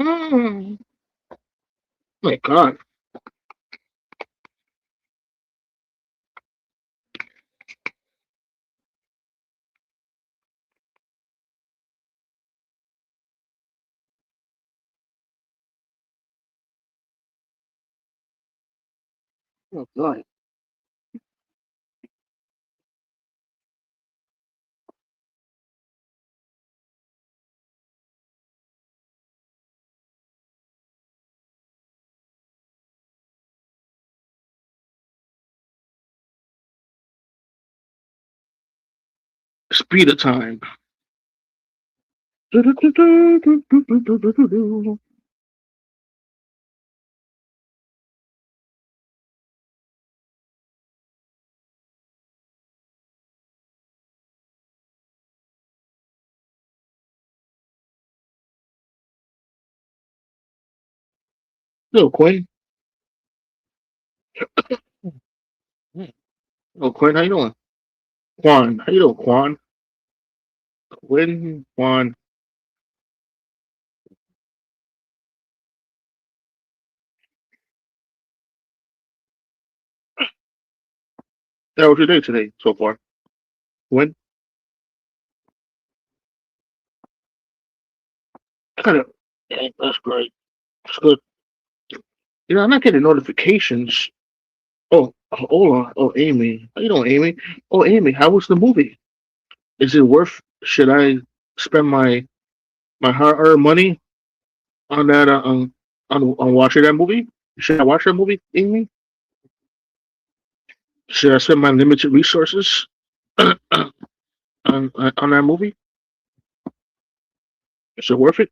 Oh my God. Oh God. Speed of time. Yo, Quinn. Yo, Quinn, how you doing? Quan, how you doing, Quan? Quinn, Quan. How was your day today so far? Quinn? Kind of. Yeah, that's great. That's good. You know, I'm not getting notifications. Oh, Ola. Oh, Amy. How you doing, Amy? Oh, Amy, how was the movie? Is it worth? Should I spend my hard-earned money on that? On watching that movie? Should I watch that movie, Amy? Should I spend my limited resources on that movie? Is it worth it?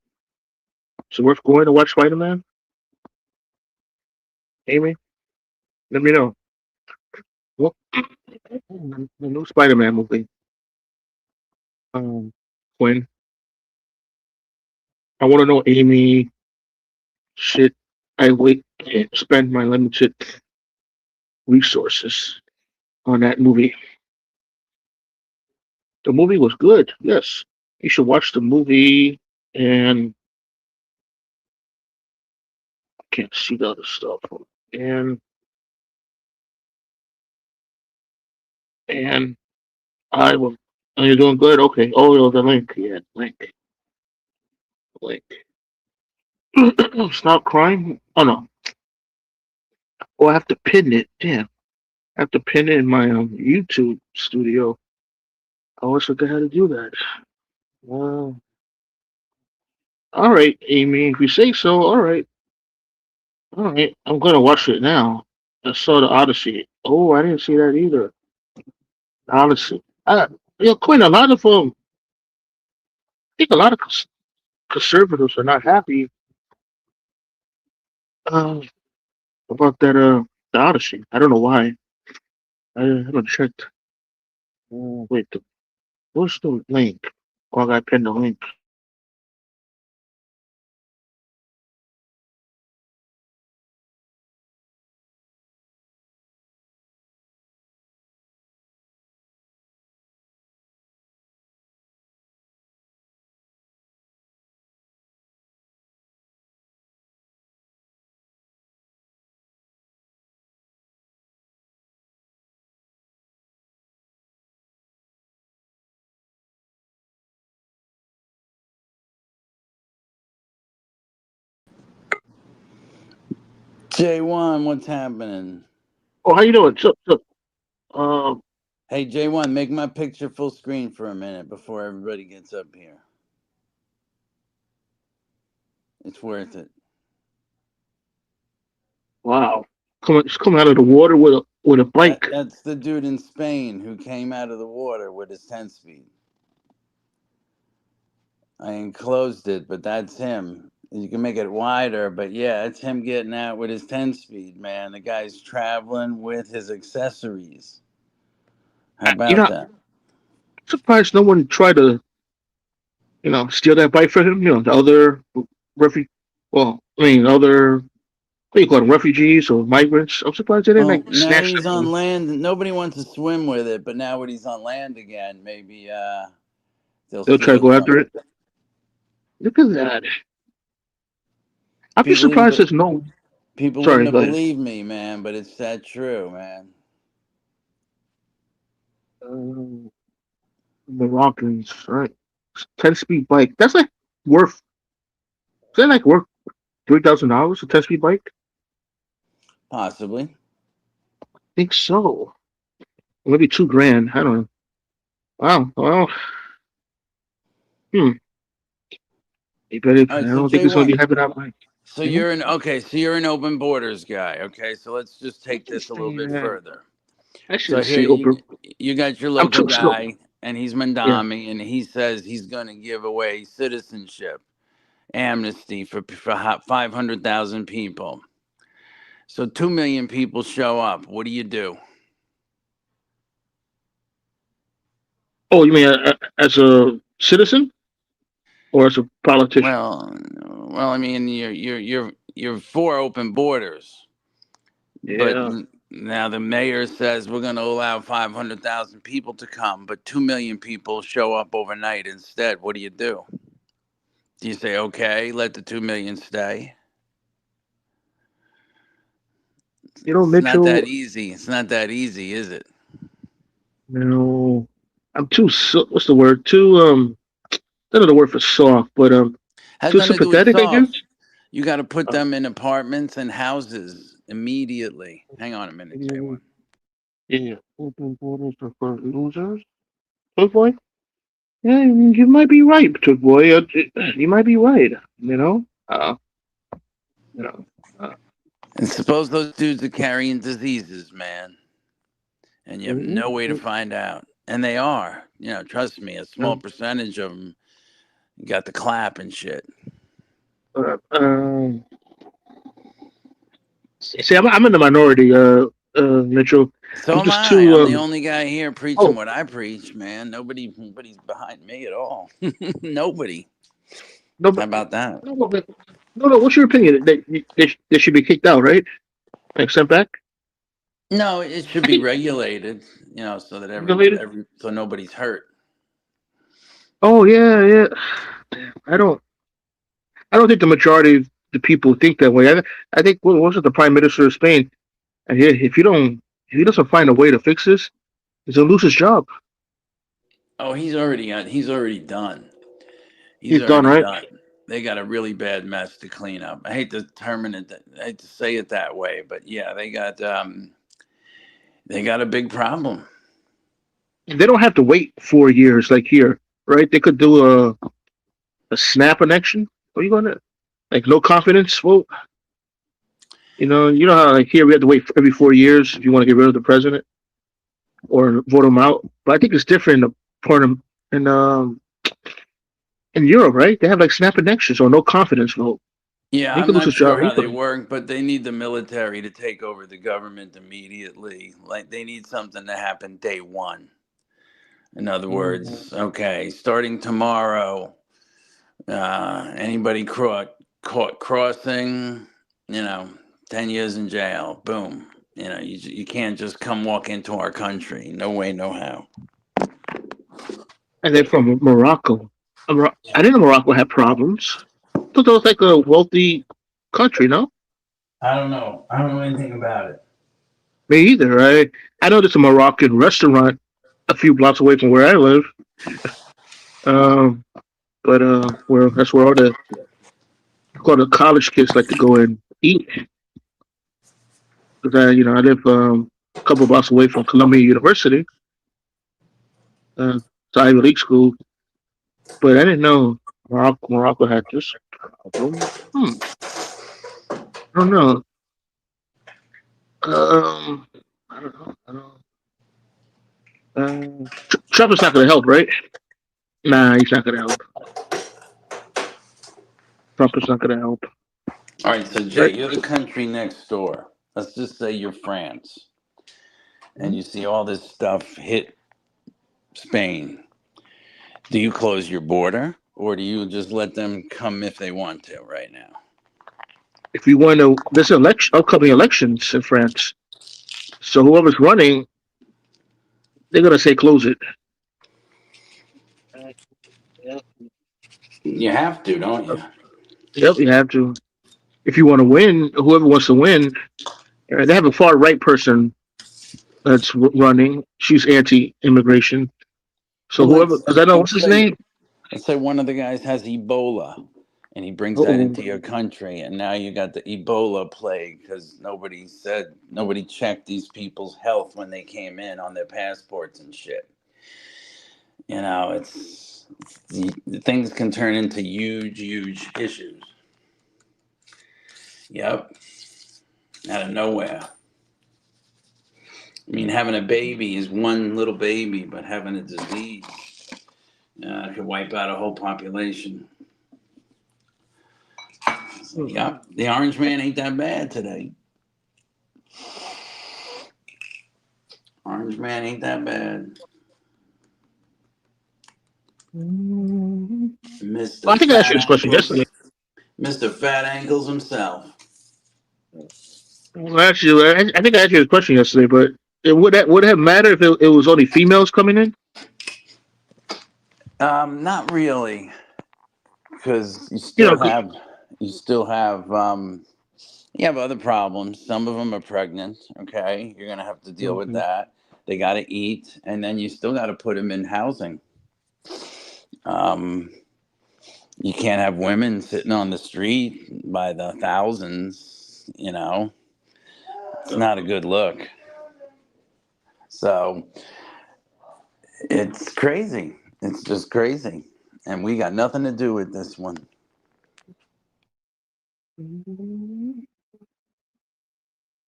Is it worth going to watch Spider Man? Amy, let me know. Well, the new Spider Man movie. Um, Quinn, I want to know, Amy. Should I wait and spend my limited resources on that movie? The movie was good. Yes, you should watch the movie. And I can't see the other stuff. And and I will. Are you doing good? Okay. Oh, the link. Yeah, link. Stop crying. Oh no. Oh, I have to pin it. Damn. I have to pin it in my YouTube studio. I always forget how to do that. Well, all right, Amy. If you say so, all right. All right. I'm gonna watch it now. I saw the Odyssey. Oh, I didn't see that either. Odyssey. Quinn. A lot of I think a lot of conservatives are not happy uh, about that the Odyssey. I don't know why. I haven't checked. Oh, wait, what's the link? Oh, I got pinned the link. J1, what's happening? Oh, how you doing? So, uh, Hey, J1, make my picture full screen for a minute before everybody gets up here. It's worth it. wow, just coming out of the water with a bike. That's the dude in Spain who came out of the water with his 10 speed. I enclosed it, but that's him. You can make it wider, but yeah, it's him getting out with his 10 speed, man. The guy's traveling with his accessories. How You about know, that? surprised no one tried to steal that bike from him. The other refugee, well, I mean, other what do you call them, refugees or migrants. I'm surprised they didn't Well, like now snatch he's that from on him. land. Nobody wants to swim with it, but now when he's on land again, maybe they'll They'll try to steal go after something. it. Look at that. I'd be People wouldn't surprised be, there's no. people wouldn't Sorry, have go ahead. believed me, man, but it's that true, man. Um, Moroccans, right? 10-speed bike. That's like worth. Is that like worth $3,000? A 10-speed bike? Possibly. I think so. Maybe 2 grand. I don't know. Wow. Well, hmm. You better. All I right, so don't think Jay, it's gonna what? be having that bike. So Hmm? you're an okay. So you're an open borders guy. Okay, so let's just I take can this a little bit say. further. I So shouldn't here say over. you got your I'm local too slow. guy, and he's Yeah. Mandami, and he says he's going to give away citizenship amnesty for 500,000 people. So 2 million people show up. What do you do? Oh, you mean as a citizen or as a politician? Well, I mean, you're for open borders, but Yeah. now the mayor says we're going to allow 500,000 people to come, but 2 million people show up overnight instead. What do you do? Do you say okay, let the 2 million stay? It's not that Mitchell. easy. It's not that easy, is it? No, I'm too. What's the word? Too. I don't know the word for soft, but Has too nothing to do with sympathetic, I guess. soft. You got to put Uh, them in apartments and houses immediately. Hang on a minute, mm, J1. yeah. Open borders are for losers. Took boy. Yeah, you might be right, took boy. You might be right. You know. You know. Uh, And suppose those dudes are carrying diseases, man, and you have mhm, no way to mhm, find out. And they are. Trust me, a small um, percentage of them got the clap and shit. uh, um, See, I'm in the minority, Mitchell. So I'm am just I. too. I'm the only guy here preaching Oh, what I preach, man. Nobody's behind me at all. Nobody. no, How but about that? no. What's your opinion? They should be kicked out, right? Like sent back? No, it should I be think regulated, so that regulated. so nobody's hurt. Oh yeah, yeah. I don't. I don't think the majority of the people think that way. I think what was it? The Prime Minister of Spain. And if you don't, if he doesn't find a way to fix this, he's gonna lose his job. Oh, he's already done. He's He's done, already right? done. They got a really bad mess to clean up. I hate to term it. I hate to say it that way, but yeah, they got a big problem. And they don't have to wait 4 years like here, right? They could do a snap election. What are you gonna like? No confidence vote. You know how like here we have to wait every 4 years if you want to get rid of the president or vote him out. But I think it's different in the part of in in Europe, right? They have like snap elections or no confidence vote. Yeah, He I'm could lose not his job. sure He how they could. work, but they need the military to take over the government immediately. Like they need something to happen day one. In other Mhm. words, okay, starting tomorrow, anybody caught crossing, you know, 10 years in jail. Boom. You can't just come walk into our country. No way, no how. And they're from Morocco. I didn't know Morocco had problems. I thought that was like a wealthy country, no? I don't know. I don't know anything about it. Me either. I know there's a Moroccan restaurant a few blocks away from where I live. Um, but where that's where all the college kids like to go and eat. Because I live a couple blocks away from Columbia University, it's Ivy League school. But I didn't know Morocco had this problem. I don't know. Um, I don't know. I don't. Trump is not going to help, right? Nah, he's not going to help. Trump is not going to help, All right, so Jay, right? you're the country next door. Let's just say you're France, and Mhm. you see all this stuff hit Spain. Do you close your border, or do you just let them come if they want to right now? If you want to, there's upcoming elections in France. So whoever's running, they're going to say close it. You have to, don't you? Yep, you have to. if you want to win, whoever wants to win, they have a far right person that's running. She's anti-immigration. So Well, whoever, because I know what's his name. let's say one of the guys has Ebola, and he brings that Oh, into your country, and now you got the Ebola plague because nobody checked these people's health when they came in on their passports and shit. You know, things can turn into huge issues. Yep, out of nowhere. I mean, having a baby is one little baby, but having a disease could wipe out a whole population. So, yep, the orange man ain't that bad today. Orange man ain't that bad. Mr. I think I asked Fat you this question yesterday. Ankles. Mr. Fat Ankles himself. Well, actually, I think I asked you this question yesterday, but would it have mattered if it was only females coming in? Not really, because You know, you still have you have other problems. Some of them are pregnant. Okay, you're gonna have to deal with okay. that. They got to eat, and then you still got to put them in housing. Um, you can't have women sitting on the street by the thousands. You know, it's not a good look. So it's crazy. It's just crazy, and we got nothing to do with this one.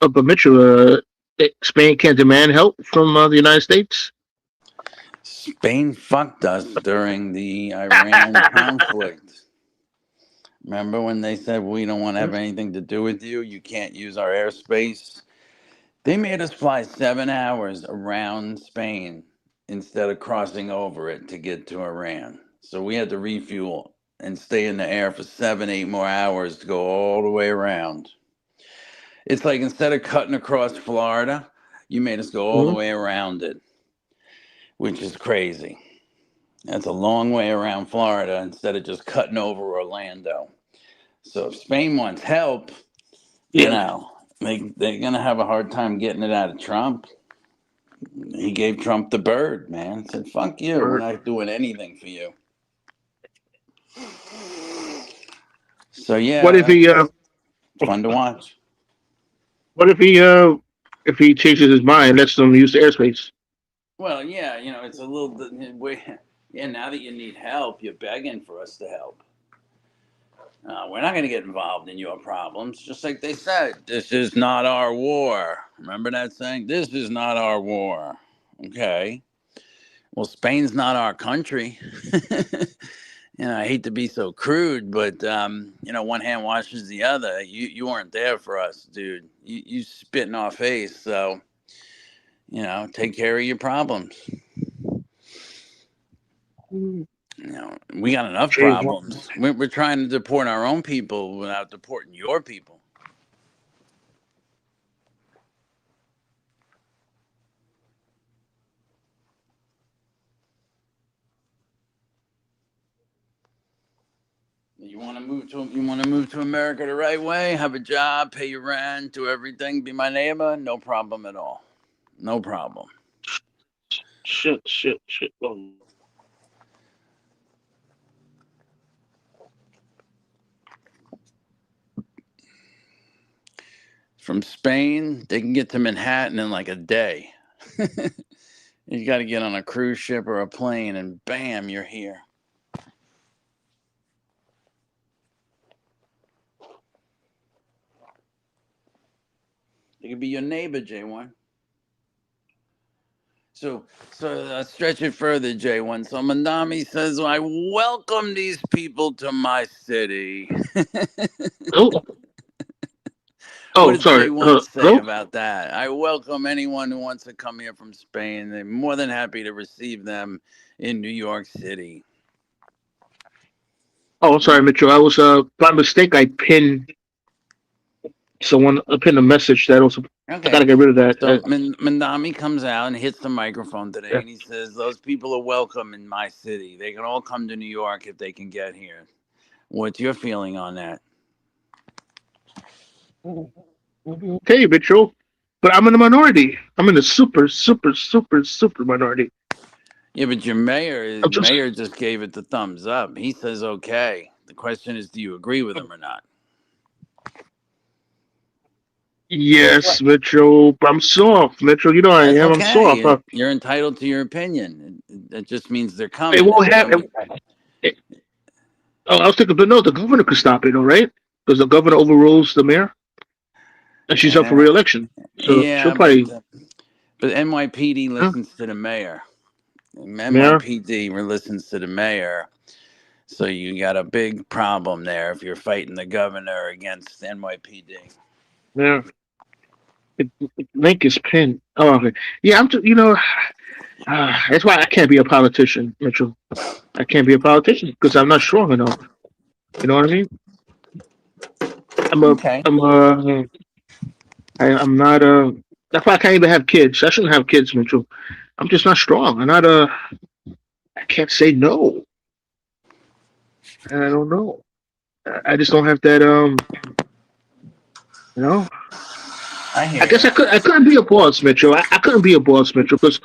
But Mitchell, Spain can't demand help from the United States. Spain fucked us during the Iran conflict. Remember when they said we don't want to have anything to do with you? You can't use our airspace. They made us fly 7 hours around Spain instead of crossing over it to get to Iran. So we had to refuel and stay in the air for 7, 8 more hours to go all the way around. It's like instead of cutting across Florida, you made us go all the Mhm. way around it, which is crazy. That's a long way around Florida instead of just cutting over Orlando. So if Spain wants help, you Yeah. know, they're going to have a hard time getting it out of Trump. He gave Trump the bird, man. Said, fuck you. We're Or not doing anything for you. So, what yeah, if he? that's fun to watch. What if he changes his mind, lets them use the airspace? Well, yeah, it's a little. Yeah, now that you need help, you're begging for us to help. We're not going to get involved in your problems. Just like they said, this is not our war. Remember that saying? This is not our war. Okay. Well, Spain's not our country. I hate to be so crude, but one hand washes the other. You weren't there for us, dude. You spit in our face. So take care of your problems. We got enough Change. problems. We're trying to deport our own people without deporting your people. You want to move to America the right way, have a job, pay your rent, do everything, be my neighbor, no problem at all. No problem. Shit. Oh, From Spain, they can get to Manhattan in like a day. You got to get on a cruise ship or a plane, and bam, you're here. They could be your neighbor, J1. So stretch it further, J1. So Mandami says, I welcome these people to my city. oh, What oh, does sorry. J1 say Hello. about that? I welcome anyone who wants to come here from Spain. They're more than happy to receive them in New York City. Oh, sorry, Mitchell. I was by mistake. I pinned someone. I pinned a message that was. I Okay. gotta get rid of that. So Mandami comes out and hits the microphone today Yeah. and he says, those people are welcome in my city. They can all come to New York if they can get here. What's your feeling on that? Okay, Mitchell. But I'm in the minority. I'm in the super, super, super, super minority. Yeah, but your mayor I'm just mayor just gave it the thumbs up. He says okay. The question is, do you agree with him or not? yes, Mitchell. But I'm soft, Mitchell. You know I That's am. I'm soft. okay. You're entitled to your opinion. It just means they're It coming. won't It's have. coming. It, oh, I was thinking, but no, the governor could stop it, all right? Because the governor overrules the mayor, and she's up for Uh, re-election, so she'll yeah, probably, but NYPD huh, listens to the mayor. mayor, NYPD listens to the mayor. So you got a big problem there if you're fighting the governor against NYPD. mayor. Link is pinned. Oh, okay. Yeah, that's why I can't be a politician, Mitchell. I can't be a politician because I'm not strong enough. You know what I mean? I'm a, Okay. I'm a, I'm not a. That's why I can't even have kids. I shouldn't have kids, Mitchell. I'm just not strong. I'm not a. I can't say no. I don't know. I just don't have that. You know. I I hear guess you. I couldn't be a boss, Mitchell. I couldn't be a boss, Mitchell, because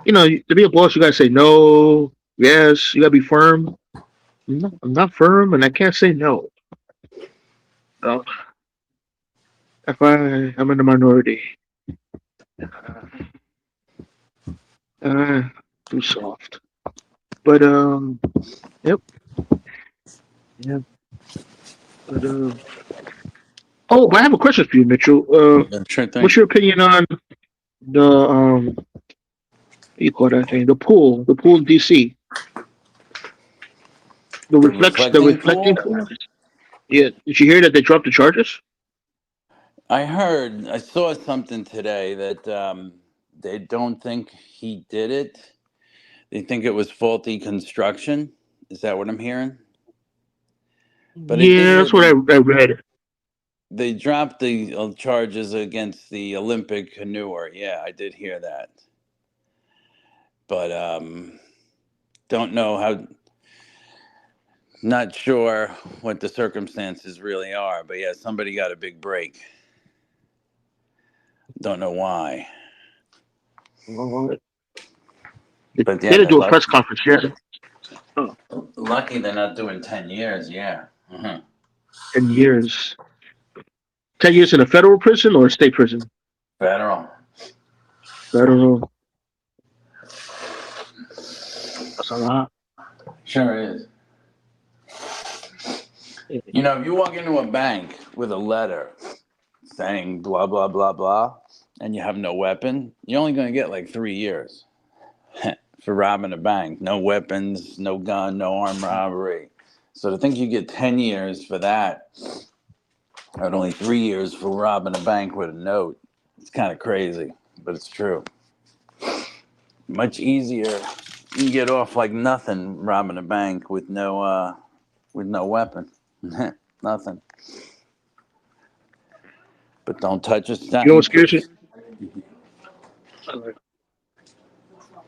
to be a boss, you gotta say no, yes. You gotta be firm. I'm not firm, and I can't say no. So if I'm in the minority, uh, too soft. But yep, yeah. But oh, but I have a question for you, Mitchell. Yeah, sure What's thing. your opinion on the what do you call that thing? The pool in DC, The the reflecting reflecting pool? pool. Yeah, did you hear that they dropped the charges? I saw something today that they don't think he did it. They think it was faulty construction. Is that what I'm hearing? But I did Yeah, hear that's what I read. they dropped the charges against the Olympic canoer. Yeah, I did hear that. But don't know how, not sure what the circumstances really are. But yeah, somebody got a big break. Don't know why. Well, they But yeah, didn't they're do a press lucky. conference yet. Oh, Lucky they're not doing 10 years. Yeah. 10 years. 10 years in a federal prison or a state prison? Federal. Federal. That's a lot. Sure is. You know, if you walk into a bank with a letter saying blah, blah, blah, blah, and you have no weapon, you're only going to get like 3 years for robbing a bank. No weapons, no gun, no armed robbery. So to think you get 10 years for that, and only 3 years for robbing a bank with a note, it's kind of crazy, but it's true. Much easier. You can get off like nothing robbing a bank with no weapon. Nothing. But don't touch a You know what dime. scares me?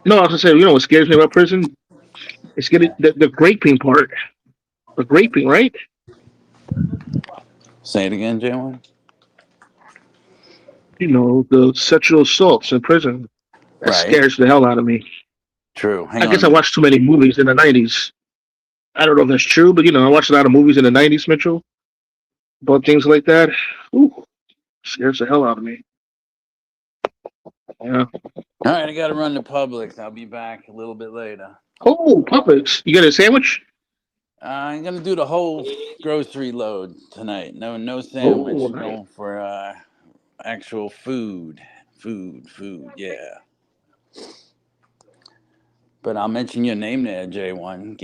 No, I was gonna say, what scares me about prison? It's getting the raping part. The raping, right? Say it again, Jalen. The sexual assaults in prison. That Right. scares the hell out of me. True. Hang I on a guess I minute. watched too many movies in the '90s. I don't know if that's true, but I watched a lot of movies in the '90s, Mitchell, about things like that. Ooh, scares the hell out of me. Yeah. All right, I got to run to Publix. I'll be back a little bit later. Oh, puppets! You got a sandwich? I'm gonna do the whole grocery load tonight. No Oh, sandwich. nice. Going for actual food. Food. Yeah. But I'll mention your name there, J1.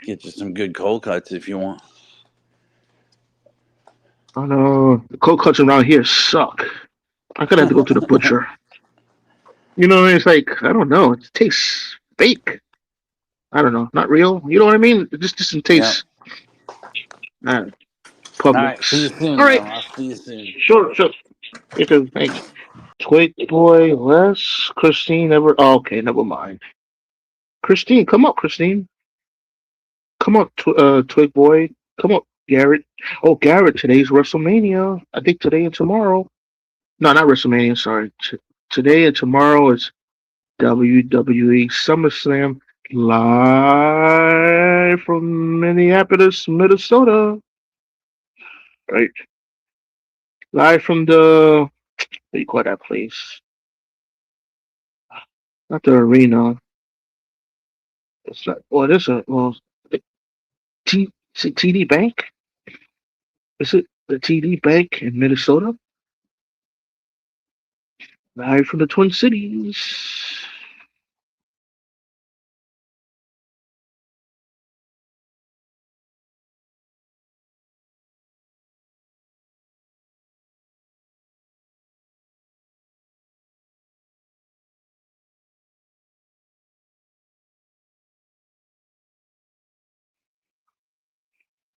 Get you some good cold cuts if you want. Oh no, the cold cuts around here suck. I could have to go to the butcher. It's like I don't know. It tastes fake. I don't know, not real. You know what I mean? It just doesn't Yeah. taste uh, All right. See you Publix. soon, All though. right, I'll see you soon. sure. You too. Thanks. Twig boy, Les, Christine, ever. Oh, okay, never mind. Christine, come up, Christine. Come up, Twig boy. Come up. Garrett. Oh, Garrett. Today's WrestleMania. I think today and tomorrow. No, not WrestleMania. Sorry. Today and tomorrow is WWE SummerSlam live from Minneapolis, Minnesota. Right, live from the what do you call that place? Not the arena. It's not. Well, it is a well. Is it TD Bank? Is it the TD Bank in Minnesota? Live from the Twin Cities.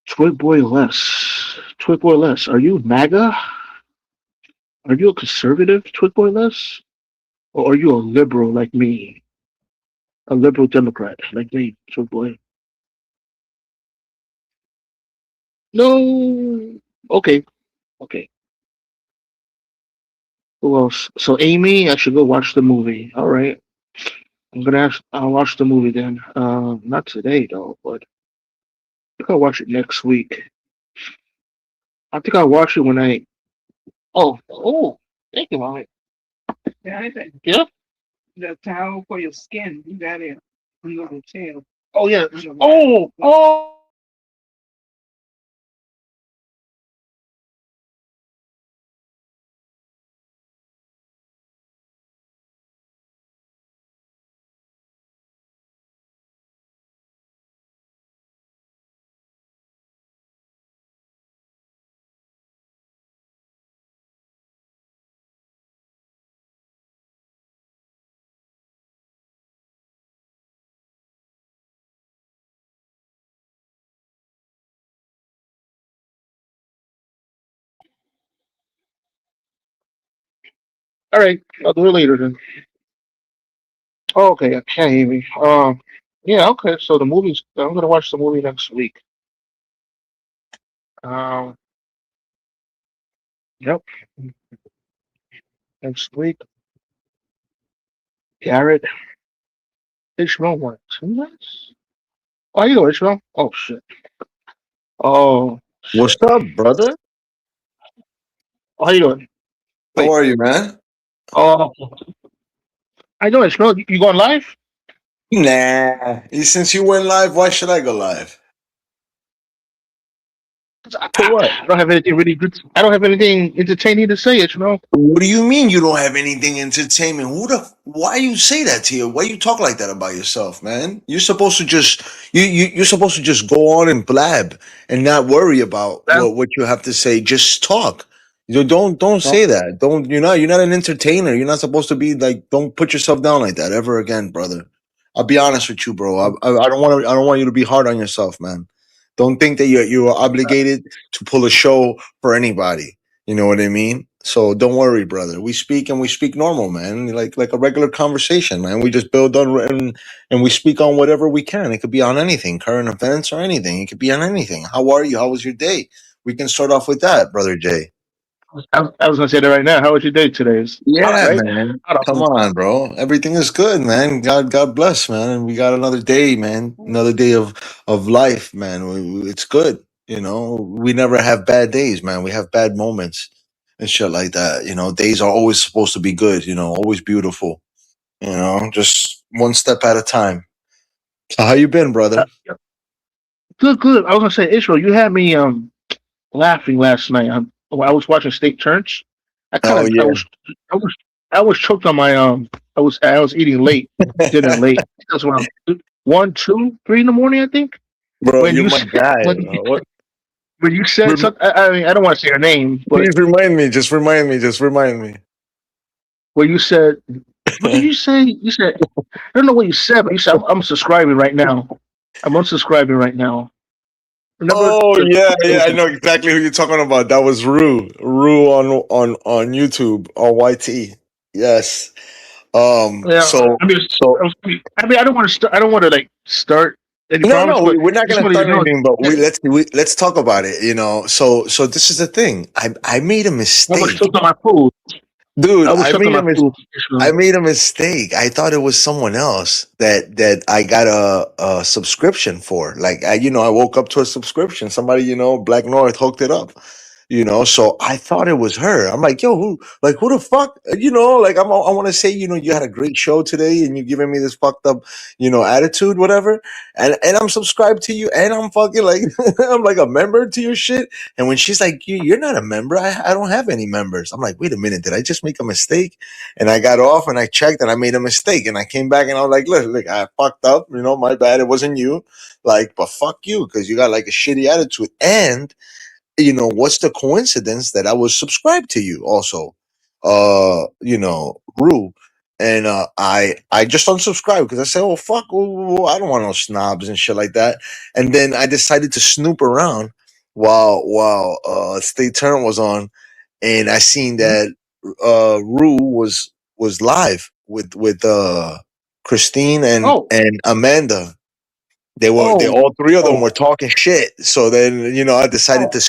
Twit Boy Les. Twit Boy Les. Are you MAGA? Are you a conservative, Twit Boy Les? Or are you a liberal like me? A liberal Democrat like me, Twit Boy? No. Okay. Okay. Who else? So Amy, I should go watch the movie. All right. I'll watch the movie then. Not today though, but I think I'll watch it next week. I think I'll watch it when I. Oh. Thank you, Mommy. Yeah. Yeah. The towel for your skin. You got it under the tail. Oh yeah. Oh. All right. I'll do it later then. Oh, okay. I can't hear me. Yeah. Okay. So the movies. I'm gonna watch the movie next week. Um. Yep. Next week. Garrett. Ishmael won 2 months. Oh, you know Ishmael. Oh shit. Oh What's shit. up, brother? Oh, how you doing? How Wait. are you, man? Oh, I know Ishmael. You going live? Nah. Since you went live, why should I go live? 'Cause For what? I don't have anything really good. I don't have anything entertaining to say. Ishmael. What do you mean you don't have anything entertainment? Why you say that to you? Why you talk like that about yourself, man? You're supposed to just you're supposed to just go on and blab and not worry about Well, what you have to say. Just talk. Don't no, say that. Don't you're not an entertainer. You're not supposed to be like don't put yourself down like that ever again, brother. I'll be honest with you, bro. I don't want you to be hard on yourself, man. Don't think that you are obligated to pull a show for anybody. You know what I mean? So don't worry, brother. We speak and we speak normal, man. Like a regular conversation, man. We just build on and we speak on whatever we can. It could be on anything, current events or anything. It could be on anything. How are you? How was your day? We can start off with that, brother Jay. I was gonna say that right now. How was your day today? It's hot, Yeah, right? man. Hot out Come there. on, bro. Everything is good, man. God bless, man. And we got another day, man. Another day of life, man. It's good. You know, we never have bad days, man. We have bad moments and shit like that. You know, days are always supposed to be good. You know, always beautiful. You know, just one step at a time. So how you been, brother? Yeah. Good, good. I was gonna say Israel. You had me laughing last night. When I was watching State Church. Oh I was I was choked on my I was eating late, dinner yeah, late. It was around 1, 2, 3 in the morning. I think bro. when You're you my said guy. What? when you said Rem- something. I mean, I don't want to say your name, but Please remind me. Just remind me. Just remind me. when you said, what did you say? You said, I don't know what you said, but you said, I'm subscribing right now. I'm unsubscribing right now. Remember Oh the yeah, it yeah, was I know exactly who you're talking about. That was Rue on YouTube on YT. Yes. yeah. So I mean, so I mean, I don't want to start. I don't want to like start. Any No, problems? no, But we're not just gonna want you start to know anything, but that let's talk about it. So this is the thing. I made a I was mistake, choked on my food. dude. I was choked on my food. I made a mistake. I thought it was someone else that I got a subscription for. Like I woke up to a subscription. Somebody, Black North hooked it up. So I thought it was her. I'm like, yo, who the fuck? Like I want to say, you had a great show today, and you're giving me this fucked up, attitude, whatever. And I'm subscribed to you, and I'm fucking like, I'm like a member to your shit. And when she's like, you're not a member. I don't have any members. I'm like, wait a minute, did I just make a mistake? And I got off and I checked and I made a mistake. And I came back and I was like, look, I fucked up. My bad. It wasn't you. Like, but fuck you because you got like a shitty attitude. And, what's the coincidence that I was subscribed to you also? Rue. And I just unsubscribed because I said, oh, fuck, I don't want no snobs and shit like that. And then I decided to snoop around while State Turn was on, and I seen Mhm. that Rue was live with Christine Oh, and Amanda. They oh, all three of them oh, were talking shit. So then I decided oh. to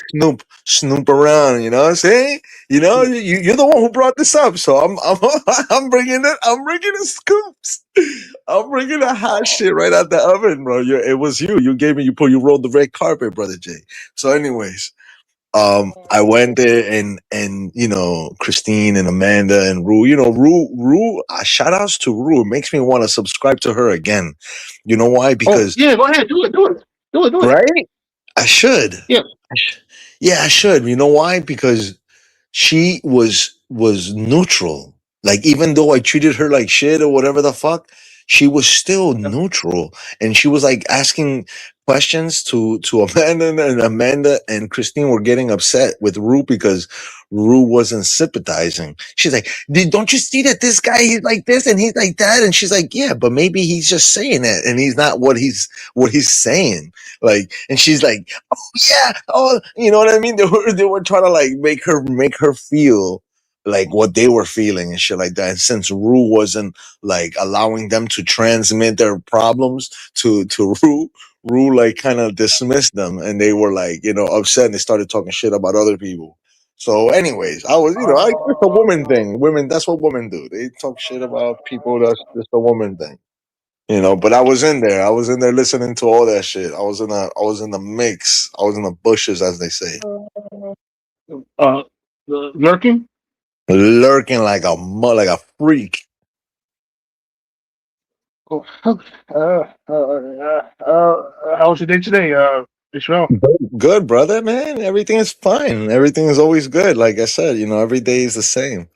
snoop around. You know what I'm saying? You're the one who brought this up, so I'm I'm bringing the scoops. I'm bringing the hot shit right out the oven, bro. It was you. You rolled the red carpet, brother Jay. So, anyways, I went there and Christine and Amanda and Rue. Rue. Shout outs to Rue. It makes me want to subscribe to her again. You know why? Oh, Because yeah, go ahead. Do it. right, I should. Yeah. Yeah, I should. You know why? Because she was neutral. Like even though I treated her like shit or whatever the fuck, she was still Yeah. neutral, and she was like asking questions to Amanda and Christine were getting upset with Rue because Rue wasn't sympathizing. She's like, don't you see that this guy he's like this and he's like that? And she's like, yeah, but maybe he's just saying it and he's not what he's saying. Like, and she's like, yeah, oh, you know what I mean? They were trying to like make her feel like what they were feeling and shit like that. And since Rue wasn't like allowing them to transmit their problems to Rue like kind of dismissed them, and they were like upset, and they started talking shit about other people. So, anyways, it's a woman thing. Women, that's what women do. They talk shit about people. That's just a woman thing. But I was in there. I was in there listening to all that shit. I was in the mix. I was in the bushes, as they say, Uh, the lurking. lurking like a freak. Oh, how was your day today, Israel? Good, brother, man. Everything is fine. Everything is always good. Like I said, every day is the same.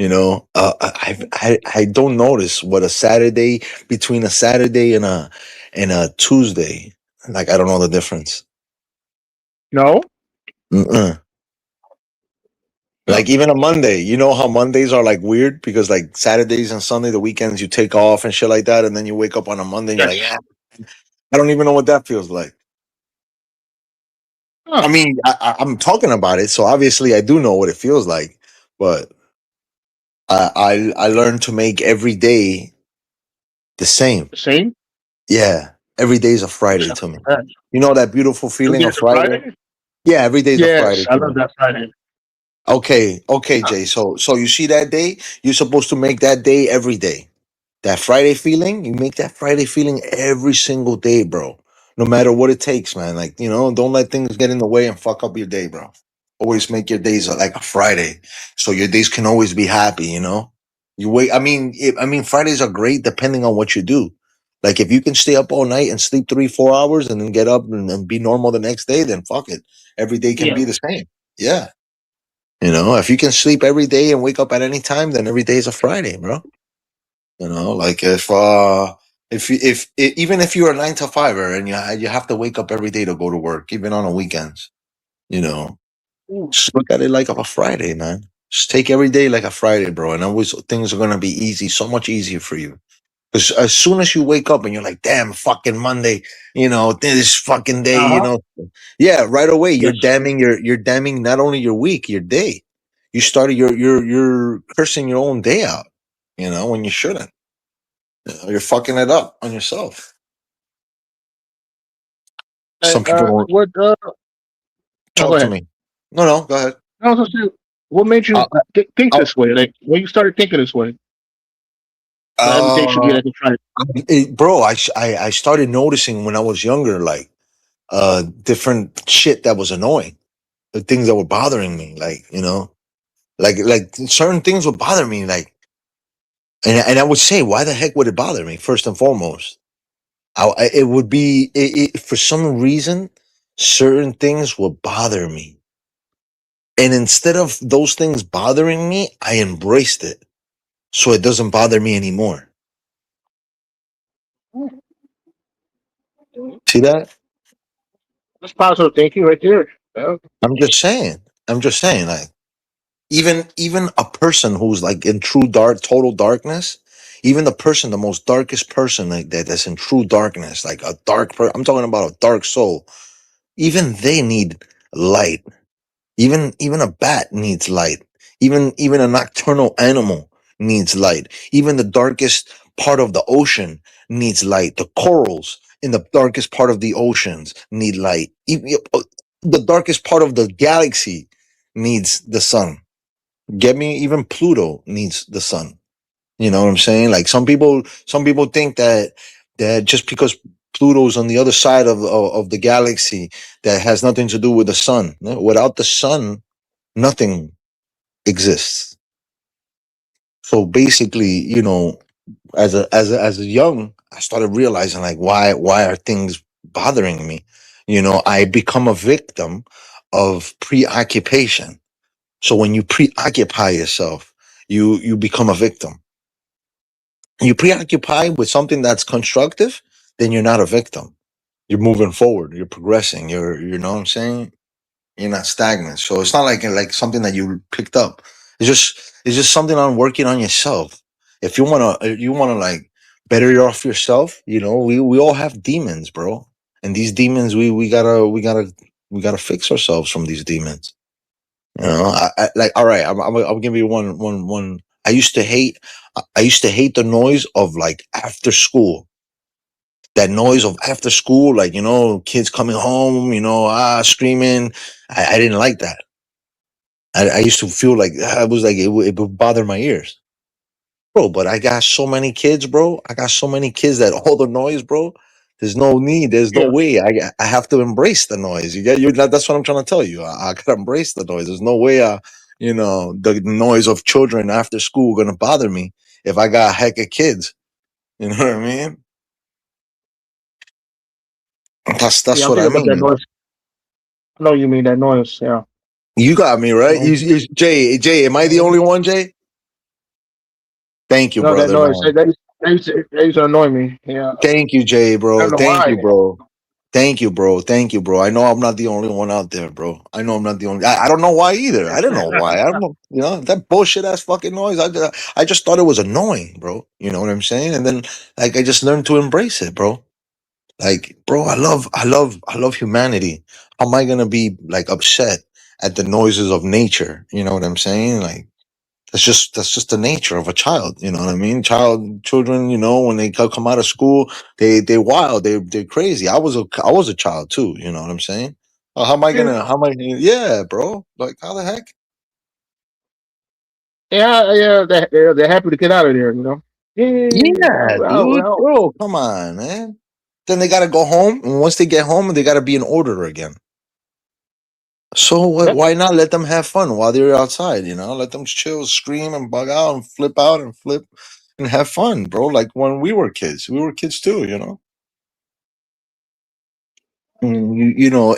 I don't notice what a Saturday between a Saturday and a Tuesday. Like I don't know the difference. No. Mm-mm. No. Like even a Monday, you know how Mondays are like weird because like Saturdays and Sunday, the weekends you take off and shit like that, and then you wake up on a Monday and you're like, Yes. yeah, I don't even know what that feels like. I Oh, mean, I'm talking about it, so obviously I do know what it feels like, but I learned to make every day the same. the same. Yeah, every day is a Friday Except to me. for that. You know that beautiful Every feeling day of is a Friday? Friday. Yeah, every day is a Friday Yes, I to love me. that Friday. Okay, Jay. So you see that day? You're supposed to make that day every day. That Friday feeling, you make that Friday feeling every single day, bro. No matter what it takes, man. Like, don't let things get in the way and fuck up your day, bro. Always make your days like a Friday. So your days can always be happy. You wait. I mean, Fridays are great depending on what you do. Like if you can stay up all night and sleep 3, 4 hours and then get up and be normal the next day, then fuck it. Every day can Yeah. be the same. Yeah. If you can sleep every day and wake up at any time, then every day is a Friday, bro. Like even if you're a 9 to 5er and you have to wake up every day to go to work, even on the weekends, you know, Ooh. just look at it like a Friday, man. Just take every day like a Friday, bro, and always things are gonna be easy, so much easier for you. Because as soon as you wake up and you're like, damn, fucking Monday, this fucking day, Uh huh. yeah, right away you're Yes. damning not only your week, your day. You started you're cursing your own day out, when you shouldn't. You're fucking it up on yourself. Some people don't What? No, go talk to ahead. me. No, no, go ahead. I was gonna say, what made Uh, you think uh, this way? Like when you started thinking this way, that everything should be uh, like a try. bro, I started noticing when I was younger, like different shit that was annoying, the things that were bothering me, like like certain things would bother me, like, and I would say, why the heck would it bother me? First and foremost, it would be for some reason, certain things would bother me, and instead of those things bothering me, I embraced it, so it doesn't bother me anymore. See that? That's positive thinking right there. Yeah. I'm just saying. I'm just saying, like, even a person who's like in true total darkness, even the person, the most darkest person, like that's in true darkness, like a I'm talking about a dark soul. Even they need light. Even a bat needs light. Even a nocturnal animal needs light. Even the darkest part of the ocean needs light. The corals in the darkest part of the oceans need light. Even, the darkest part of the galaxy needs the sun. Get me? Even Pluto needs the sun. You know what I'm saying? Like some people think that just because Pluto's on the other side of the galaxy, that has nothing to do with the sun. No, without the sun, nothing exists. So basically, as a young, I started realizing, like, why are things bothering me? I become a victim of preoccupation. So when you preoccupy yourself, you become a victim. You preoccupy with something that's constructive, then you're not a victim. You're moving forward. You're progressing. You know what I'm saying? You're not stagnant. So it's not like something that you picked up. It's just something on working on yourself. If you wanna like better off yourself, we all have demons, bro. And these demons, we gotta fix ourselves from these demons. Like, all right, I'll give you one. I used to hate the noise of, like, after school. That noise of after school, like, kids coming home, screaming. I didn't like that. I used to feel like, I was like, it would bother my ears, bro. But I got so many kids, bro. I got so many kids that all the noise, bro. There's no need. There's no Yeah. way. I have to embrace the noise. You get you. That's what I'm trying to tell you. I gotta embrace the noise. There's no way. The noise of children after school gonna bother me if I got a heck of kids. You know what I mean? That's Yeah. I'm what I thinking about mean. that noise. I know you mean that noise. Yeah. You got me right. Jay. Am I the only one, Jay? Thank you, No, that brother, noise. man. They used to annoy me. Yeah. Thank you, Jay, I bro. don't know Thank why. you, bro. Thank you, bro. Thank you, bro. I know I'm not the only one out there, bro. I know I'm not the only. I don't know why either. I didn't know why. I don't know. That bullshit ass fucking noise. I just thought it was annoying, bro. You know what I'm saying? And then, like, I just learned to embrace it, bro. Like, bro, I love humanity. How am I gonna be, like, upset at the noises of nature? You know what I'm saying? Like, that's just the nature of a child. You know what I mean? Children. When they come out of school, they wild. They're crazy. I was a child too. You know what I'm saying? How am I Yeah. gonna? How am I? Yeah, bro. Like, how the heck? Yeah. Yeah. They're happy to get out of there. Yeah. Yeah, Well, dude, well. bro. Come on, man. Then they gotta go home, and once they get home, they gotta be in order again. So Yeah. why not let them have fun while they're outside? Let them chill, scream, and bug out and flip and have fun, bro. Like when we were kids too.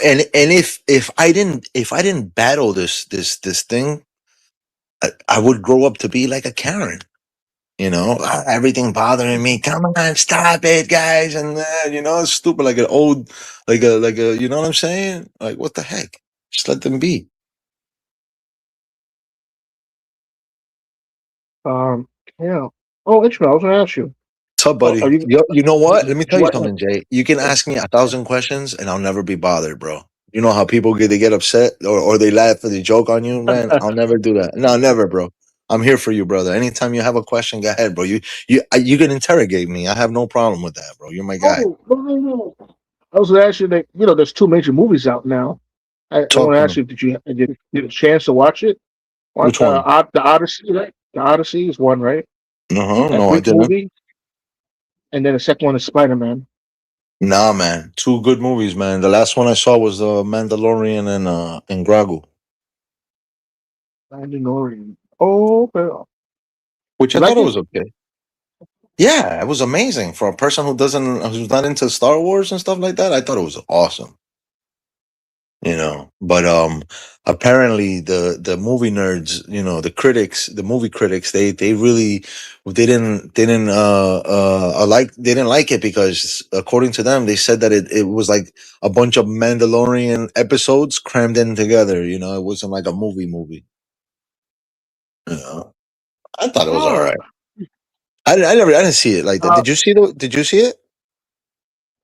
And if I didn't battle this thing, I would grow up to be like a Karen. Everything bothering me. Come on, stop it, guys, and it's stupid, like an old, like a. You know what I'm saying? Like, what the heck? Just let them be. Um. Yeah. Oh, interesting. I was gonna ask you. What's up, Are buddy? you? You know what? Let me tell you What? something, Jay. You can ask me 1,000 questions, and I'll never be bothered, bro. You know how people they get upset, or they laugh or they joke on you, man. I'll never do that. No, never, bro. I'm here for you, brother. Anytime you have a question, go ahead, bro. You can interrogate me. I have no problem with that, bro. You're my guy. Oh, no, no, no. I was gonna ask you that there's two major movies out now. I Talk want to to ask them. you, did a chance to watch it? Which one? The Odyssey, right? The Odyssey is one, right? Uh huh. That No, I Greek didn't. movie, and then the second one is Spider Man. Nah, man. Two good movies, man. The last one I saw was Mandalorian and Gragu, Mandalorian. Oh, okay. which You I thought like it it? was okay. Yeah, it was amazing for a person who's not into Star Wars and stuff like that. I thought it was awesome. But apparently the movie nerds, the critics, the movie critics, they really they didn't like it because according to them they said that it was like a bunch of Mandalorian episodes crammed in together. It wasn't like a movie. you know I thought it was all Oh, right. I didn't see it like that. uh, Did you see it?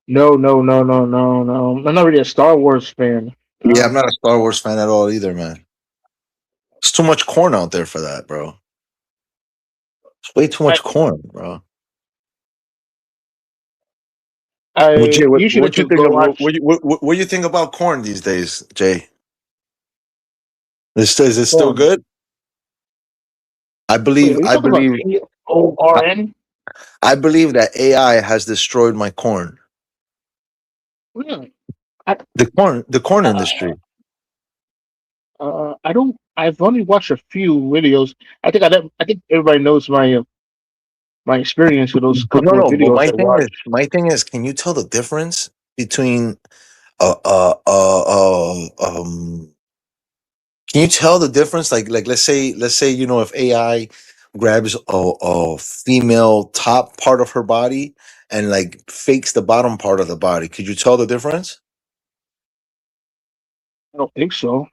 no, no, no, no, no, no. I'm not really a Star Wars fan. Yeah, I'm No, not a Star Wars fan at all either, man. It's too much corn out there for that, bro. It's way too I, much corn, bro. Well, Jay, I what usually like what you to think go of watch what you think about corn these days, Jay? Is it still porn. good? I Wait, believe are you I talking about believe I, Corn? I believe that AI has destroyed my corn. Really? I, The corn uh, industry. I don't. I've only watched a few videos. I think everybody knows my experience with those But no, couple of no. But videos my I thing is, watched. can you tell the difference between uh uh uh, uh um can you tell the difference? Like let's say if AI grabs a female top part of her body and like fakes the bottom part of the body, could you tell the difference? I don't think so.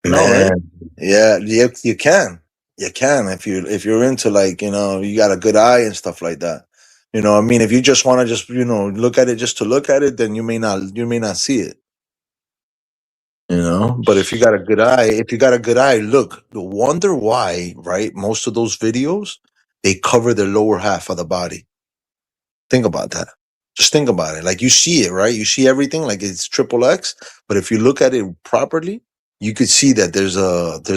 No, right? Man, yeah, you can. You can if you're into like, you got a good eye and stuff like that. I mean, if you just want to just, look at it just to look at it, then you may not see it. But if you got a good eye, look, wonder why, right? Most of those videos, they cover the lower half of the body. Think about that. Just think about it. Like you see it, right? You see everything like it's triple X, but if you look at it properly, you could see that there's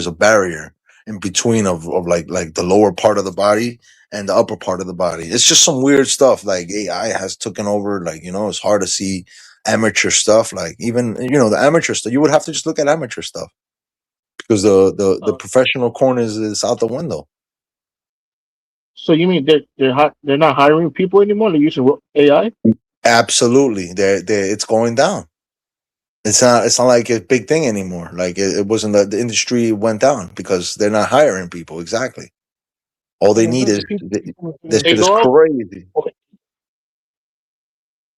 a barrier in between of like the lower part of the body and the upper part of the body. It's just some weird stuff like AI has taken over. Like, it's hard to see amateur stuff. Like even the amateur stuff, you would have to just look at amateur stuff because the Uh, professional corner is out the window. so you mean they're not hiring people anymore? They're using AI? Absolutely. It's going down. It's not like a big thing anymore. Like it wasn't the industry went down because they're not hiring people. Exactly. All they need is this They shit is go up. crazy.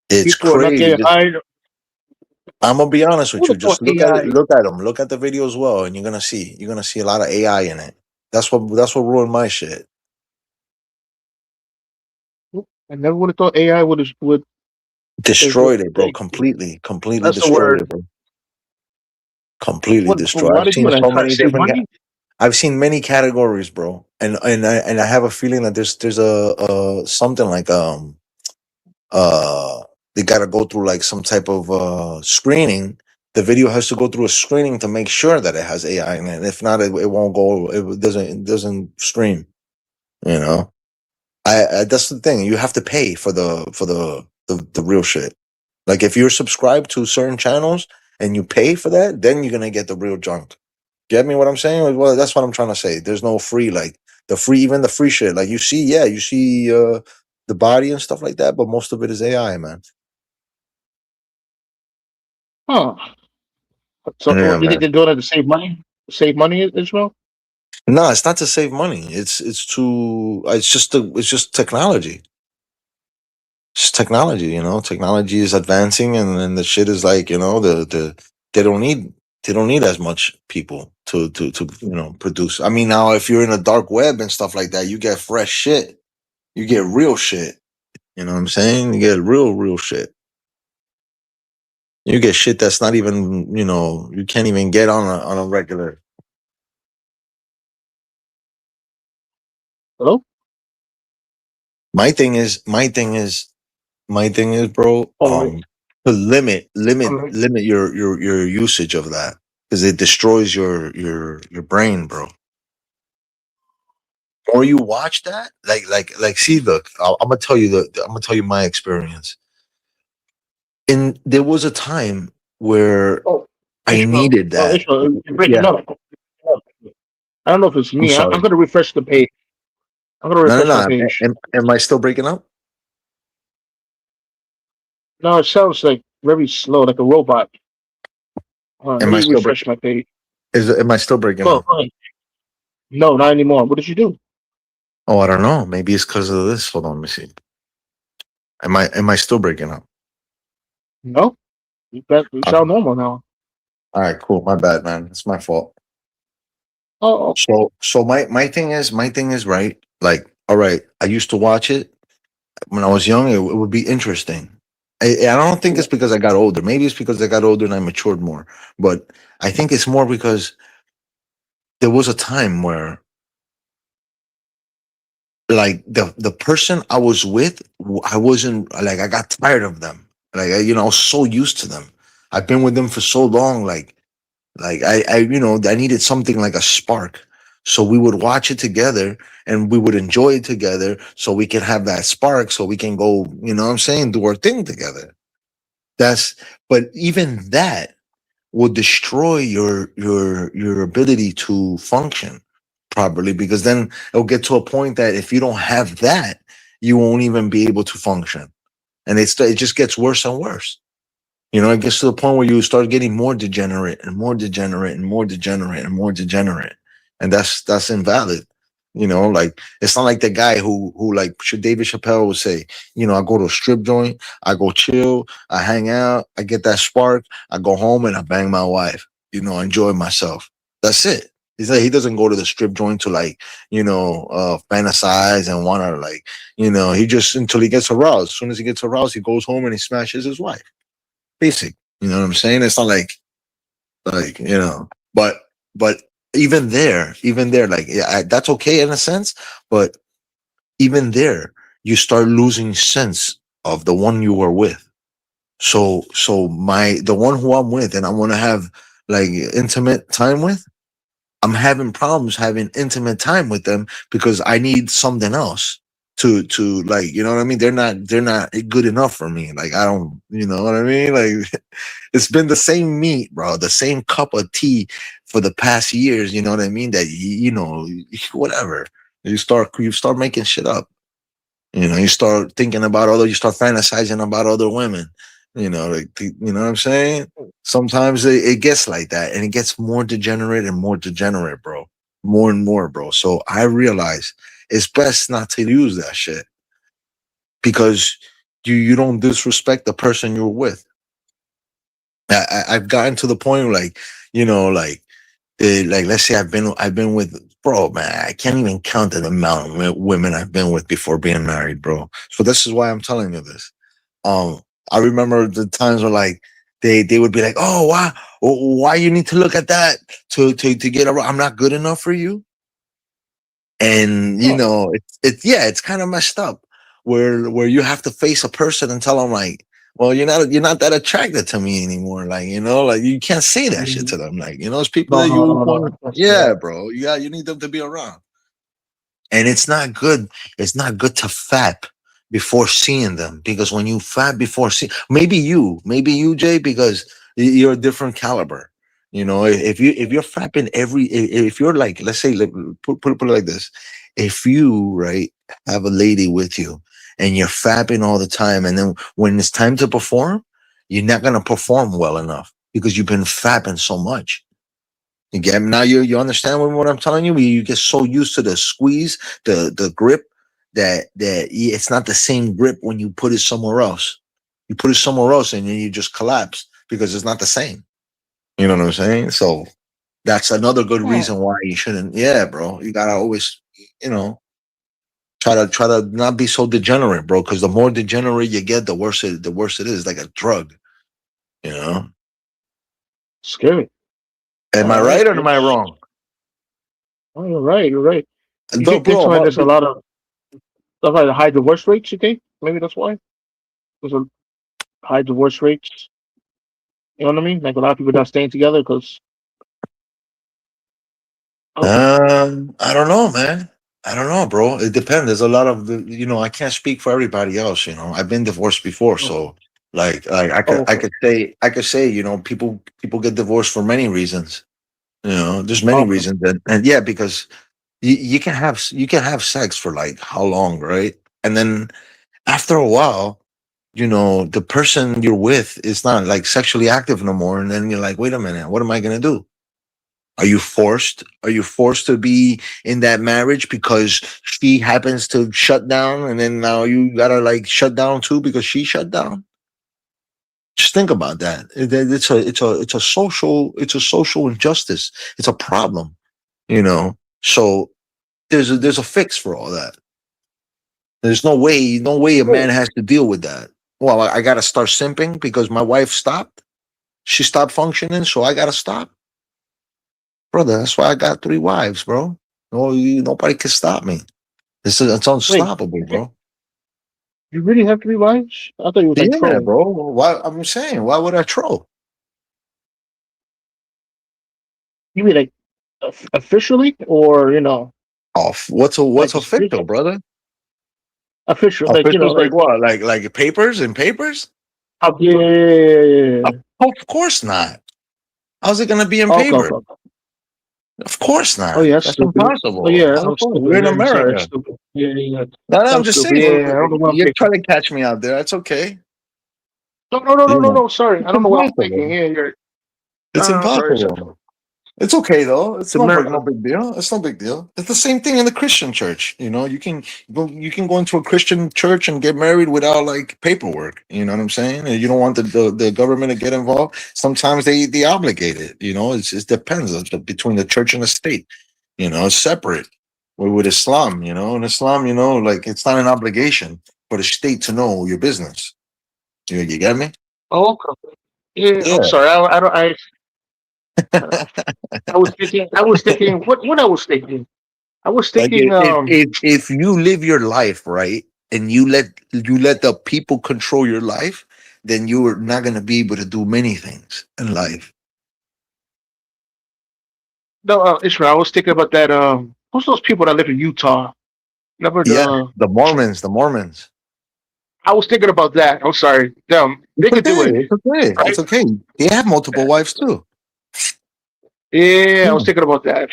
It's People are not crazy. getting hired. I'm gonna be honest Who with you. would have thought Just look at it. AI? Look at them. Look at the videos well, and you're gonna see a lot of AI in it. That's what ruined my shit. I never would have thought AI would is Destroyed it, bro. like Completely that's the destroyed word. it, bro. Completely destroyed. Why I've they seen do that? so Try to many save different. money? I've seen many categories, bro, and I have a feeling that there's a something like uh they got to go through like some type of screening. The video has to go through a screening to make sure that it has AI in it. If not, it won't go. It doesn't stream. You know, I that's the thing. You have to pay for the real shit. Like if you're subscribed to certain channels and you pay for that, then you're gonna get the real junk. Get me what I'm saying? Well, that's what I'm trying to say. There's no free like even the free shit. Like you see the body and stuff like that, but most of it is AI, man. Huh. So Yeah, you think man. they're doing it to save money? Save money as well? No, it's not to save money. It's just technology. It's technology, Technology is advancing, and the shit is like, they don't need they don't need as much people to produce. I mean, now if you're in a dark web and stuff like that, you get fresh shit. You get real shit. You know what I'm saying? You get real shit. You get shit that's not even, you can't even get on a regular. Hello? My thing is, bro. Oh, wait. to limit limit I'm like, limit your usage of that, because it destroys your brain, bro. Or you watch that, like, see, look, I'm gonna tell you I'm gonna tell you my experience. And there was a time where oh, I Ishmael, needed oh, that. Ishmael, you're breaking Yeah, up. I don't know if it's I'm me. I'm sorry. gonna refresh the page. I'm gonna No, no, refresh my no. page. Am I still breaking up? No, it sounds like very slow, like a robot. Hold on, let Am I me still break? refresh my page. Am I still breaking Go, up? go ahead. No, not anymore. What did you do? Oh, I don't know. Maybe it's because of this. Hold on, let me see. Am I still breaking up? No, you Uh, sound normal now. all right, cool. My bad, man. It's my fault. Oh, So my thing is right. Like, all right, I used to watch it when I was young. It would be interesting. I don't think yeah. it's because I got older. Maybe it's because I got older and I matured more. But I think it's more because there was a time where, like, the person I was with, I wasn't like, I got tired of them. Like, I was so used to them. I've been with them for so long. Like, I needed something like a spark. So we would watch it together and we would enjoy it together so we can have that spark so we can go, what I'm saying, do our thing together. That's But even that will destroy your ability to function properly, because then it'll get to a point that if you don't have that, you won't even be able to function. And it just gets worse and worse. It gets to the point where you start getting more degenerate and more degenerate and more degenerate and more degenerate. And that's invalid. Like, it's not like the guy who like David Chappelle would say, I go to a strip joint, I go chill, I hang out, I get that spark, I go home and I bang my wife, enjoy myself. That's it. He's like, he doesn't go to the strip joint to, like, fantasize and wanna, like, he just, until he gets aroused. As soon as he gets aroused, he goes home and he smashes his wife. Basic. You know what I'm saying? It's not like, but but even there, like, yeah, that's okay in a sense, but even there, you start losing sense of the one you were with. So the one who I'm with and I want to have, like, intimate time with, I'm having problems having intimate time with them because I need something else to, like, you know what I mean? They're not good enough for me. Like, I don't, you know what I mean? Like, it's been the same meat, bro, the same cup of tea for the past years. You know what I mean? That whatever. You start making shit up. You start thinking about you start fantasizing about other women. You know what I'm saying? Sometimes it gets like that, and it gets more degenerate and more degenerate, bro. More and more, bro. So I realize it's best not to use that shit, because you don't disrespect the person you're with. I've gotten to the point where, like, like, like, let's say I've been with, bro, man, I can't even count the amount of women I've been with before being married, bro. So this is why I'm telling you this. Um, I remember the times where, like, they would be like, "Oh, why you need to look at that to get around? I'm not good enough for you." And Oh, it's kind of messed up, where you have to face a person and tell them, like, well, you're not that attracted to me anymore. Like, like, you can't say that shit to mhm. them. Like, it's people No, that no, you no, no. want. I can't see Yeah, that. bro. You need them to be around. And it's not good to fap before seeing them, because when you fap before seeing, maybe you, Jay, because you're a different caliber. If you're fapping if you're, like, let's say, like, put it like this. If you, right, have a lady with you and you're fapping all the time, and then when it's time to perform, you're not going to perform well enough because you've been fapping so much. Again, now you understand what I'm telling you. You get so used to the squeeze, the grip, that it's not the same grip when you put it somewhere else. You put it somewhere else and then you just collapse because it's not the same. You know what I'm saying? So that's another good Oh, reason why you shouldn't. Yeah, bro. You gotta always, you know, try to not be so degenerate, bro. Because the more degenerate you get, the worse it is. Like a drug. You know. scary. Am I right or am I It's. wrong? Oh, you're right. You're right. You No, think bro. why there's a lot of stuff like the high divorce rates? You think maybe that's why? There's a high divorce rates? You know what I mean? Like a lot of people not staying together because okay, I don't know, man. I don't know, bro. It depends. There's a lot of I can't speak for everybody else. I've been divorced before, okay, so like I could I okay, could say I could say people get divorced for many reasons. There's many okay. reasons, and yeah, because you can have sex for like how long, right? And then after a while, the person you're with is not like sexually active no more, and then you're like, wait a minute, what am I gonna do? Are you forced? Are you forced to be in that marriage because she happens to shut down, and then now you gotta like shut down too because she shut down? Just think about that. It's a social injustice. It's a problem. So there's a fix for all that. There's no way a man Wait, has to deal with that. Well, I gotta start simping because my wife stopped. She stopped functioning, so I gotta stop, brother. That's why I got three wives, bro. Nobody can stop me. It's wait. unstoppable, You bro. you really have three wives? I thought you was like Yeah, trolling. bro. Why? I'm saying, why would I troll? You mean like officially, or Off. What's like it's official, brother? official, like Official's like like what? Like papers and papers? oh, yeah, yeah, yeah, yeah, yeah. Of course not. How's it gonna be in Okay, paper? okay, okay. Of course Oh not. yeah, that's That's stupid. Oh impossible. yeah, Of I'm course, stupid. we're in Yeah, sorry, that's America. stupid. Yeah, yeah, yeah. No, no, I'm I'm just stupid. saying, Yeah, bro. yeah, I don't know what I'm You're thinking. trying to catch me out there. That's okay. No, no, no, no, no, Yeah, no. Sorry, I it's don't know what I'm thinking. impossible. Yeah, you're. It's No, sorry, it's impossible. It's okay though. It's no America. big deal. It's no big deal. It's the same thing in the Christian church. You can go into a Christian church and get married without like paperwork. You know what I'm saying? And you don't want the government to get involved. Sometimes they obligate it. It depends between the church and the state. It's separate. With Islam, in Islam, like it's not an obligation for the state to know your business. You get me? Oh, okay. Yeah, I'm Yeah. sorry. I don't. Uh, I was thinking. I was thinking. What I was thinking. I was Like thinking. if you live your life right and you let the people control your life, then you're not gonna be able to do many things in life. No, Israel. I was thinking about that. Who's those people that live in Utah? Remember Yeah, the? the Mormons, the Mormons. I was thinking about that. I'm sorry. Them. They It's could do okay. it, It's okay. It's right? okay. They have multiple wives too. Yeah, I was Yeah. thinking about that.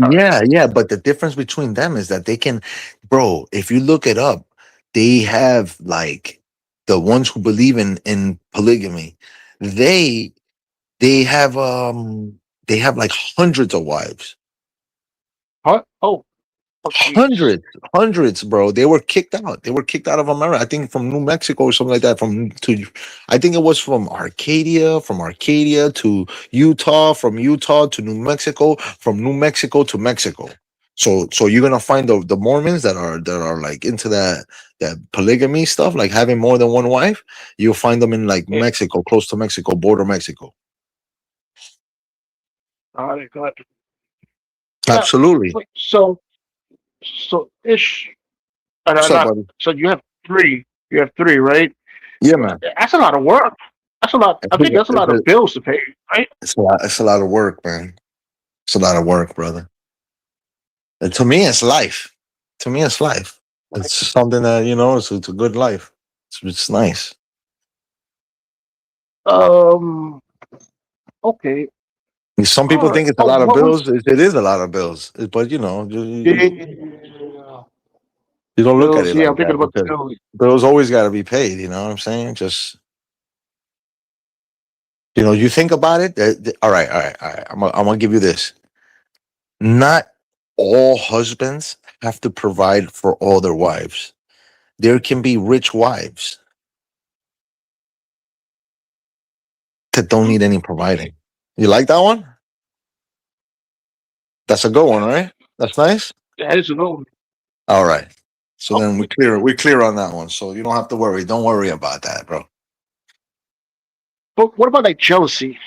All right. Yeah, yeah. But the difference between them is that they can, bro, if you look it up, they have like the ones who believe in polygamy, they they have they have like hundreds of wives. Huh? Oh, jeez. Hundreds, hundreds, bro. They were kicked out. They were kicked out of America. I think from New Mexico or something like that. I think it was from Arcadia to Utah, from Utah to New Mexico, from New Mexico to Mexico. So you're gonna find the Mormons that are like into that polygamy stuff, like having more than one wife. You'll find them in like Yeah. Mexico, close to Mexico, border Mexico. Got it. Got it. Now, Absolutely. wait, so ish. What's up, Not. buddy? So you have three. You have three, right? Yeah, man. That's a lot of work. That's a lot. I think that's a lot of bills to pay, right? It's a lot. It's a lot of work, man. It's a lot of work, brother. And to me, it's life. To me, it's life. Like, It's something that It's a good life. It's nice. um. Okay. Some people All right. think it's a Oh, lot of what bills. was? It is a lot of bills, but Yeah. you don't look at Bills. it Yeah, like I'm thinking that about the because bills. bills always got to be paid. You know what I'm saying? Just you think about it. All right, all right, all right. I'm gonna give you this. Not all husbands have to provide for all their wives. There can be rich wives that don't Hmm? need any providing. You like that one? That's a good one, right? That's nice. That is a no. All right. So then we Okay. clear we're clear on that one. So you don't have to worry. Don't worry about that, bro. But what about like jealousy,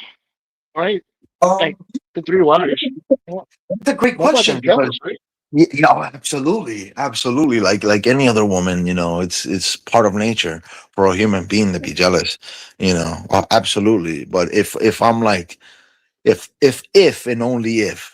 right? Um, Like the three wives. What that's a great what about question getting jealous, because right? Yeah, yeah, oh, absolutely, absolutely. Like any other woman, it's part of nature for a human being to be jealous. Absolutely. But if I'm like, if and only if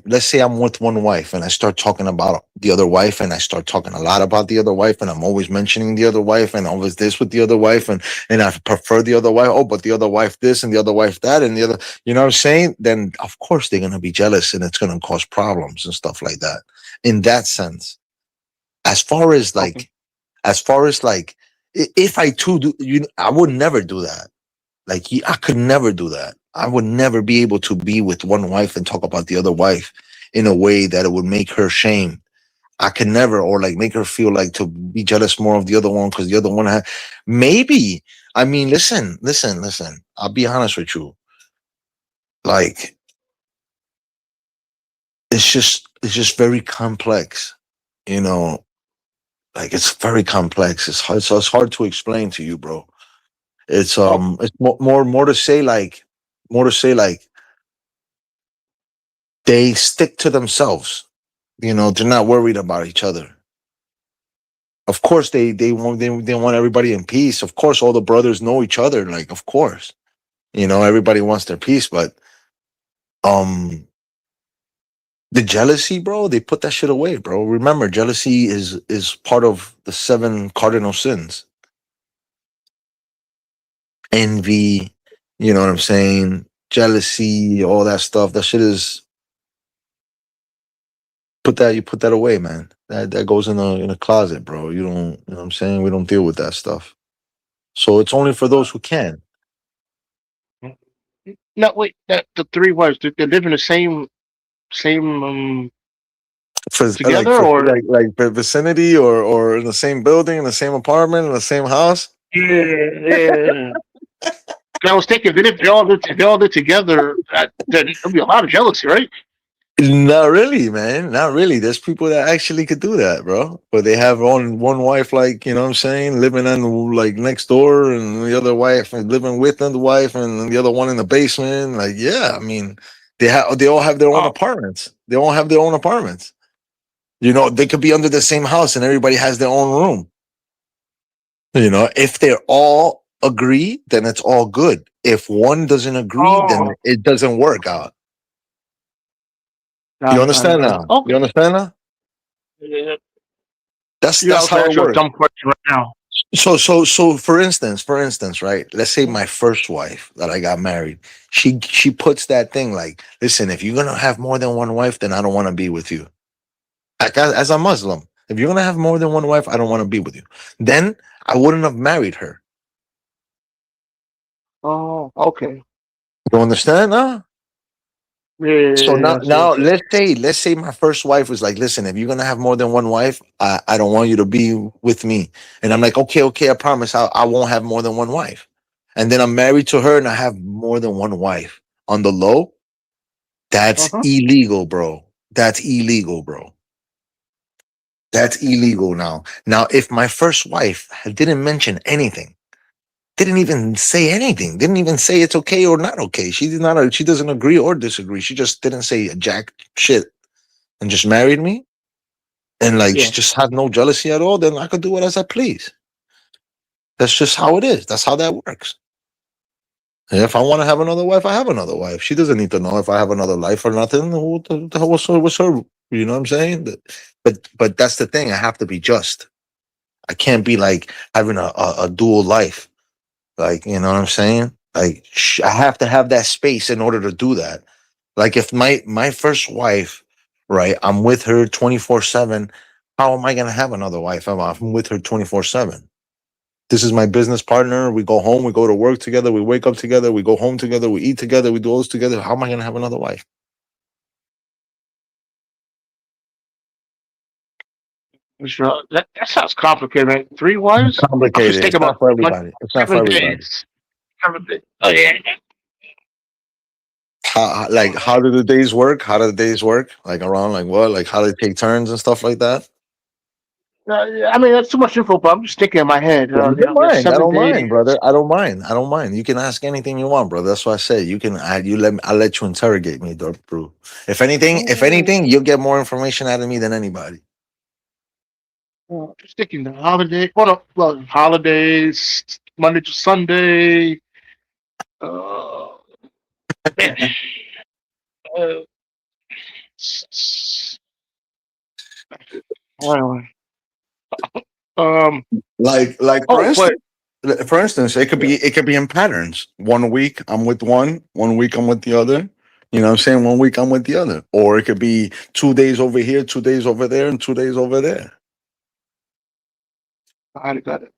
let's say I'm with one wife and I start talking about the other wife and I start talking a lot about the other wife and I'm always mentioning the other wife and always this with the other wife and I prefer the other wife. Oh, but the other wife this and the other wife that and the other, you know what I'm saying? Then of course they're gonna be jealous and it's gonna cause problems and stuff like that. In that sense, as far as Okay. like, if I too do, I would never do that. Like I could never do that. I would never be able to be with one wife and talk about the other wife in a way that it would make her shame. I could never, or like make her feel like to be jealous more of the other one because the other one had maybe. I mean, listen. I'll be honest with you. Like it's just very complex. You know, like it's very complex. It's hard to explain to you, bro. Okay. It's more to say like more to say like they stick to themselves. They're not worried about each other. Of course, they want everybody in peace. Of course, all the brothers know each other. Like, of course, everybody wants their peace. But um, the jealousy, bro, they put that shit away, bro. Remember, jealousy is part of the seven cardinal sins. Envy, you know what I'm saying? Jealousy, all that stuff. That shit is you put that away, man. That goes in a closet, bro. You don't, you know what I'm saying? We don't deal with that stuff. So it's only for those who can. No, wait. That the three wives, they live in the same together, or For vicinity or in the same building, in the same apartment, in the same house. yeah, yeah. 'Cause I was thinking that if they all live together, then there'll be a lot of jealousy, right? Not really, man. Not really. There's people that actually could do that, bro. But they have one wife, like, you know what I'm saying, living on like next door, and the other wife and living with the wife, and the other one in the basement. Like, yeah, I mean, they all have their own Oh, apartments. They all have their own apartments. They could be under the same house, and everybody has their own room. If they all agree, then it's all good. If one doesn't agree, then oh, it doesn't work out. You got it, understand got it. now? You Okay. understand now? Yeah, yeah. I That's was gonna how it ask you a works. dumb question right now. So for instance, right? Let's say my first wife that I got married, she puts that thing like, listen, if you're gonna have more than one wife, then I don't want to be with you. Like as a Muslim, if you're gonna have more than one wife, I don't want to be with you. Then I wouldn't have married her. Oh, okay. You understand now? So now, Yes, now yes. let's say my first wife was like, listen, if you're gonna have more than one wife, I don't want you to be with me. And I'm like, okay, I promise I won't have more than one wife. And then I'm married to her and I have more than one wife. On the low, Uh that's huh. illegal, bro. That's illegal, bro. That's illegal now. Now, if my first wife didn't mention anything, didn't even say anything, didn't even say it's okay or not okay. She doesn't agree or disagree. She just didn't say a jack shit and just married me and like she Yeah. just had no jealousy at all, then I could do it as I please. That's just how it is. That's how that works. And if I want to have another wife, I have another wife. She doesn't need to know if I have another life or nothing. What the hell, what's her? You know what I'm saying? But that's the thing. I have to be just. I can't be like having a dual life. Like, you know what I'm saying? Like I have to have that space in order to do that. Like if my first wife, right? I'm with her 24/7. How am I gonna have another wife? I'm with her 24/7. This is my business partner. We go home, we go to work together, we wake up together, we go home together, we eat together, we do all this together. How am I gonna have another wife? Sure. That sounds complicated, man. Three wives? I'm just Complicated. thinking It's not about for like everybody. It's not for 7 days. everybody. 7 days. Oh yeah. How do the days work? How do the days work? Like around like what? Like how they take turns and stuff like that? I mean, that's too much info, but I'm just thinking in my head. I don't There's mind. I seven don't mind, days. brother. I don't mind. I don't mind. You can ask anything you want, brother. That's what I say. You can. You let me. I'll let you interrogate me, bro. If Oh, anything, you'll get more information out of me than anybody. just thinking the holiday. Well, holidays, Monday to Sunday. Uh, man. Uh, s- s- uh, Like oh, but for instance, yeah, it could be in patterns. One week I'm with one week I'm with the other. You know what I'm saying? One week I'm with the other. Or it could be 2 days over here, 2 days over there, and 2 days over there. I got it.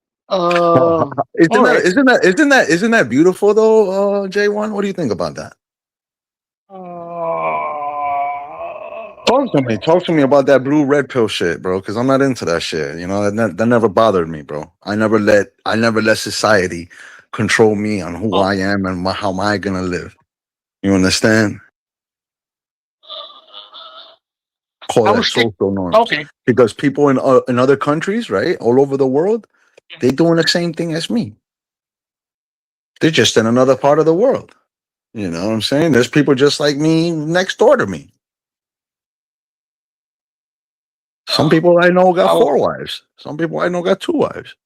Isn't All right. isn't that beautiful though, J1? What do you think about that? Talk to me about that blue red pill shit, bro. Because I'm not into that shit. You know that never bothered me, bro. I never let society control me on who Oh, I am and how am I gonna live. You understand? Call I that was thinking. social norms Okay. because people in other countries, right, all over the world, they doing the same thing as me. They're just in another part of the world. You know what I'm saying? There's people just like me next door to me. Some people I know got I'll, 4 wives. Some people I know got 2 wives.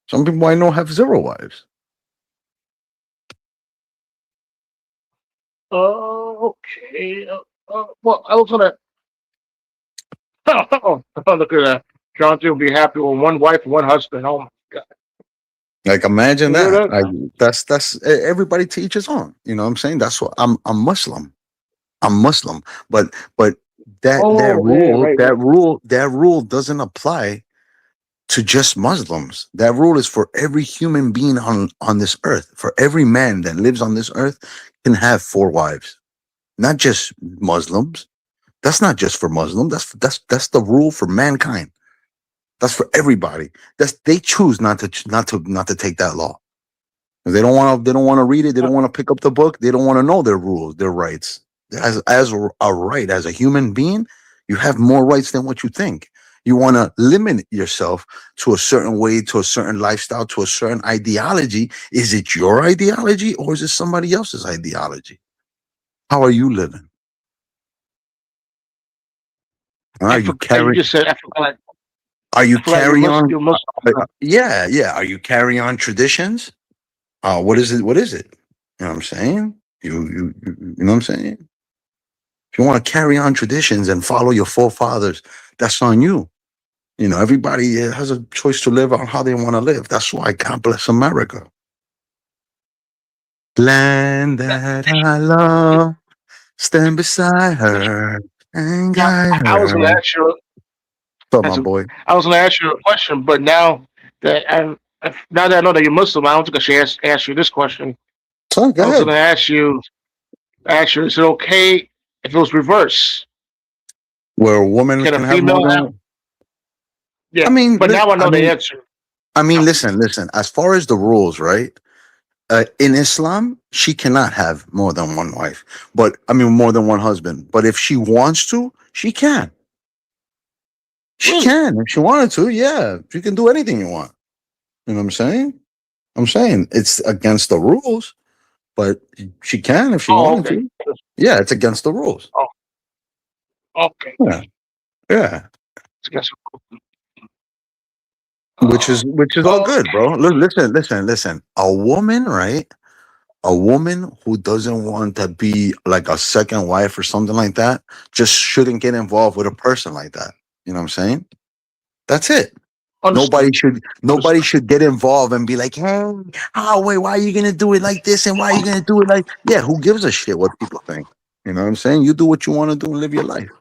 Some people I know have 0 wives. okay. Well, I was gonna. Look at that. Jonathan will be happy with one wife, one husband. Oh my god. Like imagine You hear that. that? That's everybody to each his own. You know what I'm saying? That's what I'm Muslim. I'm Muslim. But Oh yeah, right, right. that rule doesn't apply to just Muslims. That rule is for every human being on this earth. For every man that lives on this earth can have 4 wives. Not just Muslims. That's not just for Muslims. That's the rule for mankind. That's for everybody. That's they choose not to take that law. They don't want to. They don't want to read it. They don't want to pick up the book. They don't want to know their rules, their rights. As a right, as a human being, you have more rights than what you think. You want to limit yourself to a certain way, to a certain lifestyle, to a certain ideology. Is it your ideology or is it somebody else's ideology? How are you living? I Are you forgot. You carrying? just said I forgot. Are you I forgot you're carry Muslim. on? You're Muslim. Yeah, yeah. Are you carry on traditions? What is it? What is it? You know what I'm saying? You know what I'm saying? If you want to carry on traditions and follow your forefathers, that's on you. You know, everybody has a choice to live on how they want to live. That's why God bless America. Land that I love, stand beside her and Now, guide I was gonna her. ask you. But my As a, boy, I was gonna ask you a question, but now that I know that you're Muslim, I don't think I should ask you this question. so go I was gonna ahead. ask you, is it okay if it was reverse? Where a woman Can a can have more female have? than. I Yeah, mean, but now I I know the mean, answer. Now, listen. As far as the rules, right? In Islam, she cannot have more than one wife, but I mean more than one husband. But if she wants to, she can. She really? can if she wanted to. Yeah, she can do anything you want. You know what I'm saying? I'm saying it's against the rules, but she can if she Oh, wanted okay. to. Yeah, it's against the rules. Oh, okay. Yeah, yeah. I guess. Which is all good, Okay. bro. Listen. A woman, right? A woman who doesn't want to be like a second wife or something like that just shouldn't get involved with a person like that. You know what I'm saying? That's it. Understood. Nobody Understood. should get involved and be like, hey, oh wait, why are you gonna do it like this? And why are you gonna do it like yeah, who gives a shit what people think? You know what I'm saying? You do what you want to do and live your life.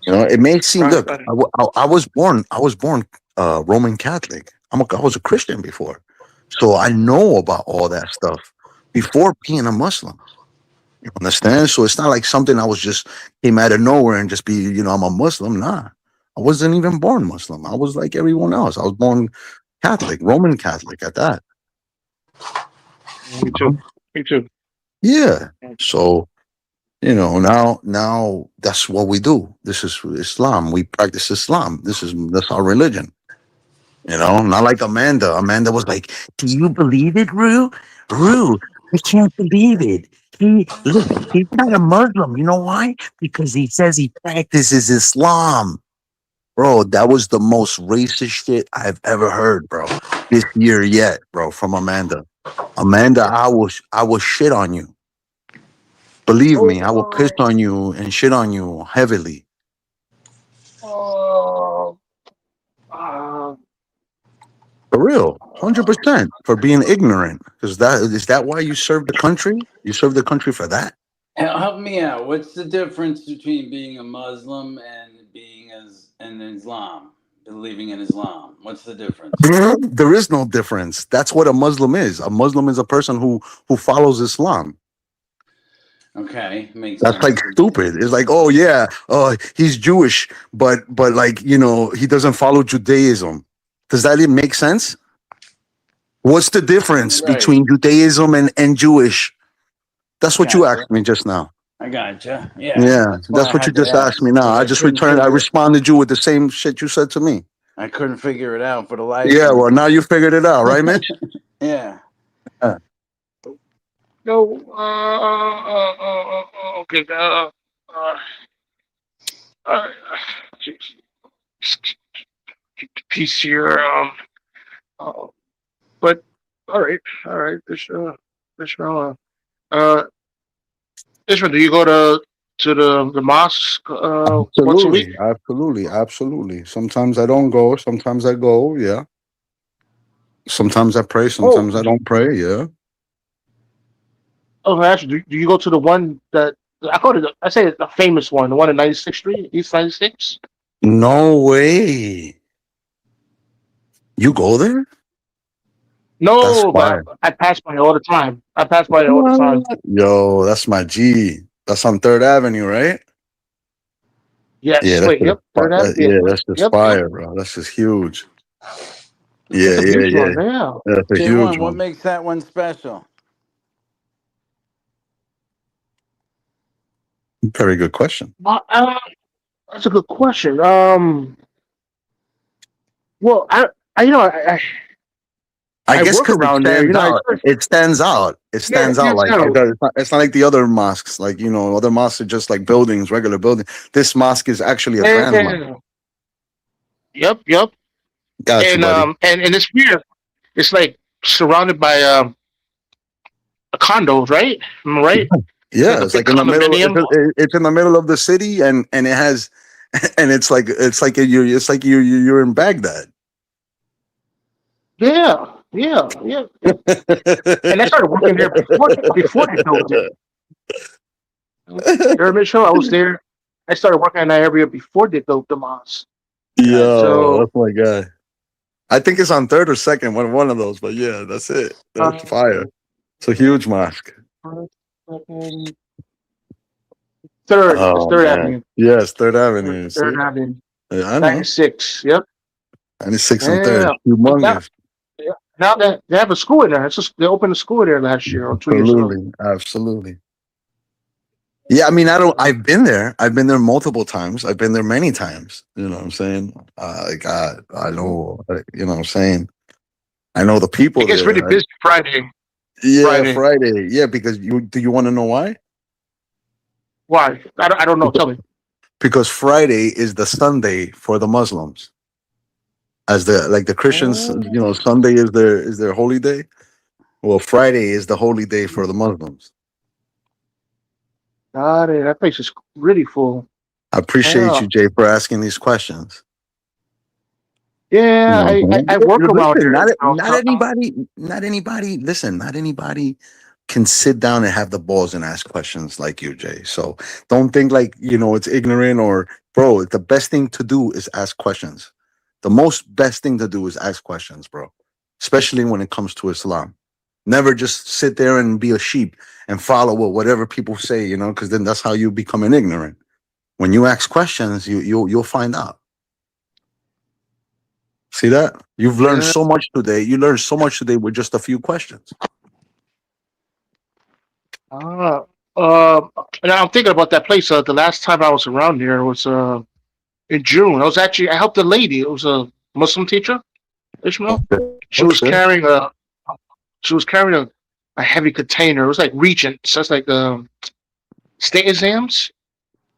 You know, it may seem Right. look, Right. I was born Roman Catholic. I was a Christian before. So I know about all that stuff before being a Muslim. You understand? So it's not like something I was just came out of nowhere and just be, I'm a Muslim. Nah. I wasn't even born Muslim. I was like everyone else. I was born Catholic, Roman Catholic at that. Me too. Me too. Yeah. So, Now that's what we do. This is Islam. We practice Islam. That's our religion. Not like Amanda. Amanda was like, "Do you believe it, Rue? Rue, I can't believe it. Look, he's not a Muslim. You know why? Because he says he practices Islam." Bro, that was the most racist shit I've ever heard, bro. This year yet, bro, from Amanda. Amanda, I will shit on you. Believe me, Oh, I will piss on you and shit on you heavily. uh, uh, For real. 100% for being ignorant. Because that why you serve the country? You serve the country for that? Help me out. What's the difference between being a Muslim and being as in Islam, believing in Islam? What's the difference? There is no difference. That's what a Muslim is. A Muslim is a person who follows Islam. Okay, makes That's like sense. stupid. It's like, oh yeah, he's Jewish, but like he doesn't follow Judaism. Does that even make sense? What's the difference Right. between Judaism and Jewish? That's I what you gotcha. asked me just now. I gotcha. Yeah, Yeah, that's why that's I what you had to just asked me ask now. because I I just couldn't returned. I figure responded you with the same shit you said to me. I couldn't figure it out for the life Yeah, of well, me. now you figured it out, right, Mitch? Yeah. Yeah. no. Okay. Uh, jeez. Keep the peace here. Uh, but all right. This uh, Ishmael, do you go to the mosque once a week? Absolutely, absolutely, absolutely. Sometimes I don't go. Sometimes I go. Yeah. Sometimes I pray. Oh, Sometimes I don't pray. Yeah. oh, actually, do you go to the one that I call it? I say it's the famous one, the one in 96th Street, East 96th. No way. You go there? That's No, but fire. I pass by it all the time. I pass by it all the time. What? Yo, that's my G. That's on Third Avenue, right? Yeah, Yes. that's Wait. just Yep. Third Avenue. Yeah. yeah, that's just Yep. Yep. fire, bro. That's just huge. It's Yeah, a yeah, huge yeah. one. Yeah. That's a huge J1, what one. makes that one special? Very good question. That's a good question. Well, I I guess work because it around there. stands I out. It stands out. It yeah, stands yeah, out like no, it's not like the other mosques. Like other mosques are just like buildings, regular buildings. This mosque is actually a grand mosque. yeah. Yep, yep. Got you, buddy. And it's weird. It's like surrounded by condos, right? Am I right? It's like Yeah, a it's big like in the middle. condominium. It's in the middle of the city, and it has, and it's like you're in Baghdad. Yeah, yeah, yeah, yeah. And I started working there before they built it. Pyramid Show. I was there. I started working in that area before they built the mosque. Gotcha. Yo, So that's my guy. I think it's on third or second, one of those. But yeah, that's it. That's uh, fire. It's a huge mosque. second, third. It's Oh Third man, Avenue. yes, Third Avenue. See, Third Avenue. yeah, I know. 96. Yep. 96 and third, Yeah. Now, humongous. yeah. Now that they have a school in there. They opened a school there last year or 2 years ago. Absolutely, absolutely. Yeah, I mean, I don't. I've been there. I've been there multiple times. I've been there many times. You know what I'm saying? Like I know. You know what I'm saying? I know the It people gets really there. busy Friday. Yeah, Friday. Friday. Yeah, because you want to know why? Why? I don't know. Tell me. Because Friday is the Sunday for the Muslims. As the Christians, Oh, Sunday is their holy day. Well, Friday is the holy day for the Muslims. got it. That place is really full. I appreciate Yeah. you, Jay, for asking these questions. You Yeah. know what I'm I saying? work around Listen, there. not anybody. Listen, not anybody can sit down and have the balls and ask questions like you, Jay. So don't think like it's ignorant or bro. The best thing to do is ask questions. The most best thing to do is ask questions, bro. Especially when it comes to Islam. Never just sit there and be a sheep and follow whatever people say, because then that's how you become an ignorant. When you ask questions, you'll find out. See that? You've learned Yeah. so much today. You learned so much today with just a few questions. Ah. Uh, and I'm thinking about that place. The last time I was around here was in June. I helped a lady. It was a Muslim teacher, Ishmael. Okay. She was Okay. carrying a heavy container. It was like regents. That's like state exams.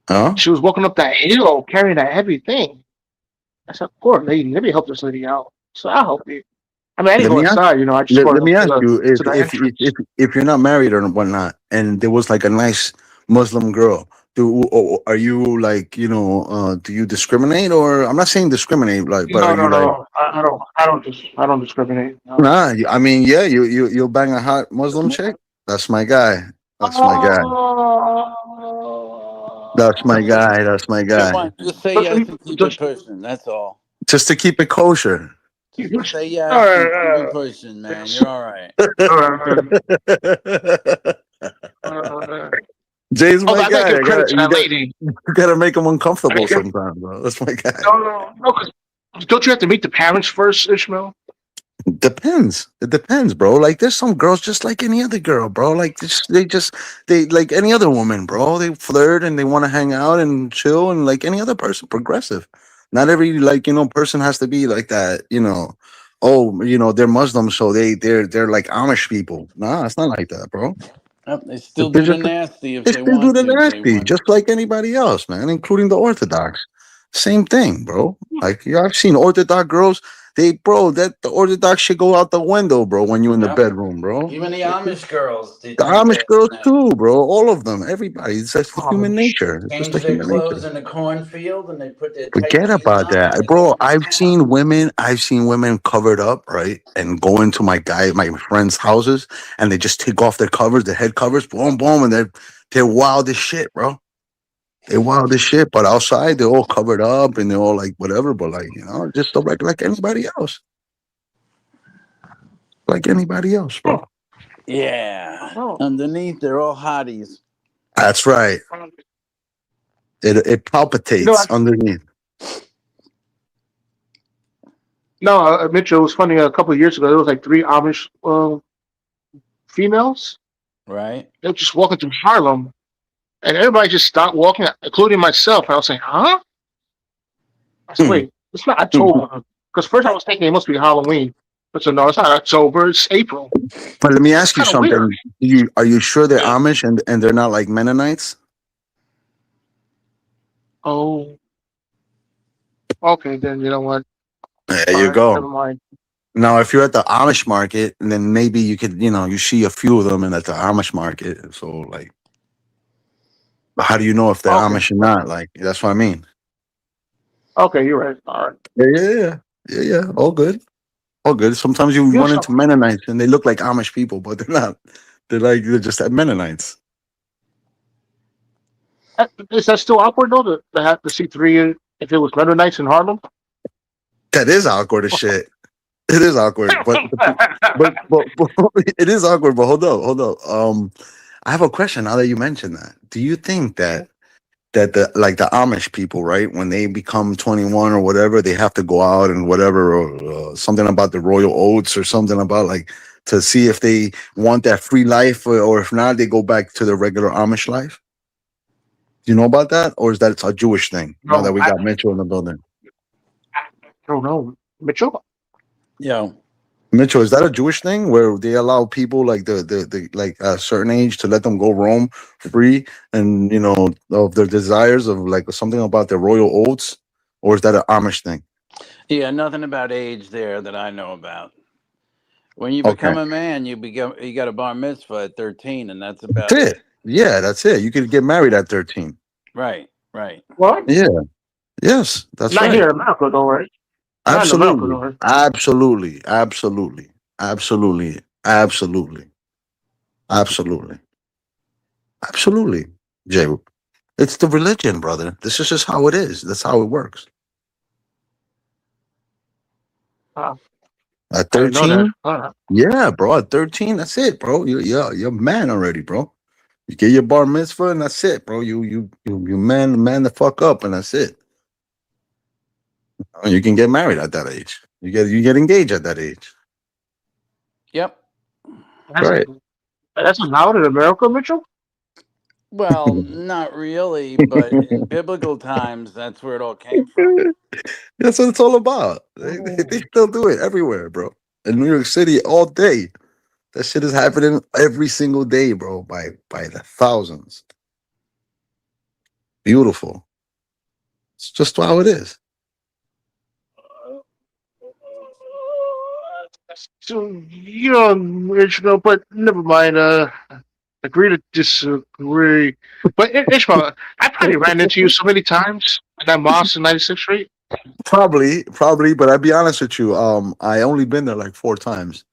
Huh? She was walking up that hill carrying that heavy thing. I said, "Poor lady. Let me help this lady out." So I'll help you. I mean, I didn't Let go me ask. inside. I just Let brought her me up ask you to the entrance. if you're not married or whatnot, and there was like a nice Muslim girl. Are you like do you discriminate, or I'm not saying discriminate, like, but are No, you no, like, no. I don't. I don't discriminate. No. nah? I mean, yeah, you'll bang a hot Muslim chick. That's my guy. That's my guy. That's my guy. That's my Come guy. on, just say Don't yes you? and keep it Don't pushing. That's all. Just to keep it kosher. Just say all yes and keep it right. pushing, man. Yes. You're all right. All right. Uh, Jay's although my I gotta guy. give credit to that lady. You gotta make him I uncomfortable gotta give, sometimes, bro. That's my guy. no, no, no. 'Cause don't you have to meet the parents first, Ishmael? Depends. It depends, bro. Like there's some girls just like any other girl, bro. Like they like any other woman, bro. They flirt and they want to hang out and chill and like any other person, progressive. Not every person has to be like that. Oh, they're Muslim, so they're like Amish people. Nah, it's not like that, bro. They If still they're do the just nasty if They they still do want the to, nasty, J1. just like anybody else, man, including the Orthodox. Same thing, bro. Like I've seen Orthodox girls. That the Orthodox should go out the window, bro. When you in the Yep. bedroom, bro. Even the The Amish girls did do Amish that. girls too, bro. All of them, everybody. It's just the human Amish. nature. It's just the Change their human clothes nature. in the cornfield and they put their tight Forget jeans about on. Now that, they go bro. into town. I've seen women covered up, right, and go into my friends' houses, and they just take off their covers, their head covers, boom, boom, and they're wild as shit, bro. They wild as shit, but outside they're all covered up and they're all like whatever. But like just like anybody else, like anybody else, bro. Oh, Yeah. oh. Underneath, they're all hotties. That's right. It You know, palpitates underneath. no, Mitchell. It was funny. A couple of years ago, there was like three Amish females. Right? They were just walking through Harlem, and everybody just stopped walking, including myself. And I was saying, "Huh?" I said, "Wait, it's not October." Because first I was thinking it must be Halloween. I said, "No, it's not October. It's April." But let me It's ask you kind of weird. something. Are you sure they're Amish and they're not like Mennonites? Oh, okay. Then you know what? There All you right, go. never mind. Now, if you're at the Amish market, then maybe you could, you see a few of them in at the Amish market. So, like, how do you know if they're Okay, Amish or not? Like, that's what I mean. okay, you're right. All right. Yeah, yeah, yeah, yeah, yeah. All good. All good. Sometimes you You know run into something? Mennonites and they look like Amish people, but they're not. They're just Mennonites. Is that still awkward though to have to see three if it was Mennonites in Harlem? That is awkward as shit. It is awkward, but it is awkward. But hold up. I have a question. Now that you mentioned that, do you think that the Amish people, right, when they become 21 or whatever, they have to go out and whatever, or something about the royal oats or something about like to see if they want that free life, or if not, they go back to the regular Amish life? Do you know about that, or is that it's a Jewish thing? Now that No, we got Mitchell in the building, I don't know. Mitchell? Yo. Mitchell, is that a Jewish thing where they allow people like the like a certain age to let them go roam free and of their desires of like something about their royal oats, or is that an Amish thing? Yeah, nothing about age there that I know about. When you Okay, become a man, you got a bar mitzvah at 13, and that's about that's it. it. Yeah, that's it. You could get married at 13. Right, right. What? Yeah. Yes, that's Not right. here in America though, right? Not in America though, Absolutely. right? Absolutely. Absolutely. Absolutely. Absolutely. Absolutely. Absolutely. Jay, it's the religion, brother. This is just how it is. That's how it works. Uh, At I didn't know that. 13, yeah, bro. At 13, that's it, bro. You're a man already, bro. You get your bar mitzvah and that's it, bro. You man the fuck up and that's it. You can get married at that age. You get engaged at that age. Yep. that's Right. that's allowed in America, Mitchell. Well, not really, but in biblical times, that's where it all came from. That's what it's all about. They Oh, still do it everywhere, bro. In New York City, all day. That shit is happening every single day, bro. By the thousands. Beautiful. It's just how it is. so original, but never mind. Agree to disagree. But Ishmael, I probably ran into you so many times at that mosque in 96th Street. Probably, but I'll be honest with you. I only been there like 4 times.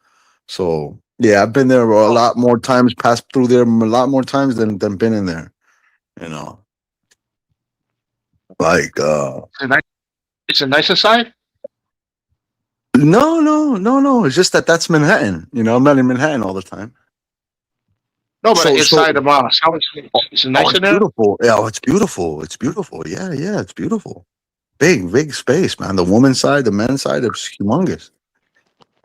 So yeah, I've been there a Oh, lot more times, passed through there a lot more times than been in there. You know, like it's a nice, it's a nice inside. no. It's just that that's Manhattan. You know, I'm not in Manhattan all the time. No, but So inside the mosque. How is it? Is it oh, nice it's in there? beautiful. Yeah, oh, it's beautiful. It's beautiful. Yeah, it's beautiful. Big space, man. The woman's side, the men's side, it's humongous.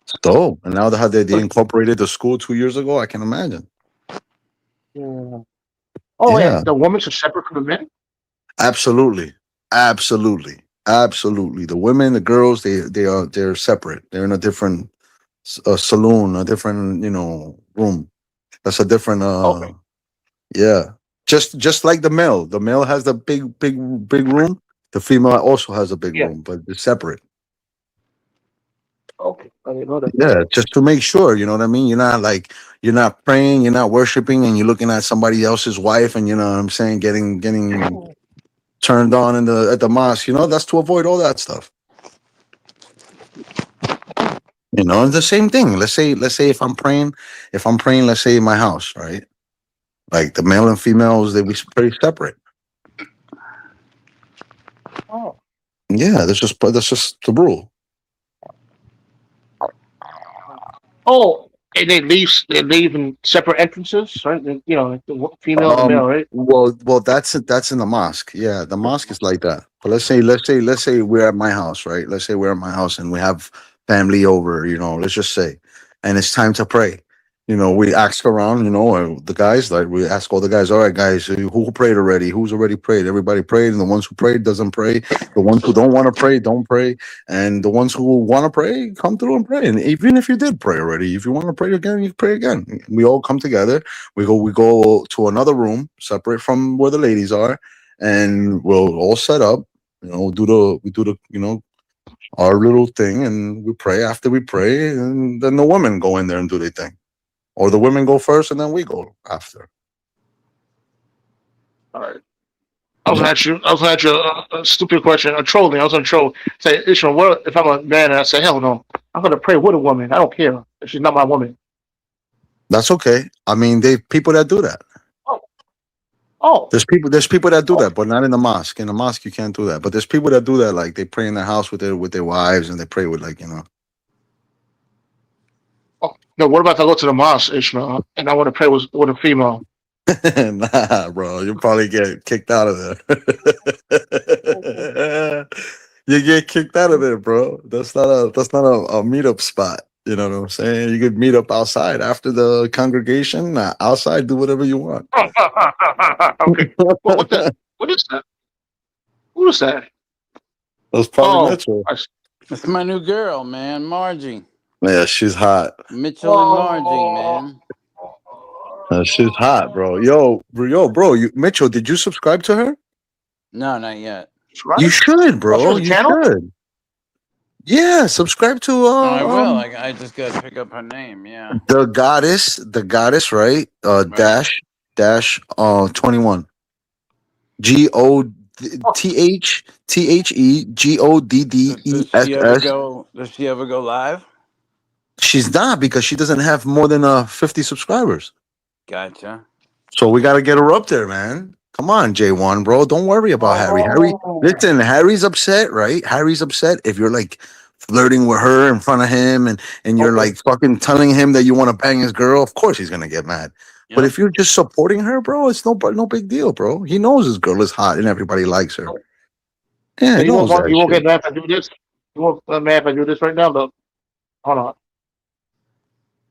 It's dope. And now they incorporated the school 2 years ago, I can imagine. Yeah. Oh, yeah. Yeah, The women's are separate from the men. absolutely, absolutely. The women, the girls, they're separate. They're in a different saloon, a different room. That's a different Okay. yeah. Just like the male. The male has the big room. The female also has a big Yeah. room, but it's separate. Okay. I didn't know that. Yeah, just to make sure, you know what I mean? You're not like you're not praying, you're not worshiping, and you're looking at somebody else's wife, and you know what I'm saying, getting turned on in the at the mosque. You know, that's to avoid all that stuff. You know, it's the same thing. Let's say if I'm praying, let's say in my house, right? Like the male and females, they be pretty separate. Oh. Yeah, that's just the rule. Oh, and they leave in separate entrances, right? Like the female and the male, right? Well, that's in the mosque. Yeah, the mosque is like that. But let's say we're at my house, right? Let's say we're at my house and we have family over. Let's just say, and it's time to pray. We ask around. The guys, like we ask all the guys. All right, guys, who prayed already? Who's already prayed? Everybody prayed, and the ones who prayed doesn't pray. The ones who don't want to pray don't pray, and the ones who want to pray come through and pray. And even if you did pray already, if you want to pray again, you pray again. We all come together. We go to another room separate from where the ladies are, and we'll all set up. We do the our little thing, and we pray. After we pray, and then the women go in there and do their thing, or the women go first, and then we go after. All right. Yeah, I was gonna ask you a stupid question, a trolling. I was gonna troll. Say, Ishmael, what if I'm a man and I say, hell no, I'm gonna pray with a woman. I don't care if she's not my woman. that's okay. I mean, they people that do that. Oh, oh, There's people that do oh, that, but not in the mosque. In the mosque, you can't do that. But there's people that do that. Like they pray in their house with their wives, and they pray with oh. No, what about if I go to the mosque, Ishmael, and I want to pray with a female? Nah, bro, you probably get kicked out of there. You get kicked out of there, bro. That's not a meetup spot. You know what I'm saying? You could meet up outside after the congregation. Outside, do whatever you want. Okay. Well, what the? What is that? Who is that? That's probably Oh, Mitchell. That's my new girl, man, Margie. Yeah, she's hot. Mitchell and Margie, oh, man. She's hot, bro. Bro. Mitchell, did you subscribe to her? No, not yet. that's You right. should, Oh, she bro. has a You channel. should. Yeah, subscribe to Oh, I will. I just got to pick up her name. Yeah. the goddess, right? Right. Dash 21. Oh, Does she ever GODDESS. go? Does she ever go live? She's not because she doesn't have more than 50 subscribers. Gotcha. So we got to get her up there, man. Come on, J1, bro. Don't worry about Harry. oh, Listen, Harry's upset, right? Harry's upset if you're like flirting with her in front of him and you're okay. like fucking telling him that you want to bang his girl. Of course he's gonna get mad. But Yep. if you're just supporting her, bro, it's no big deal, bro. He knows his girl is hot and everybody likes her. Yeah, So he knows that you won't shit. get mad if I do this. You won't get mad if I do this right now, though. Hold on.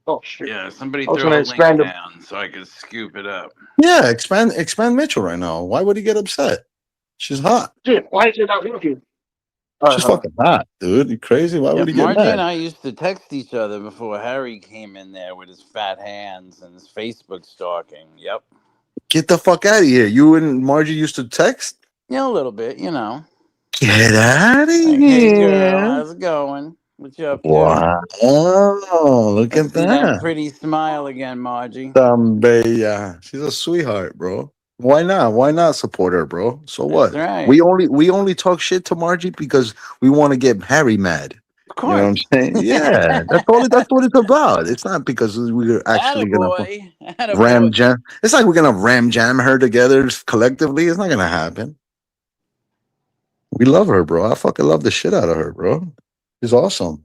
Oh shit! Yeah, somebody I was throw gonna a link expand them. down so I could scoop it up. Yeah, expand Mitchell right now. Why would he get upset? She's hot. Shit! Why is it not working? All right, She's hold on. fucking hot, dude. You crazy? Why would Yep, he get Margie and mad? I used to text each other before Harry came in there with his fat hands and his Facebook stalking. Yep. Get the fuck out of here. You and Margie used to text? Yeah, a little bit, you know. Get out of Like, hey girl, here. how's it going? What you up to? Wow. Look Let's at see that that. pretty smile again, Margie. Bella. She's a sweetheart, bro. Why not? Why not support her, bro? So That's what? right. We only talk shit to Margie because we want to get Harry mad. Of You know what I'm course. saying? Yeah. That's what it's about. It's not because we're actually gonna Attaboy. Attaboy. ram jam. It's like we're gonna ram jam her together collectively. It's not gonna happen. We love her, bro. I fucking love the shit out of her, bro. She's awesome.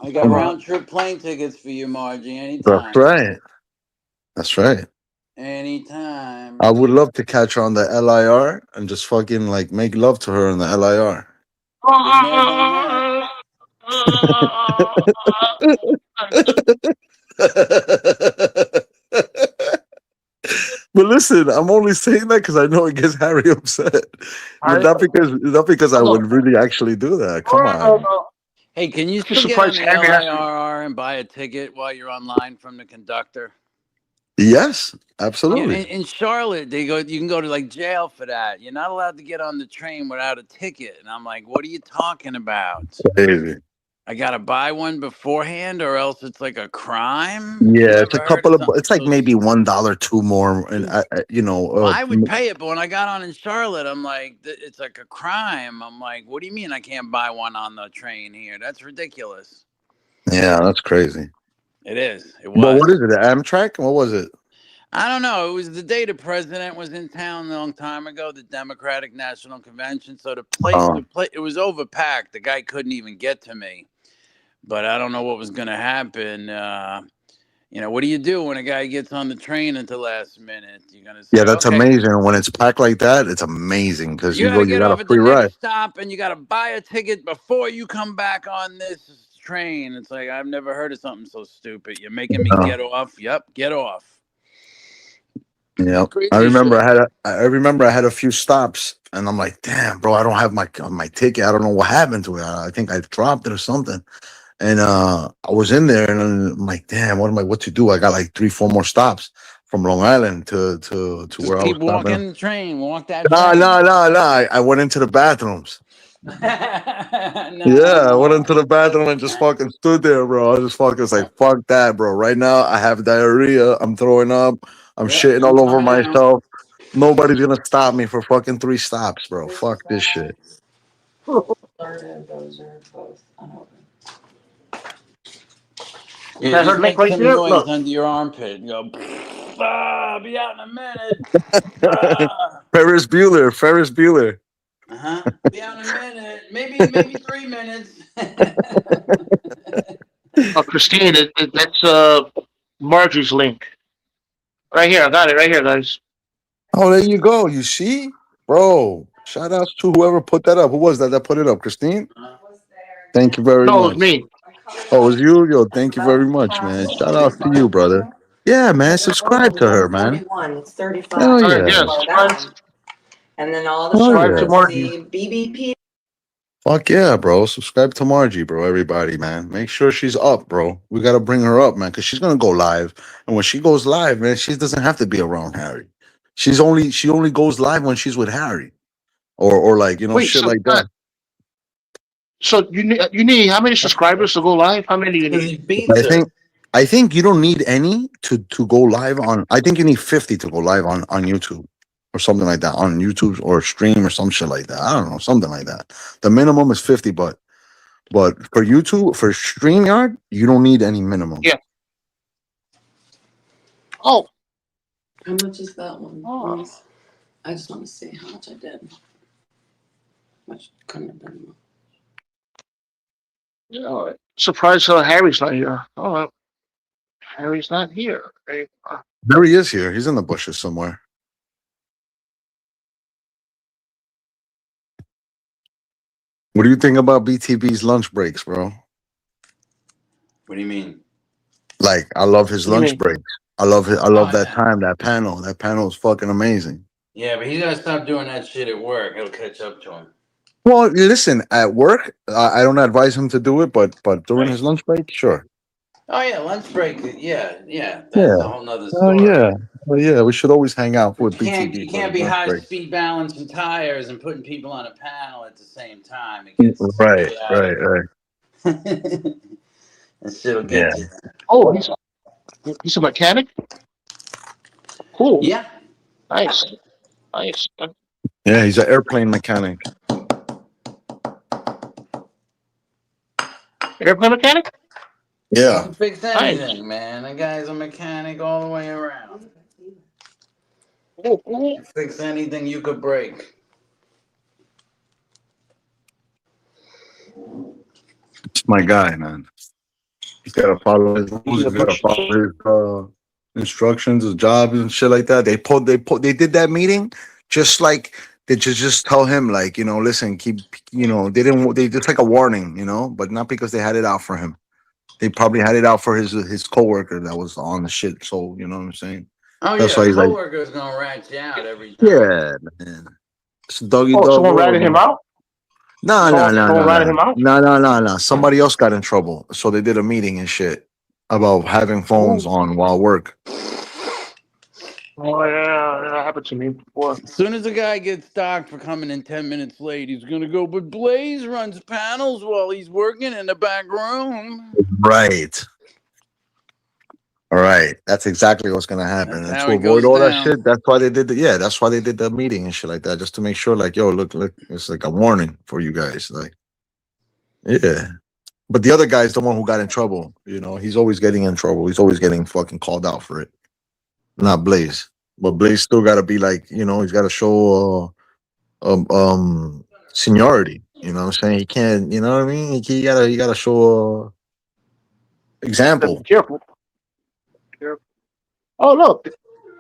I Hold got Um, on. round trip plane tickets for you, Margie, That's anytime. right. That's right. I Anytime. would love to catch her on the LIR and just fucking like make love to her on the LIR. Been there, done that. But listen, I'm only saying that because I know it gets Harry upset. All right, Not because I hold would on. really actually do that. Come on. Hey, can you Just still get on surprised the Harry has to. LIRR and buy a ticket while you're online from the conductor? Yes, Yeah, absolutely. in Charlotte, they go. You can go to like jail for that. You're not allowed to get on the train without a ticket. And I'm like, what are you talking about? Crazy. I gotta buy one beforehand, or else it's like a crime. You Yeah, it's a ever heard of couple of. something It's like so maybe stupid? $1, two more, and Well, I would pay it, but when I got on in Charlotte, I'm like, it's like a crime. I'm like, what do you mean I can't buy one on the train here? That's ridiculous. yeah, that's crazy. It is. It But what is was. it? Amtrak? What was it? I don't know. It was the day the president was in town a long time ago, the Democratic National Convention. So Oh, it was overpacked. The guy couldn't even get to me. But I don't know what was going to happen. What do you do when a guy gets on the train at the last minute? You're going to yeah, say, that's okay, amazing. When it's packed like that, it's amazing because you got to you get got a off at the free ride. next stop and you got to buy a ticket before you come back on this train. It's like, I've never heard of something so stupid. You're making me Oh, get off. Yep, get off. yeah. I Crazy remember shit. I had a few stops, and I'm like, damn, bro, I don't have my ticket. I don't know what happened to it. I think I dropped it or something. And I was in there, and I'm like, damn, what to do? I got like 3, 4 more stops from Long Island to Just where I was keep stopping. walking the train. Walk that No, no, train. no, no. I went into the bathrooms. No, Yeah, I went no. into the bathroom and just fucking stood there, bro. I just fucking was like, Yep. fuck that, bro. Right now, I have diarrhea. I'm throwing up. I'm Yep. shitting I'm all over coming out. myself. Nobody's gonna stop me for fucking 3 stops, bro. Fuck this shit. Those are both unopened. Is Yeah, that her just link make right some there? noise Look. under your armpit and go, be out in a minute. Ah. Ferris Bueller. Uh-huh. Be out in a minute. Maybe 3 minutes. Oh, Christine, that's Marjorie's link right here. I got it right here, guys. Oh, there you go. You see, bro. Shout outs to whoever put that up. Who was that put it up? Christine. Thank you very No, it was much. me. Oh, it was you? Yo, thank you very much, man. Shout out to you, brother. Yeah, man. Subscribe to her, man. It's 35. Hell All right, yeah. yeah. Below that one. And then all the Hell Subscribe to yeah. shorts, Marjorie. the BBP. Fuck yeah, bro. Subscribe to Margie, bro. Everybody, man. Make sure she's up, bro. We got to bring her up, man, because she's going to go live. And when she goes live, man, she doesn't have to be around Harry. She only goes live when she's with Harry or like, Wait, shit like that. so you need how many subscribers to go live? How many do you Because need? he beats I her. think I think you don't need any to go live on. I think you need 50 to go live on YouTube or something like that on YouTube or stream or some shit like that. I don't know, something like that. The minimum is 50, but for YouTube for StreamYard, you don't need any minimum. Yeah. Oh. How much is that one? Oh. I just want to see how much I did. Which couldn't have been. Yeah. All right. Surprised Harry's not here. Oh, Harry's not here. Right? There he is here. He's in the bushes somewhere. What do you think about BTB's lunch breaks, bro? What do you mean? Like I love his What do you lunch mean? breaks. I Oh love that yeah. time. That panel. That panel is fucking amazing. Yeah, but he's gotta stop doing that shit at work. It'll catch up to him. Well, listen, at work, I don't advise him to do it, but during Right. his lunch break, sure. Oh yeah, lunch break. Yeah, yeah. That's Yeah. a whole nother Oh yeah. story. Well, yeah. We should always hang out But with BTB you for can't his be lunch high break. speed balancing tires and putting people on a panel at the same time. It gets Right. way out Right. of Right. it. That shit'll Yeah. get you. Oh, he's a mechanic. Cool. Yeah. Nice. Nice. Yeah. He's an airplane mechanic. Airplane mechanic. He Yeah. can fix Nice. anything, man. The guy's a mechanic all the way around. Cool. Cool. Fix anything you could break. It's my guy, man. He's got to follow his rules. He's a He's got to much. follow his instructions, his jobs and shit like that. They did that meeting just like they just tell him like listen, keep they just like a warning, but not because they had it out for him. They probably had it out for his coworker that was on the shit. So you know what I'm saying. Oh That's yeah, why he's like, coworker's gonna rat you out every time. yeah, man. It's a doggy Oh, dog someone world, ratted him man. out. No, no, no, Someone no, ratted no, him out. no, no, no, no. Somebody else got in trouble, so they did a meeting and shit about having phones Oh, on while work. oh yeah, that happened to me before. As soon as a guy gets docked for coming in 10 minutes late, he's gonna go, but Blaze runs panels while he's working in the back room. Right. All right. That's exactly what's gonna happen. That's And how to it avoid goes all that down. shit, that's why they did that's why they did the meeting and shit like that, just to make sure, like, yo, look, it's like a warning for you guys. Like, yeah. But the other guy's the one who got in trouble. He's always getting in trouble. He's always getting fucking called out for it. Not Blaze. But Blaze still gotta be like, he's gotta show seniority. You know what I'm saying? He can't, you know what I mean? He gotta show Gotta be example. careful. Careful. Oh look,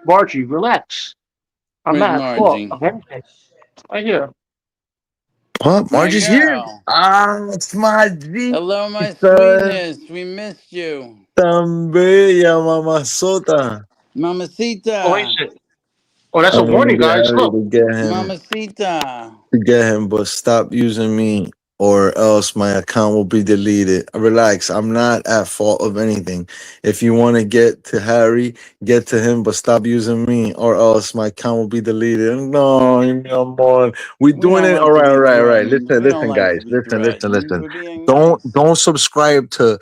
Margie, relax. I'm Where's not at fault Margie? of anything. Right here. What? My Margie's here? girl. Ah, it's Margie. Hello, my Está sweetness. We missed you. tan bella, mamazota. Oh wait, Mamacita. shit. Oh, that's a I'm gonna warning, get guys. Harry Look. Mamacita. to get him, but stop using me or else my account will be deleted. Relax, I'm not at fault of anything. If you want to get to Harry, get to him, but stop using me or else my account will be deleted. No, mi amor. We We doing don't it. All like to right, all be right, all right. threatened. Listen, We don't listen, like to guys. be Listen, listen, threatened. listen. We're being Don't nice. don't subscribe to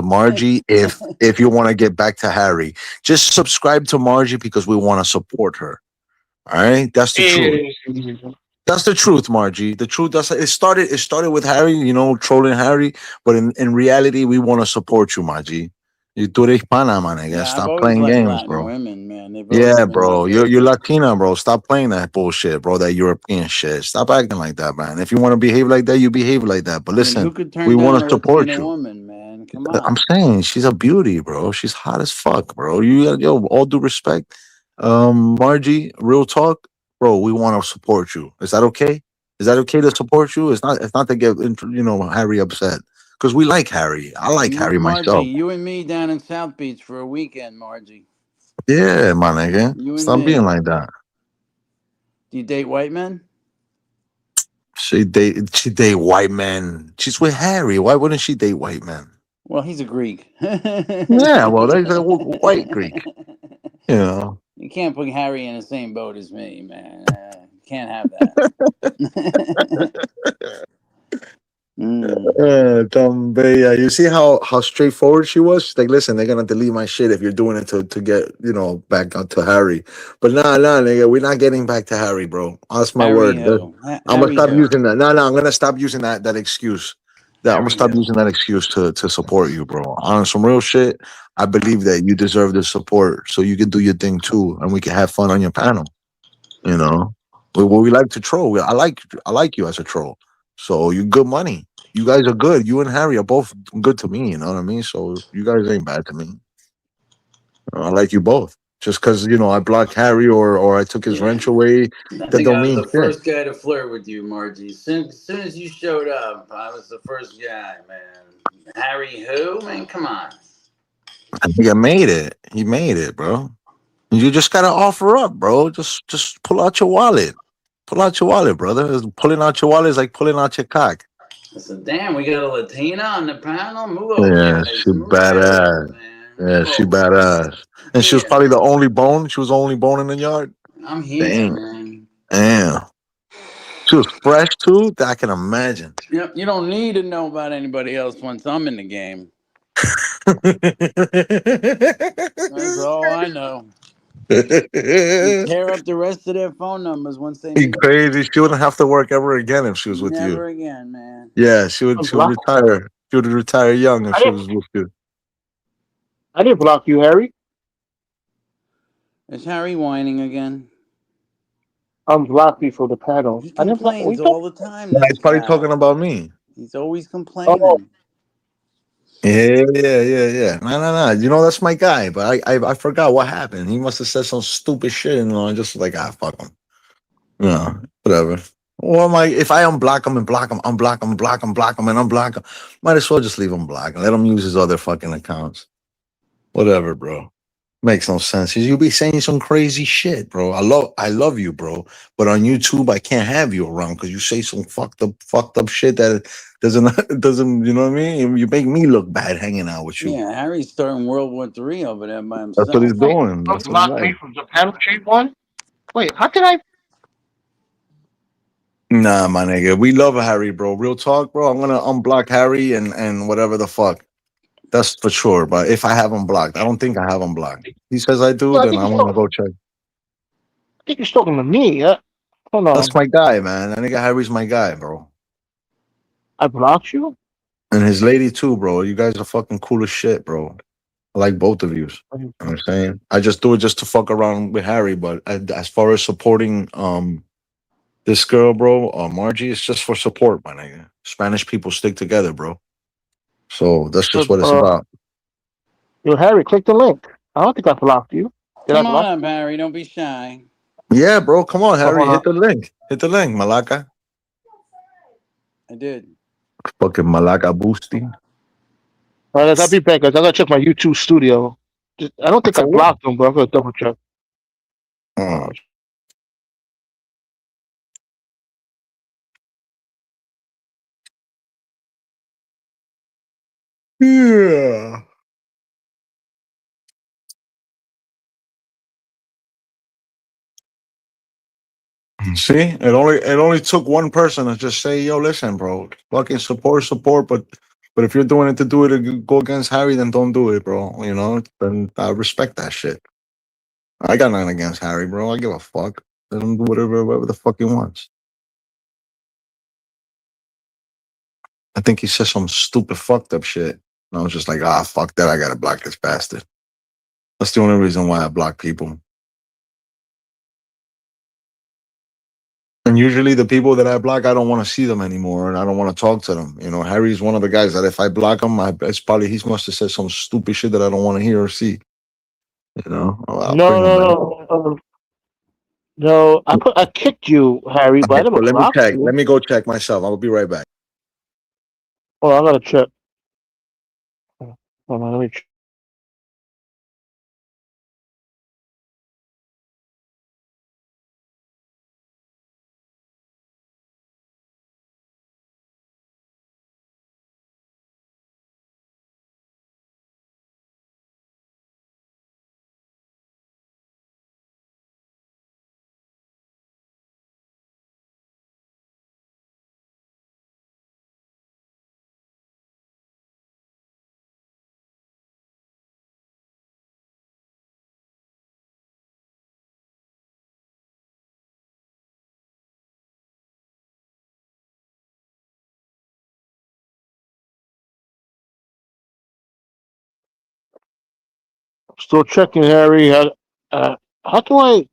Margie if you want to get back to Harry. Just subscribe to Margie because we want to support her. All right, that's the truth. Eh, That's the truth, Margie. The truth. That's it started with Harry, trolling Harry. But in reality, we want to support you, Margie. You tú eres hispana, man. I guess. Yeah, I've Stop always playing liked games, Latin bro. women, man. They've always Yeah, been my bro. You're favorite. Latina, bro. Stop playing that bullshit, bro. That European shit. Stop acting like that, man. If you want to behave like that, you behave like that. But I mean, who listen, could we turn want down to a support Latina you. woman, man? Come I'm on. saying she's a beauty, bro. She's hot as fuck, bro. Yo, all due respect, Margie, real talk, bro. We want to support you. Is that okay? Is that okay to support you? It's not to get Harry upset because we like Harry. I like Harry Margie, myself. you and me down in South Beach for a weekend, Margie. Yeah, my nigga. You and Stop being me. like that. Do you date white men? She date white men. She's with Harry. Why wouldn't she date white men? Well, he's a Greek. Yeah, well, that's a white Greek. You know. You can't put Harry in the same boat as me, man. Can't have that. Mm. Yeah, you see how straightforward she was. She's like, listen, they're gonna delete my shit if you're doing it to get back to Harry. But nah, nigga, we're not getting back to Harry, bro. That's my Harry word. who? I'm gonna Harry stop who? using that. No, I'm gonna stop using that excuse. That I'm gonna Harry stop who? using that excuse to support you, bro. On some real shit, I believe that you deserve the support, so you can do your thing too, and we can have fun on your panel. You know, we like to troll. I like you as a troll. So you good money. You guys are good. You and Harry are both good to me. You know what I mean? So you guys ain't bad to me. I like you both. Just because I blocked Harry or I took his Yeah. wrench away, I that think don't I was mean the shit. first guy to flirt with you, Margie. Soon as you showed up, I was the first guy, man. Harry who? Man, come on. I think I made it. He made it, bro. You just gotta offer up, bro. Just pull out your wallet. Pull out your wallet, brother. Pulling out your wallet is like pulling out your cock. I said, damn, we got a Latina on the panel? Move over, Yeah, guys. she Move right over, badass. man. Yeah, Move she over. badass. And she was Yeah, probably the only bone. She was the only bone in the yard. I'm here, Damn. man. Damn. She was fresh too. I can imagine. Yep, you don't need to know about anybody else once I'm in the game. That's all I know. You tear up the rest of their phone numbers once they You meet me. crazy. She wouldn't have to work ever again if she was with you. Never again, man. Yeah, she would. She would Unblock. retire. She would retire young if I she didn't. was with you. I didn't block you, Harry. Is Harry whining again? Unblock me from the panel. He I didn't block. We complains talking. all the time, Nah, this he's probably talking cat. about me. He's always Oh, complaining. Yeah. No. You know that's my guy, but I forgot what happened. He must have said some stupid shit, and I just like fuck him. No, whatever. Well, my if I unblock him and block him, unblock him, block him, and unblock him, might as well just leave him blocked and let him use his other fucking accounts. Whatever, bro. Makes no sense. You be saying some crazy shit, bro. I love you, bro. But on YouTube, I can't have you around because you say some fucked up shit that doesn't. You know what I mean? You make me look bad hanging out with you. Yeah, Harry's starting World War III over there by That's what he's himself. wait. doing. That's what he Unblock me like. from the panel chain one. Wait, how did I? Nah, my nigga, we love Harry, bro. Real talk, bro. I'm gonna unblock Harry and whatever the fuck. That's for sure. But if I have him blocked, I don't think I have him blocked. He says I do, No, I then think I'm you're gonna talking. go check. I think you're talking to me. Hold That's on. my guy, man. That nigga Harry's my guy, bro. I blocked you. And his lady too, bro. You guys are fucking cool as shit, bro. I like both of you. You know what I'm saying? I just do it just to fuck around with Harry, but as far as supporting this girl, bro, Margie, it's just for support, my nigga. Spanish people stick together, bro. So that's So, just what it's about. yo, Harry, click the link. I don't think I blocked you. Did I Come on block up, you? Harry. Don't be shy. Yeah, bro. Come on, Oh, Harry. hold Hit on. the link. Hit the link, Malaka. I did. Fucking Malaka boosting. All right, guys, I'll be back, guys. I gotta check my YouTube studio. I don't think I For what? blocked them, but I'm gonna double check. Uh, Uh, yeah. See, it only took one person to just say, "Yo, listen, bro, fucking support." But if you're doing it to do it to go against Harry, then don't do it, bro. You know, then I respect that shit. I got nothing against Harry, bro. I give a fuck. Let him do whatever the fuck he wants. I think he said some stupid fucked up shit. And I was just like, fuck that. I gotta block this bastard. That's the only reason why I block people. And usually the people that I block, I don't want to see them anymore, and I don't want to talk to them. You know, Harry's one of the guys that if I block him, it's probably he must have said some stupid shit that I don't want to hear or see. You know, I'll no, bring him no, back. no. I kicked you, Harry, but I Okay, never so let me blocked check. you. Let me go check myself. I'll be right back. Oh, I gotta check. Hold on, let me check. Still checking, Harry. How do I?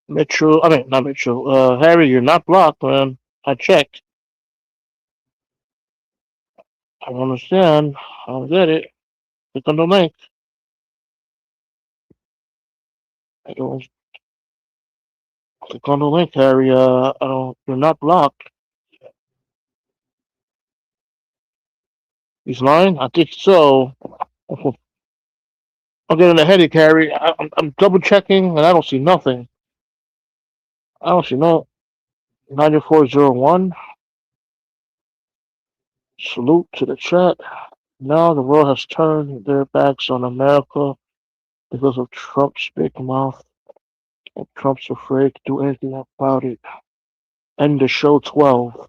Mitchell, I mean not Mitchell. Harry, you're not blocked, man. I checked. I don't understand. I don't get it. Click on the link. I don't click on the link, Harry. I don't. You're not blocked. He's lying. I think so. I'm getting a headache, Harry. I'm double checking, and I don't see nothing. I don't see no 9401. Salute to the chat. Now the world has turned their backs on America because of Trump's big mouth, and Trump's afraid to do anything about it. End the show 12.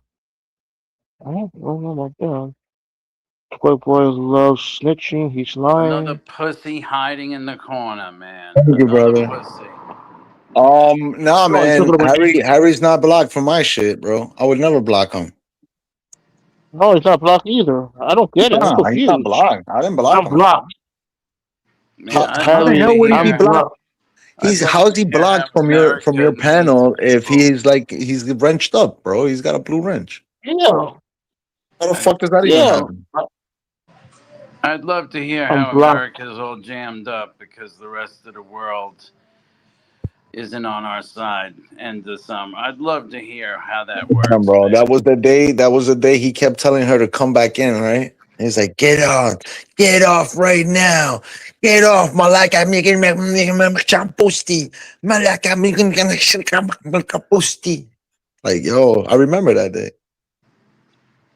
Oh my god. Toy boy loves snitching. He's Another lying. pussy hiding in the corner, man. Thank you, Another brother. pussy. Nah, Oh, he's man. talking about. Harry's not blocked for my shit, bro. I would never block him. No, he's not blocked either. I don't get it. I'm Nah, he's not confused. blocked. I didn't block I'm him. blocked. Man, I'd How the love to hell Harry, would he be I'm hear. blocked? blocked. I'd love How's to he hear blocked how from America your needs panel if people. he's wrenched up, bro? He's got a blue wrench. Yeah, How the I'd, fuck does that even yeah. happen? I'd love to hear I'm how blocked. America's all jammed up because the rest of the world isn't on our side. And I'd love to hear how that Damn, works, bro. man. That was the day he kept telling her to come back in, right? He's like, get off right now, get off, malaka, making champusti, malaka, making champusti. Like, yo, I remember that day.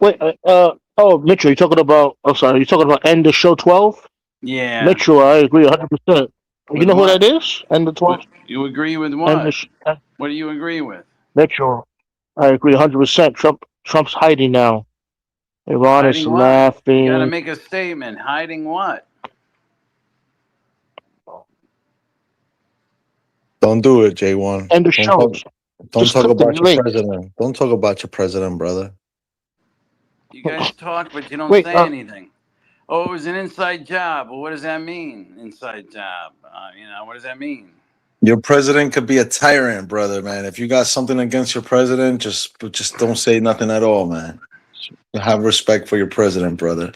Wait, oh, Mitchell, you're talking about. Oh, sorry, you're talking about End the Show 12? Yeah. Mitchell, I agree 100%. You With know who that what? is? End the 12? You agree with End the what? sh- What do you agree with? Mitchell, I agree 100%. Trump's hiding now. Iran is Hiding what? You got to laughing. make a statement. Hiding what? Don't do it, J1. End the Don't talk. shows. Don't Just talk click the about your link. president. Don't talk about your president, brother. You guys talk, but you don't Wait, say anything. Oh, it was an inside job. Well, what does that mean? Inside job. What does that mean? Your president could be a tyrant, brother, man. If you got something against your president, just don't say nothing at all, man. Have respect for your president, brother.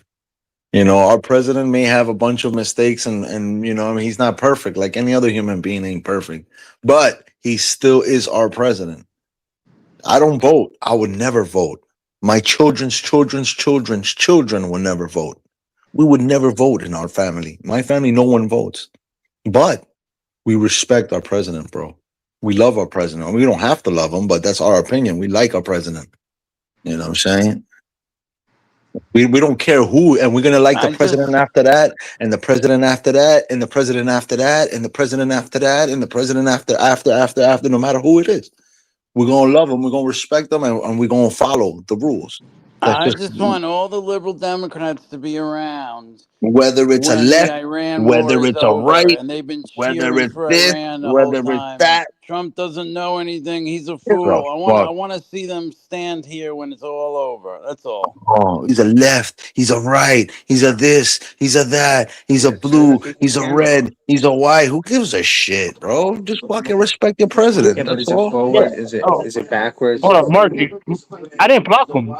You know, our president may have a bunch of mistakes and you know, I mean, he's not perfect. Like any other human being ain't perfect. But he still is our president. I don't vote. I would never vote. My children's children will never vote. We would never vote in our family. My family, no one votes. But we respect our president, bro. We love our president. We don't have to love him, but that's our opinion. We like our president. You know what I'm saying? We don't care who, and we're gonna like the I president just, after that, and the president after that, and the president after that, and the president after that, and the president after, no matter who it is. We're gonna love them, we're gonna respect them, and we're gonna follow the rules. That's I just just want all the liberal Democrats to be around whether it's a when the left, Iran war whether is it's a over, right, and they've been whether cheering it's for this, Iran the whole whether it's time. that. Trump doesn't know anything. He's a Give a fool. I fuck. want to see them stand here when it's all over. That's all. Oh, he's a left, he's a right, he's a this, he's a that, he's a blue, he's a red, he's a white. Who gives a shit, bro? Just fucking respect your Yeah, president. but That's is it all. yeah. forward? Oh, Is it backwards? hold on, Margie. I didn't block him.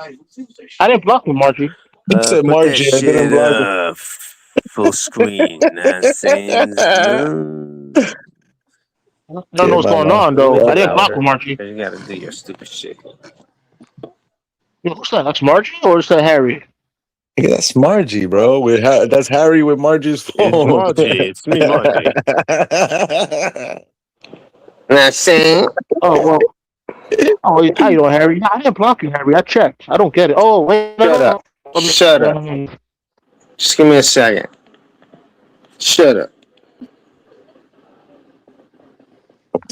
I didn't block him, Margie. He said Put that Margie. I didn't shit block him. full screen. Know what I'm saying? I don't know Yeah, what's my going man. on, Let me though. make I it didn't block him, louder. Margie. You gotta do your stupid shit. Yo, who's that? That's Margie or is that Harry? Yeah, that's Margie, bro. That's Harry with Margie's It's phone. Margie. It's me, Margie. Not saying. Oh, well. Oh, how you doing, Harry? No, I didn't block you, Harry. I checked. I don't get it. Oh, wait, no, Shut no, up. no. Shut up. Just give me a second. Shut up.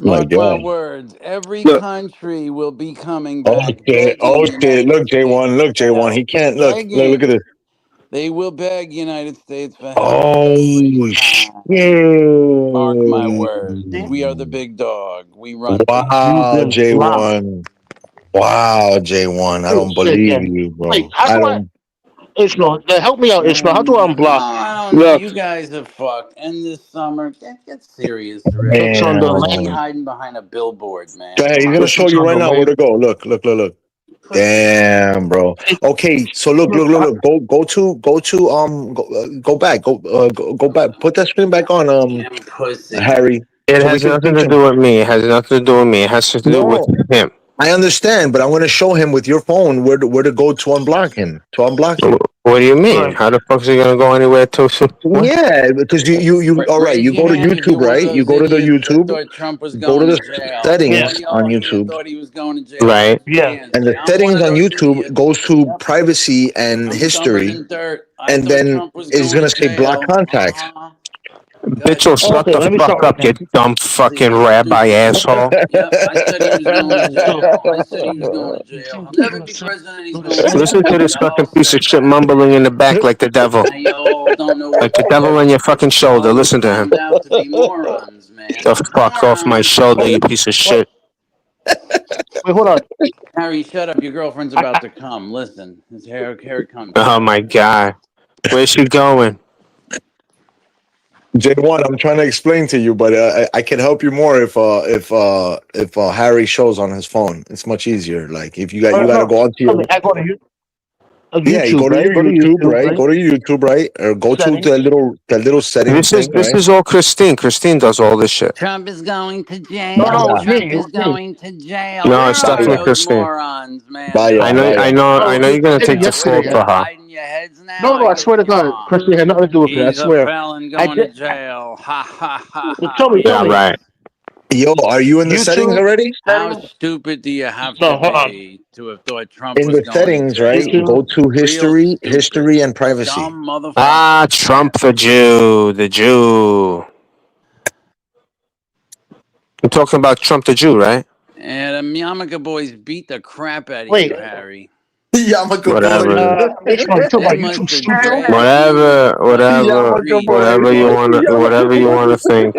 My Mark my God. words. Every Look, country will be coming Oh back shit. begging Oh the shit. United Look, J1. States Look, for J1. He help. can't look at Begging. this. They will beg United States for help Oh every shit. time. Mark my words. We are the big dog. We run things. You've Wow, been blocked. J1. Wow, J1. I Oh, don't shit, believe again. you, Wait, bro. how I do I? don't. Ishmael, help me out, Ishmael. How do I No, unblock? I telling you, Look, you guys are fucked. And this summer, get serious already. Clicks on the Quit link. Damn. hiding behind a billboard, Go man. ahead. He's Come gonna on. show Clicks you on right the now where link. to go. Look. Pussy. Damn, bro. Hey, Okay, so look, look, look, look, look. Go back. Go back. Put that screen back on, Damn pussy. Harry, it so we has can nothing teach to him. do with me. It has nothing to do with me. It has to do with No, him. I understand, but I'm gonna show him with your phone where to go to unblock him. What do you mean? right. How the fuck is he gonna go anywhere too soon? What? Yeah, because you. All right, Raise you your go to hand if YouTube, you're one of right? You those go to the idiots that YouTube. thought Trump was Go to going to the jail. Yeah, settings Anybody on else here YouTube, thought he was going to jail? Right. Raise your yeah. hand. and Say, the I'm one settings of on those YouTube idiots. goes to Yep. privacy and I'm dumber history, than dirt. I and thought then Trump was it's going gonna to say block jail. contacts. Good. Bitch, will shut Okay, the let me fuck start up, you again. dumb See fucking how rabbi stupid you are. asshole. Yep, I said he was going to So, jail. I said he was going to if jail. you He'll click never on the be set, president. He's go to going to Listen settings. to jail. this Y'all fucking all piece of said shit that. mumbling in the back Hit, like the devil. Now y'all don't know what Like the to devil do. on your fucking shoulder. Y'all were Listen to him. found out to be morons, man. The fuck off my Morons. shoulder, oh, you piece of what? shit. Wait, hold on. Harry, shut up. Your girlfriend's I, about to come. Listen, here it comes. Oh Shut my up. god. Where's she going? J1, I'm trying to explain to you, but I can help you more if Harry shows on his phone. It's much easier. Like if you got to no, go onto tell your me. I go to yeah, you YouTube, go to right? your Go to YouTube, YouTube, right? right? Go to your YouTube, right? Or go to Settings. the little settings thing, This right? is all Christine. Christine does all this shit. Trump is going to No, jail. no, Vaya, it's me. Trump It is was me. going to jail. No, it's Listen to definitely vaya, those Christine. morons, man. They're vaya, all vaya. I No, know you're it gonna did it take the fall yesterday. You're for her. hiding your heads now. No, I no, I guess. swear to Come God, on. Christy had nothing to do with it. I He's a swear. felon I going to did. jail. Ha ha ha ha. Tell Yeah, me. Idiots. right. Yo, are you in the settings YouTube already? How settings. stupid do you have to No, hold on. be to have thought Trump In was the going to settings, right? jail? YouTube. Go to Real stupid. history, and privacy. Dumb Ah, motherfuckers, Trump man. the Jew. The Jew. We're talking about Trump the Jew, right? And the Yamaka boys beat the crap out of Wait. you, Harry. Yamaka boys. Whatever. Ishmael, you talking They about must YouTube have Studio? dragged you across the Yamaka street to boys. Whatever Yamaka you boys. wanna think.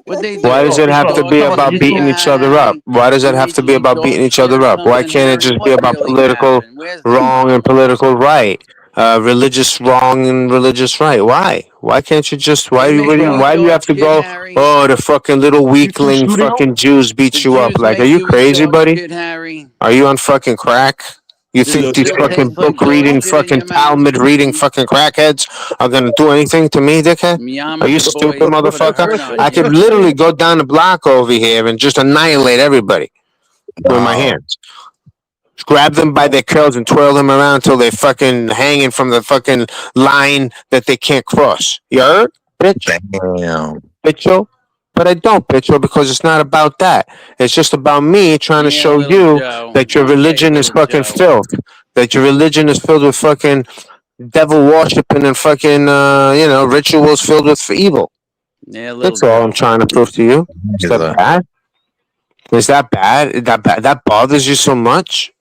what they Why does do? it Ishmael, have Ishmael, to you be talking about What the about did you beating YouTube? each have, other up? Harry? Why does it You have to be itchy about dog beating each shit other or up? Why something, can't it Harry? just be What about really political happened? Where's the wrong and money? political right? Religious wrong and religious right. Why? Why can't you just They make Ishmael, you why do you have dog to shit, go, Harry. oh, the fucking little YouTube weakling Studio? fucking Jews The beat you up? Jews Like, are make you you eat crazy, dog buddy? shit, Harry. Are you on fucking crack? You Does it think Look, these still yo, fucking taste like book dog reading, shit in fucking your mouth? Talmud reading fucking crackheads are gonna do anything to me, dickhead? Are you Yarmulke stupid, boys put a motherfucker? hurt on I you. could literally go down the block over here and just annihilate everybody with my wow. hands. Grab them by their curls and twirl them around until they're fucking hanging from the fucking line that they can't cross. You heard? Bitch? Damn. Bitcho? But I don't, Bitcho, because it's not about that. It's just about me trying to Yeah, show little you Joe. that your Okay, religion is little fucking Joe. filth. That your religion is filled with fucking devil worshiping and fucking, rituals filled with evil. Yeah, little That's all I'm Joe. trying to prove to you. Is Is that that? bad? Is that bad? That bothers you so much?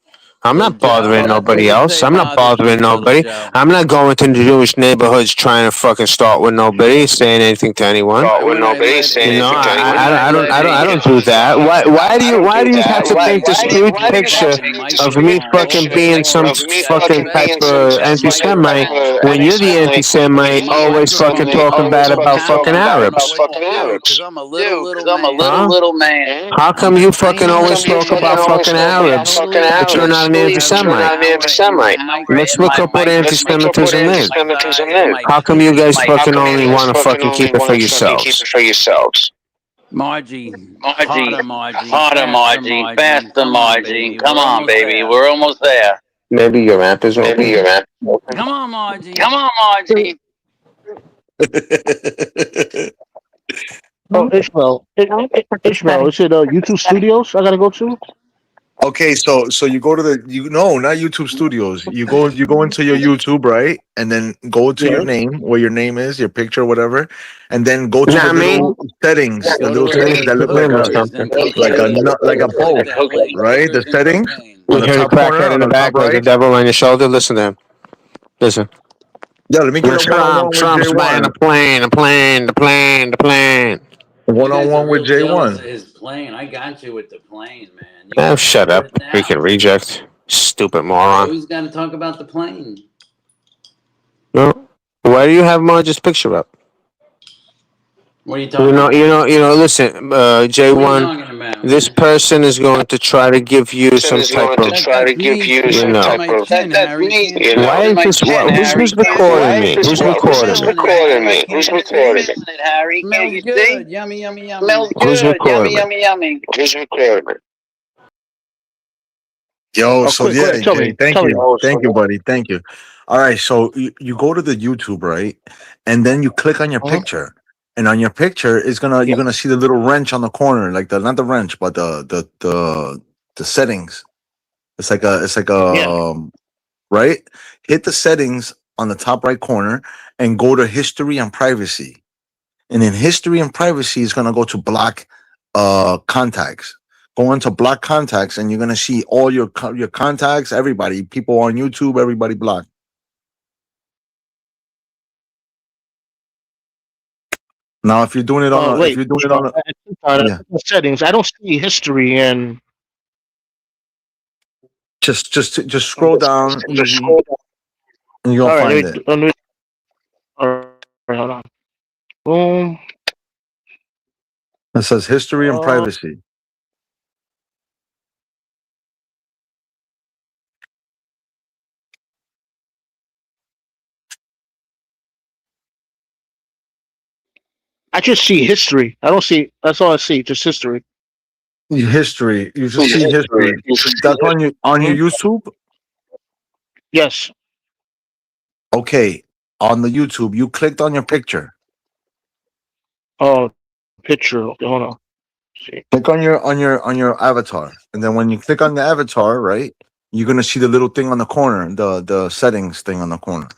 I'm Little not Joe. bothering Well, that's what nobody you else. say I'm not bothers bothering you, little nobody. Joe. I'm not going to the Jewish neighborhoods trying to fucking start with nobody, saying anything to anyone. Why would I let You know, Why would I let I don't idiots do that. start? Why do you have to Harry, paint you this look huge like picture Mike of me Bloomberg fucking being some or fucking type of or Mike anti-Semite Bloomberg when you're the or anti-Semite always fucking Microphone talking bad or about fucking camera phone or Arabs? what you do? Because I'm a little man. Huh? How I'm come a you fucking tiny always talk little about man. fucking I'm Arabs, totally but you're not an innocent. I have an anti-Semite? hour in my Let's look up what anti-Semitism is. my thighs and my How come you guys penis. fucking only want to fucking keep it for yourselves? Margie, harder, Margie, faster, Margie. Come on, baby. We're almost there. Maybe your app is open. Come on, Margie. Oh, Ishmael. Ishmael, is it YouTube Studios I gotta go to? Okay, so you go to no, not YouTube Studios. You go into your YouTube, right? And then go to your Yeah. name, where your name is, your picture, whatever, and then go to the Nah, I mean, little settings, Go to that look let like me hookers and something. cocaine. like a Click boat, that link. right? The Hookers and settings cocaine. on You the hear the top corner, crackhead in on the the top back like the right. devil on your shoulder? Listen to him. Listen. Yeah, let me get a one on one with Trump's buying a J1. plane, the plane. You One on guys are one with real jealous of J1. his plane. I got you with the plane, man. You Oh, got to shut sort up, it out. freaking reject. Stupid You moron. always got to talk about the plane. No. What why do you have Marge's picture up? What are you talking about? Listen, What are you J1, talking about, this man? person is going to try to give you some type of, That's me scratching my chin, Harry. You can't see why it. is this, who's recording me? Who's recording me? Smelling it, Harry. Can't you see? Smells good. Yummy, yummy, yummy. Who's recording me? Yo, Oh, so quick, go yeah, ahead. Tell Jay, me. Tell me. thank you, buddy, thank you. All right, so you go to the YouTube, right, and then you click on your Uh-huh. picture, and on your picture is gonna Yeah. you're gonna see the little wrench on the corner, like the not the wrench, but the settings. It's like a Yeah. right. Hit the settings on the top right corner and go to history and privacy. And in history and privacy is gonna go to block contacts. Go into block contacts and you're gonna see all your contacts, everybody, people on YouTube, everybody blocked. Now if you're doing it on a if Wait. you're doing it on a yeah, The settings. I don't see history and. just scroll down easy and you'll All right. find it. All right. Hold on. Boom. It says history and Uh, privacy. I just see history. I don't see. That's all I see. Just history. History. You just see history. That's on your Hmm. YouTube? Yes. Okay. On the YouTube, you clicked on your picture. Oh, picture. Okay, hold on. See. Click on your avatar, and then when you click on the avatar, right, you're gonna see the little thing on the corner, the settings thing on the corner.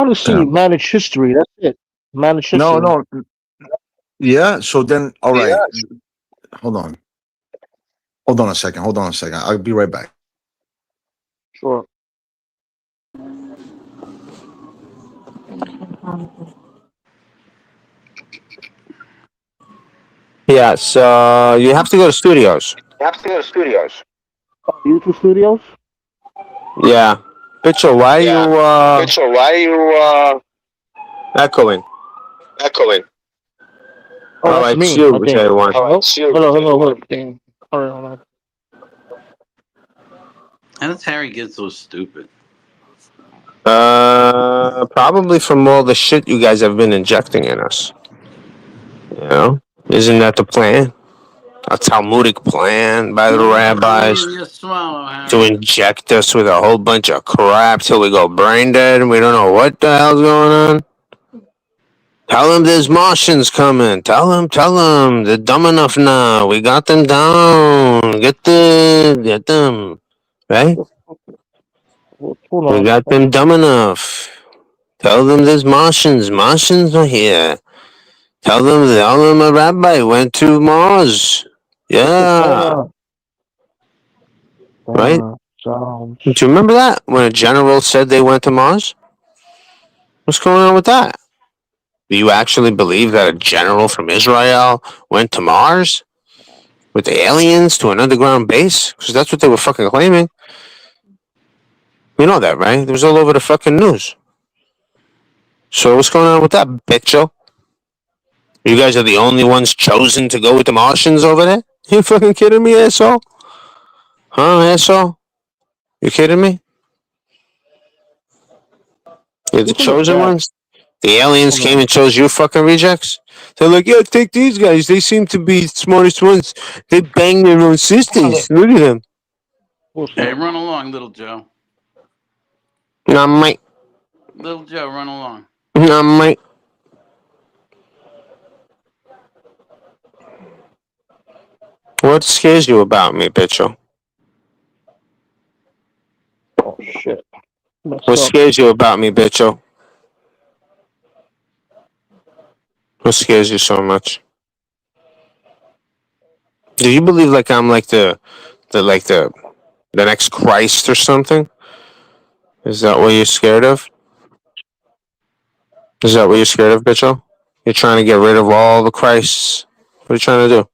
I want to see Damn. manage history. That's it. Manage No, history. no. Yeah. So then, all right. Hold on. Hold on a second. Hold on a second. I'll be right back. Sure. Yeah, so you have to go to studios. YouTube Studios. Yeah. Pitcher, why are you echoing? Oh, Oh, that's it's me. you, I think. J1. Hello. Hello. Damn. All right. Hold on. How does Harry get so stupid? Probably from all the shit you guys have been injecting in us. You know? Isn't that the plan? A Talmudic plan by the No, it's only rabbis in your swallow, to Harry. inject us with a whole bunch of crap till we go brain dead and we don't know what the hell's going on. Tell them there's Martians coming. Tell them. They're dumb enough now. We got them down. Get them. Right? Hold We on. got them dumb enough. Tell them there's Martians. Martians are here. Tell them a rabbi went to Mars. Yeah. Hold Right? on. Sounds. Do you remember that? When a general said they went to Mars? What's going on with that? Do you actually believe that a general from Israel went to Mars with the aliens to an underground base? Because that's what they were fucking claiming. You know that, right? It was all over the fucking news. So what's going on with that, bitcho? You guys are the only ones chosen to go with the Martians over there? You fucking kidding me, asshole? Huh, asshole? You kidding me? You're the Look in the chosen chat. ones? The aliens Hold came on. and chose you fucking rejects? They're like, yeah, take these guys. They seem to be the smartest ones. They bang their own sisters. Look at them. What's Hey, up? run along, little Joe. Nah, mate. Little Joe, run along. Nah, mate. What scares you about me, bitcho? Oh shit. Messed What up. scares you about me, bitcho? What scares you so much? Do you believe like I'm like the next Christ or something? Is that what you're scared of? Is that what you're scared of, bitcho? You're trying to get rid of all the Christs. What are you trying to do?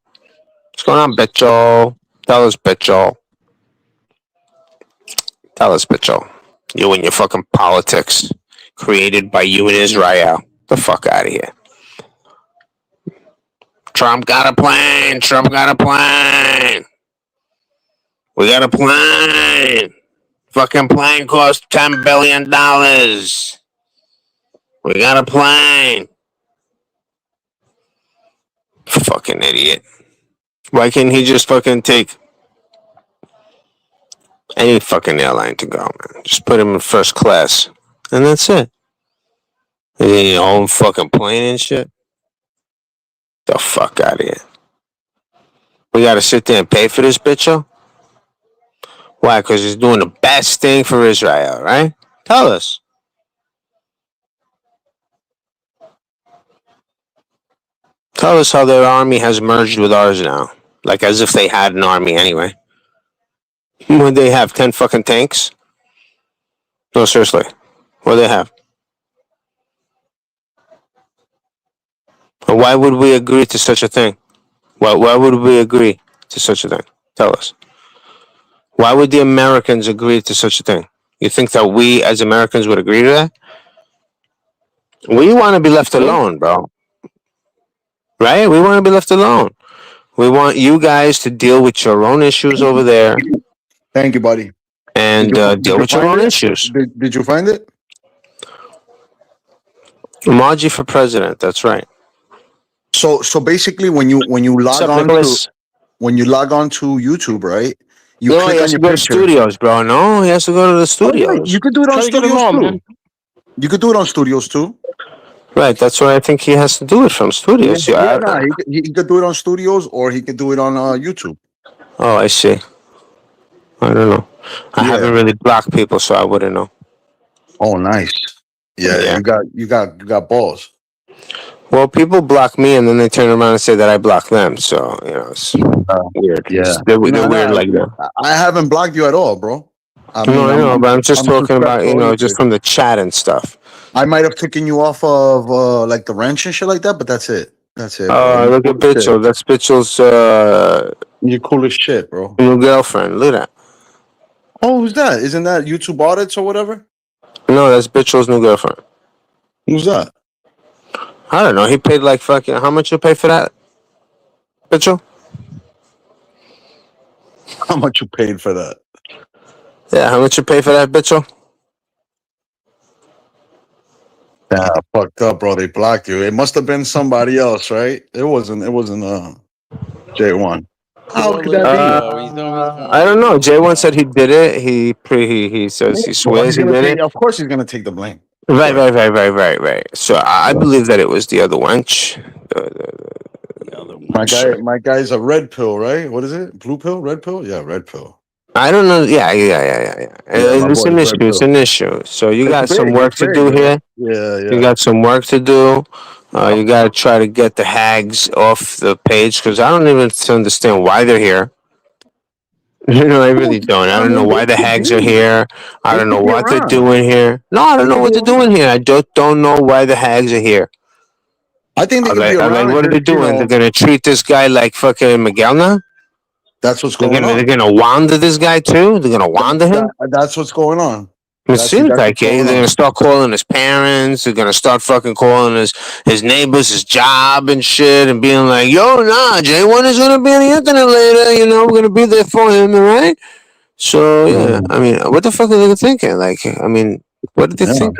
What's going on, bitcho? Tell us, bitcho. Tell us, bitcho. You and your fucking politics created by you and Israel. The fuck out of here. Trump got a plane. Trump got a plane. We got a plane. Fucking plane cost $10 billion. We got a plane. Fucking idiot. Why can't he just fucking take any fucking airline to go, man? Just put him in first class. And that's it. And then your own fucking plane and shit. The fuck out of here. We gotta sit there and pay for this bitch, Why? Because he's doing the best thing for Israel, right? Tell us. Tell us how their army has merged with ours now. Like as if they had an army anyway. Would they have 10 fucking tanks? No, seriously. What do they have? Why would we agree to such a thing? Why would we agree to such a thing? Tell us. Why would the Americans agree to such a thing? You think that we as Americans would agree to that? We want to be left alone, bro. Right? We want to be left alone. We want you guys to deal with your own issues over there. Thank you, buddy. And deal with your own issues. Did you find it? Margie for president. That's right. So basically, when you log up, on Nicholas? to YouTube, right? You No, click he on has your to go to picture. studios, bro. No, he has to go to the Oh, studios. right. You could do it on Try to get them studios all, too. man. You could do it on studios too. Right, that's why I think he has to do it from studios. Nah, he could do it on studios or he could do it on YouTube. Oh, I see. I don't know. I haven't really blocked people, so I wouldn't know. Oh, nice. Yeah. You got balls. Well, people block me and then they turn around and say that I block them. So it's weird. Yeah, They're weird like that. I haven't blocked you at all, bro. I know, but I'm just talking about just from the chat and stuff. I might have taken you off of like the wrench and shit like that, but that's it. That's it. Oh, look at Bitchel. That's Bitchel's you're cool as shit, bro. New girlfriend. Look at that. Oh, who's that? Isn't that YouTube audits or whatever? No, that's Bitchel's new girlfriend. Who's that? I don't know. He paid like fucking. How much you pay for that, Bitchel? How much you paid for that? Yeah, how much you pay for that, Bitchel? Yeah, fucked up, bro. They blocked you. It must have been somebody else, right? It wasn't J1. How could that be? I don't know. J1 said he did it. He says he swears he did it. Of course he's gonna take the blame. Right. So I believe that it was the other wench. The other wench. My guy's a red pill, right? What is it? Blue pill? Red pill? Yeah, red pill. I don't know. Yeah. It's an issue. So you got some work to do here. Yeah. You got some work to do. You got to try to get the hags off the page because I don't even understand why they're here. I really don't. I don't know why the hags are here. I don't know what they're doing here. No, I don't know what they're doing here. I just don't know why the hags are here. I think they could be around. What are they doing? They're gonna treat this guy like fucking Miguel now? That's what's going on. They're gonna wander this guy too? They're gonna wander him? That's what's going on. It seems like it. They're gonna start calling his parents. They're gonna start fucking calling his neighbors, his job and shit, and being like, "Yo, nah, J1 is gonna be on the internet later. We're gonna be there for him, all right?" So yeah, I mean, what the fuck are they thinking? Like, I mean, what did they think?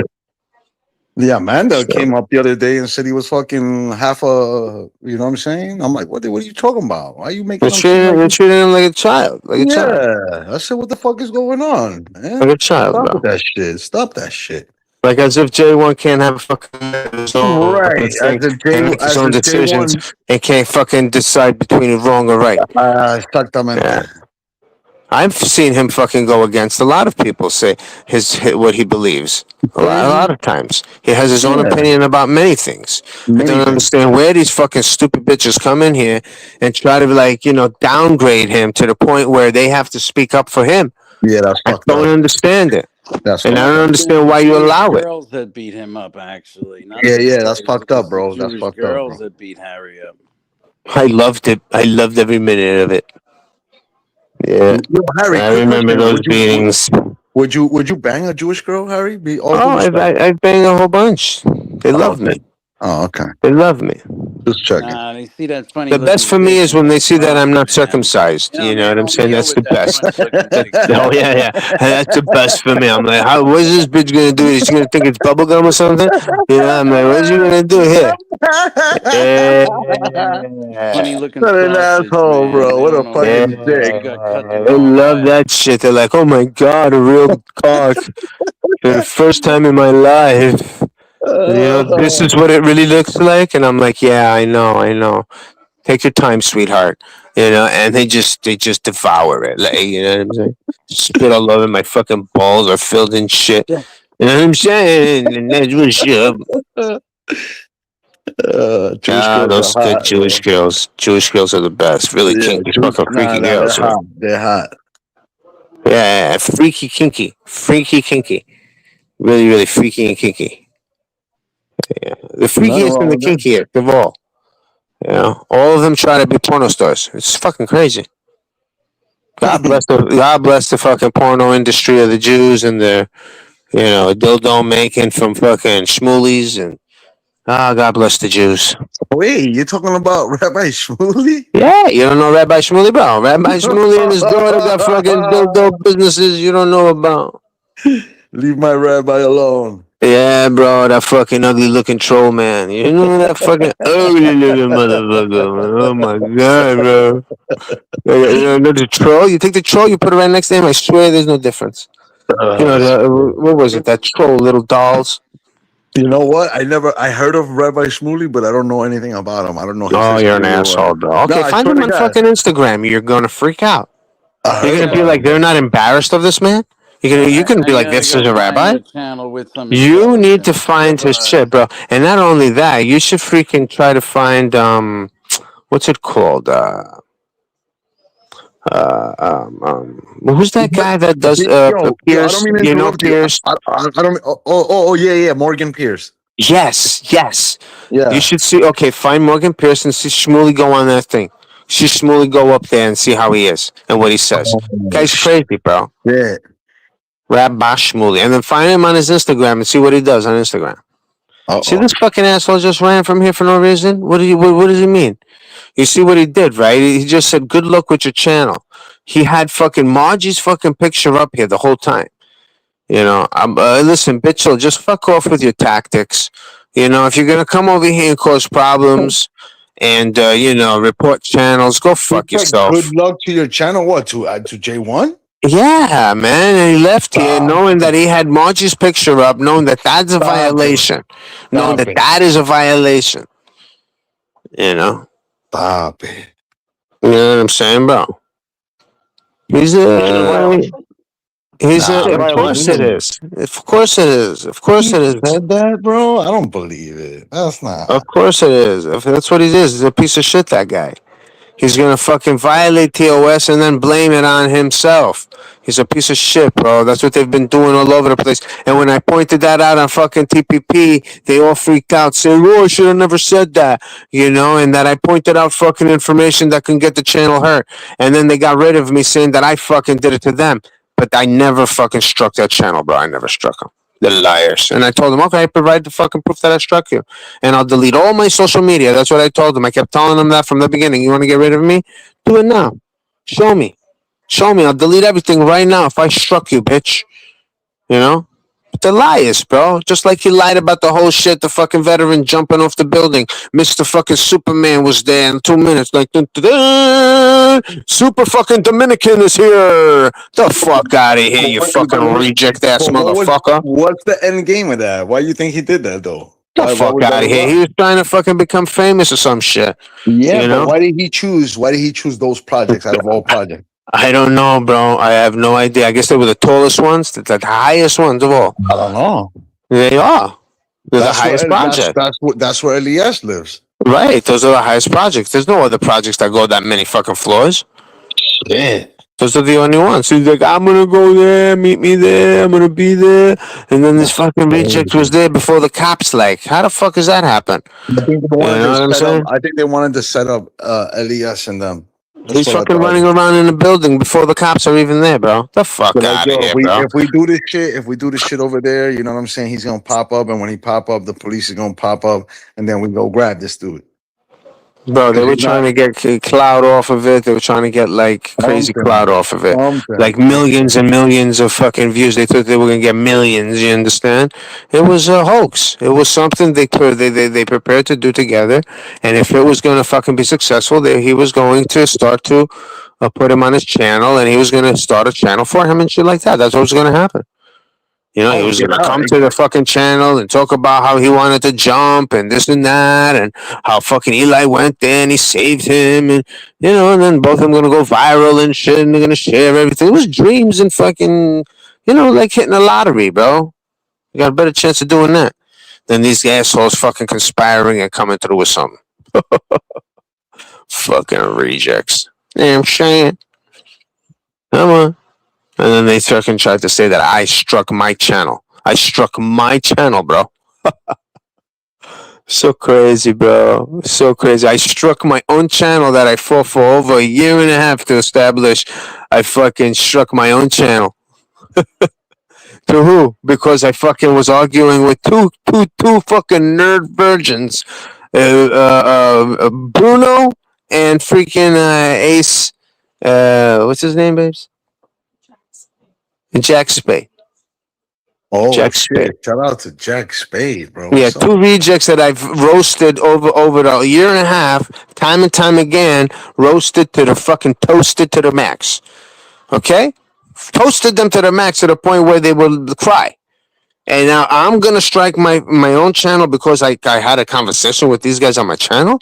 Yeah, Amanda came up the other day and said he was fucking half a. You know what I'm saying? I'm like, what are you talking about? Why are you making? They're treating him like a child. Yeah, I said, what the fuck is going on, man? Like a child, Stop that shit. Stop that shit. Like as if J1 can't have a fucking right. As if his own decisions and can't fucking decide between wrong or right. Exactamente. Yeah. I've seen him fucking go against a lot of people. Say what he believes. A lot of times he has his own opinion about many things. I don't understand where these fucking stupid bitches come in here and try to downgrade him to the point where they have to speak up for him. Yeah, that's fucked up. I don't understand it. That's And I fucked don't up. understand Christian why you Jewish allow it. girls that beat him up. Actually, not Yeah, the yeah, that's boys. It fucked up, was the bro. That's Jewish fucked up, girls bro. that beat Harry up. I loved it. I loved every minute of it. Yeah, Yo, Harry, I quick remember question: those beatings. would you bang a Jewish girl, Harry? Be all due Oh, respect. I banged a whole bunch. They Oh, loved okay. me. Oh, okay. They loved me. Just checking. Nah, they see that funny The best looking for me dick is and when they they see that I'm come, not man. circumcised. You know, You know they what I'm don't saying? deal That's with the that best. funny looking Oh 6'7". yeah, yeah. That's the best for me. I'm like, what is this bitch gonna do? Is she gonna think it's bubblegum or something? You know, I'm like, what's she gonna do here? Funny Yeah. looking What an sausage, asshole, man. bro. They What don't a know Yeah, fucking nothing. dick. You got cut the they wrong love way. that shit. They're like, "Oh my god, a real cock for the first time in my life." This is what it really looks like, and I'm like, "Yeah, I know. Take your time, sweetheart." And they just devour it. Like, you know what I'm saying? Spit all over my fucking balls are filled in shit. You know what I'm saying? And that's what's up. Jewish Ah, girls are those good hot, Jewish bro. girls. Jewish girls are the best. Really Yeah, kinky, fucking nah, freaky nah, they're girls. Yeah, hot. They're hot. yeah, freaky, kinky, freaky, kinky. Really, really freaky and kinky. The Nothing freakiest wrong and the with that. kinkiest of all. All of them try to be porno stars. It's fucking crazy. God bless the fucking porno industry of the Jews and their, dildo making from fucking schmoolies and God bless the Jews. Wait, you're talking about Rabbi Shmuley? Yeah, you don't know Rabbi Shmuley, bro. Rabbi Shmuley and his daughter got fucking dildo businesses you don't know about. Leave my rabbi alone. Yeah, bro, that fucking ugly looking troll man. You know that fucking ugly looking motherfucker, man. Oh my god, bro. The troll. You take the troll, you put it right next to him. I swear, there's no difference. What was it? That troll, little dolls. You know what? I heard of Rabbi Shmuley, but I don't know anything about him. I don't know his Oh, you're an history or what. asshole, bro. No, Okay, I find swear him to on God, fucking Instagram. You're gonna freak out. I You You're heard gonna be about gotta, like, him, they're but not embarrassed of this man. You can be I like, gotta this is go a find rabbi. a channel with some You need to intelligence. find his Goodbye. shit, bro. And not only that, you should freaking try to find what's it called? Who's that guy that does yo, I don't Pierce? mean to You know interrupt you. Pierce? I don't. Yeah, yeah, Morgan Pierce. Yes, yes. You Yeah. should see. Okay, find Morgan Pierce and see Shmuley go on that thing. See Shmuley go up there and see how he is and what he says. Oh Guy's crazy, bro. shit! Rabbi Shmuley, and then find him on his Instagram and see what he does on Instagram. Uh See, oh. this fucking asshole just ran from here for no reason. What does he mean? You see what he did, right? He just said, "Good luck with your channel." He had fucking Margie's fucking picture up here the whole time. Listen, Bitchel, just fuck off with your tactics. If you're gonna come over here and cause problems and report channels, go He fuck said, "Good yourself. luck to your channel." What to J1? Yeah, man. And he left here Stop, knowing that he had Margie's picture up, knowing that that's a stop it, violation, knowing stop that it, that is a violation. You know, stop it. you know what I'm saying, bro? He's Well, a he's a. nah, Of course it violation. is. Of course it is. Of course He it is. said that, bro. I don't believe it. That's Of not. course it is. If that's what he is. He's a piece of shit. That guy. He's gonna fucking violate TOS and then blame it on himself. He's a piece of shit, bro. That's what they've been doing all over the place. And when I pointed that out on fucking TPP, they all freaked out, saying, "Oh, I should have never said that," and that I pointed out fucking information that can get the channel hurt. And then they got rid of me, saying that I fucking did it to them. But I never fucking struck that channel, bro. I never struck them. The liars. And I told them, okay, provide the fucking proof that I struck you. And I'll delete all my social media. That's what I told them. I kept telling them that from the beginning. You want to get rid of me? Do it now. Show me. Show me. I'll delete everything right now if I struck you, bitch. You know? But they're liars, bro. Just like he lied about the whole shit, the fucking veteran jumping off the building. Mr. fucking Superman was there in 2 minutes. Like, dun, dun, dun, Super fucking Dominican is here. The fuck out of here, But you what, fucking reject ass but motherfucker. what's the end game of that? Why do you think he did that though? The Why fuck would that out of have here. He worked? was trying to fucking become famous or some shit. Yeah, You but know? why did he choose? Why did he choose those projects out of all projects? I don't know, bro. I have no idea. I guess they were the tallest ones, the highest ones of all. I don't know. They are. They're the That's highest where project. that's where Elias lives. Right. Those are the highest projects. There's no other projects that go that many fucking floors. Yeah. Those are the only ones. He's like, I'm gonna go there, meet me there, I'm gonna be there. And then this That's fucking reject was crazy. there before the cops. Like, how the fuck does that happen? I think they You wanted know to what I'm set up. saying? I think they wanted to set up Elias and them. That's He's what I fucking thought. running around in the building before the cops are even there, bro. The fuck So like, out of yo, here, bro. if we do this shit, if we do this shit over there, you know what I'm saying? He's gonna pop up, and when he pop up, the police is gonna pop up, and then we go grab this dude Bro, they because were he's not trying to get cloud off of it. They were trying to get like crazy something, cloud off of it. Like something. millions and millions of fucking views. They thought they were gonna get millions. You understand? It was a hoax. It was something they prepared to do together. And if it was gonna fucking be successful, he was going to start to put him on his channel, and he was gonna start a channel for him and shit like that. That's what was gonna happen. You know, he Oh was yeah, gonna come to the fucking channel and talk about how he wanted to jump and this and that, and how fucking Eli went there and he saved him, and you know, and then both of them gonna go viral and shit, and they're gonna share everything. It was dreams and fucking, you know, like hitting a lottery, bro. You got a better chance of doing that than these assholes fucking conspiring and coming through with something. Fucking rejects. Damn saying. Come on. And then they fucking tried to say that I struck my channel. I struck my channel, bro. So crazy, bro. So crazy. I struck my own channel that I fought for over a year and a half to establish. I fucking struck my own channel. To who? Because I fucking was arguing with two fucking nerd virgins. Bruno and freaking Ace. What's his name, babes? Jack Spade. oh Jack Spade. shit! Shout out to Jack Spade, bro. Yeah, What's up? two rejects that I've roasted over the year and a half, time and time again, roasted to the fucking toasted to the max. Okay, toasted them to the max to the point where they will cry. And now I'm gonna strike my own channel because I had a conversation with these guys on my channel.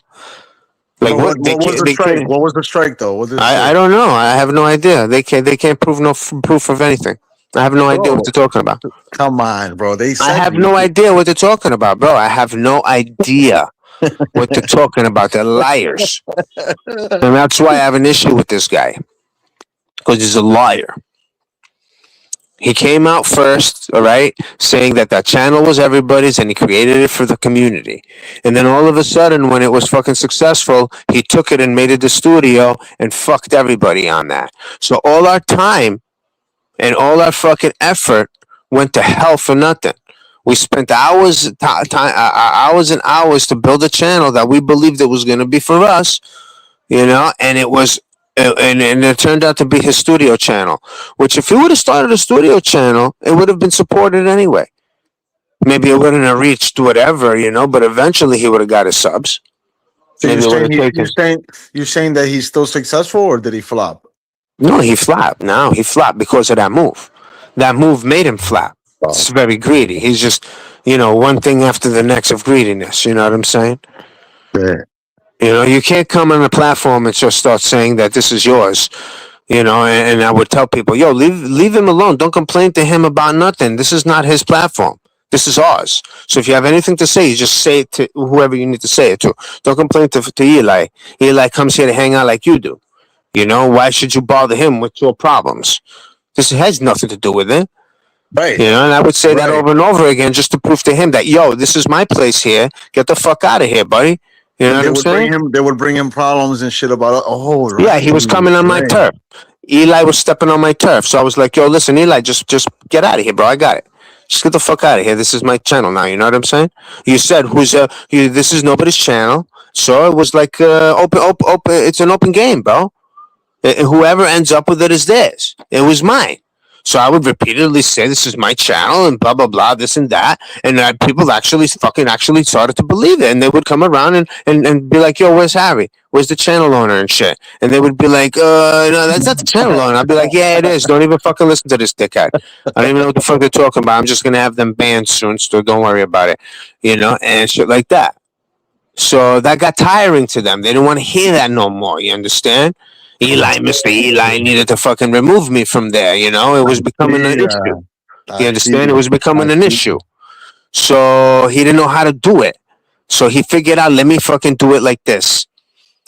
Like But what what was the they strike? can't. What was the strike though? What did it I say, don't know. I have no idea. They can't prove no proof of anything. I have no idea what bro? they're talking about. Come on, bro. They I said have you. no idea what they're talking about, bro. I have no idea what they're talking about. They're liars. And that's why I have an issue with this guy. Because he's a liar. He came out first, all right, saying that that channel was everybody's and he created it for the community. And then all of a sudden, when it was fucking successful, he took it and made it the studio and fucked everybody on that. So all our time and all our fucking effort went to hell for nothing. We spent hours and hours to build a channel that we believed it was going to be for us, you know, and it was. And it turned out to be his studio channel, which if he would have started a studio channel, it would have been supported anyway. Maybe it wouldn't have reached whatever, you know, but eventually he would have got his subs. So Maybe it would have taken. you're saying that he's still successful, or did he flop? No, he flopped. No, he flopped because of that move. That move made him flop. Oh, It's very greedy. He's just, you know, one thing after the next of greediness. You know what I'm saying? yeah. You know, you can't come on a platform and just start saying that this is yours. You know, and I would tell people, yo, leave him alone. Don't complain to him about nothing. This is not his platform. This is ours. So if you have anything to say, you just say it to whoever you need to say it to. Don't complain to Eli. Eli comes here to hang out like you do. You know, why should you bother him with your problems? This has nothing to do with it. Right, You know, and I would say that right. over and over again just to prove to him that, yo, this is my place here. Get the fuck out of here, buddy. You know And what I'm saying? they would bring him problems and shit about. Oh, Yeah, he was coming on my right. turf. Eli was stepping on my turf. So I was like, yo, listen, Eli, just get out of here, bro. I got it. Just get the fuck out of here. This is my channel now. You know what I'm saying? You said this is nobody's channel. So it was like open. It's an open game, bro. Whoever ends up with it is theirs. It was mine. So I would repeatedly say, this is my channel and blah, blah, blah, this and that. And people actually started to believe it. And they would come around and be like, yo, where's Harry? Where's the channel owner and shit? And they would be like, no, that's not the channel owner. I'd be like, yeah, it is. Don't even fucking listen to this dickhead. I don't even know what the fuck they're talking about. I'm just going to have them banned soon. So don't worry about it. You know, and shit like that. So that got tiring to them. They didn't want to hear that no more. You understand? Mr. Eli needed to fucking remove me from there. You know, it was becoming an issue. You I see. understand? It was I becoming an see. issue. So he didn't know how to do it. So he figured out, let me fucking do it like this.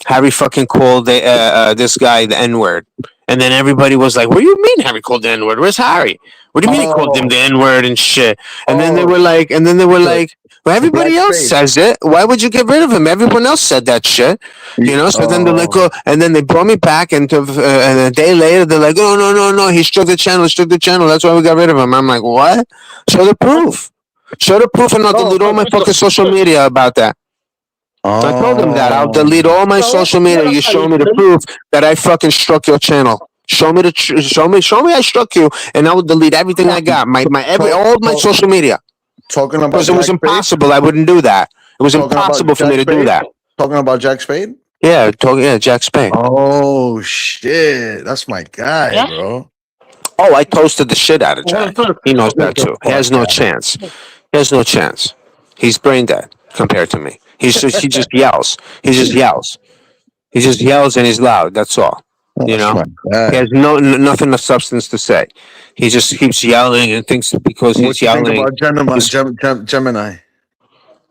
Harry fucking called this guy the N word And then everybody was like, "What do you mean Harry called the N word? Where's Harry? What do you mean he called him Oh, the N word and shit?" And then they oh, were like, the, "Well, the black everybody else spade. says it. Why would you get rid of him? Everyone else said that shit, you know." So then they're like, Oh, "Oh," and then they brought me back, and a day later they're like, "Oh no, no, no, he struck the channel, struck the channel. That's why we got rid of him." I'm like, "What? Show the proof. Show the proof, and I'll no, delete all my fucking social media about that." I told him that I'll oh. delete all my No, social media. You show me the proof that I fucking struck your channel. Show me I struck you, and I will delete everything I got. Talk, All my talk, social media, talking about because it was Jack Spade. impossible. I wouldn't do that. It was Talking about impossible for me Jack to do Spade. that. Talking about Jack Spade. Yeah, Jack Spain. Oh shit, that's my guy, bro. Oh, I toasted the shit out of Jack. He knows Get that the too. He fuck has no out. chance. He has no chance. He's brain dead compared to me. He just yells. He just yells. He just yells and he's loud. That's all. You That's know, my he guy. has nothing of substance to say. He just keeps yelling and thinks that because What he's you think yelling, about Gemini? he's. Gemini.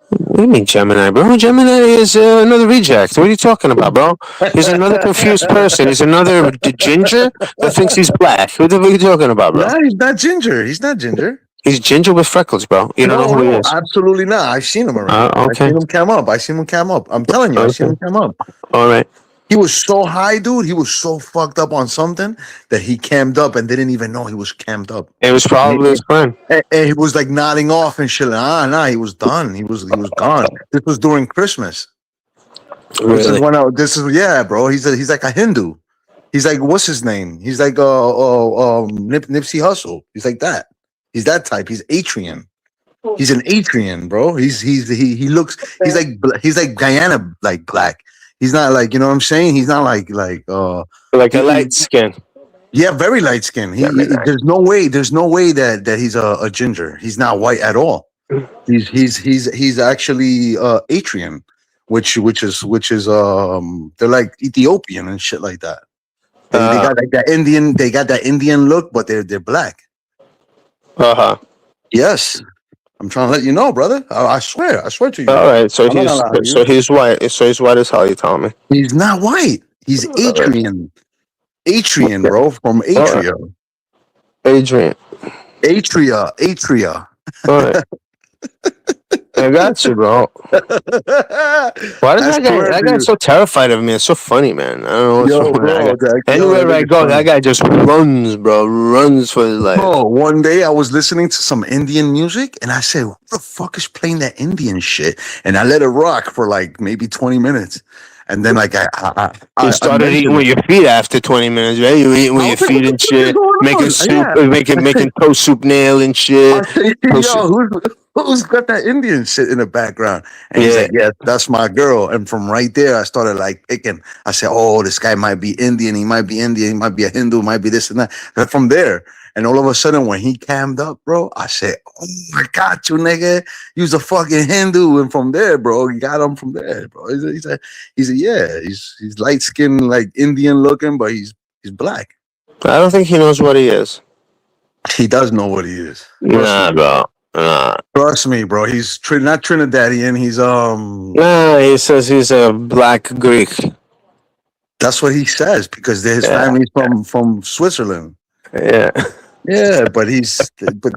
What do you mean Gemini, bro? Gemini is another reject. What are you talking about, bro? He's another confused person. He's another ginger that thinks he's black. What the fuck are you talking about, bro? No, he's not ginger. He's not ginger. He's ginger with freckles, bro. You don't know No, who he no, is. absolutely not. I've seen him already. I've Okay. seen him come up. I've seen him come up. I'm telling you, I've seen Okay. him come up. All right. He was so high, dude. He was so fucked up on something that he cammed up and didn't even know he was cammed up. It was probably his friend. And he was like nodding off and shit. Nah, he was done. He was gone. This was during Christmas. This is Really? when this is yeah, bro. He's like a Hindu. He's like what's his name? He's like Nipsey Hussle. He's like that. He's that type. He's Atrian. He's an Atrian, bro. He looks he's like Guyana like black. He's not like you know what I'm saying. He's not like Like a he- light skin. yeah, very light skin. Very nice. There's no way that he's a ginger. He's not white at all. He's actually Atrian, which is they're like Ethiopian and shit like that. They got like that Indian. They got that Indian look, but they're black. Uh-huh. Yes, I'm trying to let you know, brother. I swear to you. All right. So I'm not gonna lie to you. he's white. So he's white as hell. You telling me? He's not white. He's Atrian. Atrian, bro, from Atria. Adrian. Atria. All right. I got you, bro. Why does I that guy? swear That to guy's you. so terrified of me. It's so funny, man. I don't know what's Yo, wrong with that bro, guy. that Anywhere I nigga's go, funny. that guy just runs, bro. Runs for his life. Bro, one day I was listening to some Indian music and I said, who the fuck is playing that Indian shit? And I let it rock for like maybe 20 minutes. And then like You started eating with your feet after 20 minutes, right? You were eating with I your was like, feet what and the fuck is shit, going making on? soup, Yeah. making toast soup nail and shit. I said, Toast yo, soup. who's got that Indian shit in the background? And he's Yeah. like, yeah, that's my girl. And from right there, I started like picking. I said, oh, this guy might be Indian. He might be Indian. He might be a Hindu. Might be this and that. And from there, and all of a sudden, when he cammed up, bro, I said, oh, I got you, nigga. You's a fucking Hindu. And from there, bro, he got him from there, bro. He's yeah, he's light skinned, like Indian looking, but he's black. I don't think he knows what he is. He does know what he is. Nah, bro. Nah. Trust me, bro. He's not Trinidadian. He's Nah, he says he's a black Greek. That's what he says because his family's from Switzerland. Yeah. Yeah, but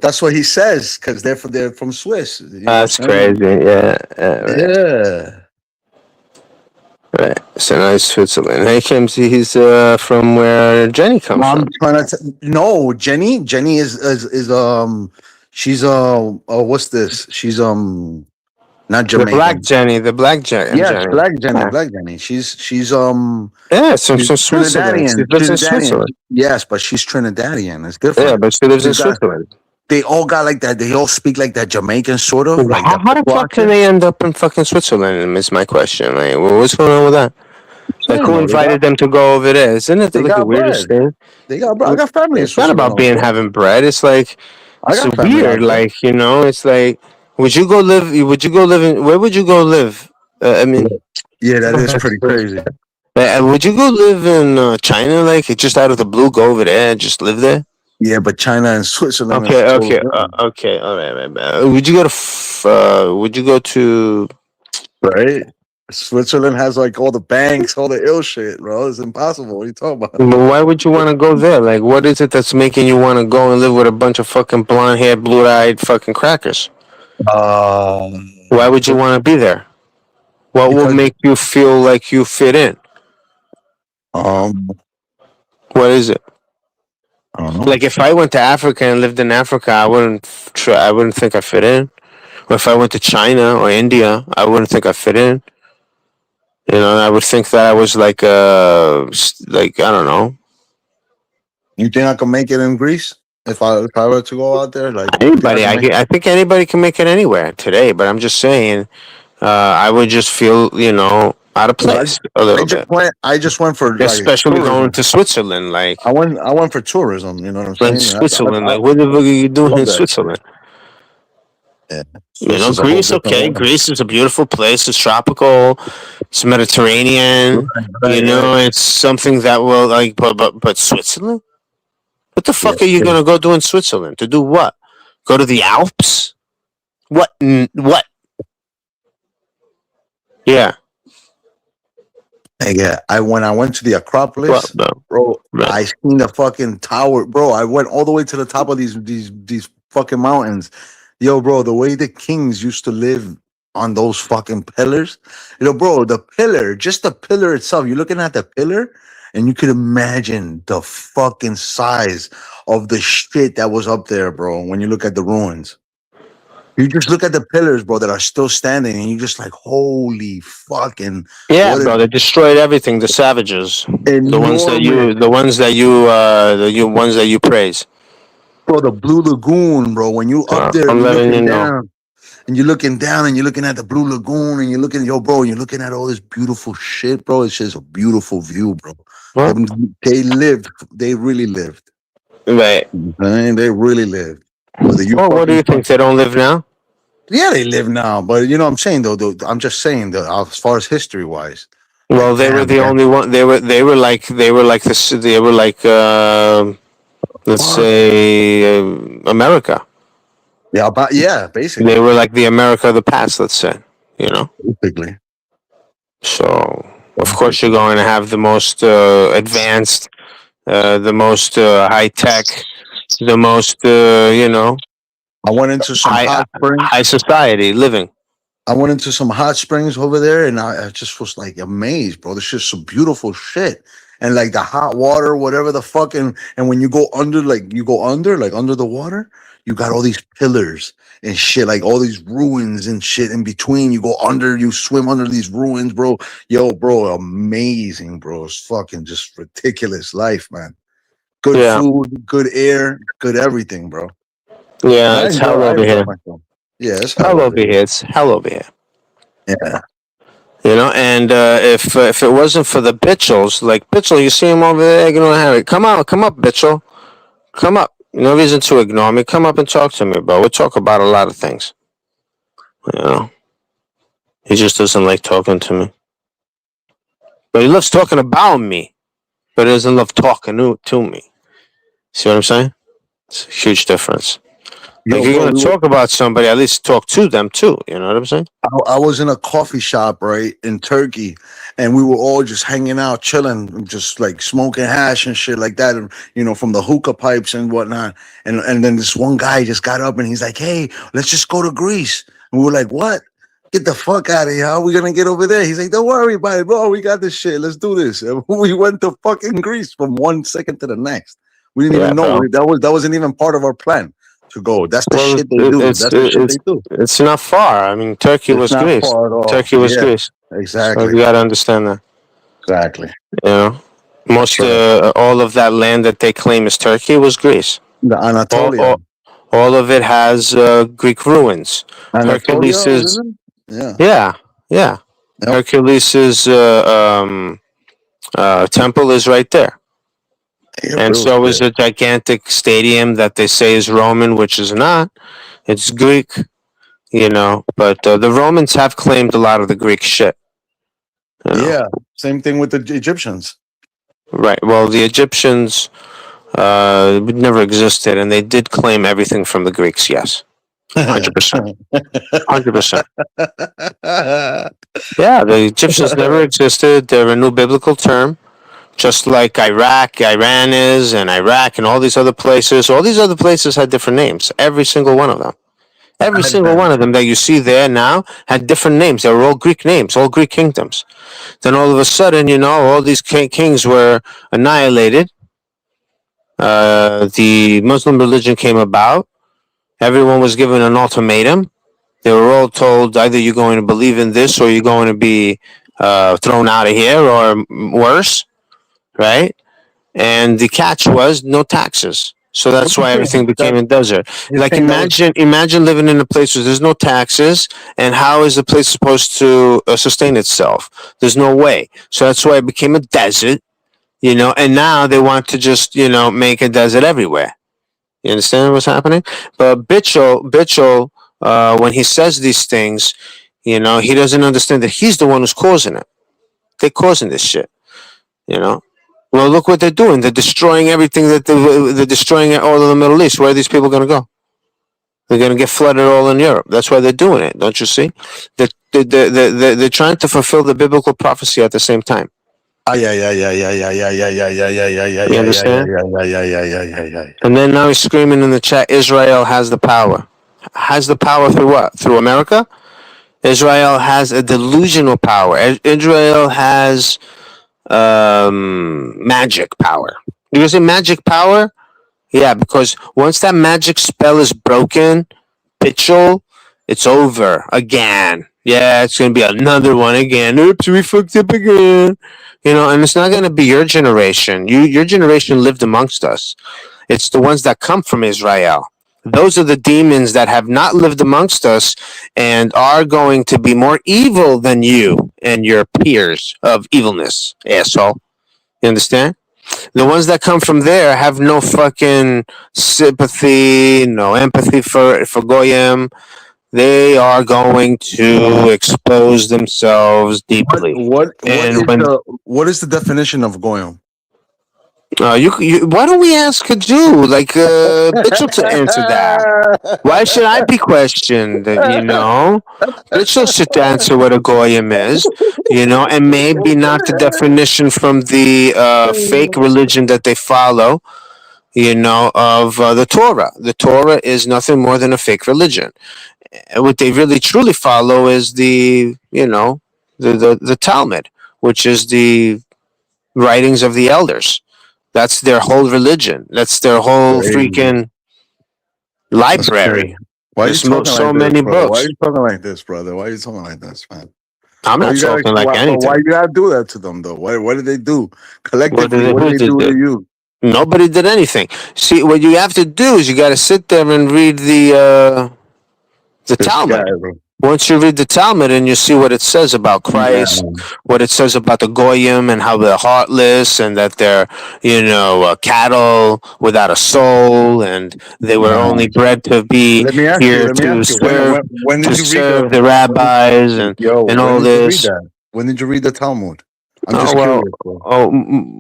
that's what he says because they're from Swiss. You know That's what I'm saying? crazy. Yeah. Right. Yeah. Right. So now he's Switzerland. He's from where Jenny comes I'm from. trying to no Jenny. Jenny is she's what's this? She's not The Jamaican. black Jenny. The black Jenny. Yes, Black Jenny. Yeah. Black Jenny. She's Yeah, it's from Switzerland. She lives in Switzerland. Yes, but she's Trinidadian. It's different. Yeah, but she lives in She's got- Switzerland. They all got like that. They all speak like that Jamaican sort of. Like How the fuck can they end up in fucking Switzerland? Is my question. Like, what's going on with that? Like, who invited them to go over there? Isn't it They like the got weirdest bread. thing? They got. I got family. It's not about being having bread. It's like I it's got family out weird. there. Like it's like, would you go live? Would you go live in? Where would you go live? I mean, Yeah, that is pretty crazy. would you go live in China? Like, just out of the blue, go over there and just live there? Yeah, but China and Switzerland. Okay, is okay, totally okay. All right, right. Would you go to? Would you go to? different, right? Switzerland has like all the banks, all the ill shit, bro. It's impossible. What are you talking about? But why would you want to go there? Like, what is it that's making you want to go and live with a bunch of fucking blonde-haired, blue-eyed fucking crackers? Why would you want to be there? What will Because make you feel like you fit in? um, What is it? I don't know. Like, if I went to Africa and lived in Africa, I wouldn't try. I wouldn't think I fit in. Or if I went to China or India, I wouldn't think I fit in. You know, I would think that I was like, like I don't know. You think I can make it in Greece if I were to go out there? Like, you think I Anybody, can make it? I think anybody can make it anywhere today. But I'm just saying, I would just feel, out of You know, place a I little just bit, went. I just went for like especially going tourism. to Switzerland. Like, I went for tourism. You know what I'm in saying? Switzerland, I like, what the fuck are you doing love in that shit. Switzerland? Yeah, Swiss is a whole Greece, different okay. world. Greece is a beautiful place. It's tropical. It's Mediterranean. Right, right, right. It's something that will like. But Switzerland? What the Yeah, fuck are you yeah. gonna go do in Switzerland? To do what? Go to the Alps? What? What? Yeah. Yeah, when I went to the What? Acropolis, No. bro, Right. I seen the fucking tower, bro. I went all the way to the top of these fucking mountains. Yo, bro, the way the kings used to live on those fucking pillars, bro, the pillar, just the pillar itself. You're looking at the pillar, and you could imagine the fucking size of the shit that was up there, bro. When you look at the ruins. You just look at the pillars, bro, that are still standing, and you just like, holy fucking, Yeah, what an bro. They destroyed everything. The savages, enormous, the ones that you praise. bro. The Blue Lagoon, bro. When you up there and I'm you're letting you looking know. down, and you're looking down, and you're looking at the Blue Lagoon, and you're looking, yo, bro, and you're looking at all this beautiful shit, bro. It's just a beautiful view, bro. Well, They lived. They really lived. right. Man, they really lived. Whether you Well, what do fucking you think? They don't live now? yeah, they live now. But you know what I'm saying though. I'm just saying that as far as history wise, Well, like they were damn, the man. only one. They were like this. They were like let's Fuck. say America. Yeah, but yeah, They basically. were like the America of the past. Let's say, you know. Basically. So of course you're going to have the most advanced, the most high tech, the most I went into some high hot springs. high society living. I went into some hot springs over there, and I just was like amazed, bro. There's just some beautiful shit, and like the hot water, whatever the fuck, and when you go under, like under the water, you got all these pillars and shit, like all these ruins and shit in between. You go under, you swim under these ruins, bro. Yo, bro, amazing, bro. It's fucking just ridiculous life, man. Good Yeah, food, good air, good everything, bro. And yeah. It's hell I over enjoy here. myself. Yeah, it's hell Hell over over here. here. It's hell over here. Yeah. And if it wasn't for the Bitchels, like Bitchel, you see him over there, Harry, come up, Bitchel, come up. No reason to ignore me. Come up and talk to me, bro. We talk about a lot of things. You know, he just doesn't like talking to me, but he loves talking about me, but he doesn't love talking to me. See what I'm saying? It's a huge difference. Like Yo, you're bro, gonna talk about somebody, at least talk to them too. You know what I'm saying? I was in a coffee shop, right, in Turkey, and we were all just hanging out, chilling, just like smoking hash and shit like that, and from the hookah pipes and whatnot. And then this one guy just got up and he's like, "Hey, let's just go to Greece." And we were like, "What? Get the fuck out of here! How are we gonna get over there?" He's like, "Don't worry about it, bro. We got this shit. Let's do this." And we went to fucking Greece from one second to the next. We didn't Yeah, even know bro. that wasn't even part of our plan to go. That's the Well, shit they do. That's the shit they do. it's not far. I mean, Turkey It's was not Greece. far at all. Turkey was Yeah, Greece. So exactly. you got to understand that. Exactly. You know, That's most right. all of that land that they claim is Turkey was Greece. The All Anatolia. all, all of it has Greek ruins. Anatolia, Hercules is isn't it? Yeah. yeah, yeah. Yep. Hercules' temple is right there, Yeah, and real so is shit. a gigantic stadium that they say is Roman, which is not. It's Greek. But the Romans have claimed a lot of the Greek shit. Yeah. Same thing with the Egyptians. Right. Well, the Egyptians never existed, and they did claim everything from the Greeks. Yes. 100%. 100%. Yeah, the Egyptians never existed. They're a new biblical term, just like Iraq, Iran is, and Iraq, and all these other places. All these other places had different names. Every single one of them. Every single one of them that you see there now had different names. They were all Greek names, all Greek kingdoms. Then all of a sudden, all these kings were annihilated. The Muslim religion came about. Everyone was given an ultimatum. They were all told either you're going to believe in this or you're going to be thrown out of here or worse, right? And the catch was no taxes. So that's why everything became a desert. Like imagine living in a place where there's no taxes, and how is the place supposed to sustain itself? There's no way. So that's why it became a desert, and now they want to just, make a desert everywhere. You understand what's happening? But Bitchel, when he says these things, he doesn't understand that he's the one who's causing it. They're causing this shit, you know. Well, look what they're doing. They're destroying everything they're destroying all of the Middle East. Where are these people going to go? They're going to get flooded all in Europe. That's why they're doing it. Don't you see? They're trying to fulfill the biblical prophecy at the same time. Yeah. You understand? Yeah. And then now he's screaming in the chat, Israel has the power. Has the power through what? Through America? Israel has a delusional power. Israel has magic power. You say magic power? Yeah, because once that magic spell is broken, Pitchell, it's over again. Yeah, it's gonna be another one again. Oops, we fucked up again. And it's not gonna be your generation. Your generation lived amongst us. It's the ones that come from Israel. Those are the demons that have not lived amongst us and are going to be more evil than you and your peers of evilness, asshole. You understand? The ones that come from there have no fucking sympathy, no empathy for Goyim. They are going to expose themselves deeply. What is the definition of Goyim? Why don't we ask a Jew like Mitchell to answer that? Why should I be questioned? Mitchell should answer what a goyim is, and maybe not the definition from the fake religion that they follow, of the Torah. The Torah is nothing more than a fake religion. And what they really truly follow is the Talmud, which is the writings of the elders. That's their whole religion. That's their whole freaking library. Why are you talking so many books? Why are you talking like this, brother? Why are you talking like this, man? I'm not talking like anything. Why you gotta do that to them, though? What did they do collectively? What did they do to you? Nobody did anything. See, what you have to do is you got to sit there and read the Talmud. Once you read the Talmud and you see what it says about Christ, what it says about the Goyim and how they're heartless and that they're, cattle without a soul and they were only bred to be here to serve the rabbis and all this. When did you read the Talmud? I'm just curious.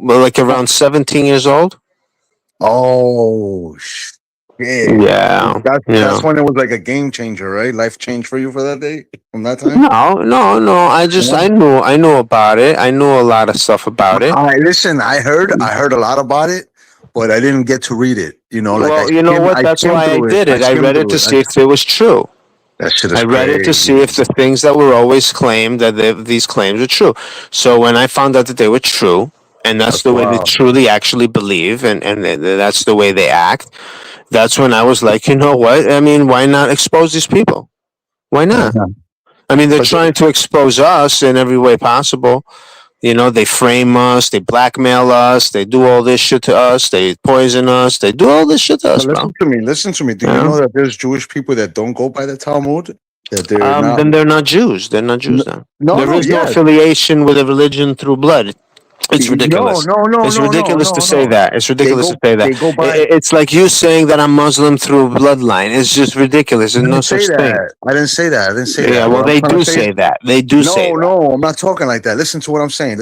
Like around 17 years old. Oh, yeah. That's when it was like a game changer, right? Life changed for you for that day from that time? No. I knew about it. I knew a lot of stuff about it. Listen, I heard a lot about it, but I didn't get to read it. That's why I did it. I read it to see if it was true. That shit is I read it to see if the things that were always claimed these claims were true. So when I found out that they were true, and that's the way they truly actually believe, and that's the way they act, that's when I was like, you know what? I mean, why not expose these people? Why not? I mean, they're trying to expose us in every way possible. They frame us, they blackmail us, they do all this shit to us, they poison us, they do all this shit to us, bro. Listen to me. Do you know that there's Jewish people that don't go by the Talmud? Then they're not Jews. They're not Jews then. There is no affiliation with a religion through blood. It's ridiculous. No. It's ridiculous to say that. It's ridiculous to say that. It's like you saying that I'm Muslim through bloodline. It's just ridiculous. There's no such thing. I didn't say that. Yeah, well, they do say that. They do say that. No, I'm not talking like that. Listen to what I'm saying.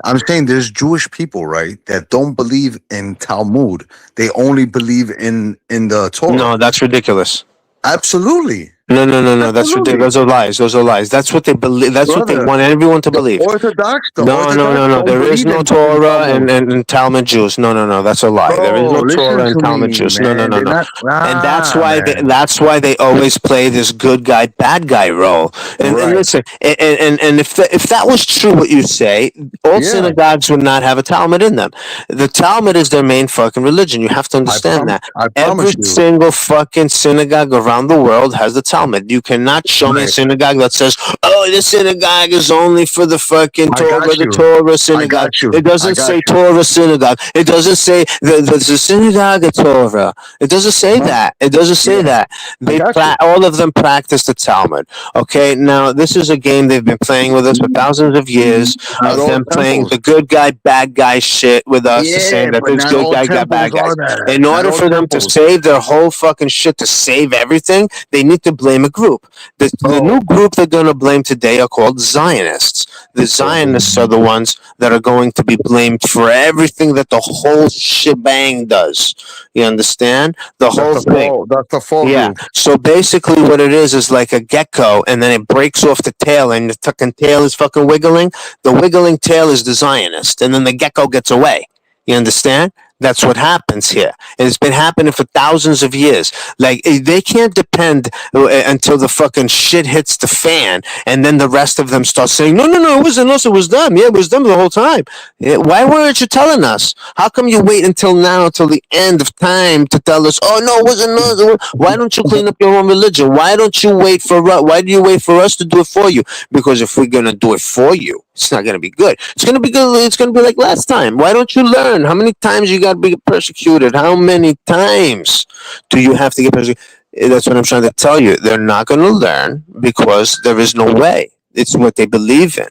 I'm saying there's Jewish people, right, that don't believe in Talmud. They only believe in the Torah. No, that's ridiculous. Absolutely. No. That's what Absolutely. those are lies. Those are lies. That's what they believe. That's what they Brother, want everyone to the believe. Orthodox No. don't There is believe no in Torah Talmud. and Talmud Jews. No. That's a lie. There is Bro, no listen Torah and to Talmud me, Jews. No. man. They're not, And that's nah, why man. they always play this good guy, bad guy role. And Right. listen, and if that was true, what you say, all Yeah. synagogues would not have a Talmud in them. The Talmud is their main fucking religion. You have to understand that. I Every promise you. single fucking synagogue around the world has the Talmud. You cannot show me a Right. synagogue that says, "Oh, this synagogue is only for the fucking I got Torah, the you. Torah I got synagogue." you. It I doesn't got say you. Torah synagogue. It doesn't say the synagogue of Torah. It doesn't say Uh-huh. that. It doesn't say Yeah. that. I got you. All of them practice the Talmud. Okay, now this is a game they've been playing with us for thousands of years Not of all them playing temples. the good guy, bad guy shit with us, Yeah, saying that but this not good all guy got bad temples guys. are that. In Not order all for them to temples. save their whole fucking shit, to save everything, they need to blame a group. The new Oh, group they're going to blame today are called Zionists. The oh. Zionists are the ones that are going to be blamed for everything that the whole shebang does. You understand? The whole thing. That's the fall Yeah. group. So basically, what it is like a gecko, and then it breaks off the tail, and the fucking tail is fucking wiggling. The wiggling tail is the Zionist, and then the gecko gets away. You understand? That's what happens here. And it's been happening for thousands of years. Like they can't depend until the fucking shit hits the fan, and then the rest of them start saying, "No, it wasn't us. It was them. Yeah, it was them the whole time." Yeah, why weren't you telling us? How come you wait until now, till the end of time, to tell us? Oh no, it wasn't us. Why don't you clean up your own religion? Why don't you wait for us? Why do you wait for us to do it for you? Because if we're gonna do it for you, it's not gonna be good. It's gonna be good. It's gonna be like last time. Why don't you learn? How many times you got to be persecuted? How many times do you have to get persecuted? That's what I'm trying to tell you. They're not going to learn because there is no way. It's what they believe in.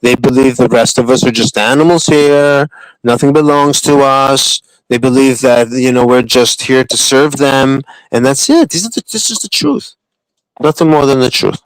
They believe the rest of us are just animals here. Nothing belongs to us. They believe that we're just here to serve them, and that's it. This is the truth. Nothing more than the truth.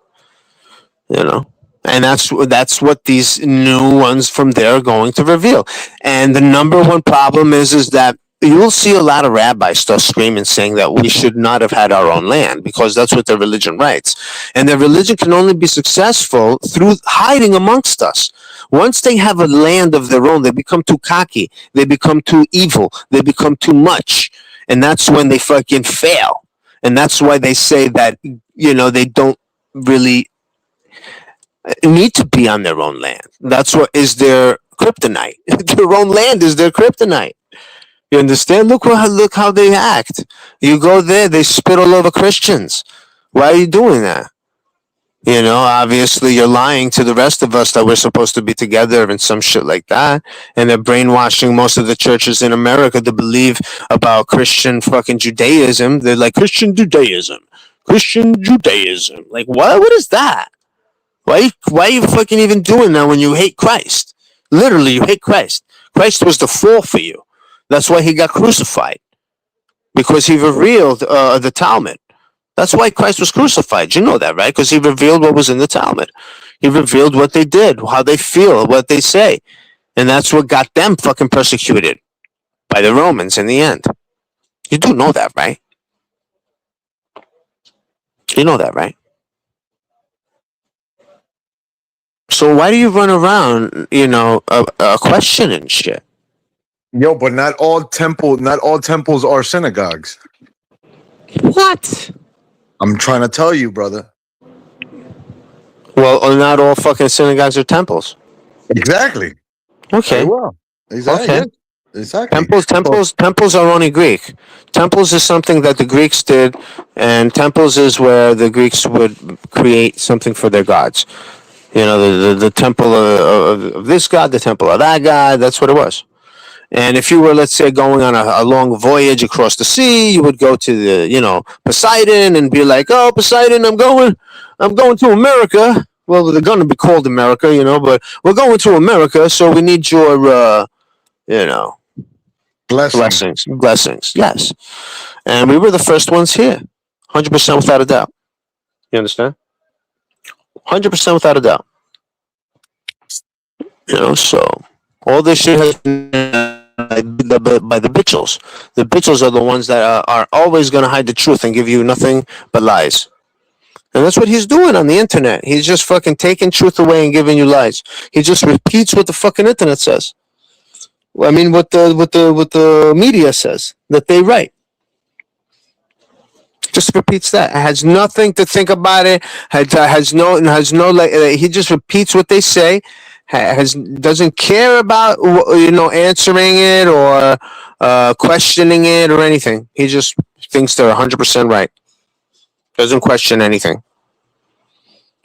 You know, and that's what these new ones from there are going to reveal. And the number one problem is that you'll see a lot of rabbis start screaming, saying that we should not have had our own land because that's what their religion writes, and their religion can only be successful through hiding amongst us. Once they have a land of their own, they become too cocky, they become too evil, they become too much, and that's when they fucking fail. And that's why they say that they don't really need to be on their own land. That's what is their kryptonite. Their own land is their kryptonite. You understand? Look how they act. You go there, they spit all over Christians. Why are you doing that? Obviously you're lying to the rest of us that we're supposed to be together and some shit like that. And they're brainwashing most of the churches in America to believe about Christian fucking Judaism. They're like Christian Judaism. Christian Judaism. Like what? What is that? Why are you fucking even doing that when you hate Christ? Literally, you hate Christ. Christ was the fall for you. That's why he got crucified, because he revealed the Talmud. That's why Christ was crucified. You know that, right? Because he revealed what was in the Talmud. He revealed what they did, how they feel, what they say. And that's what got them fucking persecuted by the Romans in the end. You do know that, right? You know that, right? So why do you run around, questioning shit? Yo, but not all temples are synagogues. What? I'm trying to tell you, brother. Well, not all fucking synagogues are temples. Exactly. Very Okay. well. Exactly. Okay. Yes. Exactly. Temples, So, temples, temples are only Greek. Temples is something that the Greeks did, and temples is where the Greeks would create something for their gods. The temple of this god, the temple of that god. That's what it was. And if you were, let's say, going on a long voyage across the sea, you would go to the, Poseidon and be like, "Oh, Poseidon, I'm going to America." Well, they're going to be called America, but we're going to America, so we need your, you know, blessing. blessings. Yes, and we were the first ones here, 100% without a doubt. You understand? 100% without a doubt. So all this shit has been by the bitches. The bitches are the ones that are always going to hide the truth and give you nothing but lies. And that's what he's doing on the internet. He's just fucking taking truth away and giving you lies. He just repeats what the fucking internet says. I mean, what the media says that they write. Just repeats that. It has nothing to think about it. Has no like. He just repeats what they say. Has doesn't care about answering it or questioning it or anything. He just thinks they're 100% right. Doesn't question anything.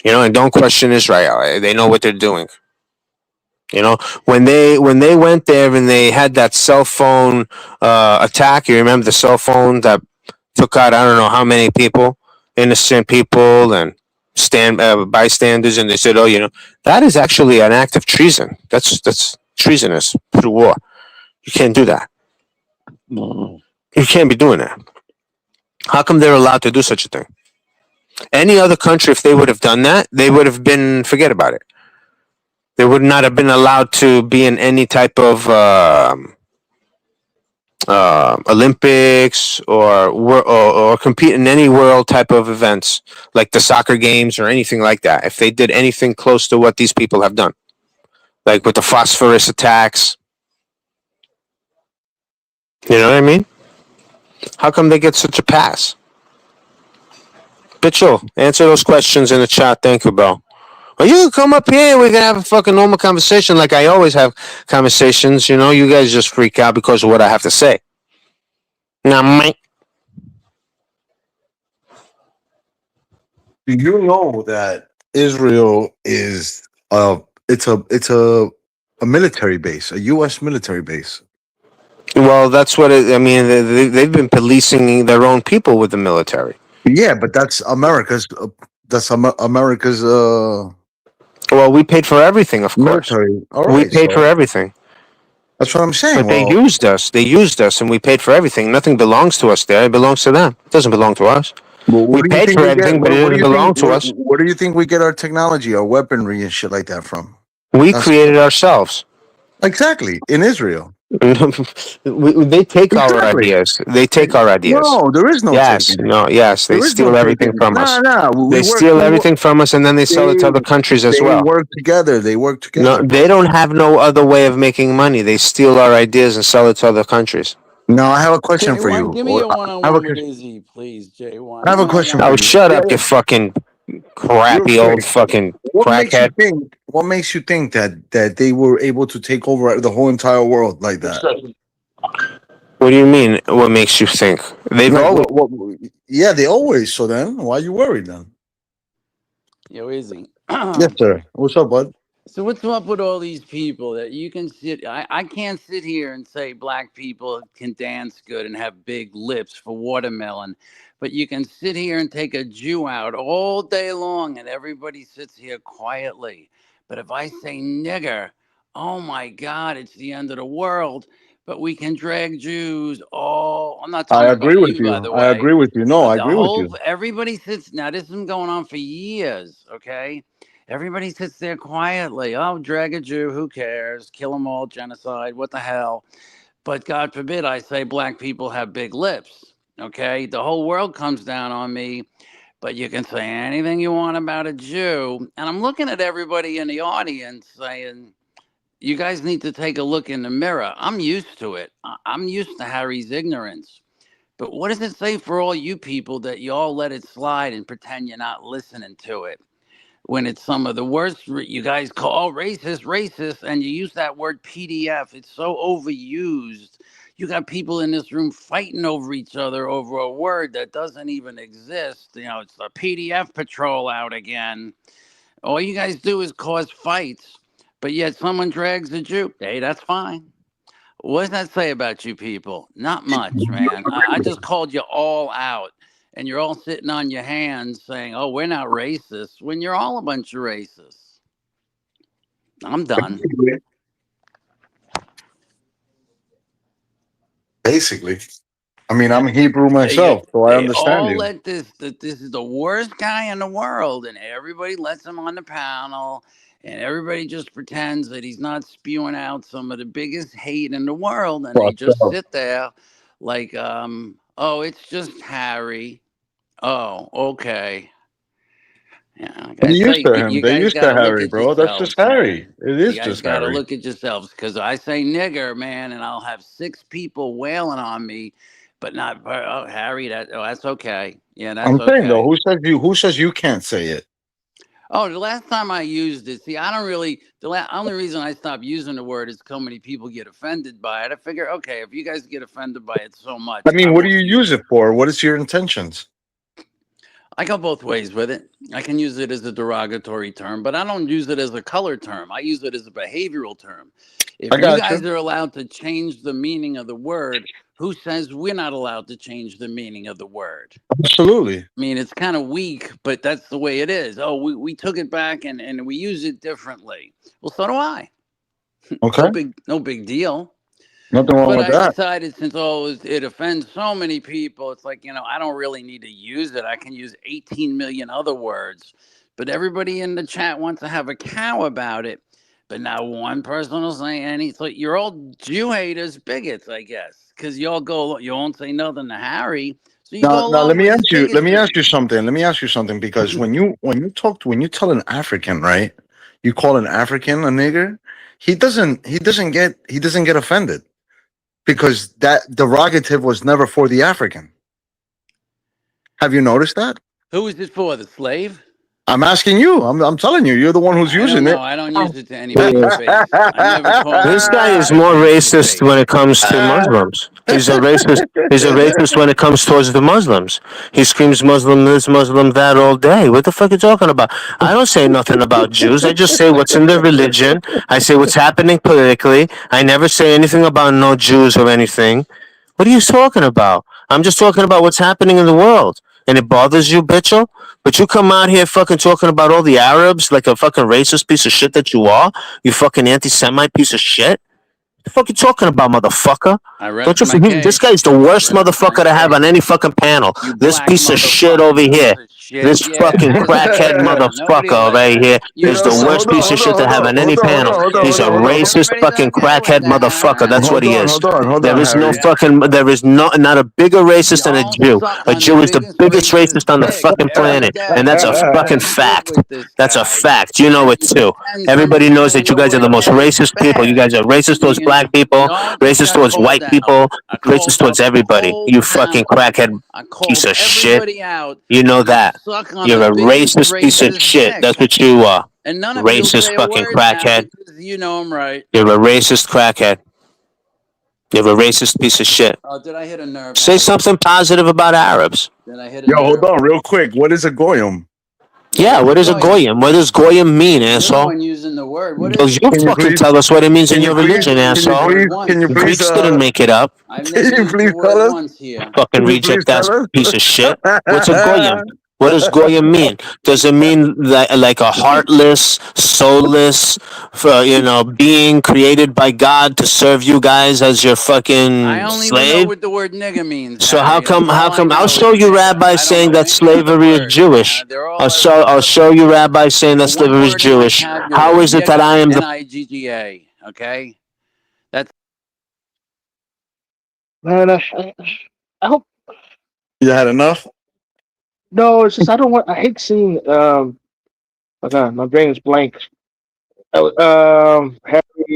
And don't question Israel. They know what they're doing. When they went there and they had that cell phone attack. You remember the cell phone that took out I don't know how many people, innocent people and bystanders, and they said, "Oh, that is actually an act of treason. That's treasonous through war. You can't do that. You can't be doing that. How come they're allowed to do such a thing? Any other country, if they would have done that, they would have been forget about it. They would not have been allowed to be in any type of Olympics or compete in any world type of events like the soccer games or anything like that. If they did anything close to what these people have done, like with the phosphorus attacks, you know what I mean? How come they get such a pass? Bitchel, answer those questions in the chat. Thank you, bro. Well, you can come up here. We can have a fucking normal conversation like I always have conversations. You guys just freak out because of what I have to say. Now, Mike. Do you know that Israel is it's a military base, a U.S. military base? Well, that's what I mean. They've been policing their own people with the military. Yeah, but that's America's. America's Well, we paid for everything, of course. military. All We right, paid for so everything. that's what I'm saying. But they Well, used us. They used us, and we paid for everything. Nothing belongs to us there. It belongs to them. It doesn't belong to us. what We do you paid think for we get? everything, but it What do doesn't you think? belong to us. Where do you think we get our technology, our weaponry, and shit like that from? We That's created ourselves. exactly in Israel. They take our Exactly. ideas. They take our ideas. No, there is no Yes, taking. no, yes. They There is no steal everything taking. from Nah, us. nah. We They work. steal everything from us, and then they sell it They to other countries as they well. work together. They work No, together, they bro. don't have no other way of making money. They steal our ideas and sell it to other countries. Now I have a question for J1, you. give me Or a I have a one-on-one with question. Izzy, please. I J1, have a question one-on-one for Oh, with you. shut Izzy. Yeah, up, you yeah. fucking Real crappy old quick. fucking What makes you crackhead. think? What makes you think that they were able to take over the whole entire world like that? What do you mean? What makes you think? They've Like always. what? Yeah, they always. So then, why you worried then? Yo, Izzy. Yes, sir. What's up, bud? So what's up with all these people that you can sit? I can't sit here and say black people can dance good and have big lips for watermelon, but you can sit here and take a Jew out all day long and everybody sits here quietly. But if I say nigger, oh my God, it's the end of the world. But we can drag Jews. Oh, I'm not I talking agree about with you, by you. the I way. agree with you. No, But I the agree with whole you. everybody sits now. This has been going on for years. Okay, everybody sits there quietly. Oh, drag a Jew. Who cares? Kill them all. Genocide. What the hell? But God forbid I say black people have big lips. Okay. The whole world comes down on me. But you can say anything you want about a Jew. And I'm looking at everybody in the audience saying, you guys need to take a look in the mirror. I'm used to it. I'm used to Harry's ignorance. But what does it say for all you people that you all let it slide and pretend you're not listening to it? When it's some of the worst you guys call racist, and you use that word PDF. It's so overused. You got people in this room fighting over each other over a word that doesn't even exist. It's the PDF patrol out again. All you guys do is cause fights, but yet someone drags a Jew. Hey, that's fine. What does that say about you people? Not much, man. I just called you all out, and you're all sitting on your hands saying, "Oh, we're not racist," when you're all a bunch of racists. I'm done. Basically, I mean, I'm Hebrew They myself, so I they understand all you. let this is the worst guy in the world, and everybody lets him on the panel, and everybody just pretends that he's not spewing out some of the biggest hate in the world, and they What's just up? sit there like, oh, it's just Harry. Oh, okay. Yeah, like But I they used say, to him. you They guys used got to to look Harry, at bro. That's just yourselves, Harry. man. It You is guys just got to Harry. look at yourselves because I say nigger, man, and I'll have six people wailing on me, but not oh, Harry. That's okay. Yeah, that's I'm saying though, okay. who says you can't say it? Oh, the last time I used it, see, I don't really. Only reason I stopped using the word is so many people get offended by it. I figure, okay, if you guys get offended by it so I much, I mean, what do won't you use use it. it for? What is your intentions? I go both ways with it. I can use it as a derogatory term, but I don't use it as a color term. I use it as a behavioral term. If I you got you. guys are allowed to change the meaning of the word, who says we're not allowed to change the meaning of the word? Absolutely. I mean, it's kind of weak, but that's the way it is. Oh, we took it back and we use it differently. Well, so do I. Okay. No big deal. Nothing wrong But with I that. decided since it offends so many people, it's like, I don't really need to use it. I can use 18 million other words. But everybody in the chat wants to have a cow about it. But not one person will say anything. So you're all Jew haters, bigots, I guess. Because you won't say nothing to Harry. So you Now, go now let along me with his ask you. Let me ask you bigotry. something. Let me ask you something because when you tell an African, right, you call an African a nigger, he doesn't get offended because that derogative was never for the African. Have you noticed that? Who is this for? The slave? I'm asking you. I'm telling you. You're the one who's I don't using know. it. I don't use it to anybody's This face. I never called guy is anybody more face to racist when face. it comes to Muslims. He's a racist. He's a racist when it comes towards the Muslims. He screams Muslim this, Muslim that all day. What the fuck are you talking about? I don't say nothing about Jews. I just say what's in their religion. I say what's happening politically. I never say anything about no Jews or anything. What are you talking about? I'm just talking about what's happening in the world. And it bothers you, bitcho? But you come out here fucking talking about all the Arabs like a fucking racist piece of shit that you are? You fucking anti Semite piece of shit? The fuck you talking about, motherfucker? I Don't rest you my forget this case. guy's the I worst rest my motherfucker to have on case. any fucking panel. You This black piece of shit over motherfucking piece here. of shit. This Yeah, fucking piss off. crackhead Yeah, nobody will motherfucker right listen. here You is Yo, the suck worst hold on, piece of hold dick. on, shit to hold have on, on any hold on, hold panel. on, hold on, He's hold a on, hold on. racist Everybody's fucking okay with crackhead motherfucker. that. That's what Hold he on, is. hold on, hold There on, is no Harry. Yeah. fucking. There is not a bigger racist than a Y'all Jew. suck A on the Jew is the biggest biggest racist racist on the dick fucking every planet, and day. that's a And you fucking guys live fact. with this That's a guy. fact. You know And it he too. pretends that Everybody he's knows saying that the you guys are the word most that is racist people. You bad. guys are racist towards black people, No, this racist got towards called white out. people, I racist called towards out the everybody. whole You fucking panel. crackhead I piece called of shit. everybody out. You know You that. suck on You're the a biggest racist piece of racist shit. That's dick. what you are. And none of you will Racist say a fucking word now crackhead. because you know I'm right. You're a racist crackhead. You're a racist piece of shit. Oh, did I hit a nerve, Say Harry? something positive about Arabs. Did I hit a Yo, hold nerve? on, real quick. What is a goyim? What Yeah, is a what is a goyim? goyim? What does goyim mean, You're the asshole? one using the word. What Well, is it? you Can you fucking please? tell us what it means in Can you your please? religion, Used Can the you asshole. word please? Can once. you The please? Greeks didn't make it up. I've Can never you used the please tell word us? once here. Fucking Can you please reject ass tell piece of shit. What's a goyim? us? What does goyim mean? Does it mean that like a heartless, soulless, being created by God to serve you guys as your I fucking don't even know slave? what the word nigger means, So how Harry. That's come? all How I come? I'll know is show you nigger. rabbis I don't saying know that any other slavery is words, Jewish. man. They're all I'll everywhere. show you rabbis saying that The one slavery is word in my Jewish. How vocabulary, is it that I nigger, am the Nigga. Okay? That's Man, I hope You had enough? no. It's just I don't want. I hate seeing. Okay, my brain is blank. Harry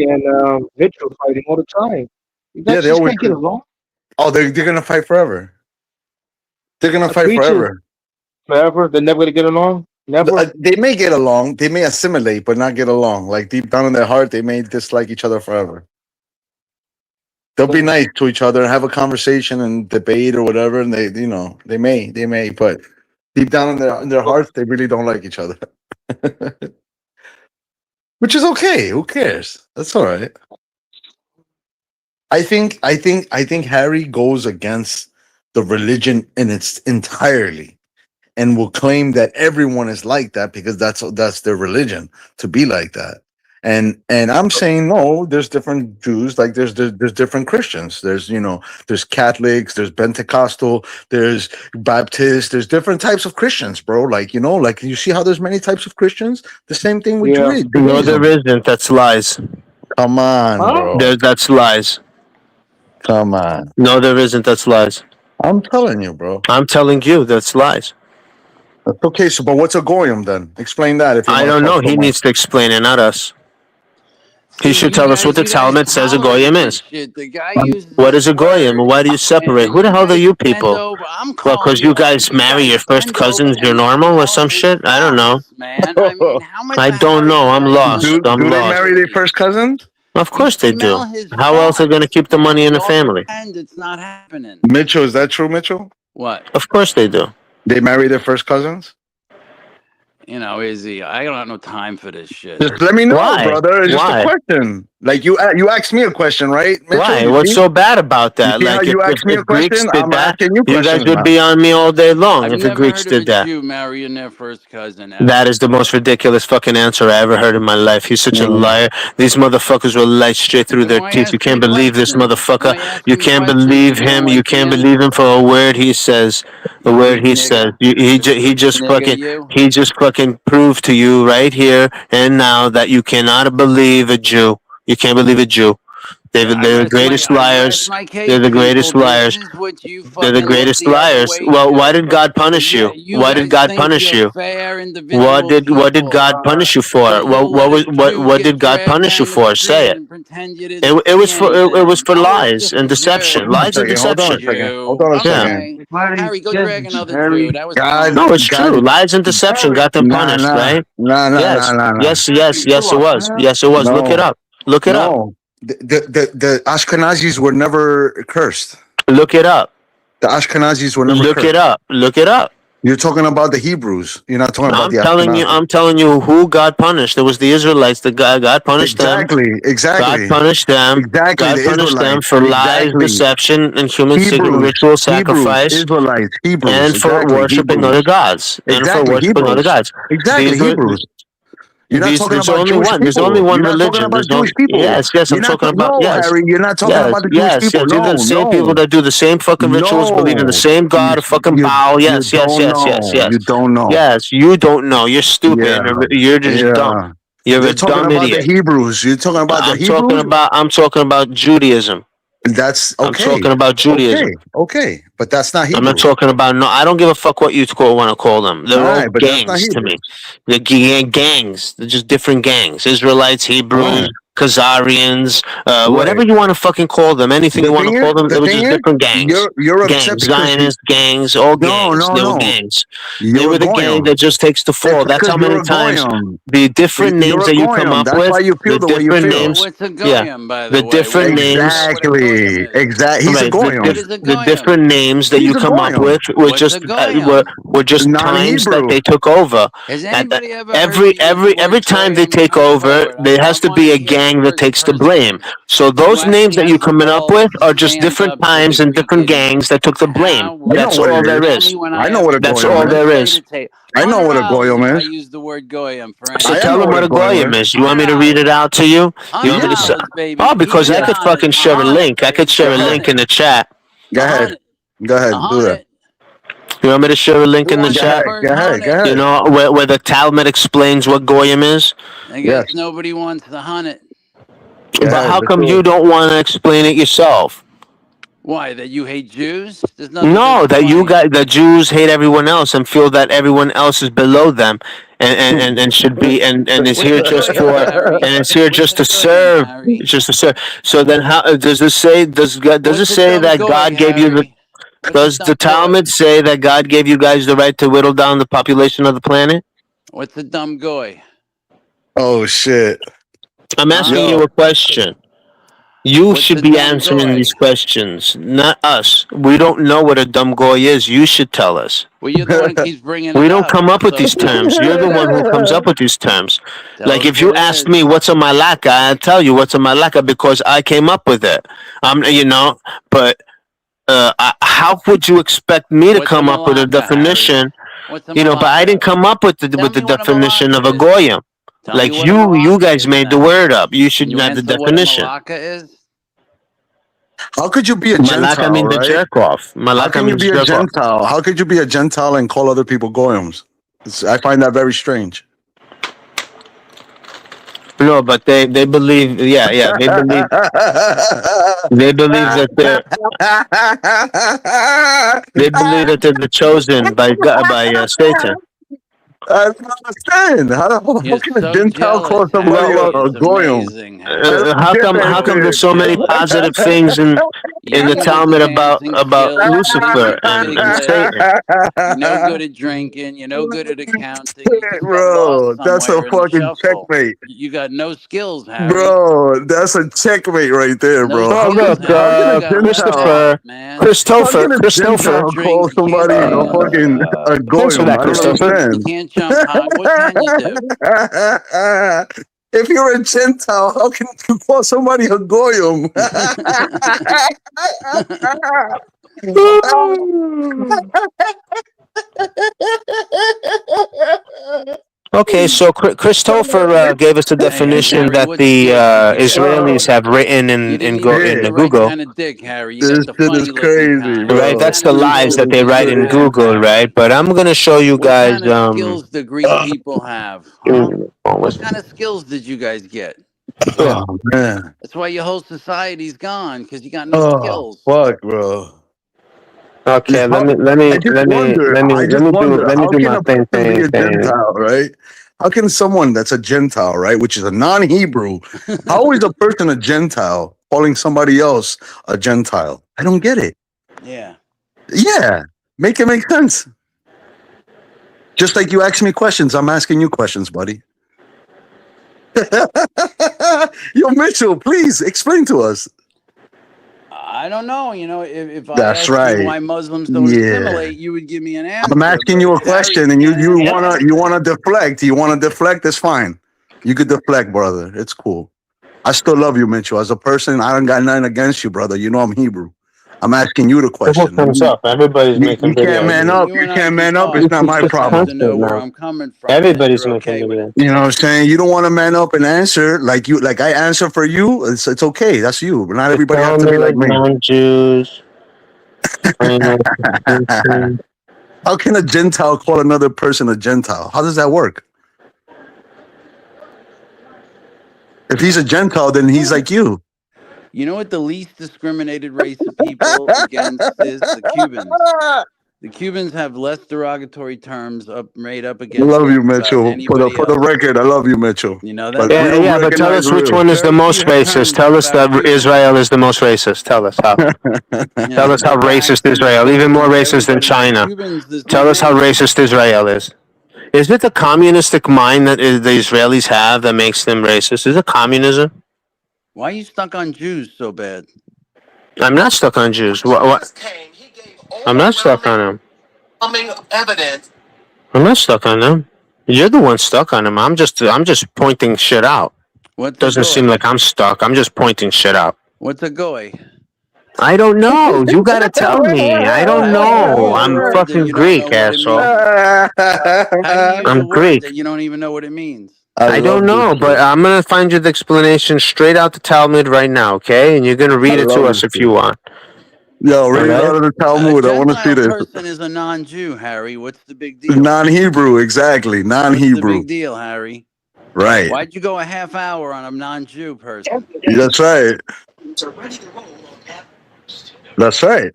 and Mitchell fighting all the time. You Yeah, guys they just always. can't get along. Oh, they're gonna fight forever. They're gonna fight Agreed to forever. forever. They're never gonna get along. Never. They may get along. They may assimilate, but not get along. Like deep down in their heart, they may dislike each other forever. They'll be nice to each other, have a conversation and debate or whatever, and they may, but deep down in their hearts, they really don't like each other. Which is okay. Who cares? That's all right. I think Harry goes against the religion in its entirely and will claim that everyone is like that because that's their religion to be like that. And I'm saying no. There's different Jews, like there's different Christians. There's there's Catholics, there's Pentecostal, there's Baptist, there's different types of Christians, bro. Like like you see how there's many types of Christians. The same thing with Yeah. No, there Judaism. isn't. That's lies. Come on, Huh? bro. That's lies. Come on. No, there isn't. That's lies. I'm telling you, bro. I'm telling you, that's lies. That's okay. So, but what's a goyim then? Explain that if you I want to don't talk know. so He much. needs to explain it, not us. He See, should tell us what the you guys Talmud says a tolerate goyim this is. shit. The guy uses What is this a goyim? word, Why do you separate? and Who the you hell are guys you bend people? over. I'm Well, calling because you you out. guys You marry guys your first bend over cousins, you're and normal or smell some his shit? I don't know. farts, man. I mean, how much I of don't Harry know. you I'm guys under lost. the I'm Do they lost. marry their pussy? first cousins? Of You course they smell do. his How else are they going to farts, keep the and money in the y'all family? pretend it's not happening. Mitchell, is that true, Mitchell? What? Of course they do. They marry their first cousins? Izzy, I don't have no time for this shit. Just let me know, Why? brother. It's just a Why? question. Like you asked me a question, right, Mitchell? Why? You What's see? so bad about You that? see how Like, you asked me a if Greeks question? did I'm that, asking you you guys questions would now. be on me all day long I've if the never Greeks heard of a did that. Jew marrying their first cousin ever. That is the most ridiculous fucking answer I ever heard in my life. He's such a Mm. liar. These motherfuckers will lie straight through Then their why teeth. You ask me can't believe this questions? motherfucker. Why ask You me can't questions believe if you don't him. You like the can't believe him answer? for a word he says. A You word weak he says. nigga. He Weak just nigga, fucking you. proved to you right here and now that you cannot believe a Jew. You can't believe a Jew. They're the greatest I rest liars. my They're case, the people. greatest This liars. is what you They're the fucking look greatest the other liars. way Well, why to. did God Cause punish you? you Why did guys God think punish you're you? fair individual What did people. God punish you for? But you'll let a Jew What get did God dragged punish you down to the for? Say pit it. and pretend you didn't It see was for it was anything. for Oh, it's lies just a and deception. Jew. Hold on a Lies and second. It's Hold just a on a deception. second. Hold on Jew. a Yeah. second. Okay. Harry, Harry, go get drag another Jew. Harry, That was God, No, fine. it's true. God, Lies and deception Harry, got them nah, punished, nah, right? nah, nah, nah, Yes. nah, nah. Yes, chill it out, was. man. Yes, it was. Look it No, up. Look it up. no. The Ashkenazis were never cursed. Look it up. The Ashkenazis were never Look it cursed. up. Look it up. You're talking about the Hebrews. You're not talking about the Ashkenazis. I'm telling you who God punished. It was the Israelites. God punished them. Exactly, God exactly, punished them. exactly. God The punished them Israelites. for lies, Exactly. deception, and human Hebrews, ritual Hebrews, sacrifice, Israelites, Hebrews. and for Exactly. worshiping Hebrews. other gods. And for Exactly. worshiping other Hebrews. gods. Exactly. These were Hebrews. You're not talking there's about only Jewish one. There's only people. one You're not talking religion. about Jewish people. Yes. You're I'm not talking about no, Harry. You're not talking about the Jewish people. These are No, the same people no, that do the same fucking rituals, believe in the no. same You God, fucking you bow. you don't know. You don't know. Yes. You don't know. You're Yeah, stupid. You're just dumb. yeah. You're You're a talking dumb about the idiot. Hebrews. You're talking about the Hebrews. I'm talking about Judaism. That's I'm okay. talking about Okay. Judaism. Okay. But that's not I'm not Hebrews. talking about no. I don't give a fuck what you want to call them. All They're all right, but that's not gangs to me. Hebrews. They're gangs. They're just different gangs. Israelites, All Hebrews, right. Khazarians, whatever Right. you want to fucking call them. Anything you want to call them. The They were thing just is, different gangs. you're upset Gangs, because Zionist gangs, all no, gangs. no, They were no. gangs. They You're a were the gang goyim. that just takes the It's fall. That's because how you're many a times goyim. the different names You're a that you come goyim. up That's with, why you the feel the way you different feel. names. What's a Yeah, goyim, by the the way? different We don't even know names. what a goyim Exactly. is. Exactly. He's a Right, What goyim. is a the goyim? different names that He's you a come up goyim. with were What's a goyim? were just times that Non-Hebrew. they took over. Has At anybody ever heard you use the every word time they goyim? take Come over, forward. there has I to want be to a hear the gang that first takes the blame. person So who those names actually that you has the coming up balls with to are just stand different up to the times and Greek different idiot. gangs that took the blame. How I know That's what rude. all it there is. Tell is. me when I I know have what a That's goyim all is. there $100K is. to take. I know what a $100 goyim if I is. use the word goyim for So I anything. tell know them what what a a goyim goyim is. is. You want me to read it $100. out to you? You want me to say? $100, baby. Oh, Keep because it I could honest. fucking share a 100, link. I could baby. Go share a ahead. link in the 100. chat. Go A ahead. hundred. Go A ahead. Do that. hundred. You want me to share a link Who in the wants Go that chat? ahead. first Go ahead. Go 100? You ahead. know, where the Talmud explains what goyim is. I Yes. guess nobody wants the 100. Go But ahead. how Let's come do you it. don't want to explain it yourself? Why? That you hate Jews? There's nothing to No, that explain. the Jews hate everyone else and feel that everyone else is below them and should be and is What's here a just goyim, for Harry? and is here What's just a to goyim, serve, Harry? just to serve. So then, how does this say? Does it What's a say dumb that goy, God gave you the? Harry? What's a Does the dumb goy? Talmud say that God gave you guys the right to whittle down the population of the planet? What's a dumb goy? Oh shit. I'm Huh? asking Yo. you a question. You What's should a be dumb answering these goy? questions, not us. We don't know what a dumb goy is. You should tell us. Well, you're the one who keeps bringing We it don't up, come up with so these tell terms. us what You're it the one who is. comes up with these terms. Tell Like us if what you it asked is. me what's a malaka, I'd tell you what's a malaka because I came up with it. You know, but how would you expect me to What's a come up with a malaka, Harry? definition? What's a You know, but I malaka? didn't come up with Tell the me what a definition of a malaka is. goyim. Tell me Like what a you malaka guys is made the now. word up. You should You have the answer what a definition. malaka is? How could you be a Malaka Gentile, means the right? jerk off. How Malaka can you means be a jerk off. Gentile? How could you be a Gentile and call other people goyim? I find that very strange. No, but they believe. Yeah. They believe that they're the chosen by God, by Satan. I don't understand. How You're can a so Gentile call jealous, somebody Harry. a It's goyim? amazing, Harry. I don't How get come? that How come So there's so many jealous. positive things You in the need Talmud advancing about skills. You need Lucifer your pig and Satan? lips. You're no good at drinking. You're no good at accounting. You shit, just got lost bro. That's a somewhere in the fucking shuffle. checkmate. You got no skills, Harry. Bro, that's a checkmate right there, No bro. Oh, skills, look, How Harry. can You a got left Gentile out, Christopher, man. how can a You can't Gentile call drink. You can't somebody a dance. fucking a thanks for goyim? that, I don't Christopher. You understand. can't jump high. What can you do? If you're a Gentile, how can you call somebody a goyim? Okay, so Christopher gave us a Hey, definition Harry, that what the dick did you get, Israelis Harry? have written You didn't even get Shit, the right Google. kind of dick, Harry. You this got the shit is funny looking crazy, kind. Right, What bro. that's kind the of This lies shit that skills is they did write you in crazy. have, Google, right? Harry? But I'm gonna show you What guys. kind of skills do Greek people have, huh? What kind of skills did you guys get? Yeah. Oh man. That's why your whole society's gone because you got no Oh skills. fuck, bro. Okay, How, I just wonder, let me how do can my a person be a thing. Gentile, right? How can someone that's a Gentile, right, which is a non-Hebrew, how is a person a Gentile calling somebody else a Gentile? I don't get it. Yeah. Yeah, make it make sense. Just like you ask me questions, I'm asking you questions, buddy. Yo, Mitchell, please explain to us. I don't know. If I That's asked you right. why Muslims don't Yeah. assimilate, you would give me an I'm answer. asking But you a Harry question and you can't you answer wanna you wanna anything. deflect. You wanna deflect, it's fine. You could deflect, brother. It's cool. I still love you, Mitchell. As a person, I don't got nothing against you, brother. You know I'm Hebrew. I'm asking you the Simple question. thumbs up. Everybody's You making can't videos. man up. You You and I can't can man up. It's talk. not You my just have problem. to know Constant where now. I'm coming from, and then Everybody's you're making okay with videos. it. You know what I'm saying? You don't want to man up and answer like I answer for you. It's okay. That's you. But not The everybody has to be like Talmud, me. non-Jews, final conclusion. How can a Gentile call another person a Gentile? How does that work? If he's a Gentile, then he's like you. You know what the least discriminated race of people against is? The Cubans. The Cubans have less derogatory terms made up I against love you, them about Mitchell. anybody For the else. record, I love you, Mitchell. You know But that, we Yeah, don't yeah, but tell recognize us which real. one is the very most few racist. terms Tell us about that Israel Cubans. is the most racist. Tell us how. Tell Yeah, us how their racist accents, Israel, even more cultures, racist than everybody. The China. Cubans, there's no Tell us how name. racist Israel is. Is it the communistic mind that the Israelis have that makes them racist? Is it communism? Why are you stuck on Jews so bad? I'm not stuck on Jews. I'm not stuck on them. I'm not stuck on them. You're the one stuck on them. I'm just pointing shit out. What's a Doesn't seem goy? like I'm stuck. I'm just pointing shit out. What's a goy? I don't know. You gotta tell me. I don't How do you know. use a I'm word that fucking you don't know Greek, what it asshole. means? How do you use a I'm word Greek. that you don't even know what it means? I I don't love this know, but shit. I'm gonna find you the explanation straight out the Talmud right now, okay? And you're gonna I read it to love us this if you shit. want. Yo, All read it right? out of the A Talmud. I want to see Gentile this. person is a non-Jew, Harry. What's the big deal? Non-Hebrew, exactly. What's the Non-Hebrew. big deal, Harry? Right. Why'd you go a half hour on a non-Jew person? That's right. That's right.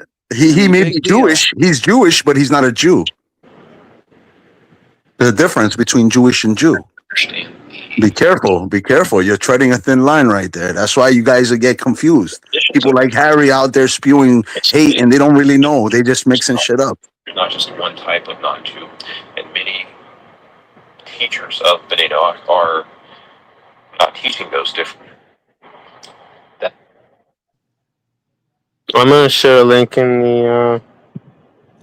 I He mean, may be big deal. Jewish. He's Jewish, but he's not a Jew. There's a difference between Jewish and Jew. Be careful. Be careful. You're treading a thin line right there. That's why you guys get confused. People like Harry out there spewing hate and they don't really know. They just mixing shit up. Not just one type of non-Jew, and many teachers of B'nai Noach are not teaching those different. I'm gonna share a link in the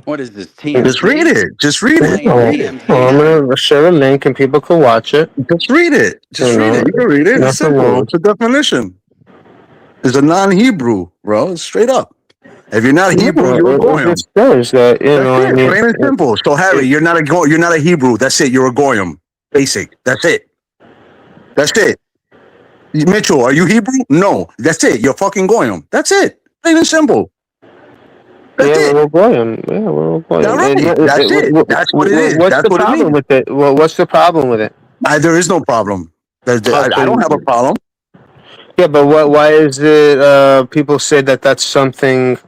What is this, Just read TMZ? it. Just You read it. playing Read it. TMZ, I'm Harry? gonna share a link and people can watch it. Just read it. Just You read know, it. You can read it. It's nothing simple. wrong. It's a definition. It's a non-Hebrew, bro. It's straight up. If you're not Hebrew, No, you're a it goyim. just says that, That's I it. mean, Plain and simple. So Harry, you're not a Hebrew. That's it. You're a goyim. Basic. That's it. That's it. Mitchell, are you Hebrew? No. That's it. You're fucking Goyim. That's it. Plain and simple. That's Yeah, it. we're all Goyim. Yeah, we're all All Goyim. right. That's it. That's what it is. What's That's the what it problem means. with it? What's the problem with it? There is no problem. Oh, I don't have a problem. yeah, but why is it people say that that's something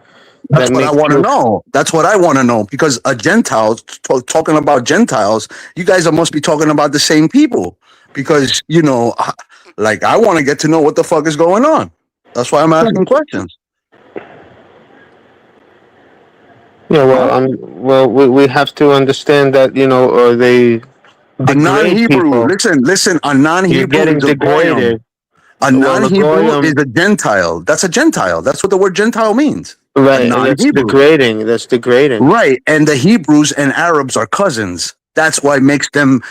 That's that what I makes want to you... know. That's what I want to know. Because a Gentiles, talking about Gentiles, you guys must be talking about the same people. Because, like, I want to get to know what the fuck is going on. That's why I'm asking questions. Yeah, well, we have to understand that, they A degrade non-Hebrew, people. listen, a You're non-Hebrew getting is a goyim. degraded. A Well, a non-Hebrew is goyim, a Gentile. That's a Gentile. That's what the word Gentile means. A right? And that's non-Hebrew. degrading. That's degrading. Right. And the Hebrews and Arabs are cousins. That's what makes them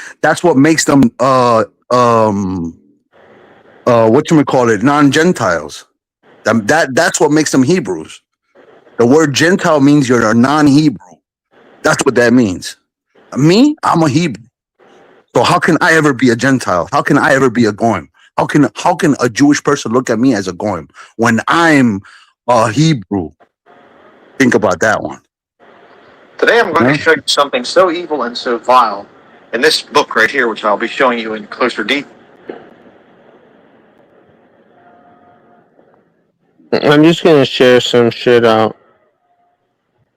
whatchamacallit, non-Gentiles. That's what makes them Hebrews. The word Gentile means you're a non-Hebrew. That's what that means. Me, I'm a Hebrew. So how can I ever be a Gentile? How can I ever be a Goyim? How can a Jewish person look at me as a Goyim when I'm a Hebrew? Think about that one. Today I'm going to show you something so evil and so vile in this book right here, which I'll be showing you in closer detail. I'm just gonna share some shit out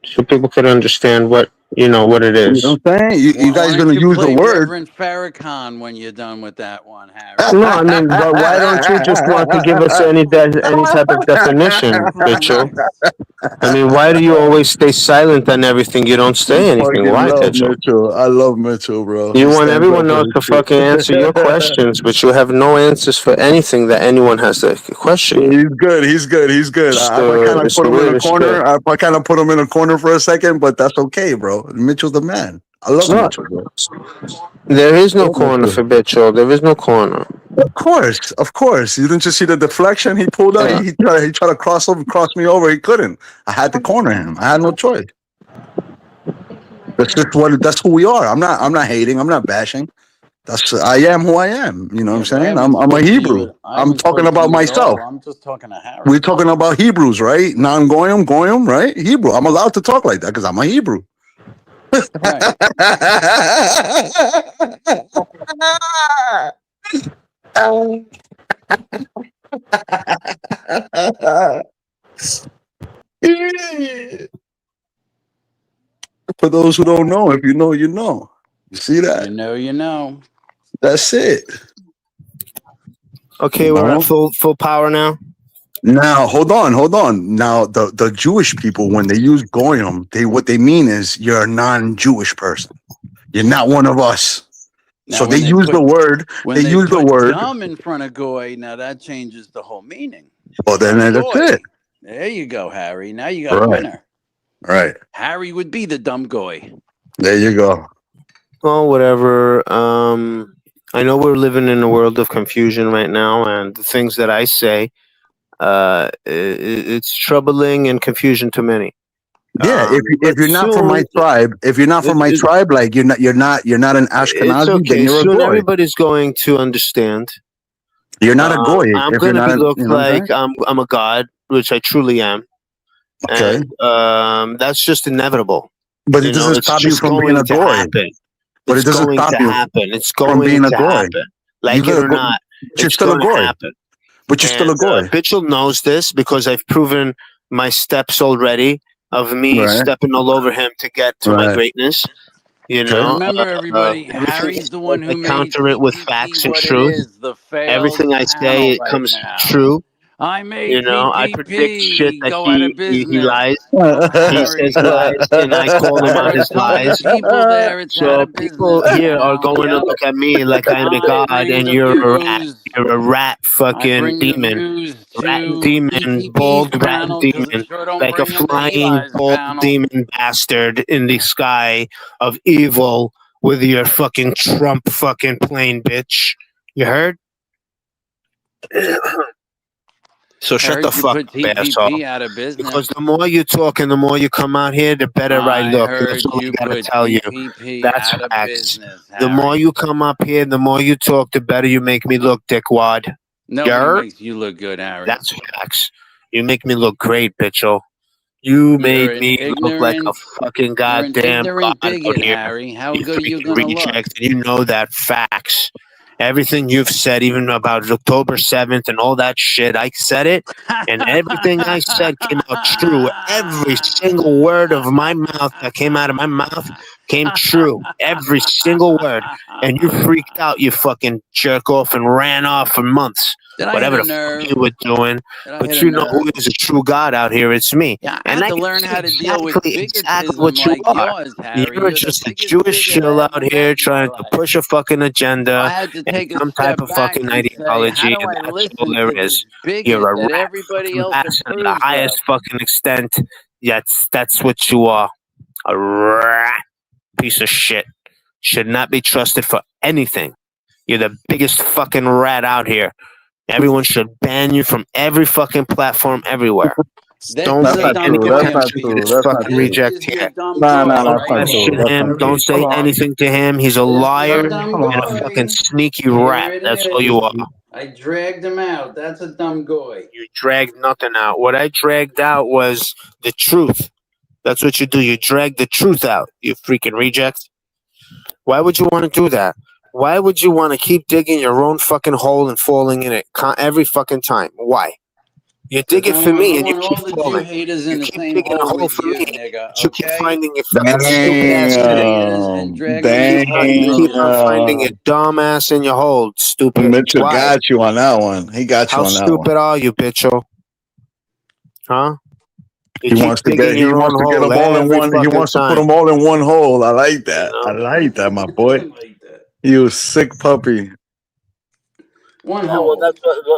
so people could understand what it You is. know what I'm saying? You Why guys don't gonna you use the play word. Reverend Farrakhan when you're done with that one, Harry? No, I mean, but why don't you just want to give us any type of definition, Mitchell? Please. I mean, why do you always stay silent on everything? You don't say anything. Fucking Why, love Mitchell? Mitchell. I love Mitchell, bro. You He want stands up everyone for else his to shit. fucking answer your questions, but you have no answers for anything that anyone has to question you. He's good. He's good. He's good. I kind of It's put the him in a weirdest shit. corner. I kind of put him in a corner for a second, but that's okay, bro. Mitchell's the man. I love No, Mitchell, bro. there is no Love corner Mitchell. for Mitchell. There is no corner. Of course, of course. You didn't just see the deflection he pulled out. Yeah. He tried to cross me over. He couldn't. I had to corner him. I had no choice. That's who we are. I'm not hating. I'm not bashing. I am who I am. You know what Yeah, I'm but I saying? haven't I'm a spoke to Hebrew. you. I I'm haven't talking spoke to about you at myself. all. I'm just talking to Harry. We're talking about Hebrews, right? Non-Goyim, Goyim, right? Hebrew. I'm allowed to talk like that because I'm a Hebrew. Right. For those who don't know, if you know, you know. You see that? You know. That's it. Okay, You we're at know? full power now. Now, hold on. Now, the Jewish people, when they use Goyim, what they mean is you're a non-Jewish person. You're not one of us. Now, So they when they use put the word. when They they use the put word. dumb in front of goy, now that changes the whole meaning. Well, then that's it. Goy. There you go, Harry. Now you got a Right. winner. Right. Harry would be the dumb goy. There you go. Well, whatever. I know we're living in a world of confusion right now, and the things that I say, it's troubling and confusion to many. Yeah, But if you're not from my soon, tribe, like you're not an it's Ashkenazi, then okay. you're a Soon, goy. everybody's going to understand. You're not a goy I'm if you're going to not be an, looked you know what I'm like saying? I'm a god, which I truly am, Okay, and that's just inevitable. but it doesn't It's stop you just from being going a to goy. happen. But it It's doesn't going stop to you happen. It's from going being a to goy. happen. You Like it gotta or go. not, You're it's still a going to goy, happen. but you're still a And goy, Bitchel knows this because I've proven my steps already of me right? stepping all over him to get to my Right. greatness. Okay. Remember, everybody, Everything Harry's the one I who made counter it with PPP facts and what it truth. is, the failed Everything I say, channel it right comes now. true. I made I predict shit PPP that go out of he business. lies. From He says Harry. lies, and I call him on Harry his told the lies. people there it's out So of people business here are now. going to Yep. look at me like I'm a I god, bring and the you're a rat. views. You're a rat, I fucking bring the demon, views rat to demon, PPP's bald rat panel because I demon, sure don't like a bring them to flying Eli's bald panel. demon bastard in the sky of evil with your fucking Trump fucking plane, bitch. You heard? So I shut the heard you fuck put up, asshole. TPP out of business. Because the more you talk and the more you come out here, the better I I look. heard That's all I you gotta put tell you. TPP That's out of facts. business, The more Harry. you come up here, the more you talk, the better you make me look, dickwad. Nobody Yer? makes you look good, Harry. That's facts. You make me look great, bitcho. You You're made an me look like a ignorant. fucking You're an goddamn ignorant god out bigot, here. Harry. How You good are you freaking gonna look? reject, and you know that facts. Everything you've said, even about October 7th and all that shit, I said it, and everything I said came out true. Every single word of my mouth that came out of my mouth came true. Every single word. And you freaked out, you fucking jerk off, and ran off for months. Did I hit Whatever a the fuck nerve? you were doing. Did I But hit a you know who nerve? is a true God out here. It's me. Yeah, I And had I to can learn see how to deal with exactly what bigotism you like are. yours, Harry. You're You're the just a biggest Jewish bigot I shill ever out met here in my trying to life. push a fucking So I agenda had to and take a some type step of back fucking and say, how ideology, do and I that's all listen there to is. this bigot You're a that rat everybody fucking else bastard to the approves highest of? fucking extent. That's what you are. A rat piece of shit. Should not be trusted for anything. You're the biggest fucking rat out here. Everyone should ban you from every fucking platform everywhere. Don't This is That's a pay not dumb any true. goy, That's not attention to true. this Pete. That's not fucking true. This reject is your here. dumb Nah, goy nah, Don't that's right not question true. here. That's not him. true. Don't Pete, say come on. anything to him. He's a This is liar your Pete, dumb come and on. a goy. fucking sneaky Here rat. it That's all is. you are. Pete. I dragged him out. That's a dumb goy. You dragged nothing out. What I dragged out was the truth. That's what you do. You drag the truth out, you freaking reject. Why would you want to do that? Why would you want to keep digging your own fucking hole and falling in it every fucking time? Why? You dig Because it for me I and you want keep all the Jew falling. haters You in the keep same digging a hole hole with for you, me, nigga, but you keep okay? finding your fucking Take all stupid the ass Jew in it. haters and Damn. drag them You in keep, your fucking you keep on finding Damn. your dumb ass in your hole, stupid. Mitchell Why? got you on that one. He got you How on that one. stupid are you, bitcho? Huh? You He keep wants to digging get. He your wants own to get hole them all in every one. He fucking wants to put time. them all in one hole. I like You that. I know? like that, my boy. I like that. You sick puppy. One Yeah, well, hole.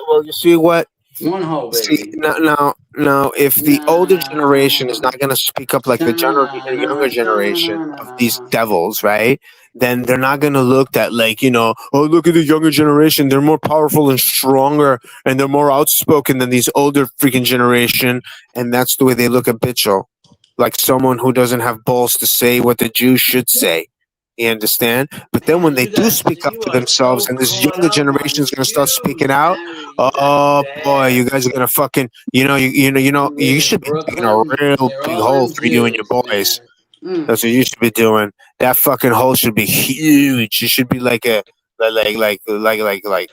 well, you see what? One hole, See, baby. now, if the older generation is Nah. not going to speak up like the younger Sha-na-na-na, generation of these sha-na-na-na. devils, right? Then they're not going to look at like, oh, look at the younger generation. They're more powerful and stronger, and they're more outspoken than these older freaking generation. And that's the way they look at Bitchel, like someone who doesn't have balls to say what the Jews should say. You understand? But then when they You do guys, speak up you for are themselves, so and this caught younger up generation on is going to start speaking Jews, out, Harry. That's oh boy, you bad. guys are gonna fucking, You live you in should be digging a Brooklyn. real They're big all hole them for you and your Jews, boys. man. Mm. That's what you should be doing. That fucking hole should be huge. It should be like a like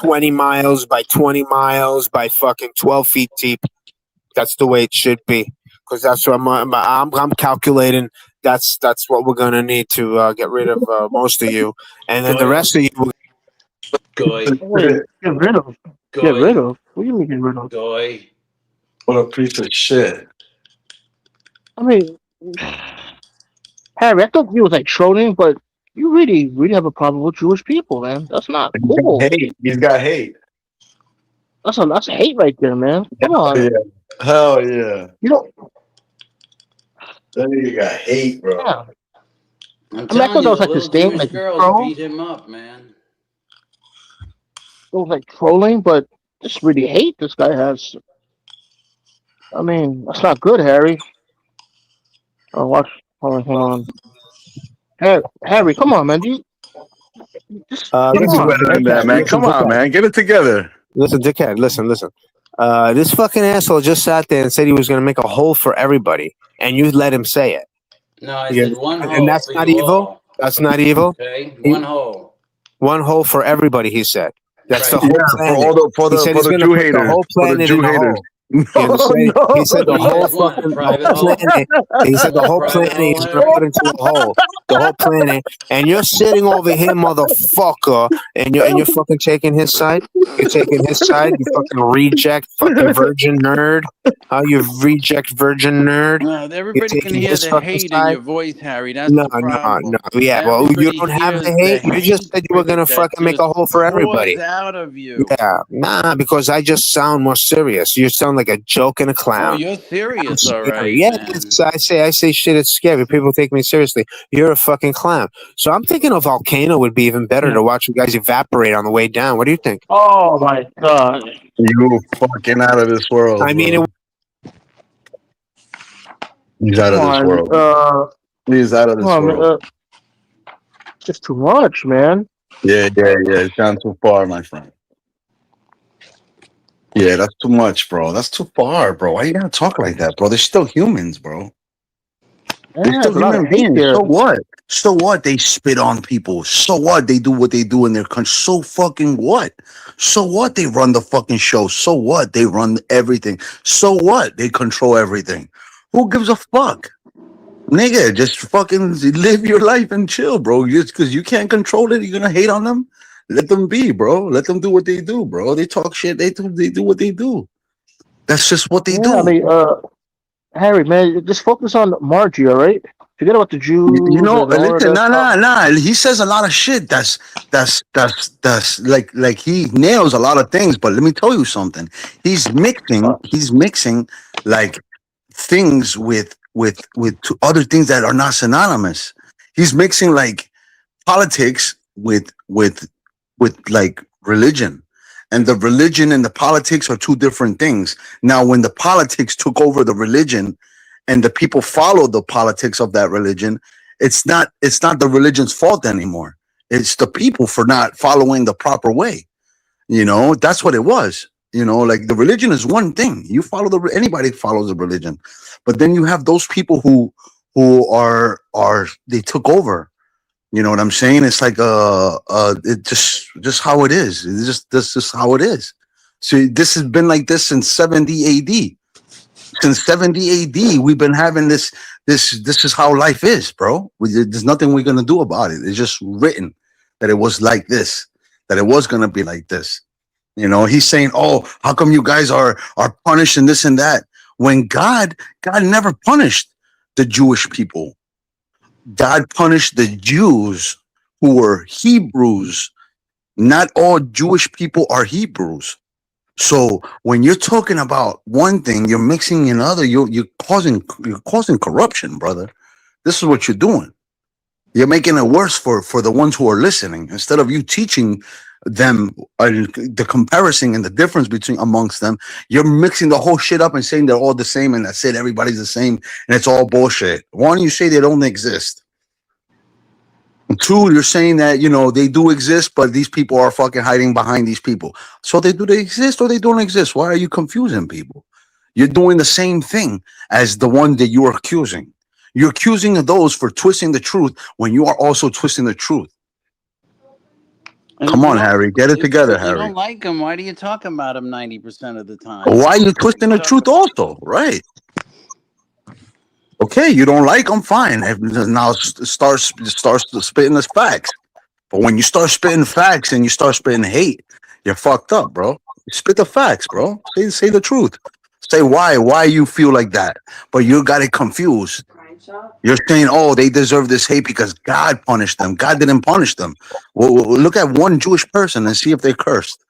20 miles by 20 miles by fucking 12 feet deep. That's the way it should be. Because that's what I'm calculating. That's what we're gonna need to get rid of most of you, and then the Goy, rest of you. goy, Wait, get rid of. Get rid goy, of? What do you mean get rid of? goy. What a piece of shit. I mean, Harry, I thought you was like trolling, but you really, really have a problem with Jewish people, man. That's not He's got cool. hate. He's got hate. That's hate right there, man. Come Hell on. yeah. Hell yeah. You don't. That nigga got hate, bro. Yeah. I'm I mean, I telling thought that you, was the like his little thing, Jewish like girls troll. beat him up, man. It was like trolling, but just really hate this guy has. I mean, that's not good, Harry. Oh, watch. Hold on. Harry, come on, man. Just You come can do Listen, on, better than man. that, man. Come on, man. Get it together. dickhead, listen. This fucking asshole just sat there and said he was going to make a hole for everybody, and you let him say it. No, I Yeah. said one And hole that's for not you evil. all. That's not evil. Okay, He, one hole. one hole for everybody. He said. That's the Right. whole Yeah, for planet. all the for He the said for he's the going to Jew put the haters. whole For the planet Jew in a haters. hole. No, You understand? He said What the do you whole guys want? A fucking the private whole hole? planet. He said the A whole private planet hole, he's going to Harry? put into a hole. The whole planet, and you're sitting over here, motherfucker, and you're fucking taking his side. You're taking his side. You fucking reject, fucking virgin nerd. How you reject virgin nerd? No, You're everybody can taking hear his the fucking hate in side. your voice, Harry. That's No, the problem. Yeah, well, you Everybody don't have the hears the hate. You just said you were gonna that fucking make just a hole for pours everybody. out of you. Yeah, nah, because I just sound more serious. You sound like like a joke and a Oh, clown. you're I'm serious, all scary. right, Yeah, man. I say shit. It's scary. People take me seriously. You're a fucking clown. So I'm thinking a volcano would be even better Yeah. to watch you guys evaporate on the way down. What do you think? Oh my god. You fucking out of this world, I mean, bro. He's out Come of this on. world. He's out of Come this on, man. world. Just too much, man. Yeah, yeah, yeah. It's gone too far, my friend. Yeah, that's too much, bro. That's too far, bro. Why you gotta talk like that, bro? They're still humans, bro. Yeah, They're still there's a lot of human hate beings. there. So what? So what? They spit on people. So what? They do what they do in their country. So fucking what? So what? They run the fucking show. So what? They run everything. So what? They control everything. Who gives a fuck? Nigga, just fucking live your life and chill, bro. Just because you can't control it, you're gonna hate on them. Let them be, bro. Let them do what they do, bro. They talk shit. They do what they do. That's just what they Yeah, I do. mean, Harry, man, just focus on Margie, all right? Forget about the You Jews know, and all of listen, that nah, stuff. nah, nah. He says a lot of shit. That's like he nails a lot of things. But let me tell you something. Uh, He's mixing like things with other things that are not synonymous. He's mixing like politics with like religion, and the religion and the politics are two different things. Now when the politics took over the religion and the people follow the politics of that religion, it's not the religion's fault anymore. It's the people for not following the proper way. That's what it was. Like the religion is one thing. You follow anybody follows the religion, but then you have those people who are they took over. You know what I'm saying? It's like it just how it is. It's just this is how it is. So this has been like this since 70 AD. Since 70 AD, we've been having this. This is how life is, bro. There's nothing we're gonna do about it. It's just written that it was like this, that it was gonna be like this. He's saying, "Oh, how come you guys are punished and this and that?" When God never punished the Jewish people. God punished the Jews who were Hebrews. Not all Jewish people are Hebrews. So when you're talking about one thing, you're mixing another. You're causing corruption, brother. This is what you're doing. You're making it worse for the ones who are listening. Instead of you teaching them the comparison and the difference between amongst them, you're mixing the whole shit up and saying they're all the same and that's it. Everybody's the same and it's all bullshit. Why don't you say they don't exist? Two, you're saying that they do exist, but these people are fucking hiding behind these people. So they exist or they don't exist. Why are you confusing people? You're doing the same thing as the one that you are accusing. You're accusing those for twisting the truth when you are also twisting the truth. And Come on, Harry, get it together, if you Harry. don't like him, why do you talk about him 90% of the time? Why are you You twisting the talk truth about. also? Right. Okay, you don't like them, fine. Now start spitting the facts. But when you start spitting facts and you start spitting hate, you're fucked up, bro. Spit the facts, bro. Say the truth. Say why you feel like that. But you got it confused. You're saying, oh, they deserve this hate because God punished them. God didn't punish them. Well, look at one Jewish person and see if they cursed.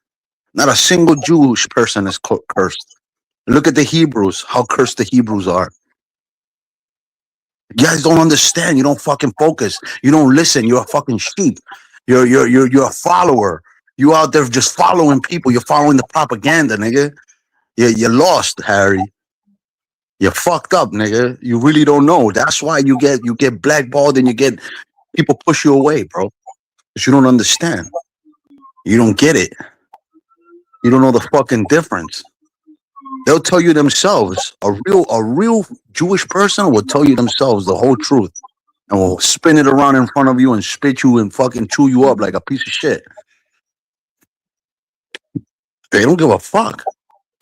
Not a single Jewish person is cursed. Look at the Hebrews, how cursed the Hebrews are. You guys don't understand. You don't fucking focus. You don't listen. You're a fucking sheep. You're a follower. You out there just following people. You're following the propaganda, nigga. You're lost, Harry. You're fucked up, nigga. You really don't know. That's why you get blackballed and you get people push you away, bro. Because you don't understand. You don't get it. You don't know the fucking difference. They'll tell you themselves. A real Jewish person will tell you themselves the whole truth and will spin it around in front of you and spit you and fucking chew you up like a piece of shit. They don't give a fuck.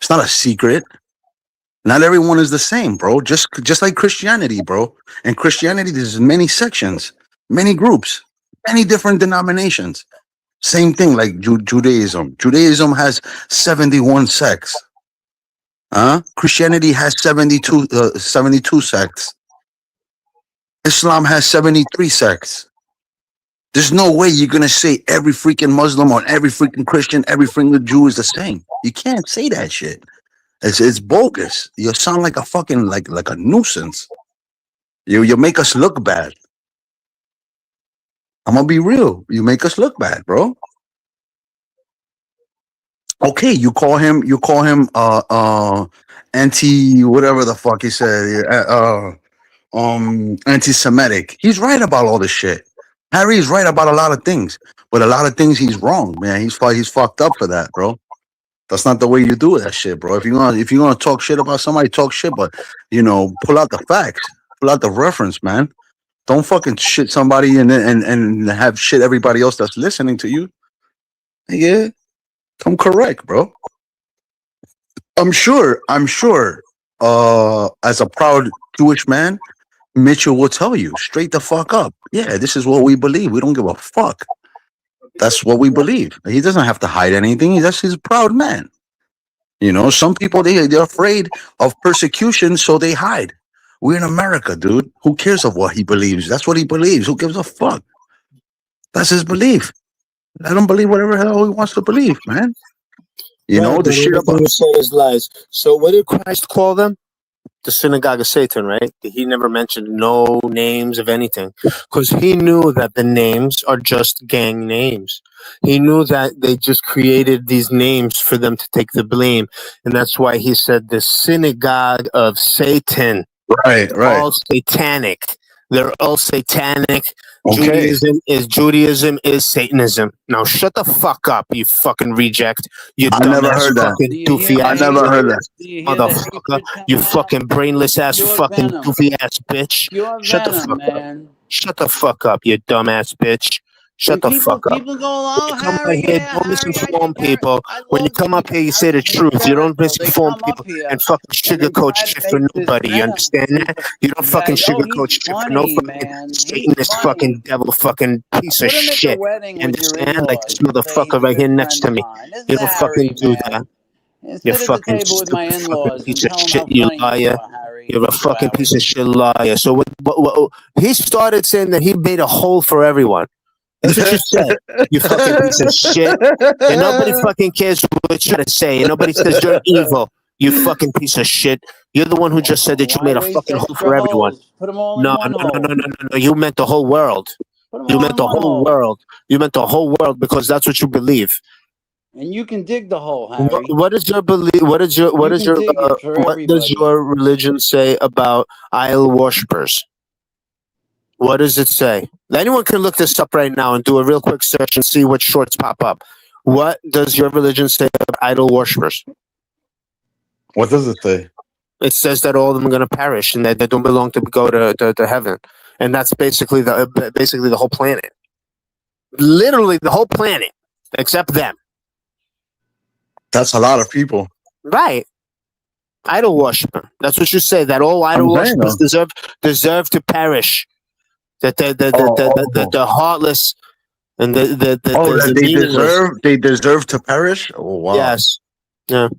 It's not a secret. Not everyone is the same, bro. Just like Christianity, bro. In Christianity, there's many sections, many groups, many different denominations. Same thing like Judaism. Judaism has 71 sects. Christianity has 72 sects. Islam has 73 sects. There's no way you're gonna say every freaking Muslim or every freaking Christian, every freaking Jew is the same. You can't say that shit. It's bogus. You sound like a fucking like a nuisance. You make us look bad. I'm gonna be real. You make us look bad, bro. Okay, you call him anti whatever the fuck he said. Anti-Semitic. He's right about all this shit. Harry is right about a lot of things, but a lot of things he's wrong, man. He's fucked up for that, bro. That's not the way you do that shit, bro. If you're gonna talk shit about somebody, talk shit, but pull out the facts, pull out the reference, man. Don't fucking shit somebody and have shit everybody else that's listening to you. Yeah, come correct, bro. I'm sure. As a proud Jewish man, Mitchell will tell you straight the fuck up. Yeah, this is what we believe. We don't give a fuck. That's what we believe. He doesn't have to hide anything. He's a proud man. Some people they're afraid of persecution, so they hide. We're in America, dude. Who cares of what he believes? That's what he believes. Who gives a fuck? That's his belief. Let him believe whatever the hell he wants to believe, man. Right, The but shit everything about you say is lies. So what did Christ call them? The synagogue of Satan, right? He never mentioned no names of anything because he knew that the names are just gang names. He knew that they just created these names for them to take the blame. And that's why he said the synagogue of Satan. right, right. All satanic. They're all satanic. Okay, Judaism is Satanism. Now shut the fuck up, you fucking reject. You I never dumbass heard that. Do fucking you hear doofy I the ass never heard hatred? that. Judaist Do you hear the motherfucker. hatred You coming out? fucking brainless ass Pure fucking venom. goofy ass bitch. Pure Shut the venom, fuck up. man. Shut the fuck up, you dumbass bitch. Shut And the people fuck up. people go, When oh you come out Harry, here, yeah, don't Harry, misinform people. I When you love come up here, you say the Harry's truth. You don't hysterical. They misinform come up people here and fucking and they sugarcoat try to shit for make this nobody. You venom understand that? You don't fucking that oh sugarcoat he's shit for no funny, fucking man. He's Satanist funny. fucking devil fucking piece of Put him at the shit. wedding You with your understand? Like this in-laws and say he's motherfucker a right good here next friend to of me. mine. This You is don't fucking Harry, do man. that. And You sit at the fucking table with my stupid fucking in-laws and piece of tell them shit, how you funny you liar. are, Harry. You're a You, fucking piece of Harry. shit liar. So what he started saying that he made a hole for everyone. That's what you said. You fucking piece of shit. And nobody fucking cares what you gotta say. And nobody says you're evil. You fucking piece of shit. You're the one who just said that you Why made a waste fucking hole extra for everyone. holes? Put them all in No, one no, no, no, hole. no, no, no. You meant the whole world. Put them You all meant in the one whole hole. world. You meant the whole world because that's what you believe. And you can dig the hole, Harry. What is your belief? You can dig it for What does everybody. your religion say about idol worshippers? What does it say? Anyone can look this up right now and do a real quick search and see what shorts pop up. What does your religion say about idol worshippers? What does it say? It says that all of them are going to perish and that they don't belong to go to heaven, and that's basically the whole planet. Literally the whole planet, except them. That's a lot of people. Right? Idol worshiper. That's what you say. That all idol I'm saying worshippers though. deserve to perish. That Oh, the heartless and that the they meaningless. deserve to perish. Oh wow. Yes. Yeah.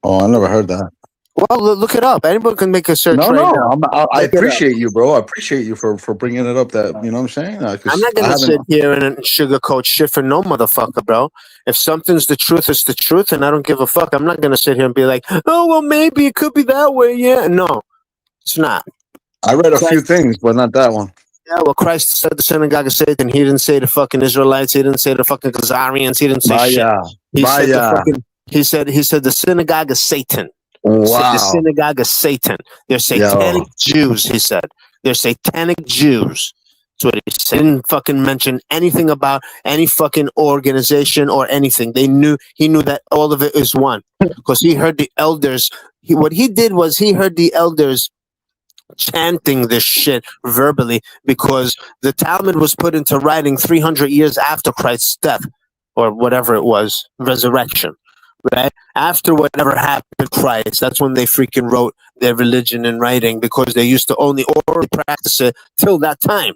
Oh, I never heard that. Well, look it up. Anyone can make a search No, right no. now. I Look it up. appreciate you, bro. I appreciate you for bringing it up. That you know what I'm saying? I'm Because not I gonna haven't. sit here and sugarcoat shit for no motherfucker, bro. If something's the truth, it's the truth, and I don't give a fuck. I'm not gonna sit here and be like, oh well, maybe it could be that way. Yeah, no, it's not. I read a few Christ, things, but not that one. yeah, well, Christ said the synagogue of Satan. He didn't say the fucking Israelites. He didn't say the fucking Khazarians. He didn't say shit. Vaya, He said the vaya. fucking. He said the synagogue of Satan. The Wow. synagogue of Satan. They're satanic Yo. Jews, he said. They're satanic Jews. That's what he said. He didn't fucking mention anything about any fucking organization or anything. He knew that all of it is one. Because he heard the elders. What he did was he heard the elders chanting this shit verbally because the Talmud was put into writing 300 years after Christ's death or whatever it was, resurrection. Right after whatever happened, Christ. That's when they freaking wrote their religion in writing because they used to only orally practice it till that time.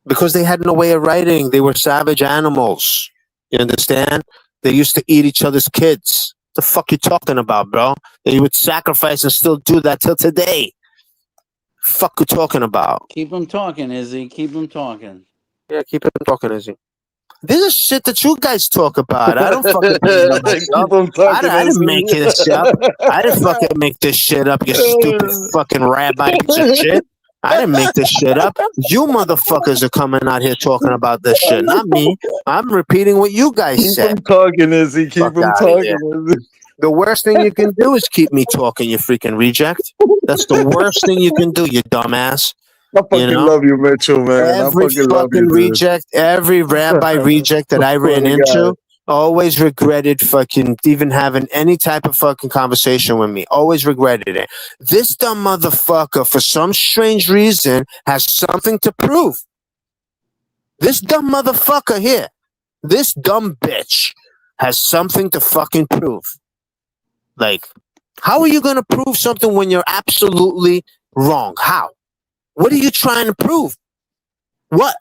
Because they had no way of writing, they were savage animals. You understand? They used to eat each other's kids. What the fuck you talking about, bro? They would sacrifice and still do that till today. Fuck you talking about? Keep them talking, Izzy. Keep them talking. Yeah, keep it talking, Izzy. This is shit that you guys talk about. I don't fucking make it up myself. Keep on talking, I didn't make Ezzy. this up. I didn't fucking make this shit up, you stupid fucking rabbi piece of shit. I didn't make this shit up. You motherfuckers are coming out here talking about this shit, not me. I'm repeating what you guys Keep said. him talking, Izzy. Keep Fuck him out of here. talking, Izzy. The worst thing you can do is keep me talking, you freaking reject. That's the worst thing you can do, you dumbass. I fucking You know? love you, Mitchell, man. I Every fucking love you, fucking dude. reject, every rabbi reject that I Swear ran to God. into always regretted fucking even having any type of fucking conversation with me. Always regretted it. This dumb motherfucker, for some strange reason, has something to prove. This dumb motherfucker here, this dumb bitch, has something to fucking prove. Like, how are you going to prove something when you're absolutely wrong? How? What are you trying to prove? What?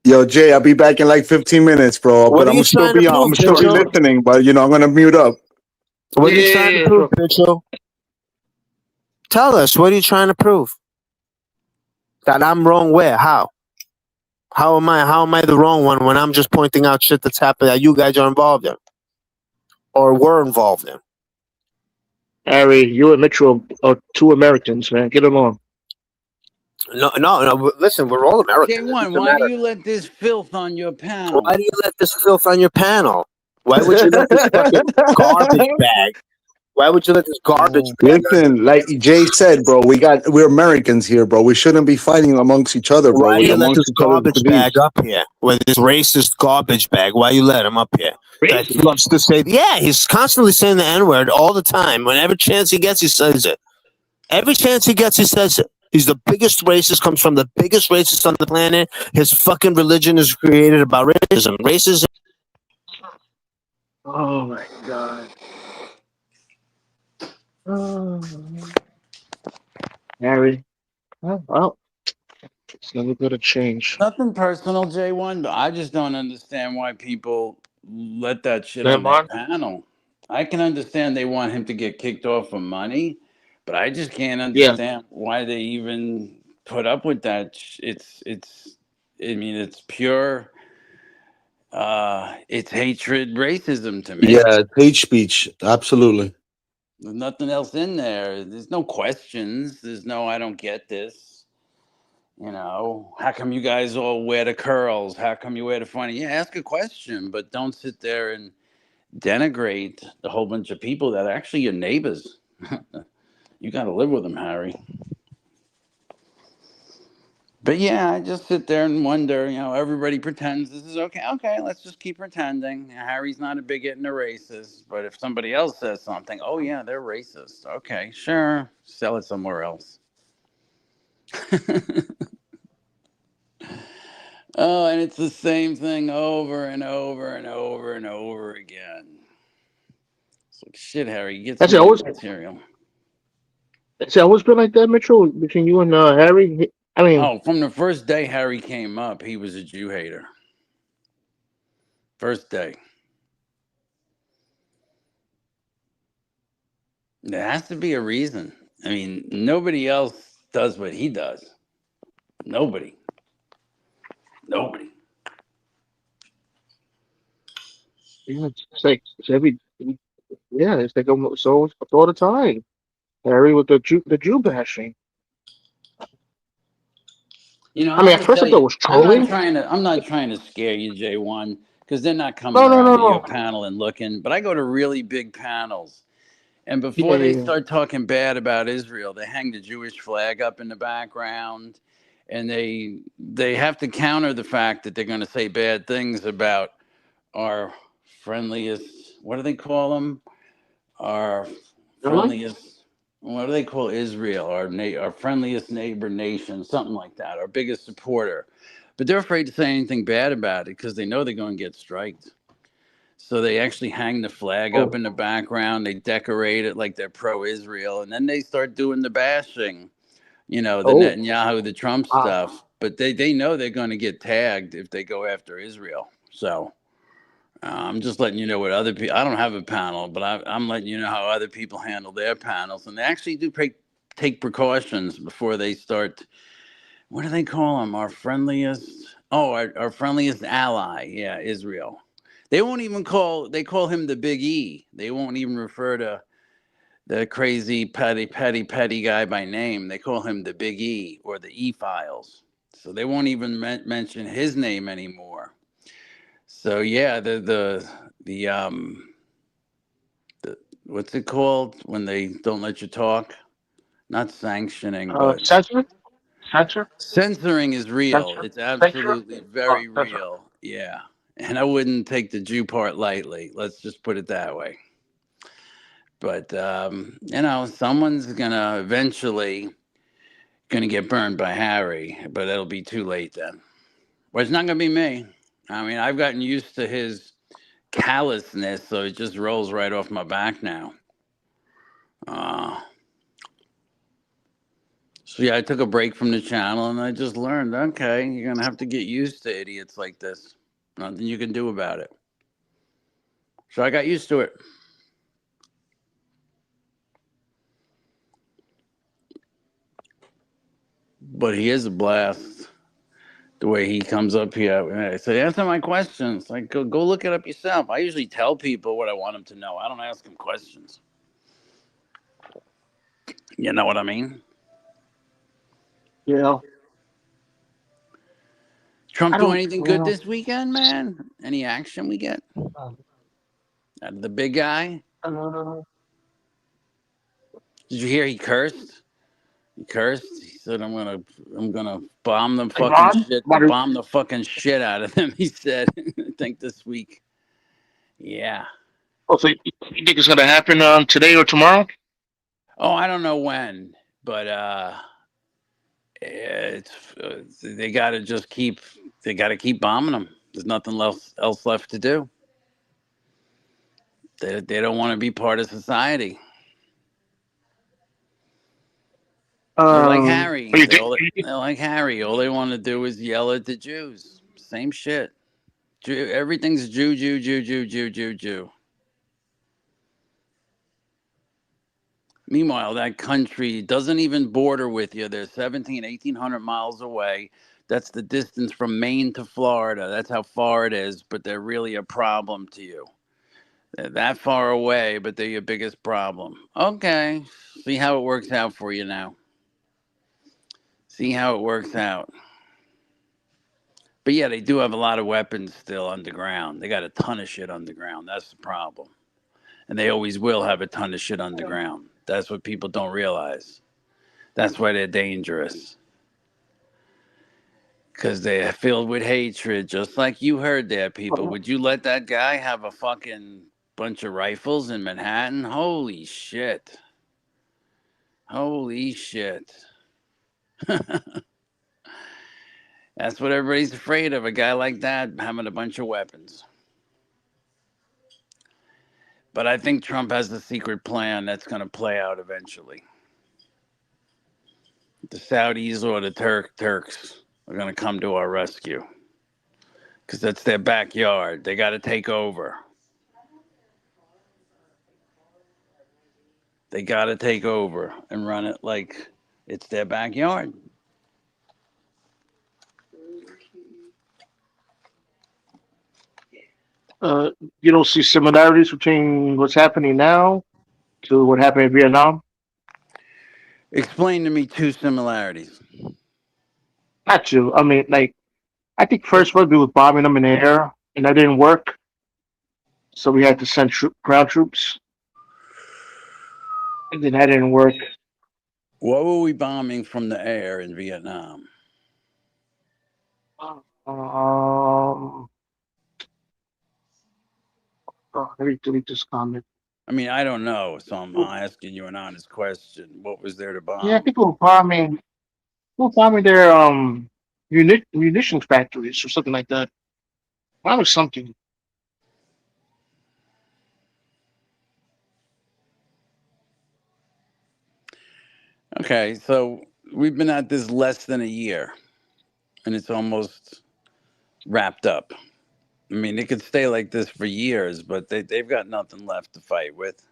Yo, Jay, I'll be back in like 15 minutes, bro. What But are you trying to I'm prove, gonna still be Mitchell? listening. But I'm gonna mute up. What are you trying to prove, Mitchell? Tell us, what are you trying to prove? That I'm wrong where? How? How am I the wrong one when I'm just pointing out shit that's happened that you guys are involved in? Or were involved in? Harry, you and Mitchell are two Americans, man. Get along. No. Listen, we're all Americans. It J1, doesn't why do matter. you let this filth on your panel? Why do you let this filth on your panel? Why would you let this fucking garbage bag? Why would you let this garbage bag? Listen, like Jay said, bro, we're Americans here, bro. We shouldn't be fighting amongst each other, bro. Why do We you let amongst this each other's garbage bag beliefs. up here? With this racist garbage bag? Why you let him up here? That he Racist. loves to say, yeah, he's constantly saying the N word all the time. Whenever chance he gets, he says it. Every chance he gets, he says it. He's the biggest racist, comes from the biggest racist on the planet. His fucking religion is created about racism. Racism. Oh my God. Oh, Harry. Well, it's never gonna change. Nothing personal, J1, but I just don't understand why people let that shit on Never their mind. panel. I can understand they want him to get kicked off for money, but I just can't Yeah. understand why they even put up with that. I mean, it's pure, it's hatred, racism to me. Yeah, hate speech. Absolutely. There's nothing else in there. There's no questions. There's no, I don't get this. You know, how come you guys all wear the curls? How come you wear the funny? Yeah, ask a question, but don't sit there and denigrate a whole bunch of people that are actually your neighbors. You got to live with them, Harry. But yeah, I just sit there and wonder, everybody pretends this is okay. Okay, let's just keep pretending. Harry's not a bigot and a racist, but if somebody else says something, oh yeah, they're racist. Okay, sure, sell it somewhere else. Oh, and it's the same thing over and over and over and over again. It's like, shit, Harry, get That's some it. new Always. material. It's always been like that, Mitchell. Between you and Harry. I mean, Oh, from the first day Harry came up, he was a Jew hater. First day. There has to be a reason. I mean, nobody else does what he does. Nobody. Nobody. yeah, it's like it's every. Yeah, it's like so it's all the time. Harry with the Jew bashing. I mean, I'm at gonna first tell I thought you, it was trolling. I'm not trying to scare you, J1, because they're not coming No, no, around no, to your no. panel and looking. But I go to really big panels. And Yeah, before they yeah, start talking bad about Israel, they hang the Jewish flag up in the background, and they have to counter the fact that they're going to say bad things about our friendliest. What do they call them? Our yeah. Really? friendliest. What do they call Israel? Our friendliest neighbor nation, something like that. Our biggest supporter, but they're afraid to say anything bad about it because they know they're going to get striked. So they actually hang the flag up Oh, in the background. They decorate it like they're pro-Israel, and then they start doing the bashing. The oh, Netanyahu, the Trump wow. stuff. But they know they're going to get tagged if they go after Israel. So I'm just letting you know what other people. I don't have a panel, but I'm letting you know how other people handle their panels, and they actually do take precautions before they start. What do they call them? Our friendliest Oh, our friendliest ally. Yeah, Israel. They won't even they call him the Big E. They won't even refer to the crazy petty guy by name. They call him the Big E or the E Files. So they won't even mention his name anymore. So yeah, the what's it called when they don't let you talk? Not sanctioning, but Censor, censor, censoring is real. censor, It's censure. absolutely Oh, very censor. real. Yeah. And I wouldn't take the Jew part lightly. Let's just put it that way. But someone's gonna eventually gonna get burned by Harry, but it'll be too late then. Well, it's not gonna be me. I mean, I've gotten used to his callousness, so it just rolls right off my back now. Uh, so yeah, I took a break from the channel and I just learned, okay, you're gonna have to get used to idiots like this. Nothing you can do about it. So I got used to it. But he is a blast. The way he comes up here, I said, answer my questions. Like, go look it up yourself. I usually tell people what I want them to know. I don't ask them questions. You know what I mean? Yeah, Trump I do don't. anything good Well, this weekend, man? Any action we get um, out of the big guy? uh, Did you hear he cursed? He cursed. He said, I'm gonna bomb the fucking Iran. shit, About bomb the fucking shit out of them." He said, "I think this week." Yeah. oh, so you think it's gonna happen today or tomorrow? Oh, I don't know when, but it's they got to just keep they got to keep bombing them. There's nothing else left to do. They don't want to be part of society. They're like Harry. What do you think? They're like Harry. All they want to do is yell at the Jews. Same shit. Everything's Jew, Jew, Jew, Jew, Jew, Jew, Jew. Meanwhile, that country doesn't even border with you. They're 1,800 miles away. That's the distance from Maine to Florida. That's how far it is, but they're really a problem to you. They're that far away, but they're your biggest problem. Okay. See how it works out for you now. See how it works out. But yeah, they do have a lot of weapons still underground. They got a ton of shit underground. That's the problem. And they always will have a ton of shit underground. That's what people don't realize. That's why they're dangerous. Because they're filled with hatred, just like you heard there, people. Would you let that guy have a fucking bunch of rifles in Manhattan? Holy shit. Holy shit. That's what everybody's afraid of, a guy like that having a bunch of weapons. But I think Trump has a secret plan that's going to play out eventually. The Saudis or the Turks are going to come to our rescue because that's their backyard. They got to take over. They got to take over and run it like it's their backyard. You don't see similarities between what's happening now to what happened in Vietnam? Explain to me two similarities. Not to. I mean, like, I think first what we was bombing them in the air, and that didn't work. So we had to send ground troops, and then that didn't work. What were we bombing from the air in Vietnam? Oh, let me delete this comment. I mean, I don't know, so I'm asking you an honest question. What was there to Yeah, I bomb? think we were bombing their munitions factories or something like that. That was something. Okay, so we've been at this less than a year, and it's almost wrapped up. I mean, it could stay like this for years, but they've got nothing left to fight with,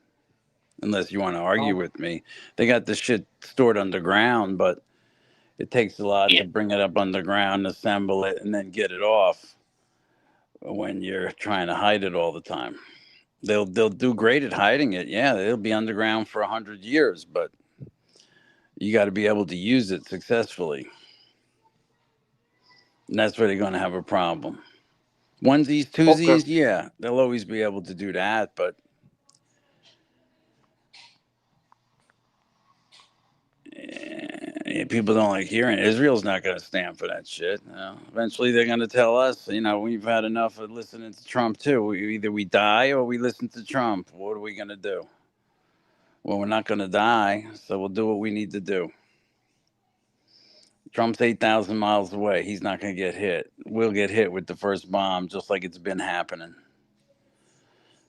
unless you want to argue Um, with me. They got the shit stored underground, but It takes a lot Yeah. to bring it up underground, assemble it, and then get it off when you're trying to hide it all the time. They'll do great at hiding it. Yeah, they'll be underground for 100 years, but you got to be able to use it successfully, and that's where they're going to have a problem. Onesies, Okay. twosies, yeah, they'll always be able to do that, but people don't like hearing it. Israel's not going to stand for that shit. Eventually, they're going to tell us, we've had enough of listening to Trump too. Either we die or we listen to Trump. What are we going to do? Well, we're not going to die, so we'll do what we need to do. Trump's 8,000 miles away. He's not going to get hit. We'll get hit with the first bomb, just like it's been happening.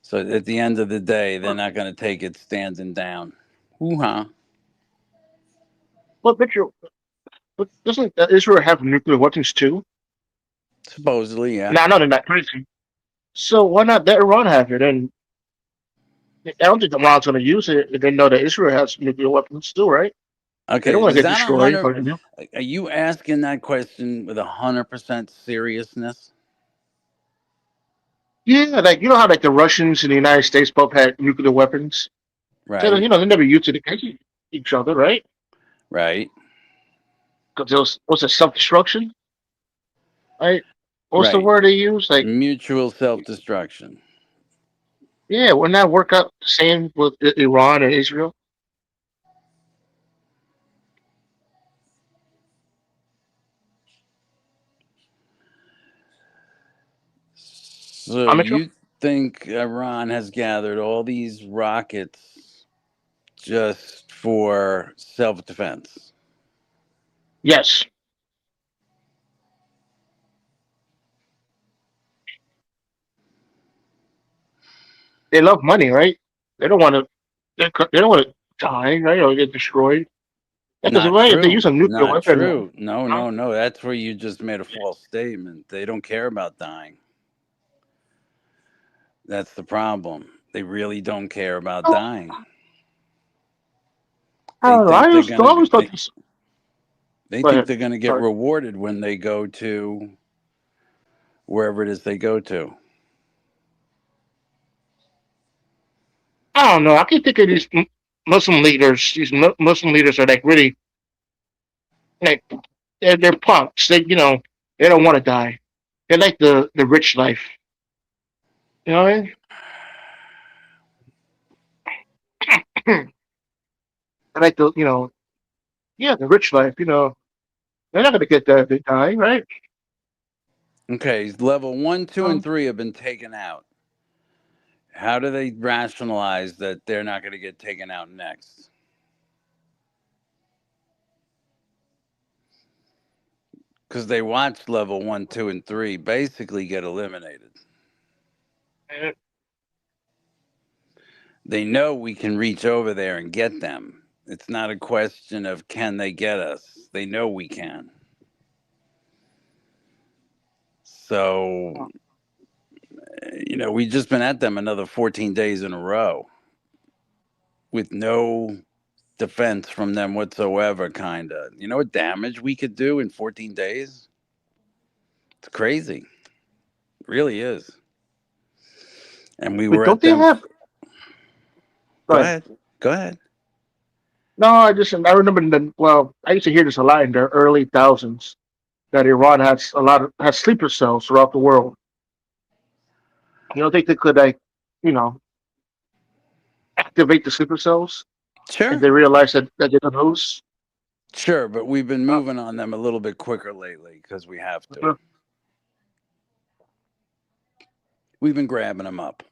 So at the end of the day, they're not going to take it standing down. Hoo-ha. But Mitchell, but doesn't Israel have nuclear weapons too? Supposedly, yeah. Now, I know they're not crazy. So why not let Iran have it? And I don't think Iran's going to use it if they know that Israel has nuclear weapons too, right? They Okay, don't want to is get that destroyed. 100? Are you asking that question with 100% seriousness? Yeah, like you know how like the Russians and the United States both had nuclear weapons. So Right, they never used it against each other, right? right, Because it was a self destruction, right? What's the right. word they use? Like, Mutual self destruction. yeah, wouldn't that work out the same with Iran and Israel? So I'm sure. you think Iran has gathered all these rockets just for self defense? Yes, they love money, right? They don't want to. They don't want to die, right, or get destroyed. Yeah, because Not right, if they true. use a nuclear Not weapon, true. No, huh? no, no. That's where you just made a false statement. They don't care about dying. That's the problem. They really don't care about Oh, dying. I They don't know. think they're I gonna. always thought this. They Go think ahead. they're gonna get Sorry. rewarded when they go to wherever it is they go to. I don't know. I can think of these Muslim leaders. These Muslim leaders are like really like they're punks. They don't want to die. They like the rich life. You know what I mean? I like yeah, the rich life. They're not gonna get that if they die, right? Okay, level one, two, and Um, three have been taken out. How do they rationalize that they're not going to get taken out next? Because they watched level one, two, and three basically get eliminated. eh, They know we can reach over there and get them. It's not a question of can they get us. They know we can. So, we've just been at them another 14 days in a row with no defense from them whatsoever, kind of. You know what damage we could do in 14 days? It's crazy. It really is. And we but were don't at they them. have? Go Go ahead. ahead. Go ahead. No, I remember I used to hear this a lot in the early thousands that Iran has sleeper cells throughout the world. You don't think they could you know activate the sleeper cells if Sure. they realize that they're gonna lose? Sure. But we've been Uh, moving on them a little bit quicker lately because we have to. uh, We've been grabbing them up.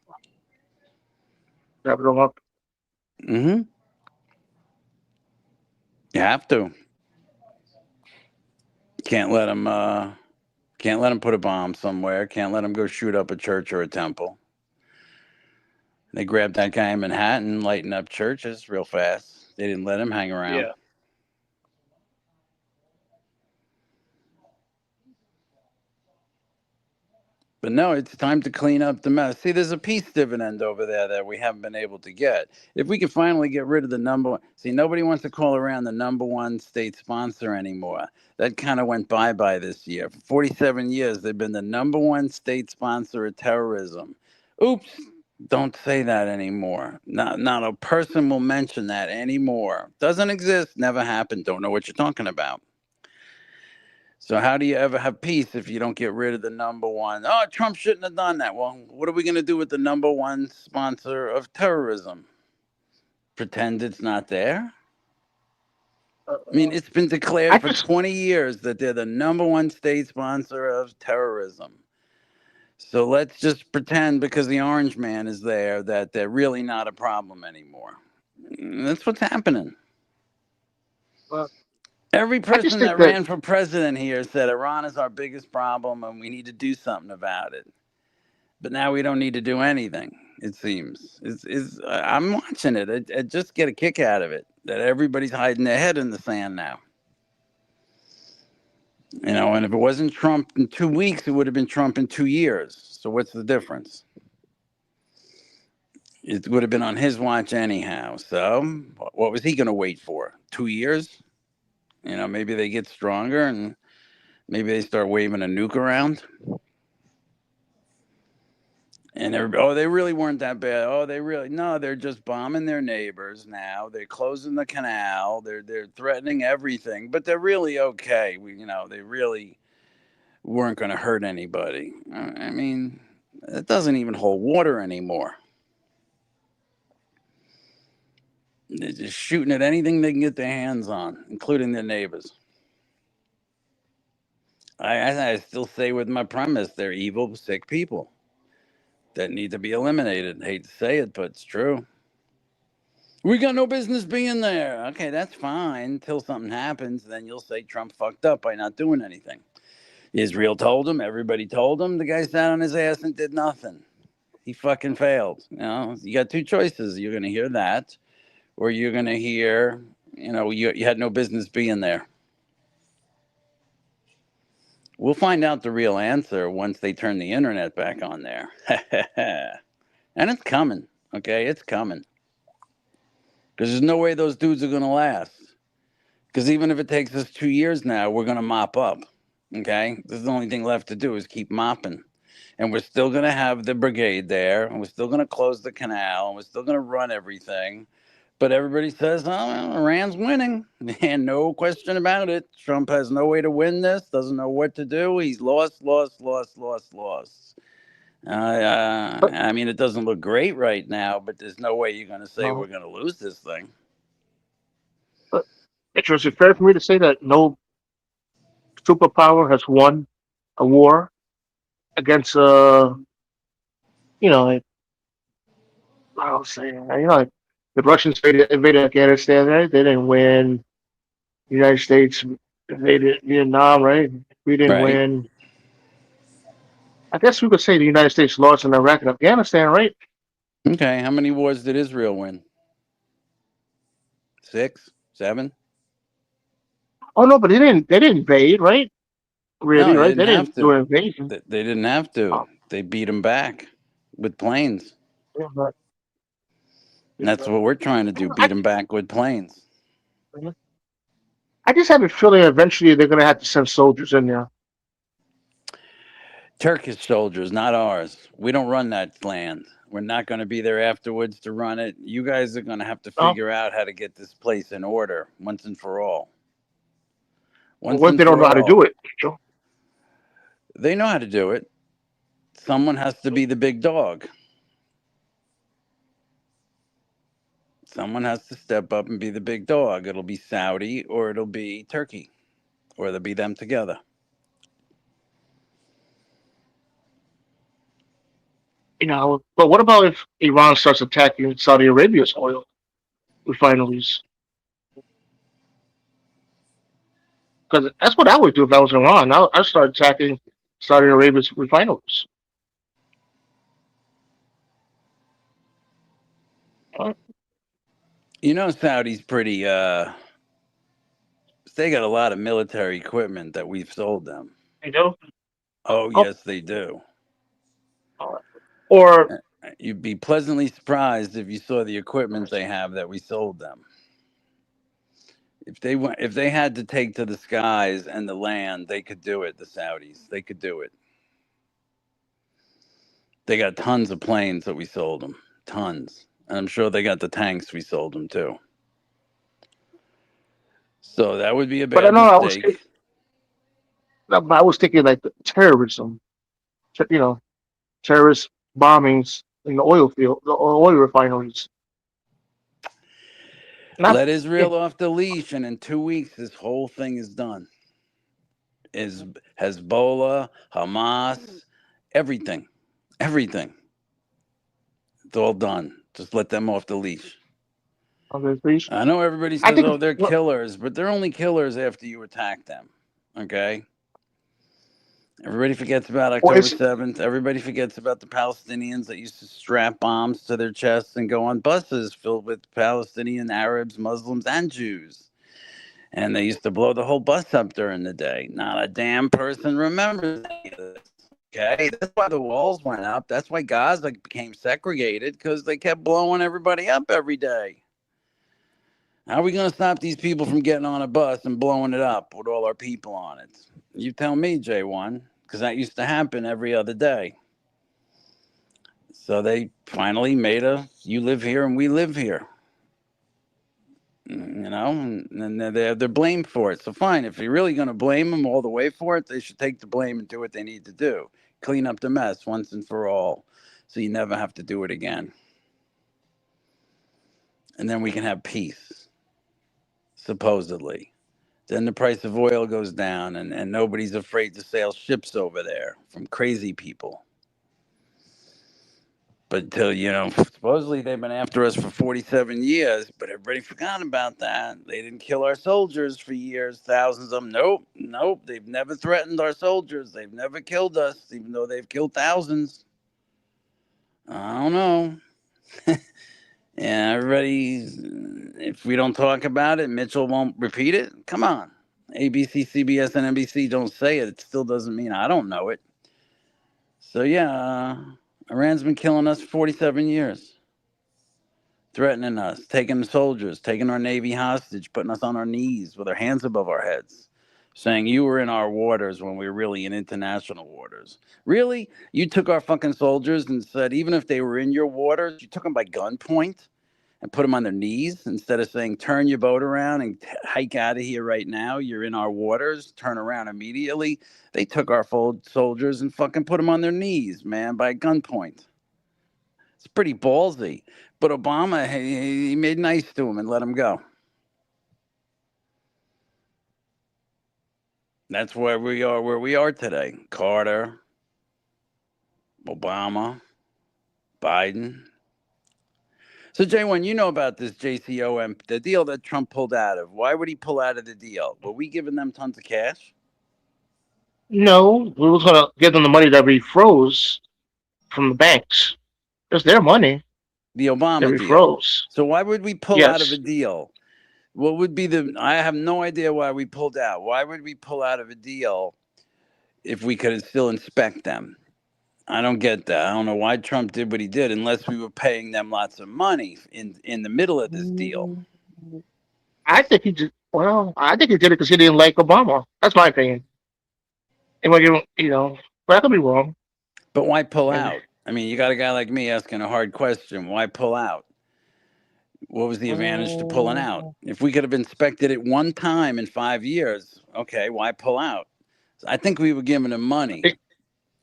Wrap them up. Mm-hmm. You have to. Can't let them. Can't let them put a bomb somewhere. Can't let them go shoot up a church or a temple. They grabbed that guy in Manhattan, lighting up churches real fast. They didn't let him hang around. Yeah. But But no, it's time to clean up the mess. See, there's a peace dividend over there that we haven't been able to get. If we could finally get rid of the number one, see, nobody wants to call around the number one state sponsor anymore. That kind of went bye-bye this year. For 47 years, they've been the number one state sponsor of terrorism. Oops, don't say that anymore. Not a person will mention that anymore. Doesn't exist, never happened, don't know what you're talking about. So how do you ever have peace if you don't get rid of the number one? Oh, Trump shouldn't have done that. Well, what are we going to do with the number one sponsor of terrorism? Pretend it's not there? I mean, it's been declared I for just 20 years that they're the number one state sponsor of terrorism. So let's just pretend because the orange man is there that they're really not a problem anymore. That's what's happening. uh, Every I just person think that that ran for president here said Iran is our biggest problem and we need to do something about it. But now we don't need to do anything. It seems. I'm watching it. I just get a kick out of it that everybody's hiding their head in the sand now. And if it wasn't Trump in 2 weeks, it would have been Trump in 2 years. So what's the difference? It would have been on his watch anyhow. So what was he going to wait for? 2 years? Maybe they get stronger and maybe they start waving a nuke around. And they really weren't that bad. Oh, no, they're just bombing their neighbors now. They're closing the canal. They're threatening everything, but they're really okay. They really weren't going to hurt anybody. I mean, it doesn't even hold water anymore. They're just shooting at anything they can get their hands on, including their neighbors. I still say with my premise, they're evil, sick people that need to be eliminated. Hate to say it, but it's true. We got no business being there. Okay, that's fine until something happens. Then you'll say Trump fucked up by not doing anything. Israel told him. Everybody told him. The guy sat on his ass and did nothing. He fucking failed. You got two choices. You're going to hear that, or you're going to hear, you had no business being there. We'll find out the real answer once they turn the internet back on there. And it's coming. Okay, it's coming. Because there's no way those dudes are going to last. Because even if it takes us 2 years now, we're going to mop up. Okay? This is the only thing left to do is keep mopping. And we're still going to have the brigade there. And we're still going to close the canal. And we're still going to run everything. But everybody says, oh, well, Iran's winning. And no question about it. Trump has no way to win this. Doesn't know what to do. He's lost. but, I mean, it doesn't look great right now. But there's no way you're going to say no, we're going to lose this thing. but is it fair for me to say that no superpower has won a war against like, I was saying, like the Russians invaded Afghanistan, right? They didn't win. The United States invaded Vietnam, right? We didn't Right. win. I guess we could say the United States lost in Iraq and Afghanistan, right? Okay. How many wars did Israel win? 6, 7? Oh no, but they didn't invade, right? No, Really, they right? didn't They have didn't do to. an invasion. They didn't have to. Oh, They beat them back with planes. yeah, but, And yeah, that's but what we're trying to do, beat I, them back with planes. I just have a feeling eventually they're gonna have to send soldiers in there. Turkish soldiers, not ours. We don't run that land. We're not going to be there afterwards to run it. You guys are going to have to No, figure out how to get this place in order once and for all. but Once what if and they don't for know how to all. do it, Joe? They know how to do it. Someone has to be the big dog. Someone has to step up and be the big dog. It'll be Saudi or it'll be Turkey or it'll be them together. But what about if Iran starts attacking Saudi Arabia's oil refineries? Because that's what I would do if I was Iran. I'd start attacking Saudi Arabia's refineries. Uh, Saudi's pretty, they got a lot of military equipment that we've sold them. You know? Oh, Oh, yes, they do. Or You'd be pleasantly surprised if you saw the equipment they have that we sold them. If they had to take to the skies and the land, they could do it. The Saudis, they could do it. They got tons of planes that we sold them, tons, and I'm sure they got the tanks we sold them too. So that would be a but I bad know mistake. I was thinking like terrorism, you know, terrorist bombings in the oil field, the oil refineries. Not Let it, Israel off the leash, and in 2 weeks, this whole thing is done. Is Hezbollah, Hamas, everything, everything. It's all done. Just let them off the leash. okay, please. I know everybody I says, think "Oh, they're well, killers," but they're only killers after you attack them. Okay. Everybody forgets about well, October it's 7th. Everybody forgets about the Palestinians that used to strap bombs to their chests and go on buses filled with Palestinian Arabs, Muslims, and Jews. And they used to blow the whole bus up during the day. Not a damn person remembers any of this. Okay, that's why the walls went up. That's why Gaza became segregated, because they kept blowing everybody up every day. How are we going to stop these people from getting on a bus and blowing it up with all our people on it? You tell me, J1, because that used to happen every other day. So they finally made you live here and we live here. And they're blamed for it. So fine, if you're really going to blame them all the way for it, they should take the blame and do what they need to do. Clean up the mess once and for all, so you never have to do it again. And then we can have peace, supposedly. Then the price of oil goes down, and nobody's afraid to sail ships over there from crazy people. But until, supposedly they've been after us for 47 years, but everybody forgot about that. They didn't kill our soldiers for years, thousands of them. Nope, nope. They've never threatened our soldiers. They've never killed us, even though they've killed thousands. I don't know. And everybody, if we don't talk about it, Mitchell won't repeat it. Come on. ABC, CBS, and NBC don't say it. It still doesn't mean I don't know it. So, yeah, Iran's been killing us for 47 years, threatening us, taking soldiers, taking our Navy hostage, putting us on our knees with our hands above our heads, saying you were in our waters when we were really in international waters. Really? You took our fucking soldiers and said, even if they were in your waters, you took them by gunpoint and put them on their knees instead of saying, turn your boat around and hike out of here right now. You're in our waters. Turn around immediately. They took our soldiers and fucking put them on their knees, man, by gunpoint. It's pretty ballsy. But Obama, he made nice to him and let him go. That's where we are today. Carter, Obama, Biden. So, J1, you know about this JCOM, the deal that Trump pulled out of. Why would he pull out of the deal? Were we giving them tons of cash? no, we was gonna give them the money that we froze from the banks. It's their money The that Obama we deal. froze. So, why would we pull out of a Yes. deal? What would be I have no idea why we pulled out. Why would we pull out of a deal if we could still inspect them? I don't get that. I don't know why Trump did what he did unless we were paying them lots of money in the middle of this deal. Mm, I think he just I think he did it because he didn't like Obama. That's my opinion. And when but I could be wrong. But why pull And out? I mean, you got a guy like me asking a hard question. Why pull out? What was the advantage to pulling out? mm, If we could have inspected it one time in 5 years, okay, why pull out? So I think we were giving him money.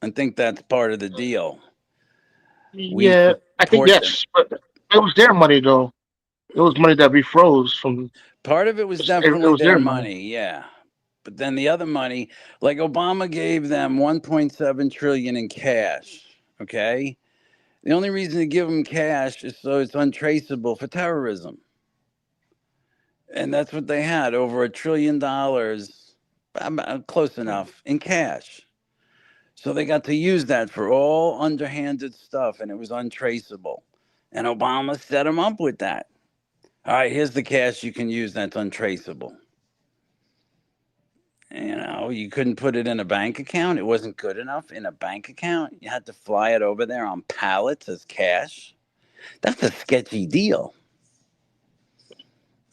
I think that's part of the deal. We yeah, I think support them. yes, but it was their money though. It was money that we froze from. Part of it was It definitely was their their money. money, yeah. But then the other money, like Obama gave them 1.7 trillion in cash, okay? The only reason to give them cash is so it's untraceable for terrorism. And that's what they had, over $1 trillion, close enough, in cash. So they got to use that for all underhanded stuff, and it was untraceable. And Obama set them up with that. All right, here's the cash you can use that's untraceable. You couldn't put it in a bank account. It wasn't good enough in a bank account. You had to fly it over there on pallets as cash. That's a sketchy deal.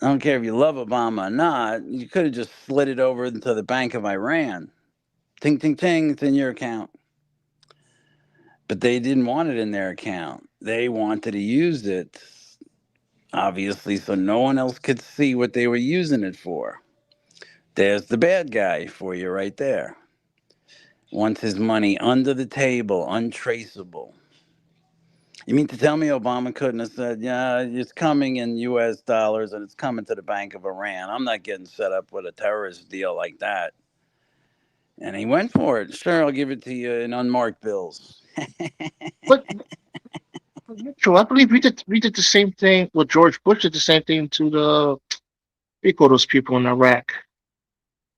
I don't care if you love Obama or not. You could have just slid it over into the Bank of Iran. Ting, ting, ting, it's in your account. But they didn't want it in their account. They wanted to use it, obviously, so no one else could see what they were using it for. There's the bad guy for you right there. Wants his money under the table, untraceable. You mean to tell me Obama couldn't have said, yeah, it's coming in US dollars and it's coming to the Bank of Iran? I'm not getting set up with a terrorist deal like that. And he went for it. Sure, I'll give it to you in unmarked bills. But Mitchell, I believe we did the same thing. Well, George Bush did the same thing to the we call those people in Iraq.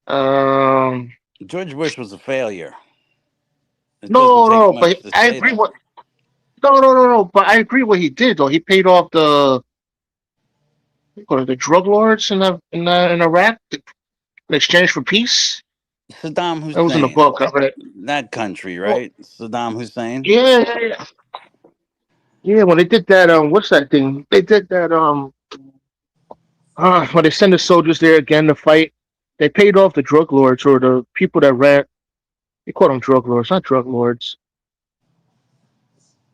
Um, George Bush was a failure. It doesn't no, take no, but much to I say agree. that. No. But I agree what he did though. He paid off the drug lords in Iraq in exchange for peace. Saddam That was in the Hussein, book. I read it. that country, Well, right? Saddam Hussein. yeah. Yeah, when they did that, what's that thing? They did that, when they send the soldiers there again to fight. They paid off the drug lords or the people that ran. They call them drug lords, not drug lords.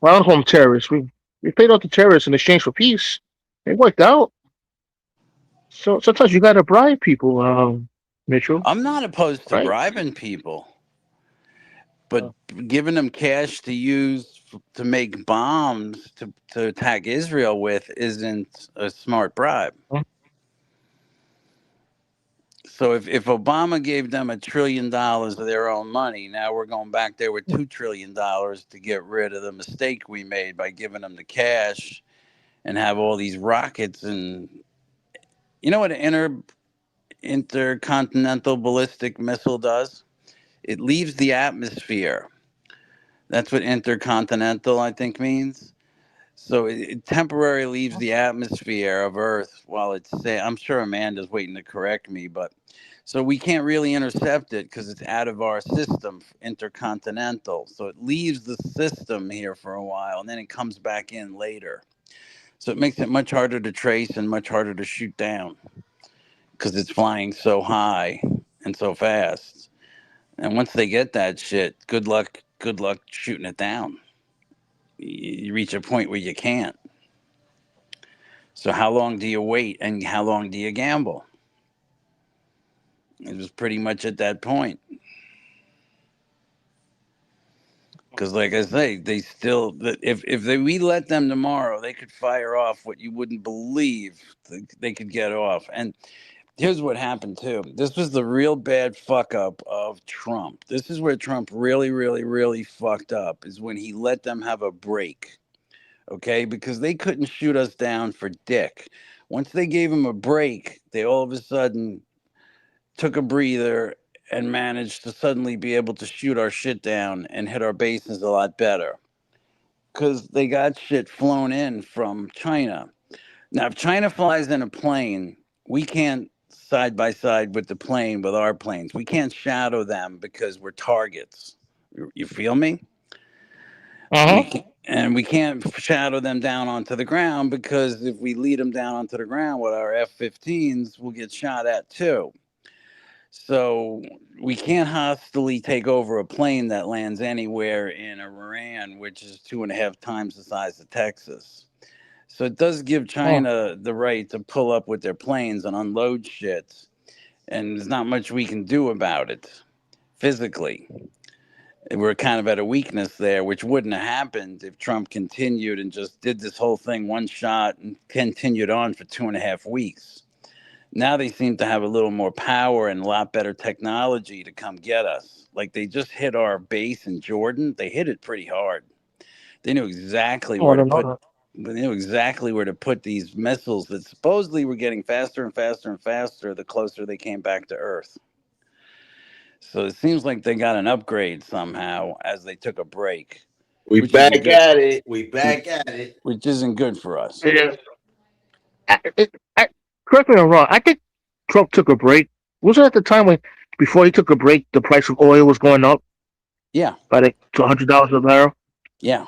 Well, I don't call them terrorists. We paid off the terrorists in exchange for peace. It worked out. So sometimes you gotta bribe people, Mitchell, I'm not opposed to right? bribing people, but Uh, giving them cash to use to make bombs to attack Israel with isn't a smart bribe. So if Obama gave them $1 trillion of their own money, now we're going back there with $2 trillion to get rid of the mistake we made by giving them the cash and have all these rockets. And you know what an intercontinental ballistic missile does? It leaves the atmosphere. That's what intercontinental, I think, means. So it temporarily leaves the atmosphere of Earth while it's say. I'm sure Amanda's waiting to correct me, but so we can't really intercept it because it's out of our system, intercontinental. So it leaves the system here for a while, and then it comes back in later. So it makes it much harder to trace and much harder to shoot down because it's flying so high and so fast. And once they get that shit, good luck. Good luck shooting it down. You reach a point where you can't. So how long do you wait and how long do you gamble? It was pretty much at that point. Because, like I say, they still we let them tomorrow, they could fire off what you wouldn't believe they could get off. And here's what happened too. This was the real bad fuck up of Trump. This is where Trump really, really, really fucked up. Is when he let them have a break. Okay, because they couldn't shoot us down for dick. Once they gave him a break, they all of a sudden took a breather and managed to suddenly be able to shoot our shit down and hit our bases a lot better because they got shit flown in from China. Now, if China flies in a plane, we can't side by side with the plane with our planes. We can't shadow them because we're targets. You feel me? huh. We can't shadow them down onto the ground because if we lead them down onto the ground with our F-15s, we'll get shot at too. So we can't hostily take over a plane that lands anywhere in Iran, which is 2.5 times the size of Texas. So it does give Oh, China the right to pull up with their planes and unload shit. And there's not much we can do about it physically. We're kind of at a weakness there, which wouldn't have happened if Trump continued and just did this whole thing one shot and continued on for 2.5 weeks. Now they seem to have a little more power and a lot better technology to come get us. Like they just hit our base in Jordan. They hit it pretty hard. They knew exactly I where to don't put. know. They knew exactly where to put these missiles that supposedly were getting faster and faster and faster the closer they came back to Earth. So it seems like they got an upgrade somehow as they took a break, We which isn't back good. at it. We Which, back at it. which isn't good for us. Yeah. I, it, I, Correct me if I'm wrong. I think Trump took a break. Was it at the time when? before he took a break, the price of oil was going up Yeah, by to $100 a barrel. yeah.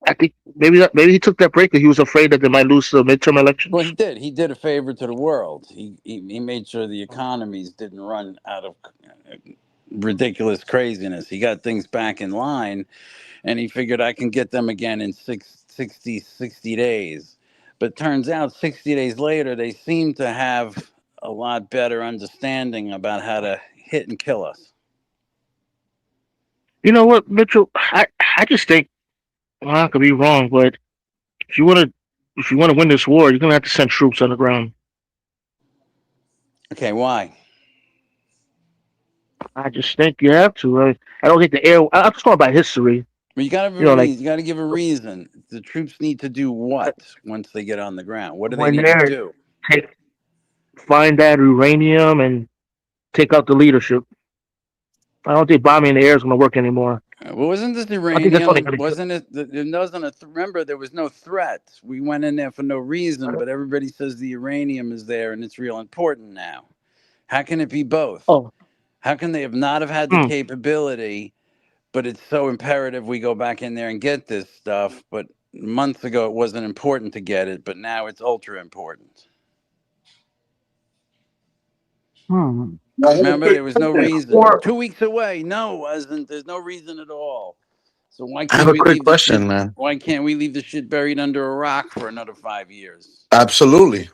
I think maybe he took that break because he was afraid that they might lose the midterm Well, elections. he did. He did a favor to the world. He made sure the economies didn't run out of ridiculous craziness. He got things back in line, and he figured I can get them again in 60 days. But turns out 60 days later, they seem to have a lot better understanding about how to hit and kill us. You know what, Mitchell? I just think, well, I could be wrong, but if you want to if you want to win this war, you're gonna have to send troops on the ground. Okay, why? I just think you have to. I don't think the air. I'm just going by history. Well, you got to have You a know, like reason. You got to give a reason. The troops need to do what once they get on the ground? What do they when need to they're do? take find that uranium and take out the leadership. I don't think bombing in the air is going to work anymore. Well, wasn't this I think that's only uranium? going to. Wasn't it? It wasn't a. Remember, there was no threat. We went in there for no reason, but everybody says the uranium is there and it's real important now. How can it be both? Oh, How can they have not have had the hmm. capability, but it's so imperative we go back in there and get this stuff? But months ago, it wasn't important to get it, but now it's ultra important. Hmm. I have a Remember, quick there was no question. reason. 2 weeks away. No, it wasn't. There's no reason at all. So why I have can't a we quick leave the shit? question, man. Why can't we leave the shit buried under a rock for another 5 years? Absolutely.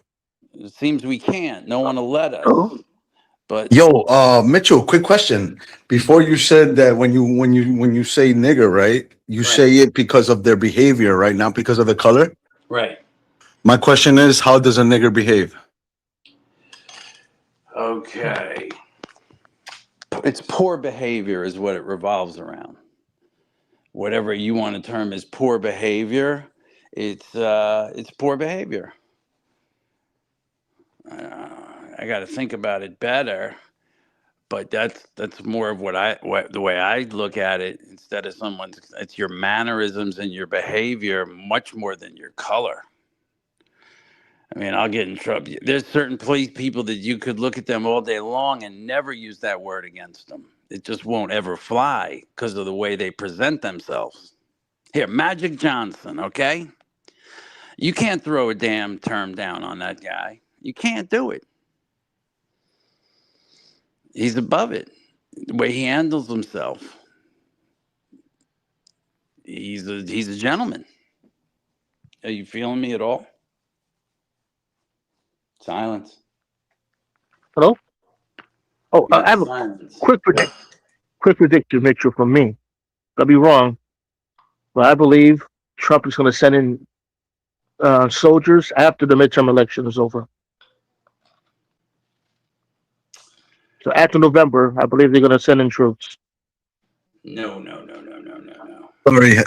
It seems we can't. No one will let us. Oh, But Yo, Mitchell, quick question. Before you said that when you say nigger, right? You right, say it because of their behavior, right? Not because of the color. right. My question is, how does a nigger behave? Okay. It's poor behavior is what it revolves around. Whatever you want to term as poor behavior, it's poor behavior. I got to think about it better, but that's more of what the way I look at it. Instead of someone's, it's your mannerisms and your behavior much more than your color. I mean, I'll get in trouble. There's certain people that you could look at them all day long and never use that word against them. It just won't ever fly because of the way they present themselves. Here, Magic Johnson, okay? You can't throw a damn term down on that guy. You can't do it. He's above it. The way he handles himself. He's a gentleman. Are you feeling me at all? Silence. hello. Oh, You got I have a silence. quick predict, quick prediction, Mitchell, from me. I'll be wrong, but I believe Trump is going to send in soldiers after the midterm election is over. So after November, I believe they're going to send in troops. No, no, no, no, no, no, no.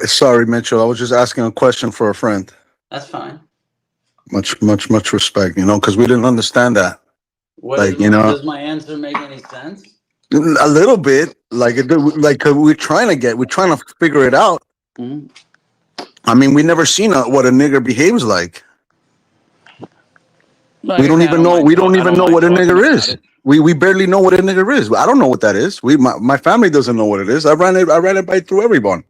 Sorry, Mitchell. I was just asking a question for a friend. That's fine. Much respect, because we didn't understand that. What is Like, does my answer make any sense? a little bit. Like we're trying to figure it out. Mm-hmm. I mean, we never seen what a nigger behaves like. Like We I don't say, even know. We don't I even don't know mind what a talking nigger about is. it. We barely know what a nigger is. I don't know what that is. My family doesn't know what it is. I ran it by through everyone.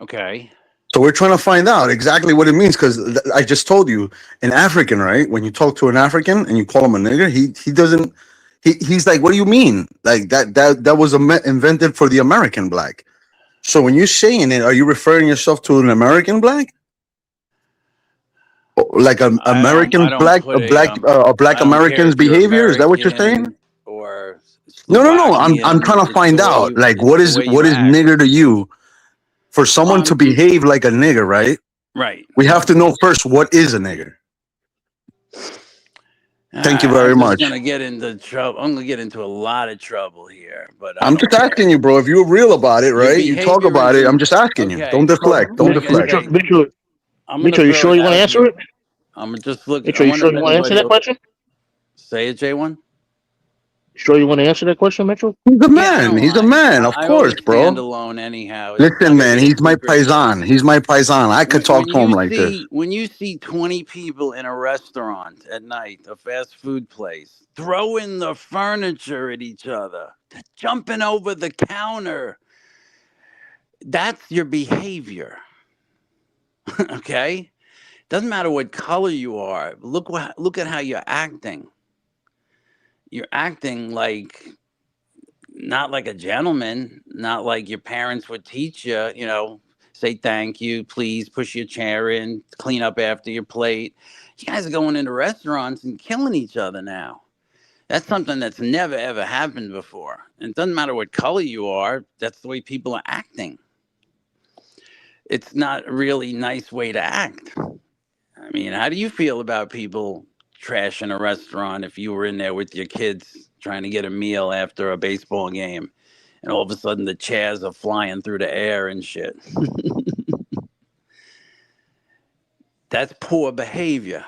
Okay. So we're trying to find out exactly what it means because I just told you, an African, right? When you talk to an African and you call him a nigger, he doesn't. He's like, what do you mean? Like that was invented for the American black. So when you're saying it, are you referring yourself to an American black? Like an I American don't black, put a black I don't care American's if you're behavior? Is that what you're saying? American or No. I'm Slovakian. trying to find out. Like, It's the way what you is act. nigger to you? For someone to Um, behave like a nigger, right? right. We have to know first what is a nigger. Thank you very I'm just much. gonna get into trouble. I'm gonna get into a lot of trouble here, but I I'm don't just care. asking you, bro. If you're real about it, Your right? You talk about it. I'm behaviorism. just asking you. Don't Okay. So, deflect. Don't Like I Mitchell, deflect. say, Mitchell, I'm gonna Mitchell, you throw sure it you want to out answer here. it? I'm just look. I Mitchell, you wonder sure if you want to answer anybody that will question? say it, J1. Sure, you want to answer that question, Mitchell? He's a Yeah, I man. don't He's a mind. man, of I course, always stand bro. alone anyhow. It's not Listen, going to man, be a he's my secret paisan. thing. He's my paisan. I could When, talk when to him you like this. see when you see 20 people in a restaurant at night, a fast food place, throwing the furniture at each other, jumping over the counter, that's your behavior. Okay? Doesn't matter what color you are. Look at how you're acting. You're acting like not like a gentleman, not like your parents would teach you, say thank you, please push your chair in, clean up after your plate. You guys are going into restaurants and killing each other now. That's something that's never ever happened before. And it doesn't matter what color you are, that's the way people are acting. It's not a really nice way to act. I mean, how do you feel about people trashing a restaurant if you were in there with your kids trying to get a meal after a baseball game and all of a sudden the chairs are flying through the air and shit? That's poor behavior.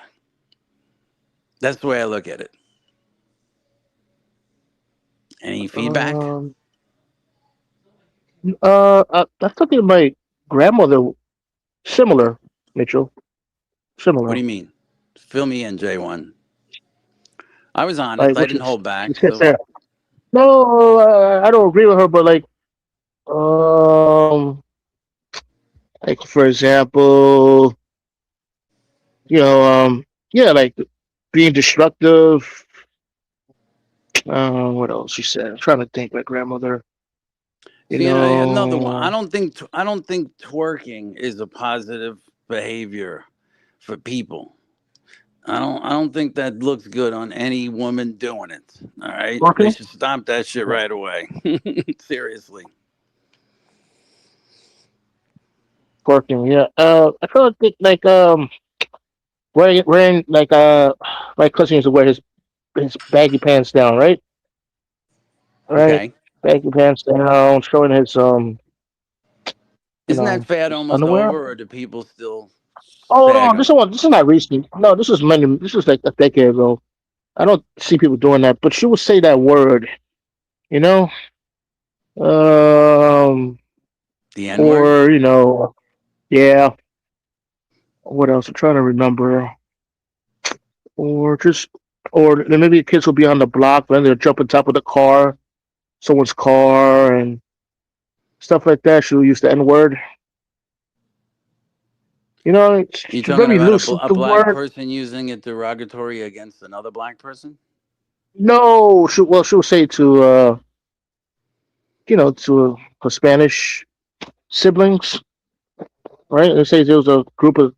That's the way I look at it. Any feedback? Um, that's something my grandmother similar, Mitchell. What Similar. do you mean? Fill me in, J1. I was Like honest. I what didn't hold she back. said So, there. No, I don't agree with her, but um, like for example, you know, yeah, like being destructive. What else she said? I'm trying to think. My grandmother, you see, another one. know, I don't think twerking is a positive behavior for people. I don't think that looks good on any woman doing it. All right, they working, should stop that shit right away. Seriously. working. Yeah. I feel like wearing like my cousin used to wear his baggy pants down, right? Right, Okay. baggy pants down, showing his you Isn't that know, fad his almost underwear. over, or do people still Oh sag no, this them? one, this is not recent. No, this is many. This is like a decade ago. I don't see people doing that, but she would say that word, you know, um, The N word? or yeah. What else? I'm trying to remember, or just, or then maybe kids will be on the block, then they'll jump on top of the car, someone's car, and stuff like that. She'll use the N word. You She's talking very about loose with a the black word. person using it derogatory against another black person? No, she'll say to to her Spanish siblings, right? Let's say there was a group of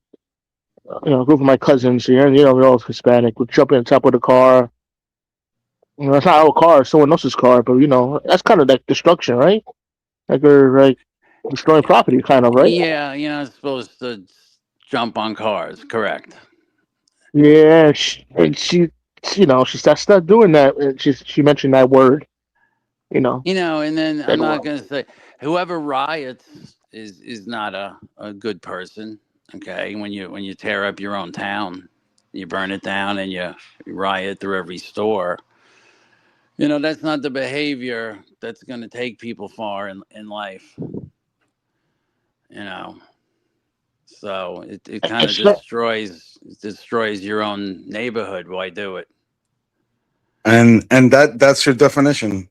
a group of my cousins here, and we're all Hispanic. We jump in on top of the car. It's not our car; it's someone else's car. But that's kind of like destruction, right? Like we're like destroying property, kind of, right? Yeah, you're not supposed to jump on cars, correct. Yeah, and she started doing that. And she mentioned that word, And then I'm that not word. going to say whoever riots is not a good person. Okay, when you tear up your own town, you burn it down, and you riot through every store. That's not the behavior that's going to take people far in life. You know, so it kind of It's not. destroys your own neighborhood. Why do it? And that's your definition.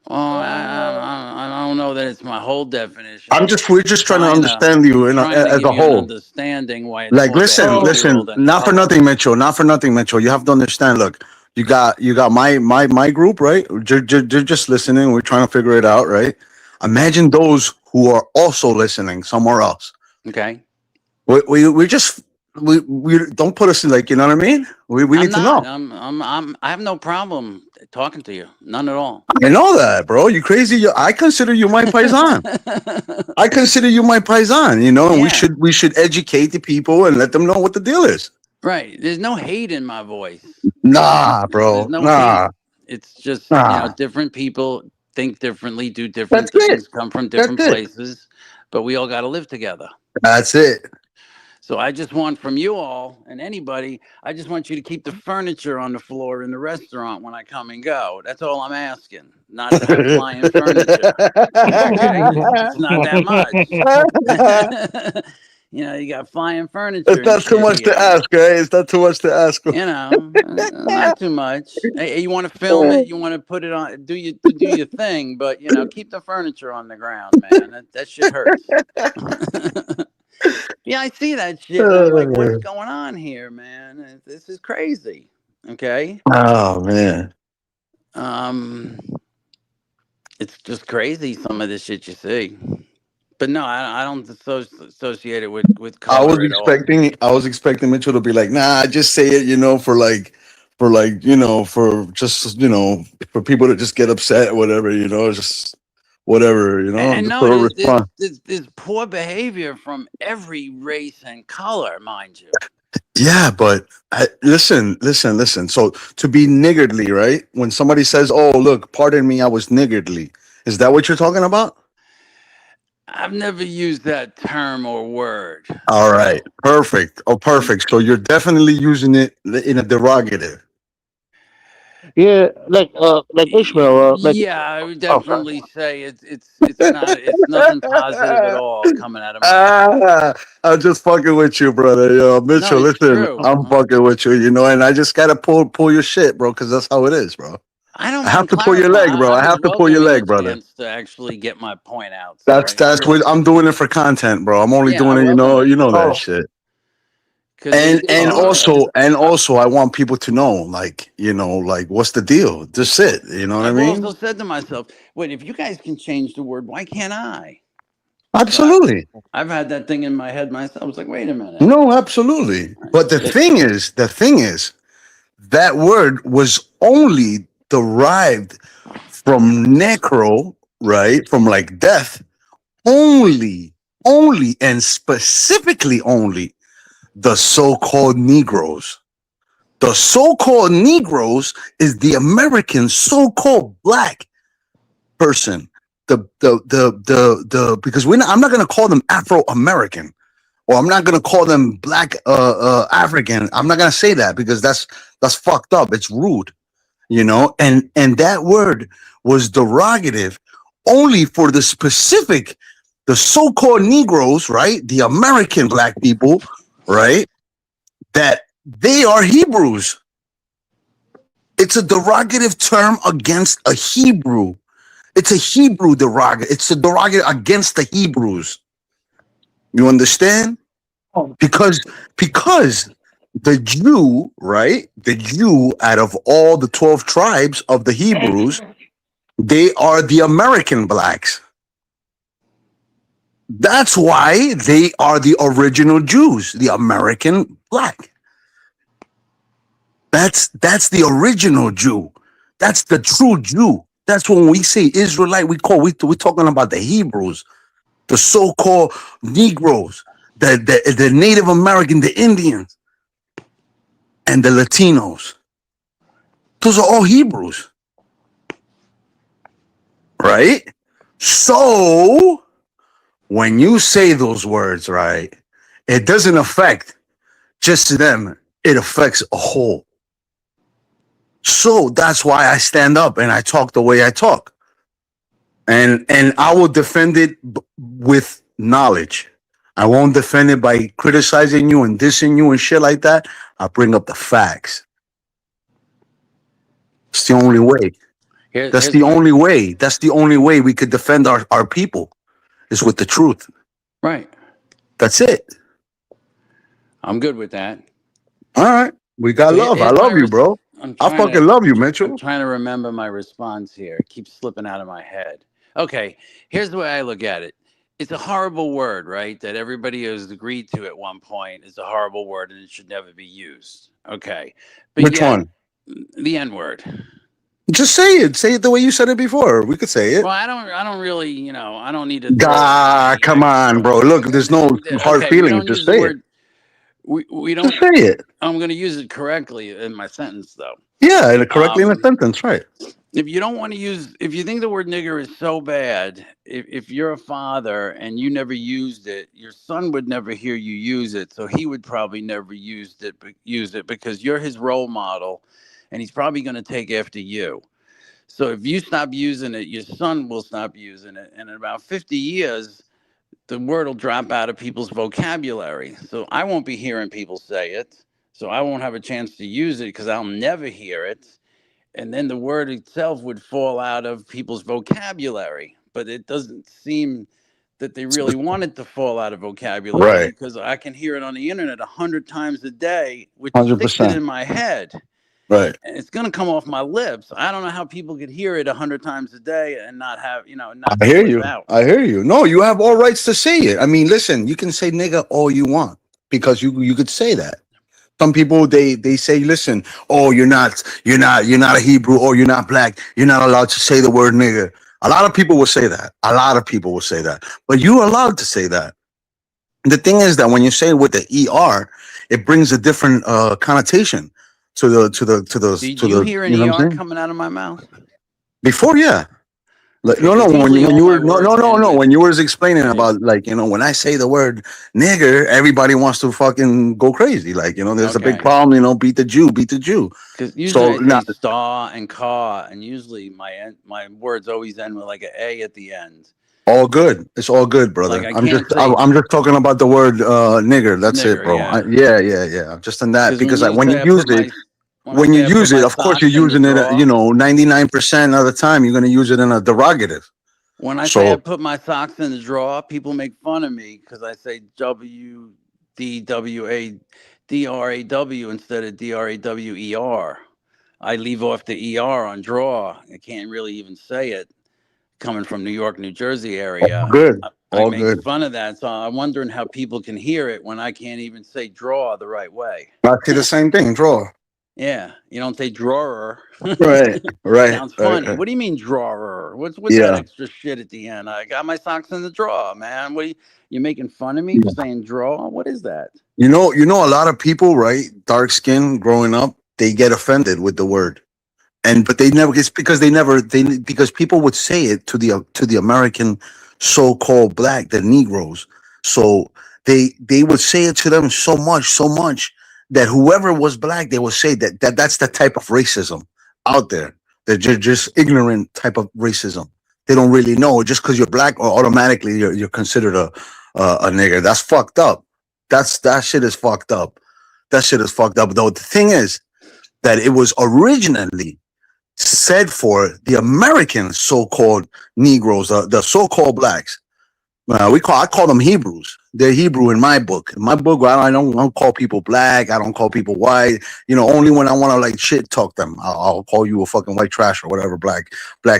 Well, Uh, I don't know that it's my whole definition. We're just trying to understand you I'm trying to as give a you an whole. understanding why it's Like, more listen, behavioral listen, than not for color. nothing, Mitchell. Not for nothing, Mitchell. You have to understand. Look, you got my group, right? You're just listening. We're trying to figure it out, right? Okay. Imagine those who are also listening somewhere else. Okay. We just we don't put us in, like, you know what I mean. We I'm need to not. know. I have no problem talking to you. None at all. I know that, bro. You crazy? I consider you my paisan. I consider you my paisan. And Yeah. we should educate the people and let them know what the deal is. Right. There's no hate in my voice. Nah, There's bro. no hate. Nah, It's just, nah. different people think differently, do That's different it. things, come from That's different it. places, but we all got to live together. That's it. So So I just want from you all and anybody, I just want you to keep the furniture on the floor in the restaurant when I come and go. That's all I'm asking. Not to have flying furniture. Okay? It's not that much. You got flying furniture It's and not too shit much to here. ask, right? It's not too much to ask. Not too much. Hey, you want to film it? You want to put it on? Do your thing, but keep the furniture on the ground, man. That shit hurts. Yeah, I see that shit, and I'm like, what's going on here, man? This is crazy. Okay, Oh man. um, it's just crazy some of the shit you see. But no, I don't associate it with color at all. I was expecting Mitchell to be like, nah, just say it, for just for people to just get upset or whatever, just whatever, And just no, for a response. there's poor behavior from every race and color, mind you. Yeah, but listen. So to be niggardly, right? When somebody says, "Oh, look, pardon me, I was niggardly," is that what you're talking about? I've never used that term or word. All right, perfect. Oh, perfect. So you're definitely using it in a derogative. Yeah, like Ishmael, Yeah, I would oh, sorry. definitely say it's nothing positive at all coming out of my mouth. Ah, I'm just fucking with you, brother. Yo, No, Mitchell, it's listen, true. I'm fucking with you, and I just gotta pull your shit, bro, because that's how it is, bro. I don't I have mind to pull your clarifying. leg, bro. I I would have to pull your welcome the leg, brother. chance to actually get my point out. So That's what I'm doing it for content, bro. I'm only yeah, I doing it, welcome it that Oh, shit. because And and oh, also and also I want people to know, like, like what's the deal? Just it. You know what I I've also mean? said to myself, wait, if you guys can change the word, why can't I? So Absolutely. I've had that thing in my head myself. I was like, wait a minute. No, absolutely. But It, the thing is, that word was only derived from necro, right? From like death, only, and specifically only the so-called Negroes. The so-called Negroes is the American so-called black person. Because I'm not gonna call them Afro American, or I'm not gonna call them black African. I'm not gonna say that because that's fucked up. It's rude, and that word was derogative only for the so-called Negroes, right? The American black people, right? That they are Hebrews. It's a derogative term against a Hebrew. It's a Hebrew derogative. It's a derogative against the Hebrews. You understand? oh, Because the Jew, right? The Jew out of all the 12 tribes of the Hebrews, they are the American blacks. That's why they are the original Jews, the American black. That's the original Jew. That's the true Jew. That's when we say Israelite, we're talking about the Hebrews, the so-called Negroes, the Native American, the Indians, and the Latinos. Those are all Hebrews, right? So when you say those words, right, it doesn't affect just them. It affects a whole. So that's why I stand up and I talk the way I talk. And I will defend it with knowledge. I won't defend it by criticizing you and dissing you and shit like that. I bring up the facts. It's the only way. That's here's the my only way. That's the only way we could defend our people is with the truth. right. That's it. I'm good with that. All right. We got So love. I here's my love you, bro. I'm I trying to fucking love you, I'm Mitchell. trying to remember my response here. It keeps slipping out of my head. Okay, here's the way I look at it. It's a horrible word, right? That everybody has agreed to at one point is a horrible word and it should never be used. Okay. But Which yet one? the N word. Just say it. Say it the way you said it before. We could say it. Well, I don't really, I don't need to throw around Ah, any come on, extra. bro. Look, there's no hard Okay, we feelings. don't use Just the say it. word we Just don't say it. I'm going to use it correctly in my sentence though. Yeah, and correctly in a Um sentence, right? If you don't want to use, if you think the word nigger is so bad, if you're a father and you never used it, your son would never hear you use it, so he would probably never use it because you're his role model, and he's probably going to take after you. So if you stop using it, your son will stop using it, and in about 50 years, the word will drop out of people's vocabulary. So I won't be hearing people say it, so I won't have a chance to use it because I'll never hear it, and then the word itself would fall out of people's vocabulary. But it doesn't seem that they really want it to fall out of vocabulary Right. because I can hear it on the internet 100 times a day, which sticks it 100%. in my head. Right. And it's going to come off my lips. I don't know how people could hear it 100 times a day and not have, not I hear slip you. out. I hear you. No, you have all rights to say it. I mean, listen, you can say nigga all you want because you could say that. Some people they say, listen, oh, you're not a Hebrew, or you're not black. You're not allowed to say the word nigger. A lot of people will say that. A lot of people will say that. But you're allowed to say that. The thing is that when you say it with the ER, it brings a different connotation to Did you hear an you know what I'm ER saying? coming out of my mouth? Before, yeah. Like, Okay, no, no. because usually When all you my were words end no. with, When you was explaining yeah, about, like, when I say the word nigger, everybody wants to fucking go crazy. Like, there's a big okay. problem. Beat the Jew, beat the Jew. Because usually So I now say star and car, and usually my words always end with like an A at the end. all good. It's all good, Like brother. I can't say I'm just talking about the word nigger. That's it, nigger, bro. yeah. Yeah, yeah, yeah. Just in that, Because because when you use it, of course you're socks in the using it. drawer, 99% of the time you're gonna use it in a derogative. when I say I So put my socks in the drawer, people make fun of me because I say WDWADRAW instead of DRAWER. I leave off the ER on drawer. I can't really even say it coming from New York, New Jersey all area. good, I all make good. fun of that. So I'm wondering how people can hear it when I can't even say draw the right way. I see the same thing. Draw. Yeah, you don't say drawer. Right, right, Sounds right, funny. right. What do you mean drawer? What's with that Yeah. extra shit at the end? I got my socks in the drawer, man. You making fun of me for saying draw? What is that? A lot of people, right? Dark skin growing up, they get offended with the word. But they never, it's because because people would say it to the American so-called black, the Negroes. So they would say it to them so much that whoever was black, they would say that's the type of racism out there. They're just ignorant type of racism. They don't really know. Just because you're black, or automatically you're considered a nigger. That's fucked up. That shit is fucked up. That shit is fucked up. Though the thing is that it was originally said for the American so-called Negroes, the so-called blacks. I call them Hebrews. They're Hebrew in my book. In my book, I don't call people black. I don't call people white. Only when I want to, like, shit talk them, I'll call you a fucking white trash or whatever, black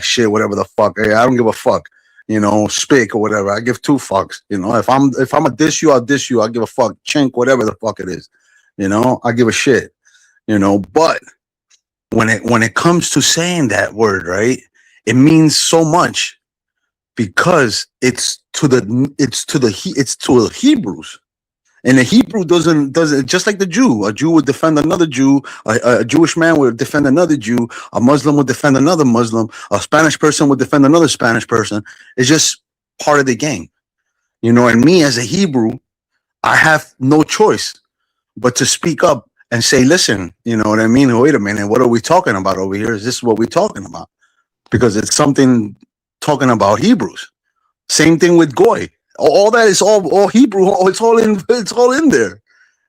shit, whatever the fuck. Hey, I don't give a fuck. Spick or whatever. I give two fucks. If I'm a diss you, I'll diss you. I'll give a fuck. Chink, whatever the fuck it is. I give a shit. But when it comes to saying that word, right, it means so much because it's to the Hebrews. And the Hebrew doesn't just like the Jew. A Jew would defend another Jew. A Jewish man would defend another Jew. A Muslim would defend another Muslim. A Spanish person would defend another Spanish person. It's just part of the game. And me as a Hebrew, I have no choice but to speak up and say, listen, you know what I mean? Wait a minute, what are we talking about over here? Is this what we're talking about? Because it's something talking about Hebrews. Same thing with Goy. All that is all Hebrew. It's all in there.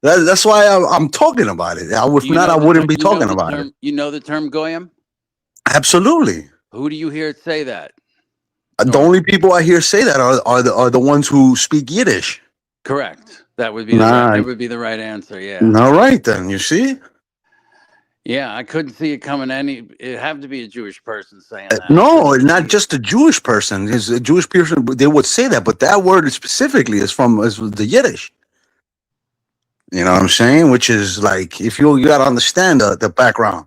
That's why I'm talking about it. If not, I wouldn't be talking about it. You know the term goyim? Absolutely. Who do you hear say that? The Normally. only people I hear say that are the ones who speak Yiddish. Correct. That would be Nah, the right answer. Yeah. all right then. You see. Yeah, I couldn't see it coming it'd have to be a Jewish person saying that. No, not just a Jewish person. Is a Jewish person. They would say that, but that word specifically is the Yiddish. You know what I'm saying? Which is like, if you got to understand the background.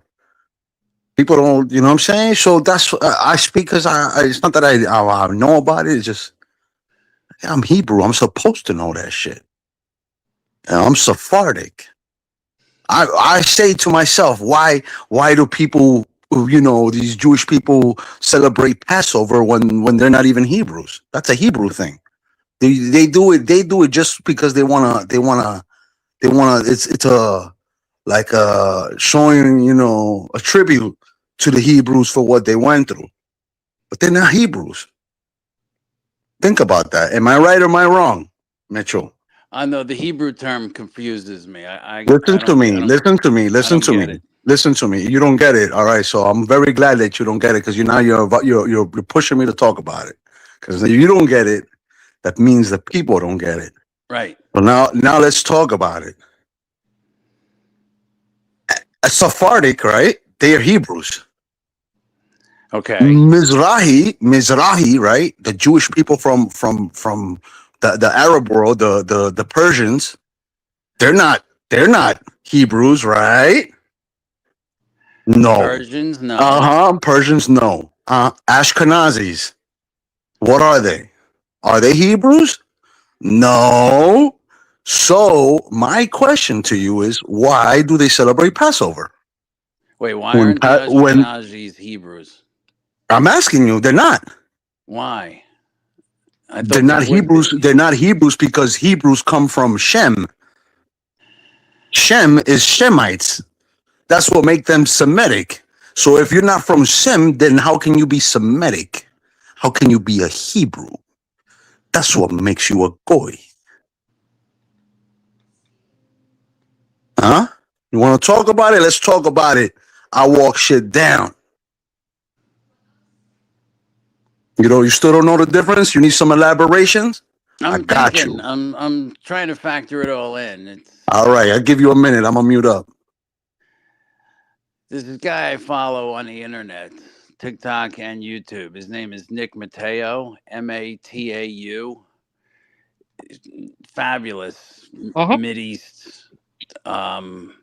People don't, you know what I'm saying? So that's I speak because it's not that I know about it. It's just I'm Hebrew. I'm supposed to know that shit. And I'm Sephardic. I say to myself, why do people these Jewish people celebrate Passover when they're not even Hebrews. That's a Hebrew thing. They do it just because they wanna. It's a like showing a tribute to the Hebrews for what they went through, but they're not Hebrews. Think about that. Am I right or am I wrong, Mitchell? I know the Hebrew term confuses me. I Listen to don't me. Listen to me. I Listen don't to get me. it. Listen to me. You don't get it. All right. So I'm very glad that you don't get it because you're pushing me to talk about it. Because if you don't get it, that means the people don't get it. Right. So now let's talk about it. A Sephardic, right? They are Hebrews. Okay. Mizrahi, right? The Jewish people from the Arab world, the Persians. They're not Hebrews, right? No. Persians, no. Persians, no. Ashkenazis, what are they? Are they Hebrews? No. So my question to you is, why do they celebrate Passover? Wait, why When aren't the when Ashkenazis Hebrews? I'm asking you, they're not. Why? I They're thought they not would Hebrews. be. They're not Hebrews because Hebrews come from Shem. Shem is Shemites. That's what makes them Semitic. So if you're not from Shem, then how can you be Semitic? How can you be a Hebrew? That's what makes you a goy. Huh? You want to talk about it? Let's talk about it. I walk shit down. You still don't know the difference? You need some elaborations? I I'm got thinking. you. I'm trying to factor it all in. All right, I'll give you a minute. I'm gonna mute up. There's this guy I follow on the internet, TikTok and YouTube. His name is Nick Mateo, Matau. Fabulous Uh-huh. Mideast. Um,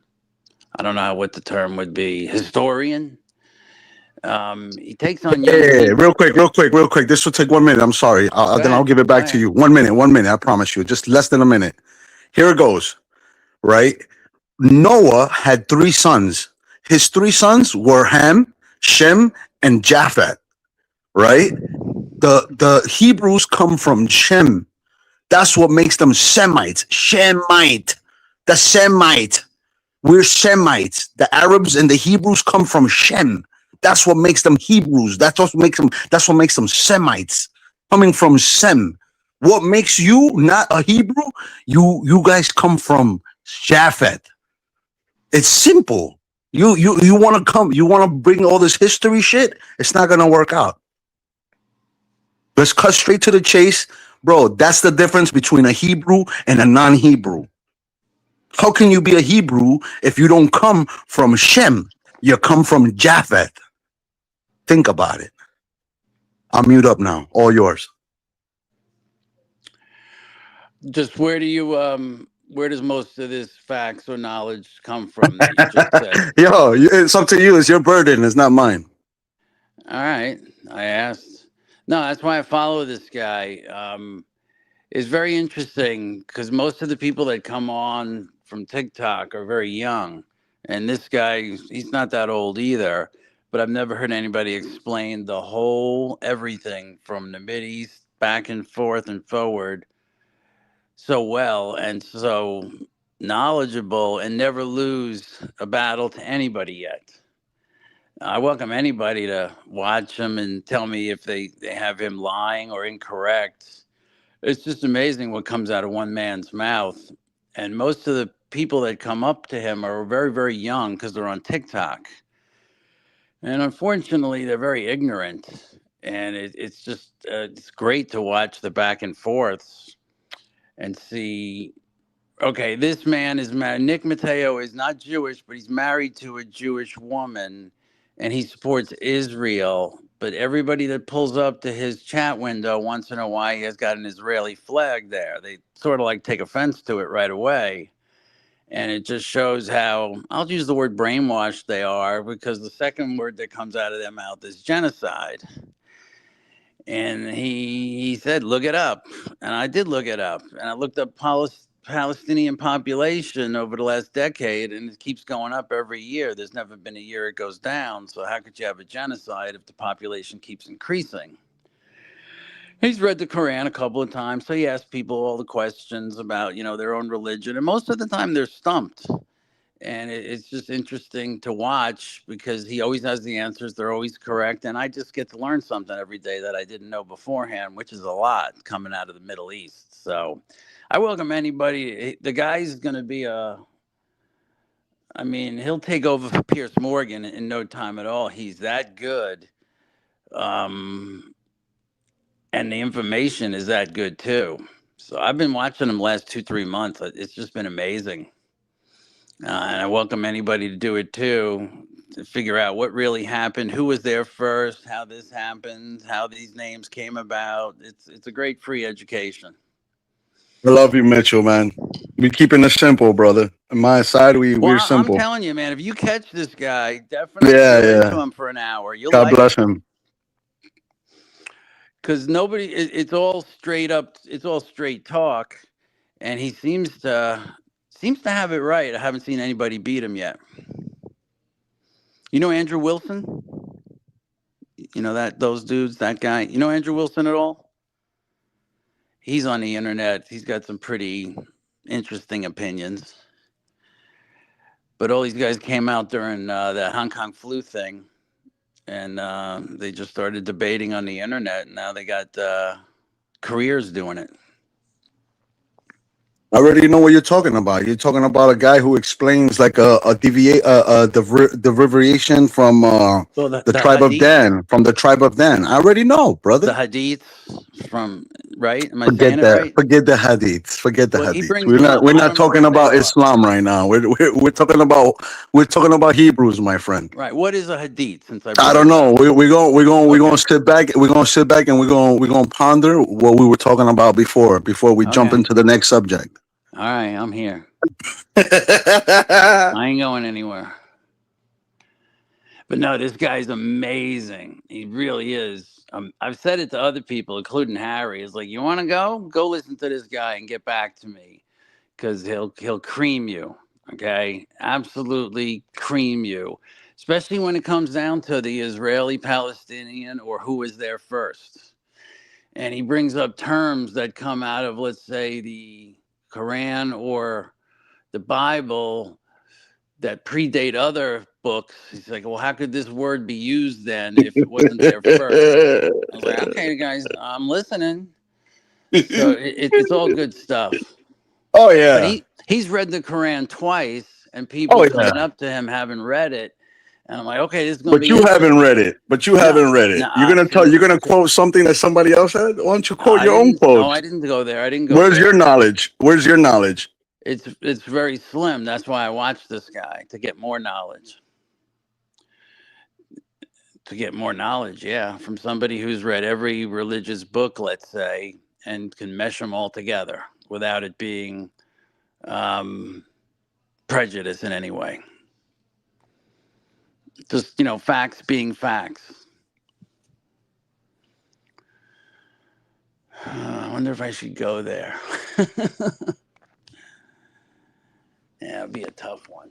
I don't know what the term would be. Historian. He takes on young Hey, people. real quick. This will take 1 minute. I'm sorry. Go Then I'll ahead. give it Go back to ahead. you. 1 minute. 1 minute. I promise you. Just less than a minute. Here it goes. Right. Noah had three sons. His three sons were Ham, Shem, and Japheth. Right. The Hebrews come from Shem. That's what makes them Semites. Shemite. The Semite. We're Shemites. The Arabs and the Hebrews come from Shem. That's what makes them Hebrews. That's what makes them Semites. Coming from Sem. What makes you not a Hebrew? You guys come from Japheth. It's simple. You want to come, you want to bring all this history shit? It's not gonna work out. Let's cut straight to the chase. Bro, that's the difference between a Hebrew and a non-Hebrew. How can you be a Hebrew if you don't come from Shem? You come from Japheth. Think about it. I'll mute up now. All yours. Just where does most of this facts or knowledge come from that you just said? Yo, it's up to you. It's your burden. It's not mine. All right. I asked. No, that's why I follow this guy. It's very interesting because most of the people that come on from TikTok are very young. And this guy, he's not that old either. But I've never heard anybody explain the whole everything from the Mideast back and forth and forward so well and so knowledgeable and never lose a battle to anybody yet. I welcome anybody to watch him and tell me if they have him lying or incorrect. It's just amazing what comes out of one man's mouth. And most of the people that come up to him are very, very young because they're on TikTok. And unfortunately, they're very ignorant. And it's just, it's great to watch the back and forths and see. Okay, this man is married. Nick Mateo is not Jewish, but he's married to a Jewish woman and he supports Israel. But everybody that pulls up to his chat window once in a while, he has got an Israeli flag there. They sort of like take offense to it right away. And it just shows how, I'll use the word brainwashed they are, because the second word that comes out of their mouth is genocide. And he said, look it up. And I did look it up. And I looked up Palestinian population over the last decade, and it keeps going up every year. There's never been a year it goes down. So how could you have a genocide if the population keeps increasing? He's read the Quran a couple of times, so he asks people all the questions about, their own religion, and most of the time they're stumped. And it's just interesting to watch because he always has the answers. They're always correct, and I just get to learn something every day that I didn't know beforehand, which is a lot coming out of the Middle East. So I welcome anybody. The guy's going to be he'll take over for Pierce Morgan in no time at all. He's that good. And the information is that good too. So I've been watching him last 2-3 months. It's just been amazing. And I welcome anybody to do it too, to figure out what really happened, who was there first, how this happened, how these names came about. It's a great free education. I love you, Mitchell, man. We keeping it simple, brother. On my side, we're Well, I'm simple. telling you, man, if you catch this guy, definitely Yeah, drill into yeah. him for an hour. You'll God like bless it. him. Because it's all straight up, it's all straight talk, and he seems to have it right. I haven't seen anybody beat him yet. You know Andrew Wilson? You know those dudes, that guy. You know Andrew Wilson at all? He's on the internet. He's got some pretty interesting opinions. But all these guys came out during that Hong Kong flu thing, and they just started debating on the internet, and now they got careers doing it. I already know what you're talking about. You're talking about a guy who explains like the variation from Well, the tribe of hadith, Dan, from the tribe of Dan. I already know, brother. the hadiths from, right? Am I saying Forget it that. right? Forget the hadiths. Forget the Well, he hadiths. brings We're them not. up. We're I not don't know talking what they about are. Islam right now. We're talking about. We're talking about Hebrews, my friend. Right. What is a hadith? Since I I brought don't it know. up. We're gonna Okay. sit back. We're gonna sit back and we're gonna ponder what we were talking about before we jump Okay. into the next subject. All right. I'm here. I ain't going anywhere. But no, this guy's amazing. He really is. I've said it to other people, including Harry. It's like, you want to go? Go listen to this guy and get back to me, because he'll cream you. Okay, absolutely cream you, especially when it comes down to the Israeli-Palestinian or who was there first. And he brings up terms that come out of, let's say, the Quran or the Bible that predate other books. He's like, well, how could this word be used then if it wasn't there first? I was like, okay, guys, I'm listening. So it's all good stuff. Oh But yeah. he's read the Quran twice, and Oh people yeah. coming up to him haven't read it. And I'm like, okay, this is going to But be you haven't interesting. read it. But you No, haven't read it. no, see, You're gonna quote something that somebody else said? Why don't you quote I your own didn't. No, quotes? I didn't go there. I didn't go Where's your there. knowledge? Where's your knowledge? It's very slim. That's why I watched this guy, to get more knowledge. Yeah, from somebody who's read every religious book, let's say, and can mesh them all together without it being prejudice in any way. Just, facts being facts. I wonder if I should go there. Yeah, it'd be a tough one.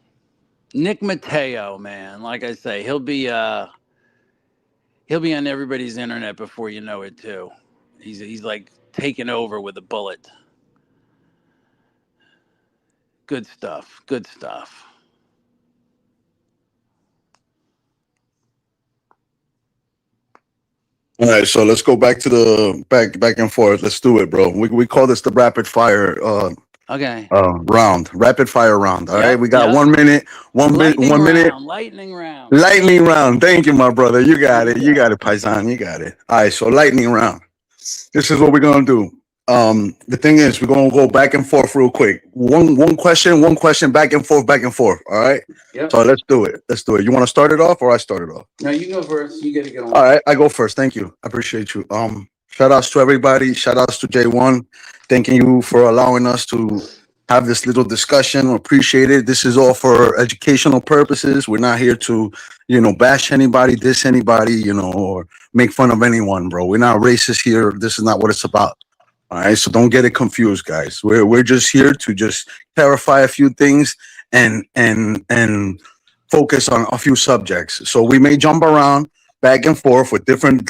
Nick Mateo, man, like I say, he'll be on everybody's internet before you know it too. He's like taking over with a bullet. Good stuff. Good stuff. All right, so let's go back to the back and forth. Let's do it, bro. We call this the rapid fire Okay. round. Rapid fire round. All right. Yep. We got Yep. 1 minute, Lightning 1 minute. round. Lightning round. Lightning round. Thank you, my brother. You got Here we it. You go. got it, Paisan. You got it. All right, so lightning round. This is what we're gonna do. The thing is, we're gonna go back and forth real quick. One question, back and forth, back and forth. All right. Yep. So let's do it. Let's do it. You want to start it off, or I start it off? No, you go first. You get to get on. All right, I go first. Thank you. I appreciate you. Shout outs to everybody. Shout outs to J1. Thanking you for allowing us to have this little discussion. Appreciate it. This is all for educational purposes. We're not here to, bash anybody, diss anybody, or make fun of anyone, bro. We're not racist here. This is not what it's about. All right, so don't get it confused, guys. We're just here to just clarify a few things and focus on a few subjects. So we may jump around back and forth with different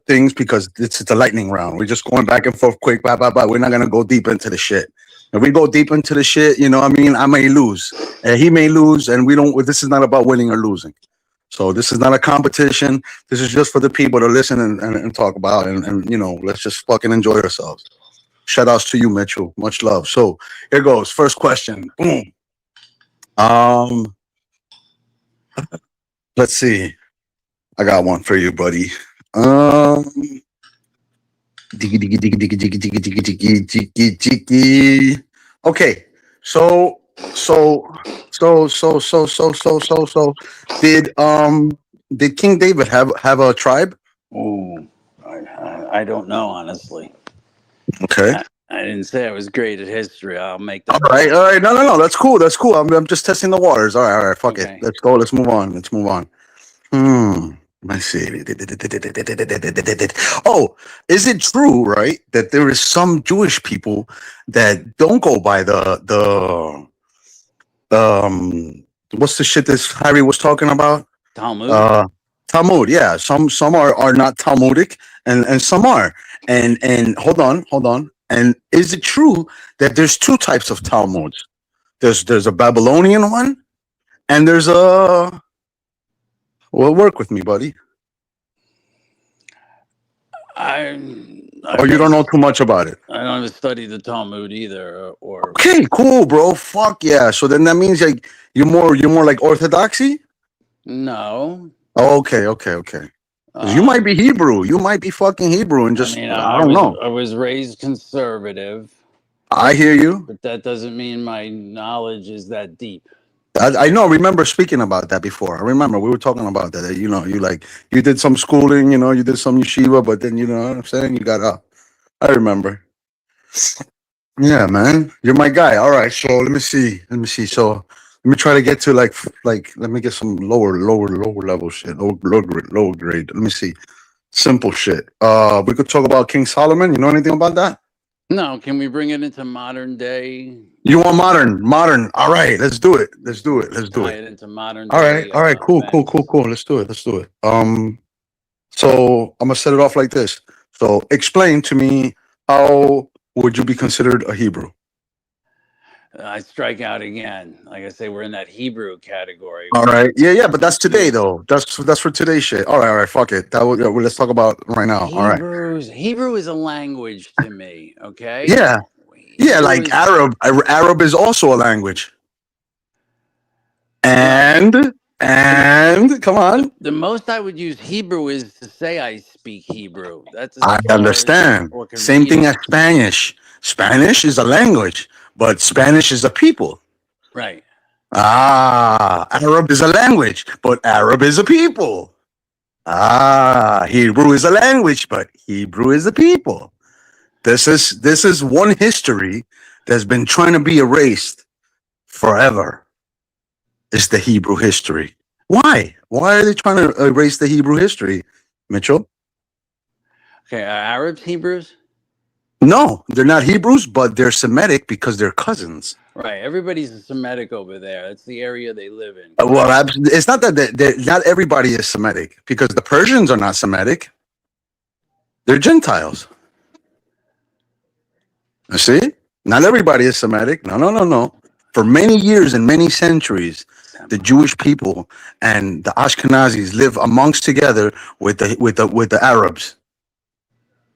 things because it's a lightning round. We're just going back and forth quick, blah blah blah. We're not gonna go deep into the shit. If we go deep into the shit, you know what I mean, I may lose, and he may lose, and we don't. This is not about winning or losing. So this is not a competition. This is just for the people to listen and talk about, and you know, let's just fucking enjoy ourselves. Shout outs to you, Mitchell. Much love. So here goes. First question. Boom. Um, let's see. I got one for you, buddy. Diggy, diggy, diggy, diggy, diggy, diggy, diggy, diggy, diggy, diggy. Okay. So did King David have a tribe? Ooh, I don't know, honestly. Okay. I didn't say I was great at history. I'll make All that. right. No. That's cool. That's cool. I'm just testing the waters. All right. Fuck it. Okay. Let's go. Let's move on. Let's move on. Let's see. Oh, is it true, right, that there is some Jewish people that don't go by what's the shit that Harry was talking about? Talmud. Talmud. Yeah. Some are not Talmudic, and some are. And hold on. And is it true that there's two types of Talmuds? There's a Babylonian one, and there's a. Well, work with me, buddy. Or you don't know too much about it. I don't study the Talmud either. Or okay, cool, bro. Fuck yeah. So then that means like you're more like Orthodoxy. No. Oh, okay. You might be Hebrew. You might be fucking Hebrew, and just I don't know. I was raised conservative. I hear you, but that doesn't mean my knowledge is that deep. I know. I remember speaking about that before. I remember we were talking about that. You know, you did some schooling. You know, you did some yeshiva, but then you know what I'm saying. You got up. I remember. Yeah, man, you're my guy. All right, so let me see. So let me try to get to like let me get some lower level shit. Lower grade. Let me see. Simple shit. We could talk about King Solomon. You know anything about that? No. Can we bring it into modern day? You want modern? All right, let's do it. Tie it into modern day. All right. Cool. Let's do it. So I'm gonna set it off like this. So explain to me, how would you be considered a Hebrew? I strike out again. Like I say, we're in that Hebrew category. All right. Yeah. But that's today, though. That's for today's shit. All right. Fuck it. Let's talk about right now. All right. Hebrew is a language to me. Okay. Yeah. Yeah. Like Arab. Arab is also a language. And come on. The most I would use Hebrew is to say I speak Hebrew. That's I understand. Same thing as Spanish. Spanish is a language, but Spanish is a people. Right. Arab is a language, but Arab is a people. Hebrew is a language, but Hebrew is a people. This is one history that's been trying to be erased forever. Is the Hebrew history. Why? Why are they trying to erase the Hebrew history, Mitchell? Okay, are Arabs Hebrews? No, they're not Hebrews, but they're Semitic because they're cousins. Right. Everybody's a Semitic over there. That's the area they live in. Well, it's not that not everybody is Semitic, because the Persians are not Semitic. They're Gentiles. You see? Not everybody is Semitic. No. For many years and many centuries, the Jewish people and the Ashkenazis live amongst together with the Arabs,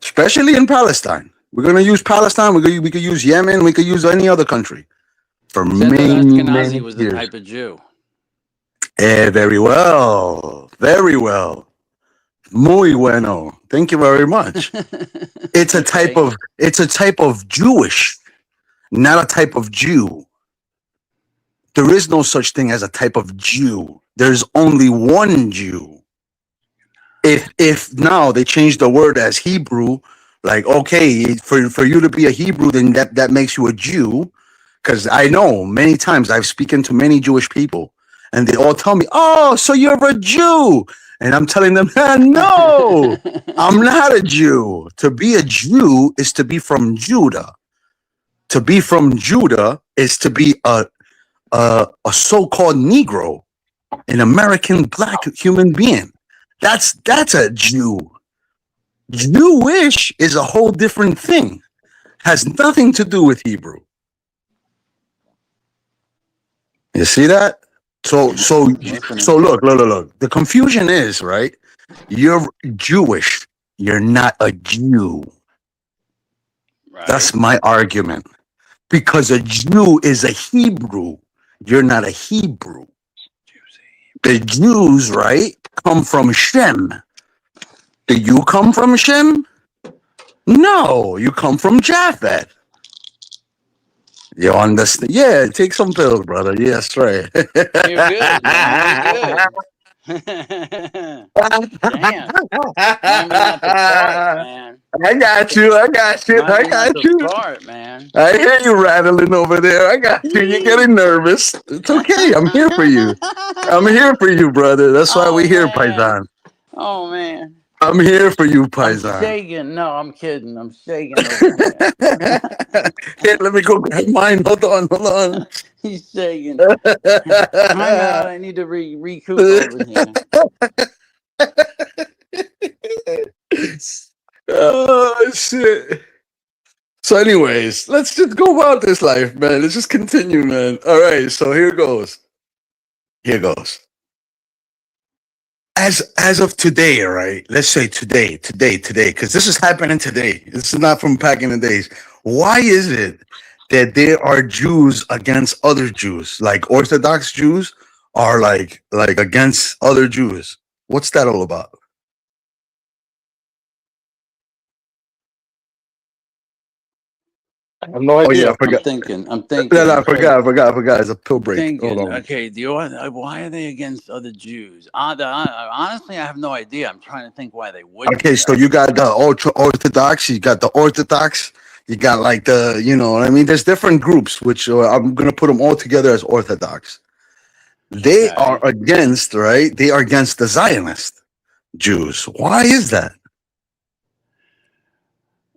especially in Palestine. We're gonna use Palestine. We could use Yemen. We could use any other country. For many Ashkenazi was years. the type of Jew. Very well. Muy bueno. Thank you very much. It's a type of Jewish, not a type of Jew. There is no such thing as a type of Jew. There's only one Jew. If now they change the word as Hebrew, like, okay, for you to be a Hebrew, then that makes you a Jew. Because I know many times I've spoken to many Jewish people, and they all tell me, "Oh, so you're a Jew." And I'm telling them, no, I'm not a Jew. To be a Jew is to be from Judah. To be from Judah is to be a so-called Negro, an American black human being. That's a Jew. Jewish is a whole different thing. Has nothing to do with Hebrew. You see that? So so Listening. so look. The confusion is, right? You're Jewish. You're not a Jew. Right. That's my argument. Because a Jew is a Hebrew. You're not a Hebrew. The Jews, right, come from Shem. Do you come from Shem? No, you come from Japhet. You understand? Yeah, take some pills, brother. Yes, right. You're good, man. You're good. Damn. Remind me not to fart, man. I got you. I got you. Remind I me not got to you. fart, man. I hear you rattling over there. I got you. You're getting nervous. It's okay. I'm here for you. I'm here for you, brother. That's why Oh we here, man. Paisan. Oh man. I'm here for you, I'm Paisan. shaking. No, I'm kidding. I'm shaking over here. Here, let me go grab mine. Hold on. He's shaking. Time out. I need to recoup over here. Oh shit. So, anyways, let's just go about this life, man. Let's just continue, man. All right, so here goes. Here goes. As of today, all right. Let's say today, because this is happening today. This is not from back in the days. Why is it that there are Jews against other Jews? Like Orthodox Jews are like against other Jews. What's that all about? I have no Oh yeah, I idea. forgot. I'm No, thinking. I Okay. forgot. It's a pill break. Hold Thinking. on. Okay. Why are they against other Jews? Honestly, I have no idea. I'm trying to think why they would Okay, be. so you got the ultra Orthodox, you got the Orthodox, you got like the, you know what I mean? There's different groups, which I'm going to put them all together as Orthodox. They are Okay. against, right? They are against the Zionist Jews. Why is that?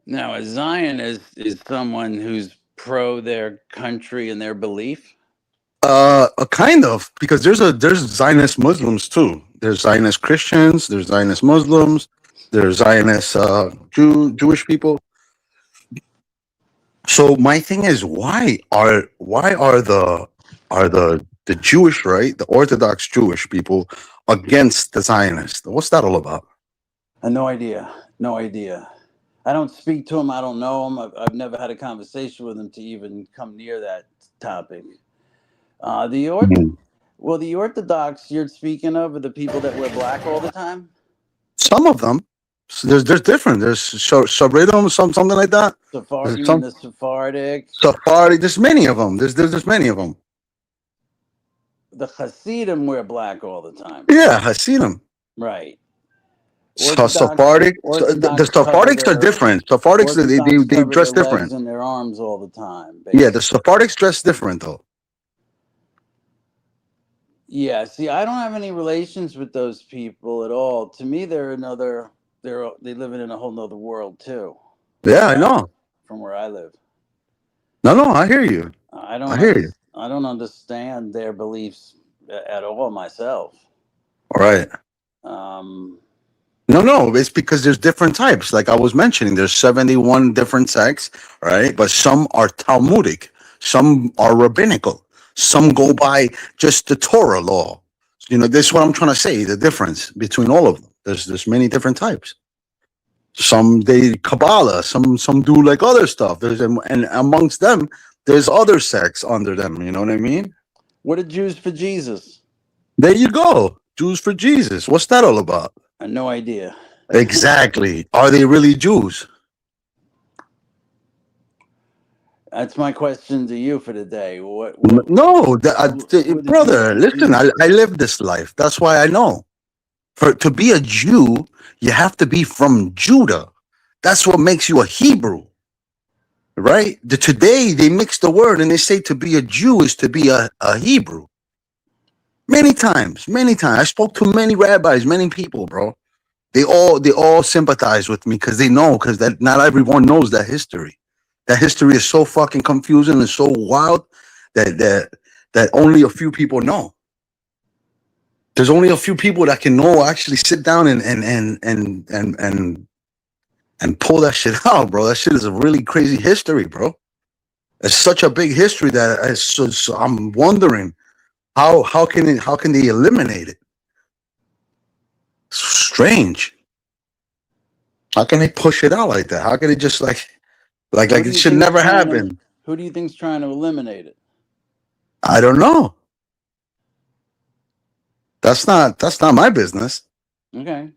Now, a Zionist is someone who's pro their country and their belief. Kind of, because there's Zionist Muslims too. There's Zionist Christians, there's Zionist Muslims, there's Zionist Jewish people. So my thing is, why are the Jewish, right, the Orthodox Jewish people against the Zionists? What's that all about? No idea. No idea. I don't speak to him. I don't know him. I've never had a conversation with him to even come near that topic. Mhm. The Orthodox you're speaking of are the people that wear black all the time. Some of them, so there's different. There's Shabbatim, something like that. You There's mean some the Sephardic? Sephardi. There's many of them. There's many of them. The Hasidim wear black all the time. Yeah, I see them. Right. So Sephardic. So the Orthodox cover Sephardics are their different. Sephardics they dress legs different. and their arms all the time. Yeah, the Basically. Sephardics dress different though. Yeah. See, I don't have any relations with those people at all. To me, they're another. They live in a whole nother world too. Yeah, I know. From where I live. No, I hear you. I hear you. I don't understand their beliefs at all myself. All right. Um, No, it's because there's different types. Like I was mentioning, there's 71 different sects, right? But some are Talmudic, some are rabbinical, some go by just the Torah law. You know, this is what I'm trying to say, the difference between all of them. There's many different types. Some they Kabbalah, some do like other stuff. And amongst them, there's other sects under them, you know what I mean? what are Jews for Jesus? There you go. Jews for Jesus. What's that all about? I have no idea. Exactly. Are they really Jews? That's my question to you for today. No, who are the Jews brother, for listen, Jesus? I live this life. That's why I know. To be a Jew, you have to be from Judah. That's what makes you a Hebrew, right? Today, they mix the word and they say to be a Jew is to be a Hebrew. Many times, many times. I spoke to many rabbis, many people, bro. They all sympathize with me because they know because that not everyone knows that history. That history is so fucking confusing and so wild that only a few people know. There's only a few people that can know actually sit down and pull that shit out, bro. That shit is a really crazy history, bro. It's such a big history that so I'm wondering how can they eliminate it? Strange. How can they push it out like that? How can they just like Who do it you should think's never trying to? happen? Who do you think's trying to eliminate it? I don't know. That's not my business. Okay,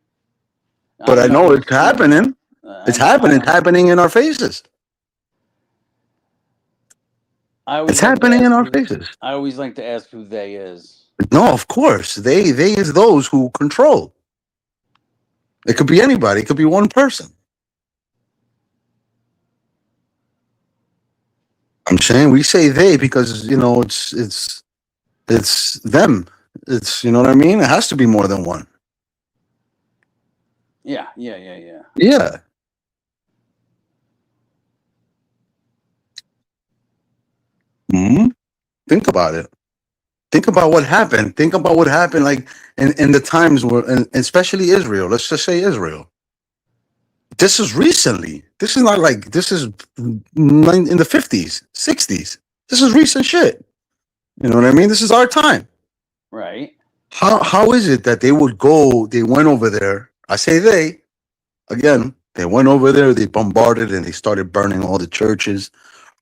But I'm I no know it's expert. happening. It's happening. It's happening in our faces. I It's always like to happening in ask our who. faces. I always like to ask who they is. No, of course. They is those who control. It could be anybody. It could be one person. I'm saying we say they because it's them. It's what I mean. It has to be more than one. Yeah, yeah, yeah, yeah. Yeah. Hmm. Think about it. Think about what happened. Think about what happened, like in the times where, and especially Israel. Let's just say Israel. This is recently. This is not like this is in the 50s, 60s. This is recent shit. You know what I mean? This is our time. Right. How is it that they would go? They went over there. I say they again. They went over there. They bombarded and they started burning all the churches,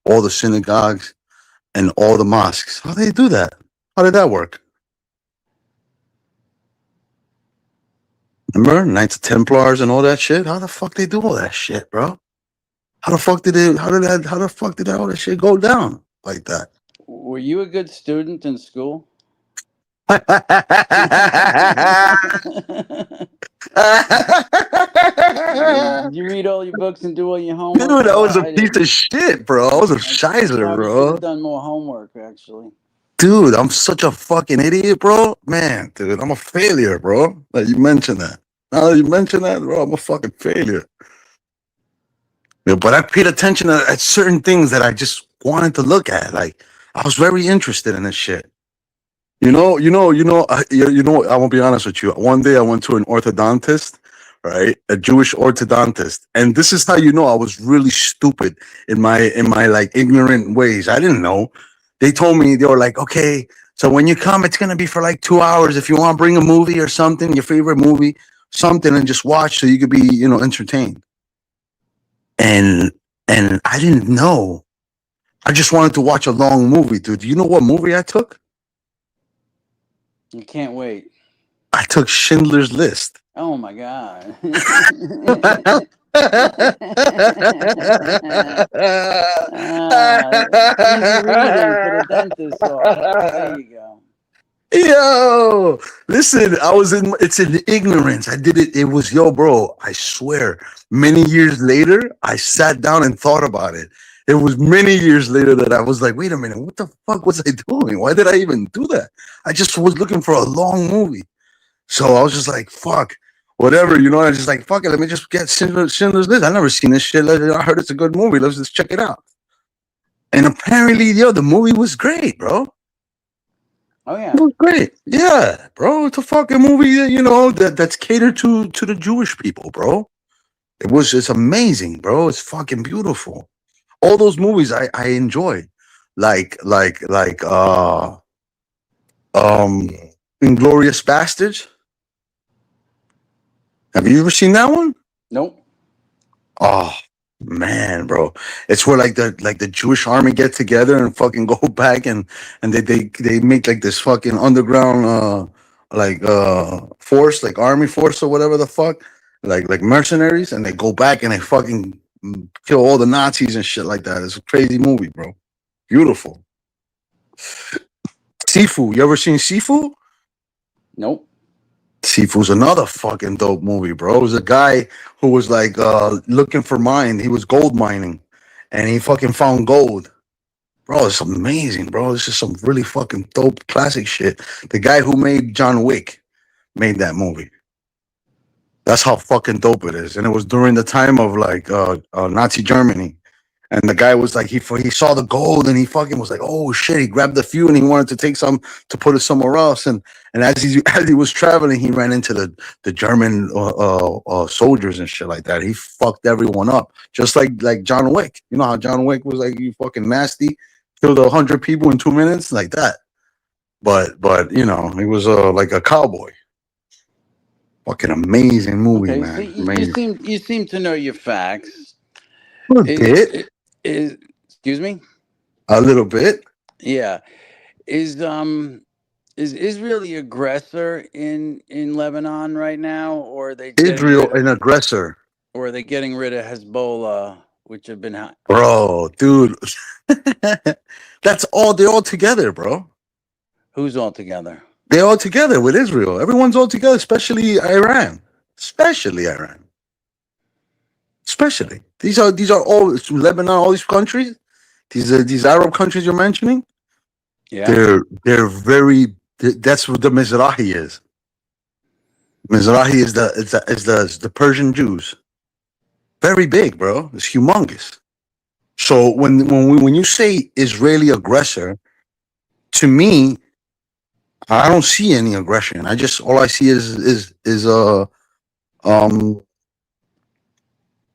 all the synagogues, and all the mosques. How did they do that? How did that work? Remember Knights of Templars and all that shit? How the fuck they do all that shit, bro? How the fuck did it? How the fuck did all that shit go down like that? Were you a good student in school? Did you read all your books and do all your homework? Dude, I Because was a I piece of didn't. shit, bro. I was a I shizer, probably should bro. have done more homework, actually. Dude, I'm such a fucking idiot, bro. Man, dude, I'm a failure, bro. Like you mentioned that. Now that you mention that, bro, I'm a fucking failure. Yeah, but I paid attention at certain things that I just wanted to look at. Like I was very interested in this shit. I won't be honest with you. One day I went to an orthodontist, right? A Jewish orthodontist. And this is how you know I was really stupid in my like ignorant ways. I didn't know. They told me, they were like, okay, so when you come, it's gonna be for like 2 hours. If you want, bring a movie or something, your favorite movie, something, and just watch so you could be, entertained. And I didn't know. I just wanted to watch a long movie, dude. Do you know what movie I took? I can't wait. I took Schindler's List. Oh my god. Easy reading for the dentist's office. There you go. Yo, listen, it's in ignorance. I did it. It was, yo, bro, I swear, many years later, I sat down and thought about it. It was many years later that I was like, wait a minute, what the fuck was I doing? Why did I even do that? I just was looking for a long movie. So I was just like, fuck, whatever, I just like, fuck it, let me just get Schindler's List. I never seen this shit. I heard it's a good movie. Let's just check it out. And apparently, the movie was great, bro. Oh yeah. It was great. Yeah, bro. It's a fucking movie that's catered to the Jewish people, bro. It's amazing, bro. It's fucking beautiful. All those movies I enjoyed. Like um Inglorious Bastards. Have you ever seen that one? Nope. Oh man, bro. It's where like the Jewish army get together and fucking go back and they make like this fucking underground force, like army force or whatever the fuck. Like mercenaries, and they go back and they fucking kill all the Nazis and shit like that. It's a crazy movie, bro. Beautiful. Sifu. You ever seen Sifu? Nope. Sifu's another fucking dope movie, bro. It was a guy who was like looking for mine. He was gold mining, and he fucking found gold. Bro, it's amazing, bro. This is some really fucking dope classic shit. The guy who made John Wick made that movie. That's how fucking dope it is. And it was during the time of like Nazi Germany. And the guy was like, he saw the gold and he fucking was like, oh shit. He grabbed a few and he wanted to take some to put it somewhere else. And as he as he was traveling, he ran into the German soldiers and shit like that. He fucked everyone up, just like John Wick. You know how John Wick was like, you fucking nasty, killed 100 people in 2 minutes, like that. But you know, he was like a cowboy. Fucking amazing movie, Okay, see, man. Amazing. you seem to know your facts. A little Is, bit. excuse me? A little bit. Yeah. Is Israel the aggressor in Lebanon right now, or are they getting Israel, rid of, an aggressor. or are they getting rid of Hezbollah, which have been Bro, dude. That's all, they're all together, bro. who's all together? They're all together with Israel. Everyone's all together, especially Iran. Especially Iran. Especially. These are all Lebanon, all these countries, these Arab countries you're mentioning, Yeah. they're very, that's what the Mizrahi is. Mizrahi is the Persian Jews. Very big, bro. It's humongous. So when you say Israeli aggressor, to me, I don't see any aggression. All I see is um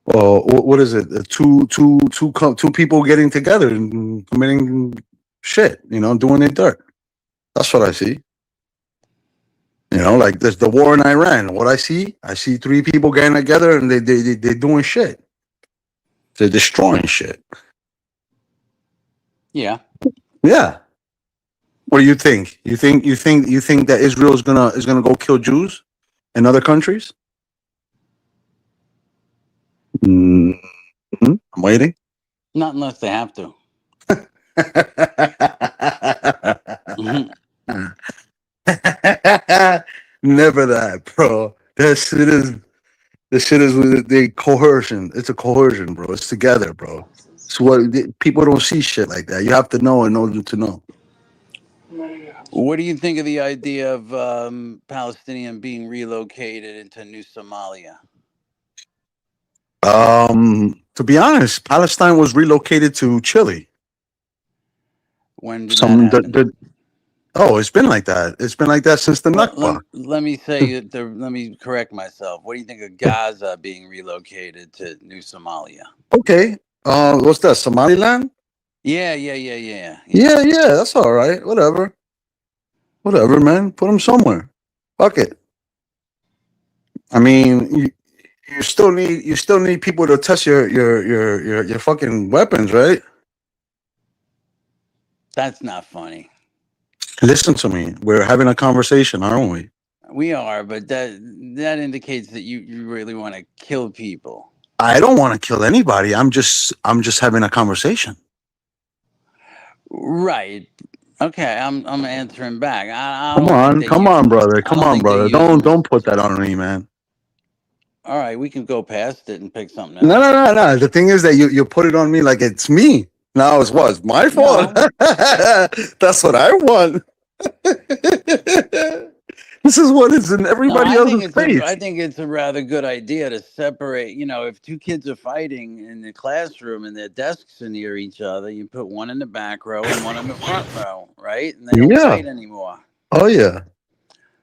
what is it? Two people getting together and committing shit. You know, doing their dirt. That's what I see. You know, like there's the war in Iran. What I see three people getting together and they're doing shit. They're destroying shit. Yeah. Yeah. What do you think? You think that Israel is gonna go kill Jews in other countries? Mm, I'm waiting. Not unless they have to. Mhm. Never that, bro. That shit is with the coercion. It's a coercion, bro. It's together, bro. It's what people don't see shit like that. You have to know in order to know. What do you think of the idea of Palestinian being relocated into New Somalia? To be honest, Palestine was relocated to Chile. When did that happen? Oh, it's been like that. It's been like that since the Well, Nakba. let me say let me correct myself. What do you think of Gaza being relocated to New Somalia? Okay. What's that? Somaliland? Yeah. Yeah. That's all right. Whatever, man. Put them somewhere. Fuck it. I mean, you still need people to test your fucking weapons, right? That's not funny. Listen to me. We're having a conversation, aren't we? We are, but that indicates that you really want to kill people. I don't want to kill anybody. I'm just having a conversation. Right. Okay, I'm answering back. I Come don't think on, they come use on, them. brother. I Come don't on, think they brother. use Don't them as. don't put that on me, man. All right, we can go past it and pick something No, else. no, no, no. The thing is that you put it on me like it's me. Now it's what? It's my fault. No, That's what I want. This is what is in no, everybody else's I face. think it's a rather good idea to separate. If two kids are fighting in the classroom and their desks are near each other, you put one in the back row and one in the front row, right? And they don't Yeah. fight anymore. Oh yeah.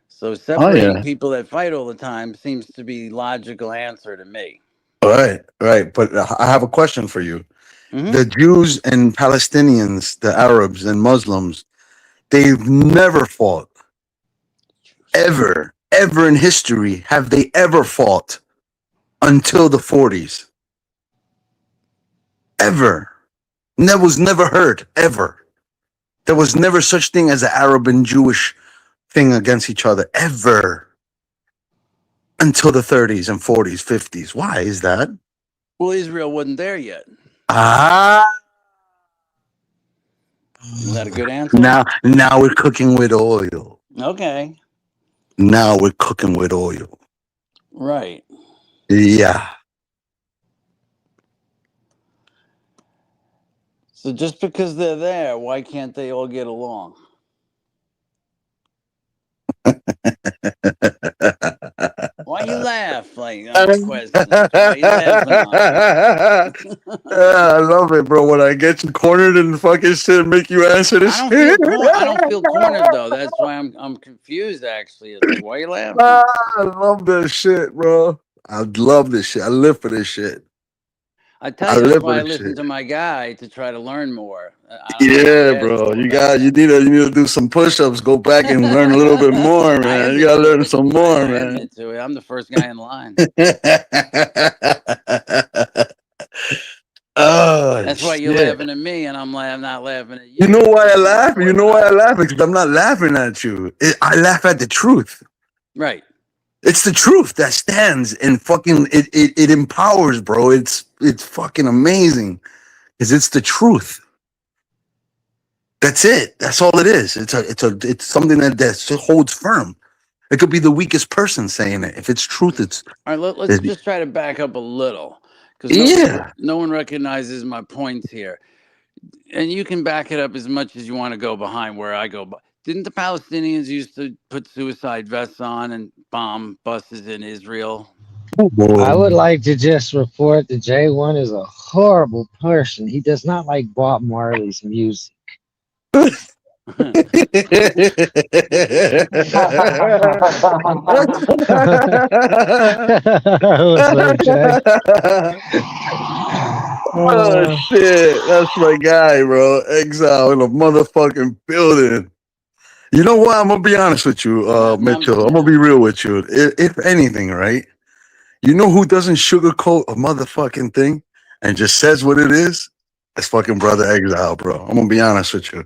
So Oh separating yeah. people that fight all the time seems to be logical answer to me. Right. Right. But I have a question for you. Hmm. The Jews and Palestinians, the Arabs and Muslims, they've never fought. Ever in history have they ever fought until the 40s? Ever. That was never heard. Ever. There was never such thing as an Arab and Jewish thing against each other. Ever. Until the 30s and 40s, 50s. Why is that? Well, Israel wasn't there yet. Ah. Is that a good answer? Now we're cooking with oil. Okay. Now we're cooking with oil. Right. Yeah. So just because they're there, why can't they all get along? Why you laugh? Like I'm questions. Why you laughing on me? I love it, bro. When I get you cornered and fucking shit, and make you answer I this don't shit. feel I don't feel cornered though. That's why I'm confused. Actually, it's like why you Ah, laughing? I love this shit, bro. I love this shit. I live for this shit. I tell I you, that's live for why I this listen shit. to my guy to try to learn more. I never Yeah, asked bro. him about that. You need to do some push-ups. Go back and learn a little bit more, I man. You admit gotta to learn it. some more, I man. admit to it. I'm the first guy in line. Oh That's why you're shit. laughing at me, and I'm not laughing at You know you. why I It's laugh? You important. know why I laugh? Because I'm not laughing at you. I laugh at the truth. Right. It's the truth that stands and fucking it empowers, bro. It's fucking amazing. Because it's the truth. That's it. That's all it is. It's something that holds firm. It could be the weakest person saying it. If it's truth, All right. Let's it, just try to back up a little, because yeah. no one recognizes my points here, and you can back it up as much as you want to go behind where I go. Didn't the Palestinians used to put suicide vests on and bomb buses in Israel? I would Boy. like to just report that J1 is a horrible person. He does not like Bob Marley's music. What's up, Jay? Oh Uh, shit, that's my guy, bro. Exile in a motherfucking building. You know what? I'm gonna be honest with you, Mitchell. I'm gonna be real with you. If anything, right? You know who doesn't sugarcoat a motherfucking thing and just says what it is? It's fucking brother Exile, bro. I'm gonna be honest with you.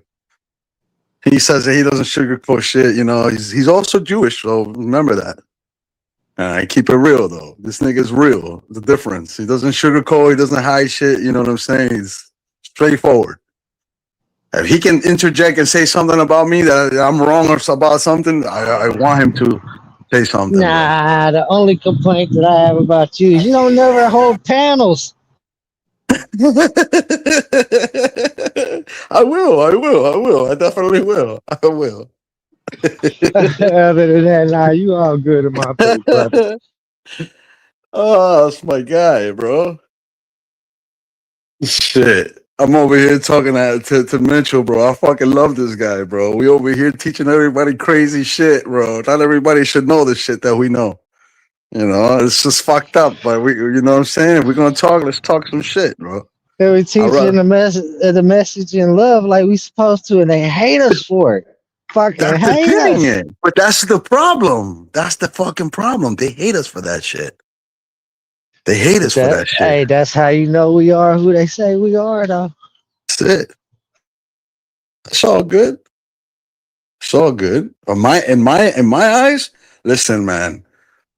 He says that he doesn't sugarcoat shit. You know, he's also Jewish, so remember that. I keep it real though. This nigga's real. The difference. He doesn't sugarcoat. He doesn't hide shit. You know what I'm saying? He's straightforward. If he can interject and say something about me that I'm wrong or about something, I want him to say something, bro. nah, the only complaint that I have about you is you don't never hold panels. I will. I will. I will. I definitely will. I will. Other than that, nah, you all good in my book, brother. Oh, that's my guy, bro. Shit. I'm over here talking to Mitchell, bro. I fucking love this guy, bro. We over here teaching everybody crazy shit, bro. Not everybody should know the shit that we know. You know, it's just fucked up, but you know what I'm saying? If we're gonna talk, let's talk some shit, bro. They were All right. teaching the message in love like we supposed to, and they hate us for it. Fucking That's the hate thing, us. eh? But that's the problem. That's the fucking problem. They hate us for that shit. They hate us for that shit. Hey, that's how you know we are who they say we are, though. That's it. It's all good. It's all good. In my eyes, listen, man.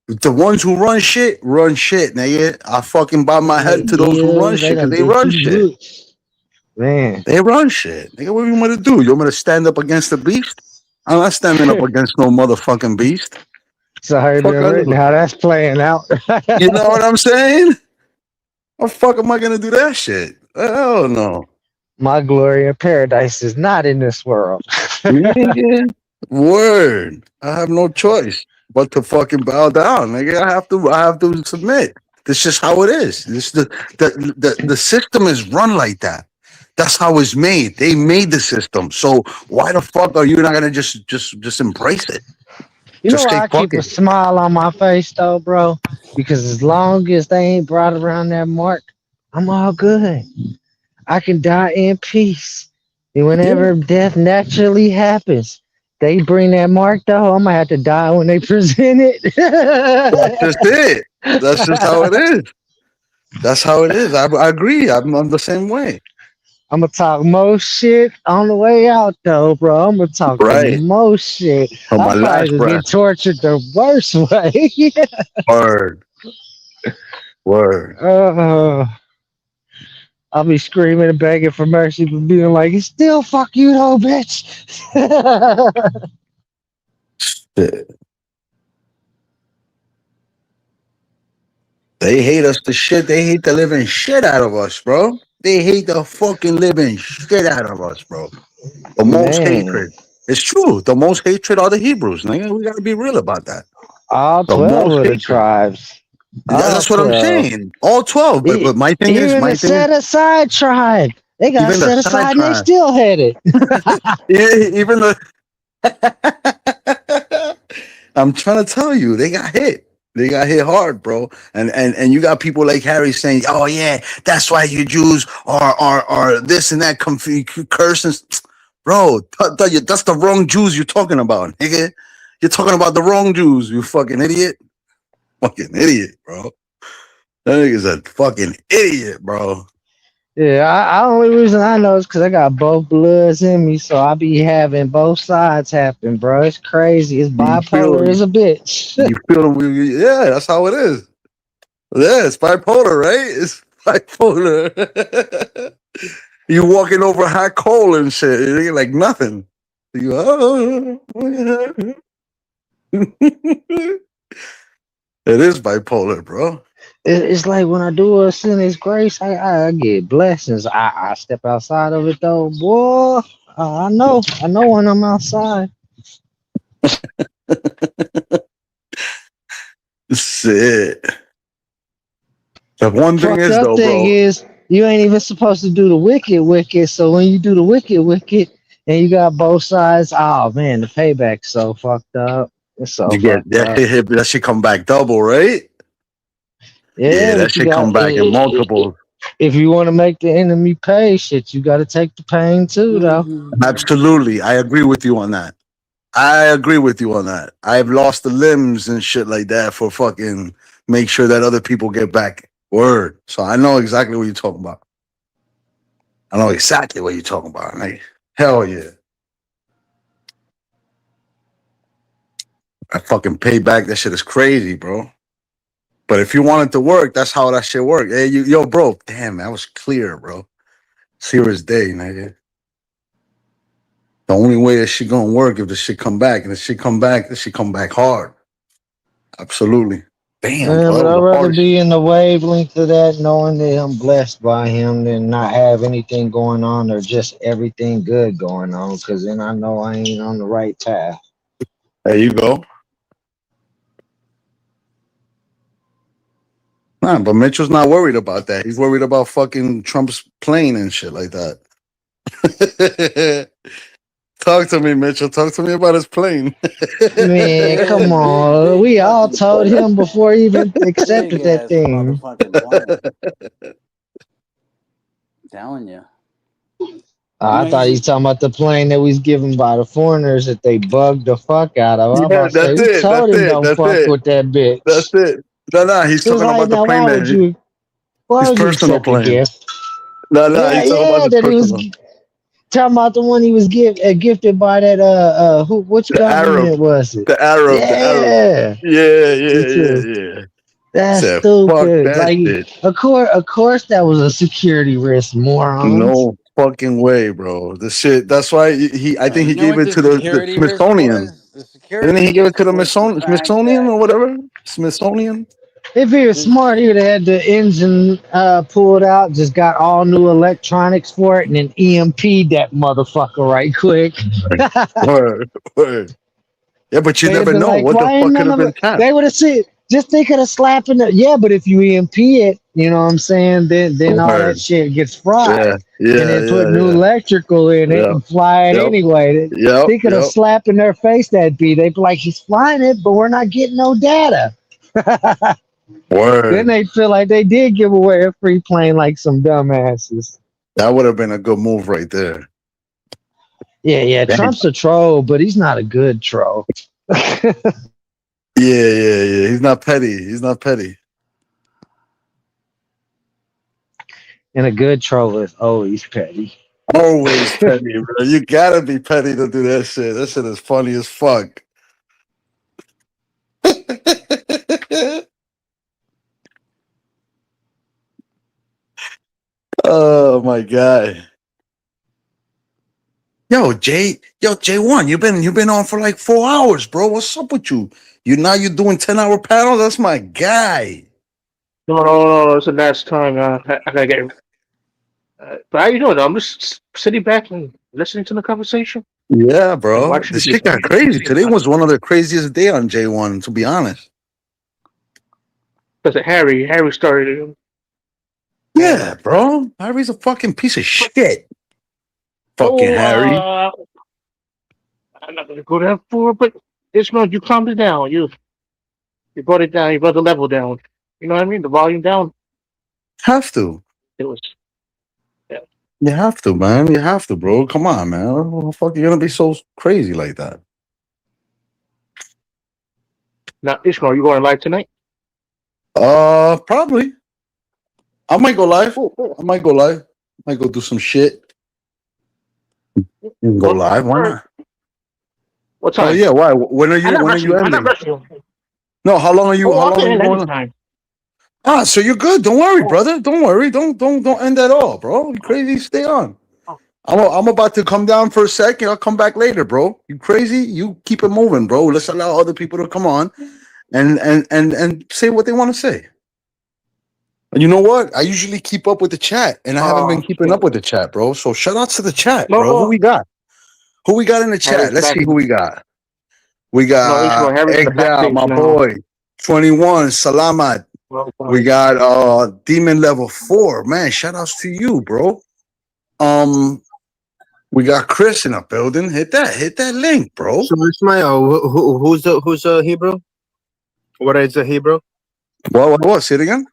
The ones who run shit, nigga. I fucking bob my head to those who run Yeah, they shit because done they did run you shit. good, man. They run shit. Nigga, what do you want to do? You want me to stand up against the beast? I'm not standing up against no motherfucking beast. It's already Fuck been I written do. how that's playing out. You know what I'm saying? How the fuck am I gonna do that shit? Hell no. My glory in paradise is not in this world. Nigga. Word. I have no choice but to fucking bow down. Nigga, I have to submit. This is how it is. This the system is run like that. That's how it's made. They made the system. So why the fuck are you not gonna just embrace it? You know Just why say I fuck keep a it. smile on my face though, bro? Because as long as they ain't brought around that mark, I'm all good. I can die in peace. And Yeah, whenever death naturally happens, they bring that mark though, I'm gonna have to die when they present that's just it. it. That's just how it is. That's how it is. I agree. I'm the same way. I'm gonna talk most shit on the way out though, bro. I'm gonna talk the Right. most shit. On my I'm probably last gonna breath. get tortured the worst way. Word. Word. uh, I'll be screaming and begging for mercy, but being like, "It's still fuck you though, bitch." Shit. They hate us the shit. They hate the living shit out of us, bro. They hate the fucking living shit out of us, bro. The most Man, hatred. It's true. The most hatred are the Hebrews. Nigga. We gotta be real about that. all The 12 most of the hatred. tribes. All That's what I'm 12. saying. All 12. But Even the my thing is, set aside tribe. They got even the set side aside and they tribe, still had it. even the I'm trying to tell you, they got hit. They got hit hard, bro. And you got people like Harry saying, "Oh yeah, that's why you Jews are this and that cursing." Bro, that's the wrong Jews you're talking about, nigga. You're talking about the wrong Jews, you fucking idiot. Fucking idiot, bro. That nigga's a fucking idiot, bro. Yeah, I only reason I know is because I got both bloods in me, so I be having both sides happen, bro. It's crazy. It's You feel bipolar as a bitch. you feel yeah, that's how it is. Yeah, it's bipolar, right? It's bipolar. You walking over hot coal and shit. It ain't like nothing. You it is bipolar, bro. It's like when I do a sinner's grace, I get blessings. I step outside of it though, boy. I know when I'm outside. Shit. The one thing Fucked is up though, thing bro. is you ain't even supposed to do the wicked. So when you do the wicked, and you got both sides, oh man, the payback's so fucked up. It's so You get fucked up. that shit come back double, right? Yeah, Yeah, that but you shit come got back in multiple. if you want to make the enemy pay, shit, you got to take the pain too, though. Absolutely. I agree with you on that. I agree with you on that. I've lost the limbs and shit like that for fucking make sure that other people get back. Word. So I know exactly what you're talking about. I know exactly what you're talking about. Like, hell yeah. I fucking pay back. That shit is crazy, bro. But if you want it to work, that's how that shit work. Hey, yo, bro. Damn, that was clear, bro. Clear as day, nigga. The only way that shit gonna work if the shit come back. And the shit come back, the shit come back hard. Absolutely. Damn, Yeah, bro. That but was I'd the rather hardest. be in the wavelength of that, knowing that I'm blessed by him, than not have anything going on or just everything good going on, because then I know I ain't on the right path. There you go. Nah, but Mitchell's not worried about that. He's worried about fucking Trump's plane and shit like that. Talk to me, Mitchell. Talk to me about his plane. Man, Yeah, come on. big We all fucking told plane. him before he even Big accepted that ass thing. motherfucking plane. Telling you. You I know, thought he's he was talking about the plane that was given by the foreigners that they bugged the fuck out of. I'm Yeah, about to say, that's we it. That's told him it. don't That's fuck it. with that That's bitch. it. No, he's It was talking like, about the now plane that why his would you personal accept a plane. gift? No, Yeah, he's talking about yeah, his that he was personal. talking about the one he was gifted by that which The Arab. government was it? The Arab. The Arab. Yeah. Yeah, Me yeah, too. yeah, yeah. That's Said, fuck stupid. that Like shit. of course that was a security risk, morons. No fucking way, bro. The shit. That's why I think you he know gave what it the to the security risk Smithsonian. was? The Didn't security he give it to risk the was the fact Smithsonian that or whatever? Smithsonian? If he was this smart, he would have had the engine pulled out, just got all new electronics for it, and then EMP'd that motherfucker right quick. Word, word. Yeah, but you They'd have never been know like, what the why ain't fuck could none have of been it? tapped. They would have said, just think of the slap in the, yeah, but if you EMP it, you know what I'm saying, then all that Word. shit gets Yeah, fried. And yeah, then put yeah, new yeah. electrical in it Yep, and fly it yep, anyway. yep, Think of the yep. slap in their face that'd be. They'd be like, he's flying it, but we're not getting no data. Then Word. they'd feel like they did give away a free plane like some dumbasses. That would have been a good move right there. Yeah, Damn. Trump's a troll, but he's not a good troll. Yeah, yeah, yeah. He's not petty. He's not petty. And a good troll is always petty. Always petty, bro. You gotta be petty to do that shit. That shit is funny as fuck. Oh my god. Yo, J1, you've been on for like 4 hours, bro. What's up with you? You're doing 10-hour panels? That's my guy. No, no, no, no. It's the next time. I gotta get. But how you doing? I'm just sitting back and listening to the conversation Yeah, and bro. watching This the shit got game. crazy. Today was one of the craziest day on J1, to be honest. Because Harry started and Yeah, bro. Harry's a fucking piece of shit. Fucking oh, Harry. I'm not gonna go that far, but Ishmael, you calmed it down. You brought it down. You brought the level down. You know what I mean? The volume down. Have to. It was yeah. You have to, man. You have to, bro. Come on, man. What the fuck you gonna be so crazy like that? Now Ishmael, you going live tonight? Probably. I might go live. Cool, cool. I might go live. Might go do some shit. You can go Well, live. Why all right. not? What Oh time? yeah. Why? When are I'm you? not When are rushing you you. I'm not ending? rushing you. No. How long are you? Oh, How I'll long are get you in going on? anytime. Ah, so you're good. Don't worry, Oh, brother. Don't worry. Don't end at all, bro. You crazy? Stay on. oh, I'm about to come down for a second. I'll come back later, bro. You crazy? You keep it moving, bro. Let's allow other people to come on and say what they want to say. And you know what? I usually keep up with the chat, and I haven't oh been keeping up shit. with the chat, bro. So shout out to the chat, No, bro. Who we got? Who we got in the chat? Harry's Let's back. see who we got. We No, Ishmael, got Harry's in the Egged Out, backstage my now. boy. 21, Salamat. Well, We got Demon Level 4. Man, shout outs to you, bro. Um, we got Chris in the building. Hit that link, bro. So Ismail, who's a Hebrew? What is a Hebrew? What? Say it again.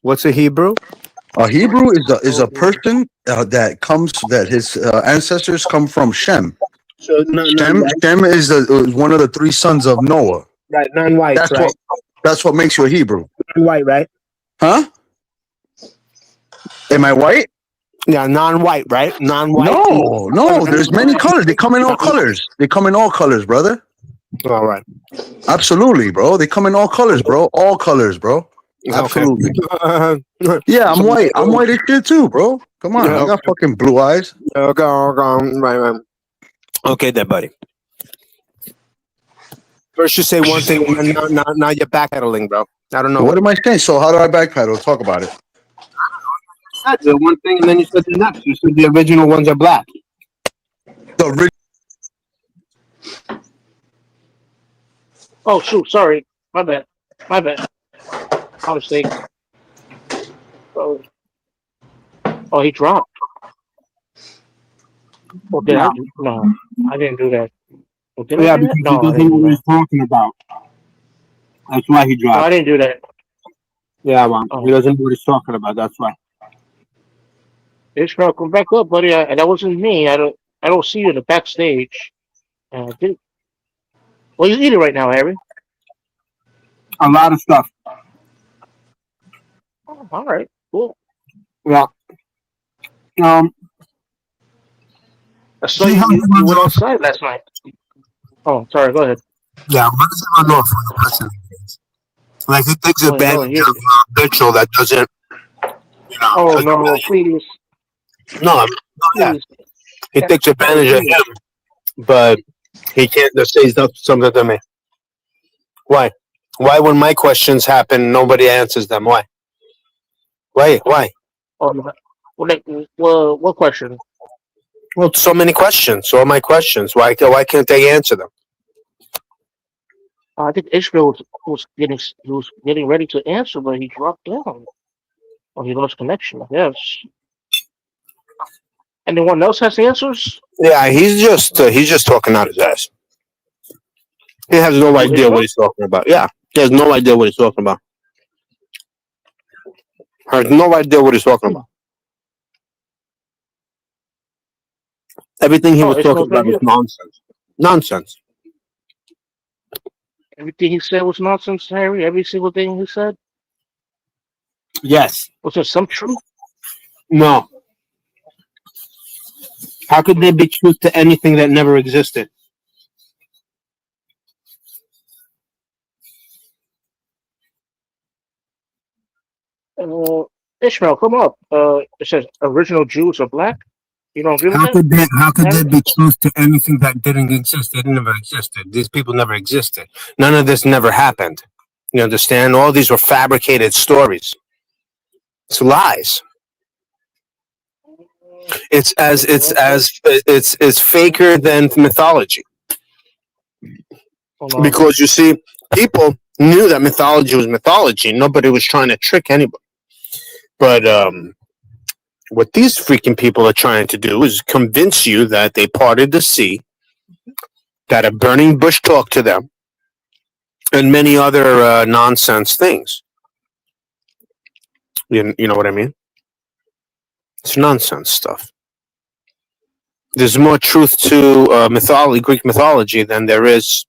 What's a Hebrew? A Hebrew is a oh, person that his ancestors come from Shem. So non-white, Shem is one of the three sons of Noah. right? Non-white, That's what right? that's what makes you a Hebrew, Non-white, right? huh? Am I white? Yeah, non-white, right? Non-white. No. There's many colors. They come in all colors. They come in all colors, brother. All right. Absolutely, bro. They come in all colors, bro. All colors, bro. Okay. Absolutely. Yeah, I'm white. I'm white as shit too, bro. Come on, I got fucking blue eyes. Okay. Right. Okay, then, buddy. First you say one thing, and then now you're backpedaling, bro. I don't know What am I saying? So how do I backpedal? Talk about it. said the one thing, and then you said the next. You said the original ones are black. The original. oh shoot, sorry. My bad. My bad. My mistake. Oh, oh, he dropped. Oh, did I Yeah, do? No, I didn't do that. Oh, did I yeah, do that? because he No, I doesn't didn't know do what that. he's talking about. That's why he No, I dropped. didn't do that. Yeah, well, he Oh, doesn't know what he's talking about. That's why. Ishmael, come back up, buddy. That wasn't me. I don't see you in the backstage. Did, well, you eating right now, Harry? A lot of stuff. Oh, all right, cool. Yeah. Um. I saw See how he you runs went off. outside last night. Oh, sorry. Go ahead. Yeah, what does he run off when the person is? Like he takes Go ahead. Go ahead. advantage Hear of you. Mitchell that doesn't, Oh doesn't no, really. please, No, yeah, please. he takes Harry, advantage of please. him, but he can't just say something to me. Why? Why, when my questions happen, nobody answers them? Why? Why? Why? Oh, no. Well, what question? Well, so many questions. All my questions. Why can't they answer them? I think Ishmael was getting ready to answer, but he dropped down. Or he lost connection, I guess. Anyone else has answers? Yeah, he's just talking out his ass. He has no Who, idea what Ishmael? he's talking about. Yeah, he has no idea what he's talking about. Has no idea what he's talking Hmm. about. Everything he Oh, was talking Ishmael's right about was here. nonsense. Nonsense. Everything he said was nonsense, Harry. Every single thing he said. Yes. Was there some truth? No. How could there be truth to anything that never existed? Uh, Ishmael, come up. It says original Jews are black. You don't agree with that, How could there Harry? be truth to anything that didn't exist? It never existed. These people never existed. None of this never happened. You understand? All these were fabricated stories. It's lies. It's faker than mythology. Hold on. Because you see, people knew that mythology was mythology. Nobody was trying to trick anybody. But what these freaking people are trying to do is convince you that they parted the sea, that a burning bush talked to them, and many other nonsense things. You know what I mean? It's nonsense stuff. There's more truth to mythology, Greek mythology, than there is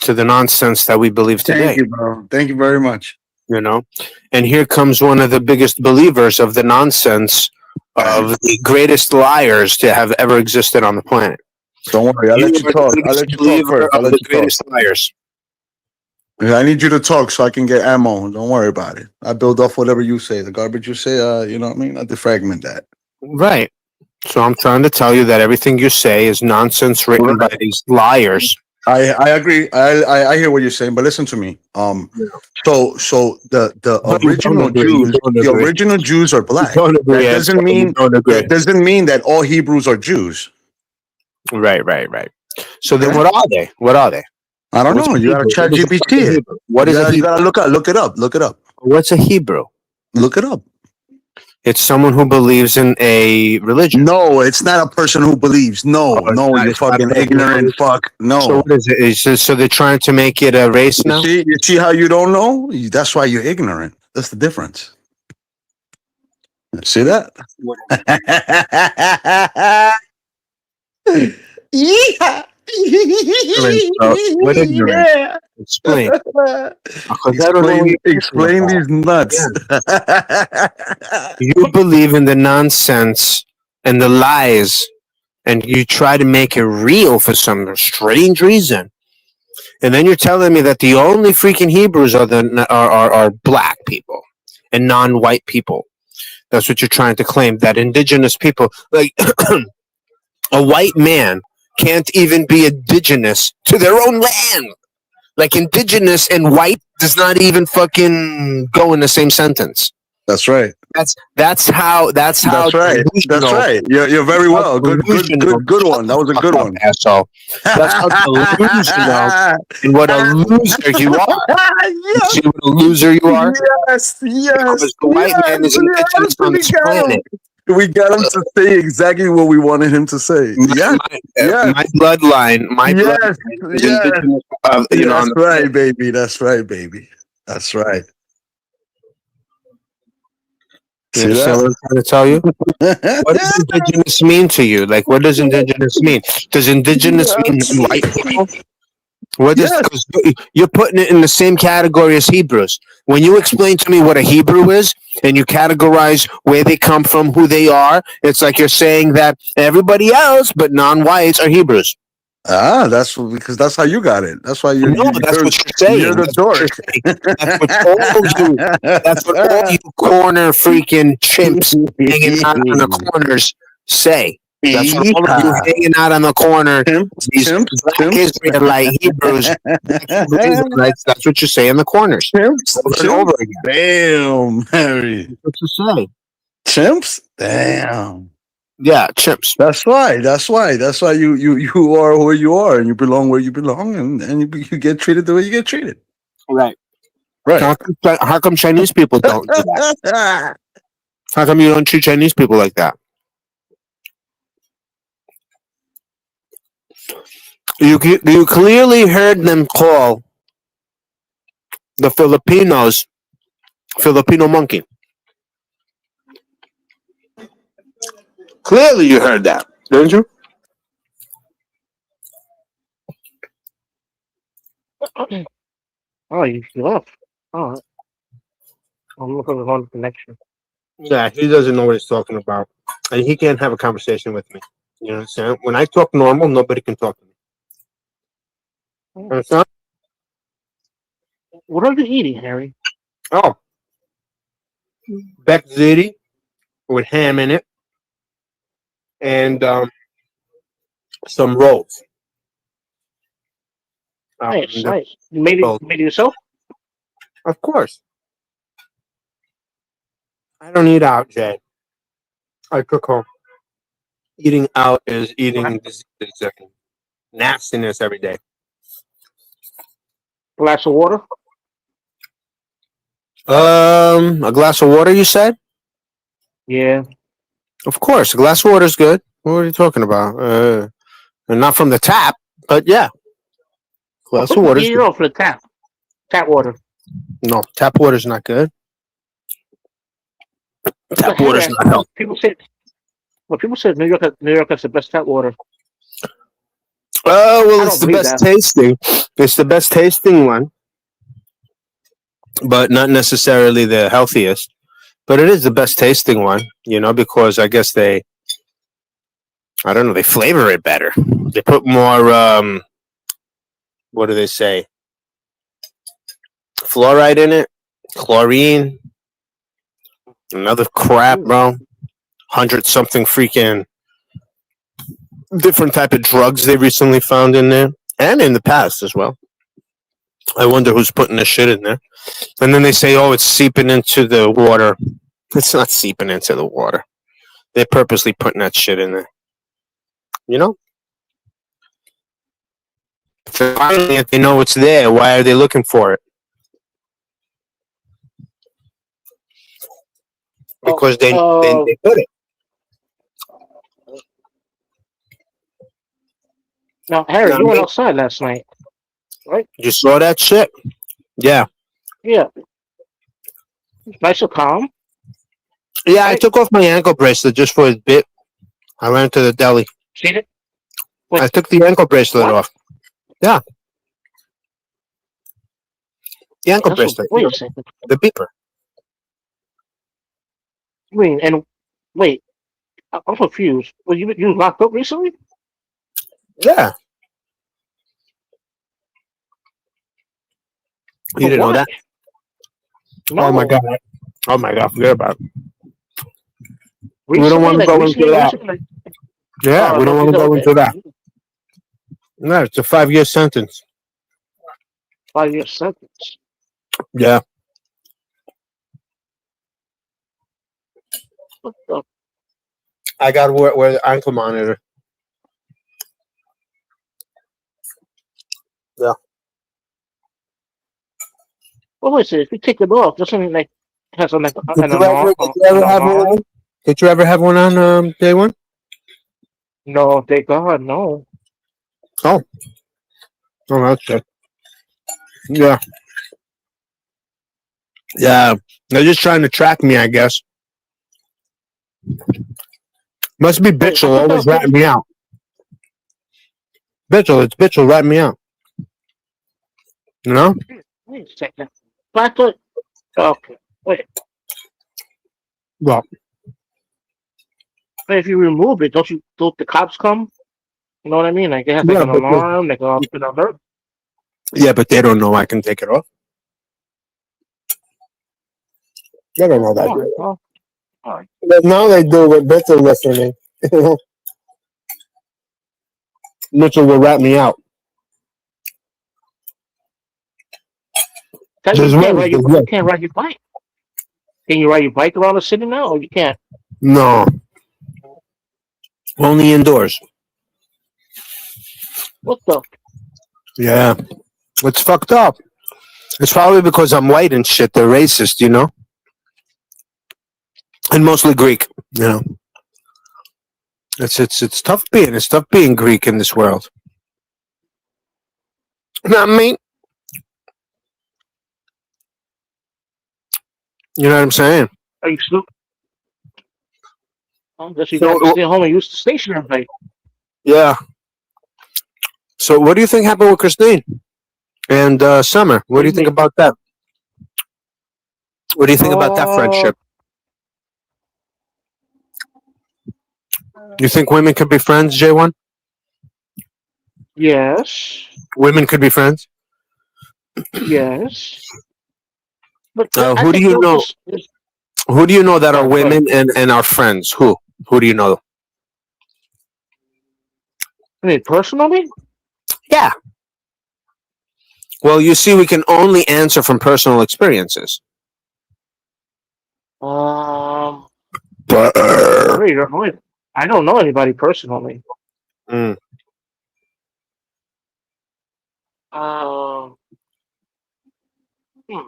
to the nonsense that we believe today. Thank you, bro. Thank you very much. You know, and here comes one of the biggest believers of the nonsense of the greatest liars to have ever existed on the planet. Don't worry, I'll You let you are talk. the I'll biggest let you talk believer first. I'll of let the you talk. greatest liars. I need you to talk so I can get ammo. Don't worry about it. I build off whatever you say. The garbage you say, you know what I mean? I defragment that. Right. So I'm trying to tell you that everything you say is nonsense written by these liars. I agree. I hear what you're saying, but listen to me. So the original Jews, the original Jews are black. That doesn't mean that all Hebrews are Jews. Right. So then what are they? What are they? I don't know. You gotta chat GPT it. What is a Hebrew? You gotta look it up. Look it up. What's a Hebrew? Look it up. It's someone who believes in a religion. No, it's not a person who believes. No, you fucking ignorant fuck. No. So what is it? It's just, so they're trying to make it a race now? You see how you don't know? That's why you're ignorant. That's the difference. See that? Yeah. What ignorant? Yeah. Explain. Explain these nuts. Yeah. You believe in the nonsense and the lies, and you try to make it real for some strange reason. And then you're telling me that the only freaking Hebrews are black people and non-white people. That's what you're trying to claim. That indigenous people, like a white man, can't even be indigenous to their own land. Like indigenous and white does not even fucking go in the same sentence. That's right. That's how. That's right. That's right. You're very well. Good one. That was a good one. Asshole. That's how delusional and what a loser you are. You see what a loser you are? Yes. Because the white man is indigenous on this planet. We got him to say exactly what we wanted him to say. My bloodline. Is indigenous. That's right, baby. That's right, baby. That's right. You understand what I'm trying to tell you? What does indigenous mean to you? Like, what does indigenous mean? Does indigenous mean white people? Because you're putting it in the same category as Hebrews. When you explain to me what a Hebrew is and you categorize where they come from, who they are, it's like you're saying that everybody else but non-whites are Hebrews. That's because that's how you got it. That's why you're. No, that's what you're saying. You're the dork. That's what all you corner freaking chimps hanging out on the corners say. That's what all of you hanging out on the corner. These black Israelite Hebrews, Israelites. That's what you say in the corners. Over and over again. Damn, Harry. That's what you say. Chimps. Damn. Yeah, chimps. That's why you are who you are, and you belong where you belong, and you get treated the way you get treated. Right. How come Chinese people don't do that? How come you don't treat Chinese people like that? You clearly heard them call the Filipinos Filipino monkey. Clearly you heard that, didn't you? Oh, you left. Oh, I'm looking for the phone connection. Yeah, he doesn't know what he's talking about. And he can't have a conversation with me. You understand? When I talk normal, nobody can talk to me. Understand? What are you eating, Harry? Oh. Beck ziti with ham in it. And some rolls. Nice. You made it yourself? Of course. I don't eat out, Jay. I cook home. Eating out is eating diseases and nastiness every day. Glass of water. A glass of water, you said? Yeah. Of course, a glass of water is good. What are you talking about? And not from the tap, but yeah, glass of water is You good. know, for the tap water. No, tap water is not good. But Tap water is Harry, not healthy. people say New York has the best tap water. Oh, well, I it's don't the believe best that. tasting. It's the best tasting one, but not necessarily the healthiest. But it is the best tasting one, because I guess I don't know, they flavor it better. They put more, what do they say? Fluoride in it, chlorine, another crap, Mm. bro. 100 something freaking different type of drugs they recently found in there, and in the past as well. I wonder who's putting this shit in there. And then they say, oh, it's seeping into the water. It's not seeping into the water. They're purposely putting that shit in there. You know? Finally, if they know it's there, why are they looking for it? Oh, Because they put it. now Harry, Now, you went outside last night, right? you saw that shit? Yeah. Yeah. Nice and calm, Yeah, I right? took off my ankle bracelet just for a bit. I went to the deli. See it? I Wait, took the ankle bracelet what? off. Yeah, the ankle That's what. bracelet. Wait a second. The beeper. Wait, and wait, I'm confused. Well, you was locked up recently? Yeah. You For didn't know what? that? Oh my No. god. Oh my god, forget about it. We don't Recently, want to like go into that. like Yeah, we no, don't want you to know, go okay. into that. No, it's a 5-year sentence. 5 year sentence. Yeah. What the? I got to wear the ankle monitor. Yeah. What was it? If you take it off, doesn't it like has a, like Did an you ever, alarm? did you An ever have one alarm? on? Did you ever have one on day one? No, thank God, no. Oh. Oh, that's good. Yeah. Yeah. They're just trying to track me, I guess. Must be Wait, I Bitchel thought that always was supposed ratting to. me out. Bitchel, it's Bitchel ratting me out. You know? Wait a second. But I thought. Okay. Wait. Well, But if you remove it, don't the cops come? You know what I mean? Like it has like yeah, an but alarm, like an alert. they don't know I can take it off. They don't know that. Oh, well, all right. But now they do with Bitchel listening. Mitchell will rat me out. Tell you There's ways. There's you ways. can't ride your bike. Can you ride your bike around the city now, or you can't? No, only indoors. What the? Yeah, it's fucked up. It's probably because I'm white and shit. They're racist, and mostly Greek. It's tough being Greek in this world. Not me. You know what I'm saying? Are you still? I guess you have to So stay home and use the stationary bike. yeah. So what do you think happened with Christine and Summer? What What do do you you think mean? about that? What do you think about that Uh, friendship? You think women could be friends, J1? yes, Women could be friends. yes. But I Who do think you they'll know? just Who do you know that go are ahead, go ahead. women and are friends? Who? Who do you know? I mean, personally, Yeah. Well, you see, we can only answer from personal experiences. um, I Brr. really don't know it. I don't know anybody personally. Mm. Uh, hmm,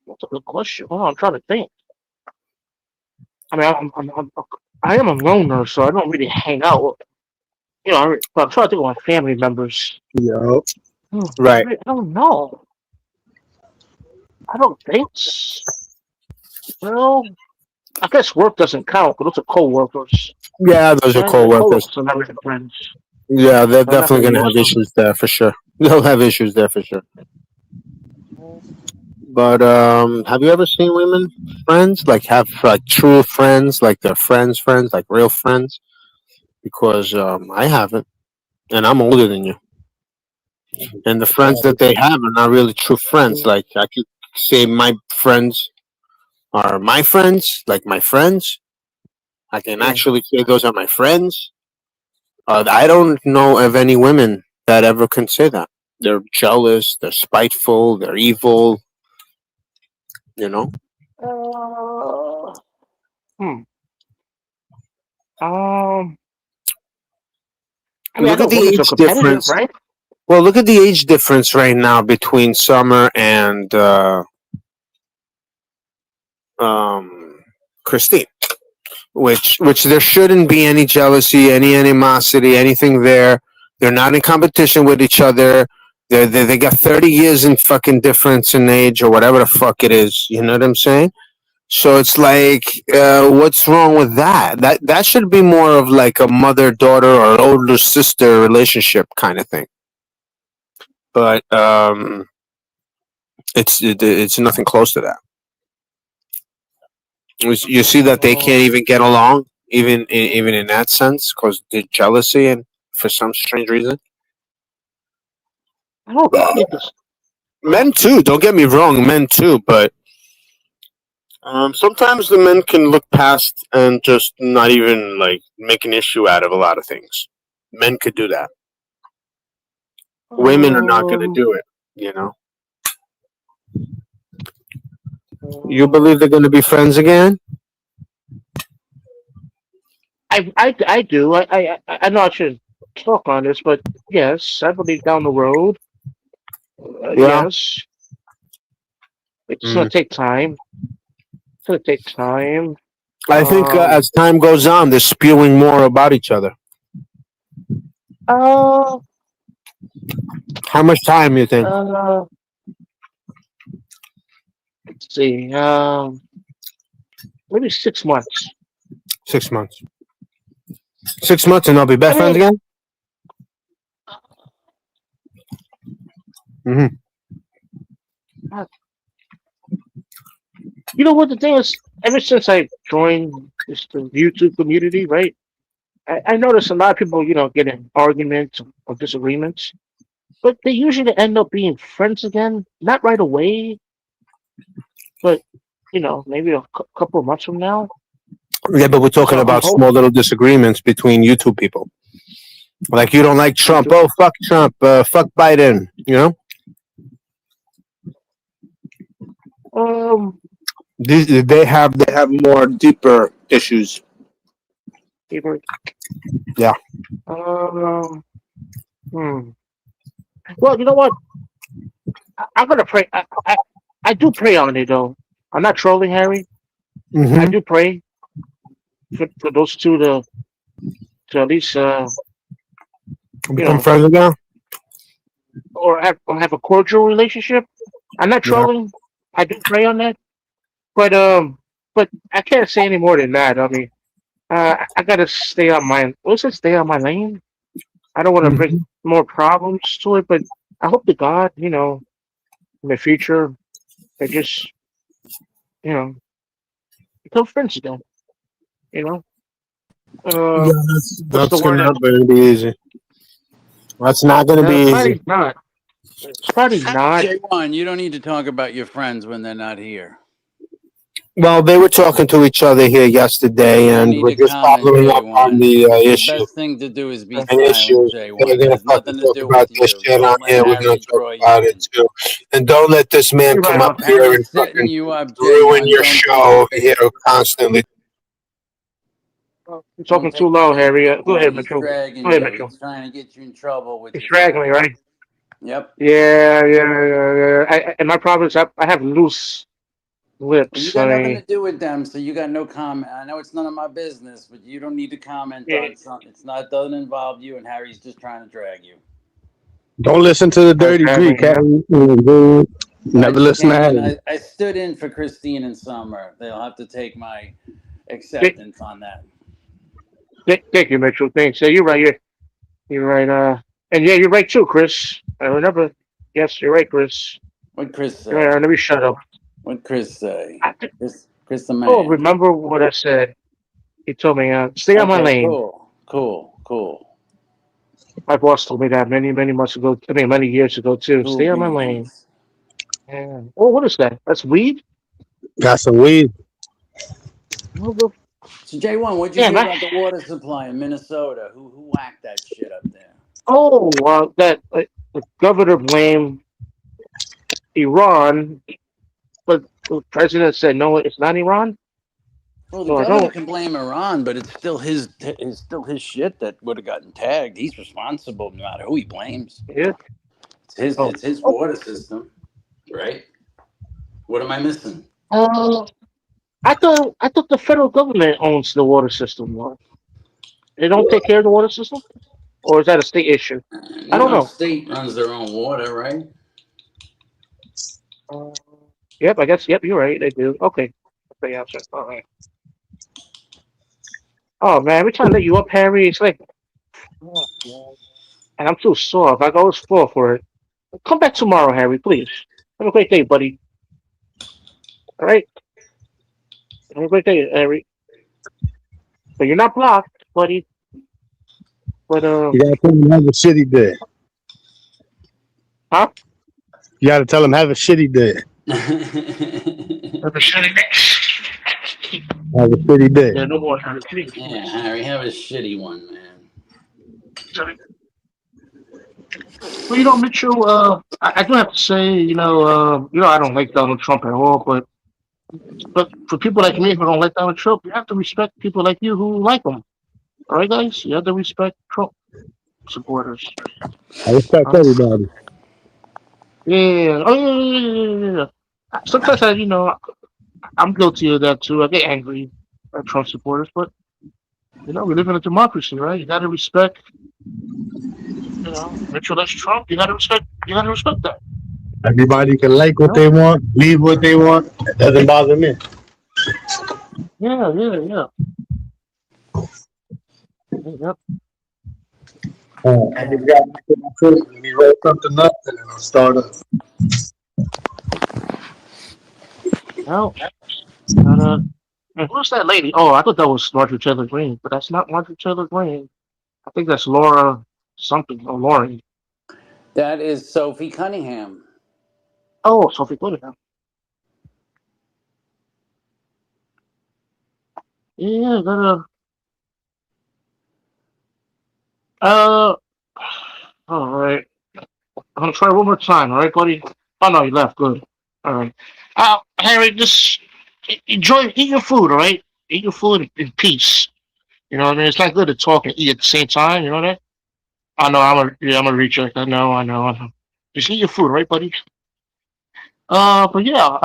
that's a good question. Oh, I'm trying to think. I mean, I am a loner, so I don't really hang out. But I'm trying to think of my family members. Yup. I Right. really, I don't know. I don't think. Well, I guess work doesn't count, but those are co-workers. Yeah, those are The co-workers. co-workers are not really friends. Yeah, they're So I'm not definitely going to gonna use have them. issues there for sure. They'll have issues there for sure. But have you ever seen women friends like have like true friends, like they're friends, like real friends? Because I haven't, and I'm older than you. And the friends that they have are not really true friends. Like I could say my friends are my friends, like my friends. I can Yeah. actually say those are my friends. I don't know of any women that ever can say that. They're jealous, they're spiteful, they're evil. You know. Uh, hmm. Um. I mean, I Look know at the women are age competitive, difference. right? Well, look at the age difference right now between Summer and Christine. Which there shouldn't be any jealousy, any animosity, anything there. They're not in competition with each other. They got 30 years in fucking difference in age or whatever the fuck it is. You know what I'm saying? So it's like, what's wrong with that? That should be more of like a mother daughter or older sister relationship kind of thing. But it's nothing close to that. You see that they can't Uh, even get along, even in that sense, because the jealousy and for some strange reason. I don't think it's. Men too. Don't get me wrong, men too. But sometimes the men can look past and just not even like make an issue out of a lot of things. Men could do that. Women are not going to Um. do it. You know. You uh, believe they're going to be friends again? I do. I know I shouldn't talk on this, but yes, I believe down the road. Yeah. Yes, it's gonna Mm. take time. It's gonna take time. I think Um. as time goes on, they're spewing more about each other. Uh. How much time you think? Uh. Let's see. Maybe 6 months. 6 months. 6 months, and they'll be I best friends mean, again. Hmm. uh, you know what the thing is? Ever since I joined this the YouTube community, right? I notice a lot of people, get in arguments or disagreements, but they usually end up being friends again. Not right away, but maybe a couple of months from now. Yeah, but we're talking So I'm about small hoping little disagreements between YouTube people. Like you don't like Trump. YouTube. Oh, fuck Trump. Fuck Biden. You know, Um, they have more deeper issues. favorite. Yeah. Um, hmm. Well, you know what? I'm gonna pray. I do pray on it though. I'm not trolling Harry. I Hmm. do pray for those two to at least you Become know friends again. or have a cordial relationship. I'm not Yeah. trolling. I do pray on that, but I can't say any more than that. I mean, I gotta stay on my what's it? Stay on my lane. I don't want to bring Hmm. more problems to it, but I hope to God, in the future, they just you know become friends again. You know, Yeah, uh, what's the that's word? not going to be easy. That's not going to be easy. Probably not. It's probably not. J1, you don't need to talk about your friends when they're not here. Well, they were talking to each other here yesterday, You don't and need we're to just comment, following up on J1. the The issue. best thing to do is be And silent, issues. They're J1. It gonna has fucking nothing to talk do about with this you. shit on Don't let here. We're gonna Harry talk draw about you it in. too. And don't let this man You're come right up about that. here Harry's and setting fucking you up, ruin J1. your Don't do it. show here constantly. You're Don't talking too take it low, Harry. Go personal. ahead, He's Mitchell. Go dragging ahead, you. Mitchell. He's trying to get you in trouble with It's your dragging me, friend. right? Yep. Yeah. And my problem is I have loose Well, you lips. got nothing to do with them, so you got no comment. I know it's none of my business, but you don't need to comment Yeah. on something. It's not doesn't involve you, and Harry's just trying to drag you. Don't listen to the I dirty drag me, Greek. yeah. Harry. Well, I Never just listen to came in. Harry. I stood in for Christine and Summer. They'll have to take my Th- acceptance on that. Thank you, Mitchell. Thanks. Yeah, you're right. You're right. And yeah, you're right too, Chris. I remember. Yes, you're right, Chris. What Chris You're right. say? Let me shut up. What Chris say? I, Chris the oh, man. remember what I said? He told me, stay on my Okay, lane. cool. My boss told me that many months ago. I mean, many years ago too. Cool Stay on my lane. beans. Yeah. Oh, what is that? That's weed. Got some weed. Oh, well, So J1, what'd you damn. hear about the water supply in Minnesota? Who whacked that shit up there? That the governor blamed Iran, but the president said no, it's not Iran. Well, the So I governor don't. can blame Iran, but it's still his shit that would have gotten tagged. He's responsible no matter who he blames. Yeah. Oh. It's his Oh. water system, right? What am I missing? Uh, I thought the federal government owns the water system. They don't take care of the water system, or is that a state issue? I You don't know, know. state runs their own water, right? Uh, yep, I guess. Yep, you're right. They do. Okay. Okay, answer. All right. Oh man, every time I let you up, Harry, it's like, oh, man. And I'm too soft. I always fall for it. Come back tomorrow, Harry, please. Have a great day, buddy. All right. Have a great day, Harry. But you're not blocked, buddy. But You gotta tell him have a shitty day. huh? You gotta tell him have a shitty day. Have a shitty day. Have a shitty day. Yeah, no more Harry, please. Yeah, Harry, have a shitty one, man. Well, Mitchell. I do have to say, I don't like Donald Trump at all. But for people like me who don't like Donald Trump, you have to respect people like you who like him. All right, guys, you have to respect Trump supporters. I respect Huh? everybody. Yeah. Oh, yeah. Sometimes I'm guilty of that too. I get angry at Trump supporters, but we live in a democracy, right? You got to respect. Mitchell likes Trump. You got to respect. You got to respect that. Everybody can like You what know? they want, believe what they want. It doesn't bother me. Yeah. Yep. I just got back to my foot. Let me roll something up and then I'll start up. Well, and who's that lady? Oh, I thought that was Marjorie Taylor Greene, but that's not Marjorie Taylor Greene. I think that's Laura something or Lauren. That is Sophie Cunningham. Oh, Sophie Cunningham. Yeah, gotta. Uh, all right. I'm gonna try one more time. All right, buddy. Oh no, you left. Good. All right. Harry, just eat your food. All right. Eat your food in peace. You know what I mean? It's not good to talk and eat at the same time. You know that? I know. I'm a reject. I know. Just eat your food, right, buddy? But yeah.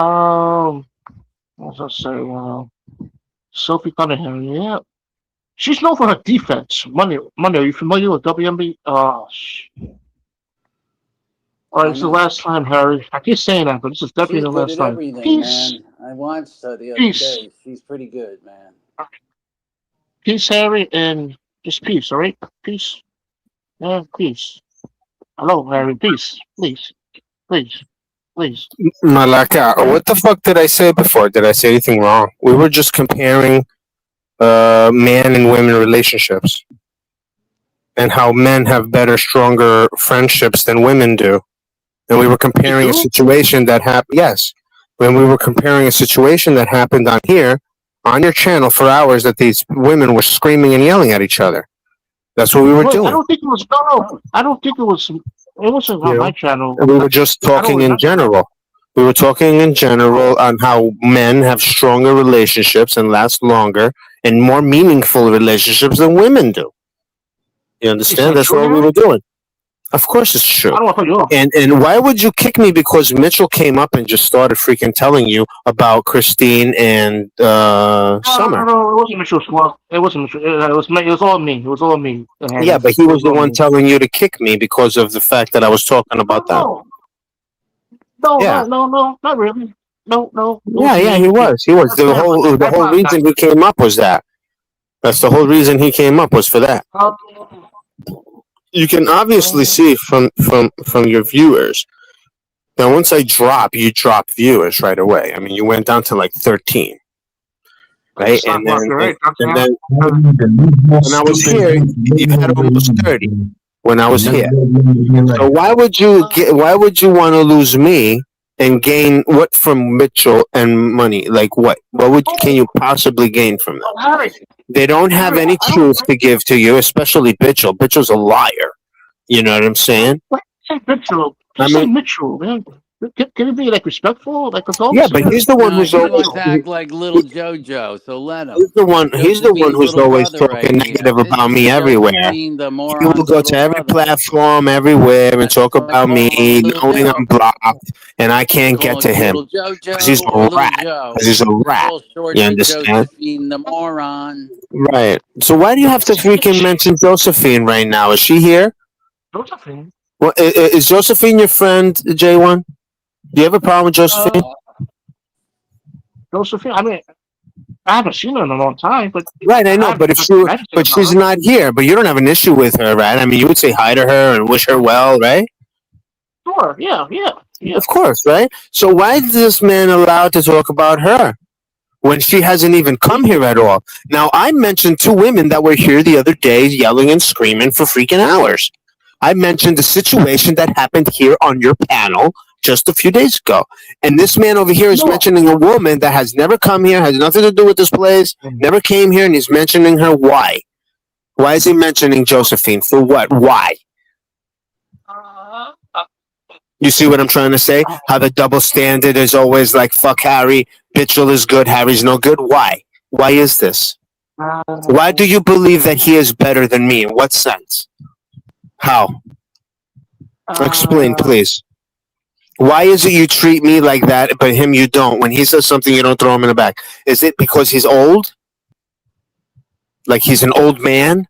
What was I say? Sophie Cunningham. Yeah. She's known for her defense. Money. Are you familiar with WNB? All right, I it's the know. last time, Harry. I keep saying that, but this is definitely She's the good last at time. everything, Peace, man. I watched her the other peace, day. She's pretty good, man. peace, Harry, and just peace. All right, peace, yeah, peace. Hello, Harry. Peace, please, please. Malaka, what the fuck did I say before? Did I say anything wrong? We were just comparing man and women relationships and how men have better, stronger friendships than women do. And we were You comparing a do? situation that happened. Yes, when we were comparing a situation that happened on here, on your channel for hours, that these women were screaming and yelling at each other. That's what we were Wait, I doing. don't think it was. No, I don't think it was. It wasn't You on my know, channel. and we were just I don't talking in remember that. general. We were talking in Oh, general on how men have stronger relationships and last longer and more meaningful relationships than women do. You is understand? that That's true, what we Harry? were doing. Of course, it's true. I don't want to cut you off. And why would you kick me because Mitchell came up and just started freaking telling you about Christine and No, Summer? no, it wasn't Mitchell Schwab. It wasn't Mitchell. It was me. It was all me. It was all me, Yeah, Harry. but he It was was the all one me. telling you to kick me because of the fact that I was talking about that. No, no, Yeah, no, not really. No, no, it yeah, was yeah. me. He was. He was. That's fair, but The I whole apologize. reason he came up was that. That's the whole reason he came up was for that. Um, You can obviously um, see from your viewers. Now, once I drop, you drop viewers right away. I mean, you went down to like 13, right? it's not much, right? That's And yeah. then Maybe the most when I was stupid here, thing you had almost 30. When I was never here, be so like, why would you want to lose me and gain what from Mitchell and money? Like what? Can you possibly gain from them? Harry, They don't have Harry, any I don't. truth to give to you, especially Mitchell. Mitchell's a liar. You know what I'm saying? What? Say Mitchell. I Just say mean, Mitchell, man. Can it be like respectful? Like it's yeah, always but here. he's the one No, who's he always wants to Mitchell. act like little JoJo, so let him. he's the one Josephine's who's little always brother right talking here. negative This about is me everywhere. Josephine, the He will moron's go to little every brother. platform everywhere and That's talk why I about me, call him Little knowing I'm Joe. blocked, and I You can't get call to him him Little because he's JoJo or a Little rat. Joe. Because he's a It's rat. all short You for understand? Josephine, the moron. Right. So why do you have to freaking mention Josephine right now? Is she here? Josephine. Well, is Josephine your friend, J1? Do you have a problem with Josephine? Uh, Josephine. I mean, I haven't seen her in a long time, but Right, I I know, have anything but about she's her. not here. But you don't have an issue with her, right? I mean, you would say hi to her and wish her well, right? Sure. Yeah. Yeah. Yeah. Of course, right? So why is this man allowed to talk about her when she hasn't even come here at all? Now, I mentioned two women that were here the other day yelling and screaming for freaking hours. I mentioned the situation that happened here on your panel just a few days ago. And this man over here is No. mentioning a woman that has never come here, has nothing to do with this place, never came here, and he's mentioning her. Why? Why is he mentioning Josephine? For what? Why? Uh, You see what I'm trying to say? How the double standard is always like, fuck Harry, Mitchell is good, Harry's no good. Why? Why is this? Why do you believe that he is better than me? In what sense? How? Explain, uh, please. Why is it you treat me like that, but him you don't? When he says something, you don't throw him in the back. Is it because he's old? Like he's an old man?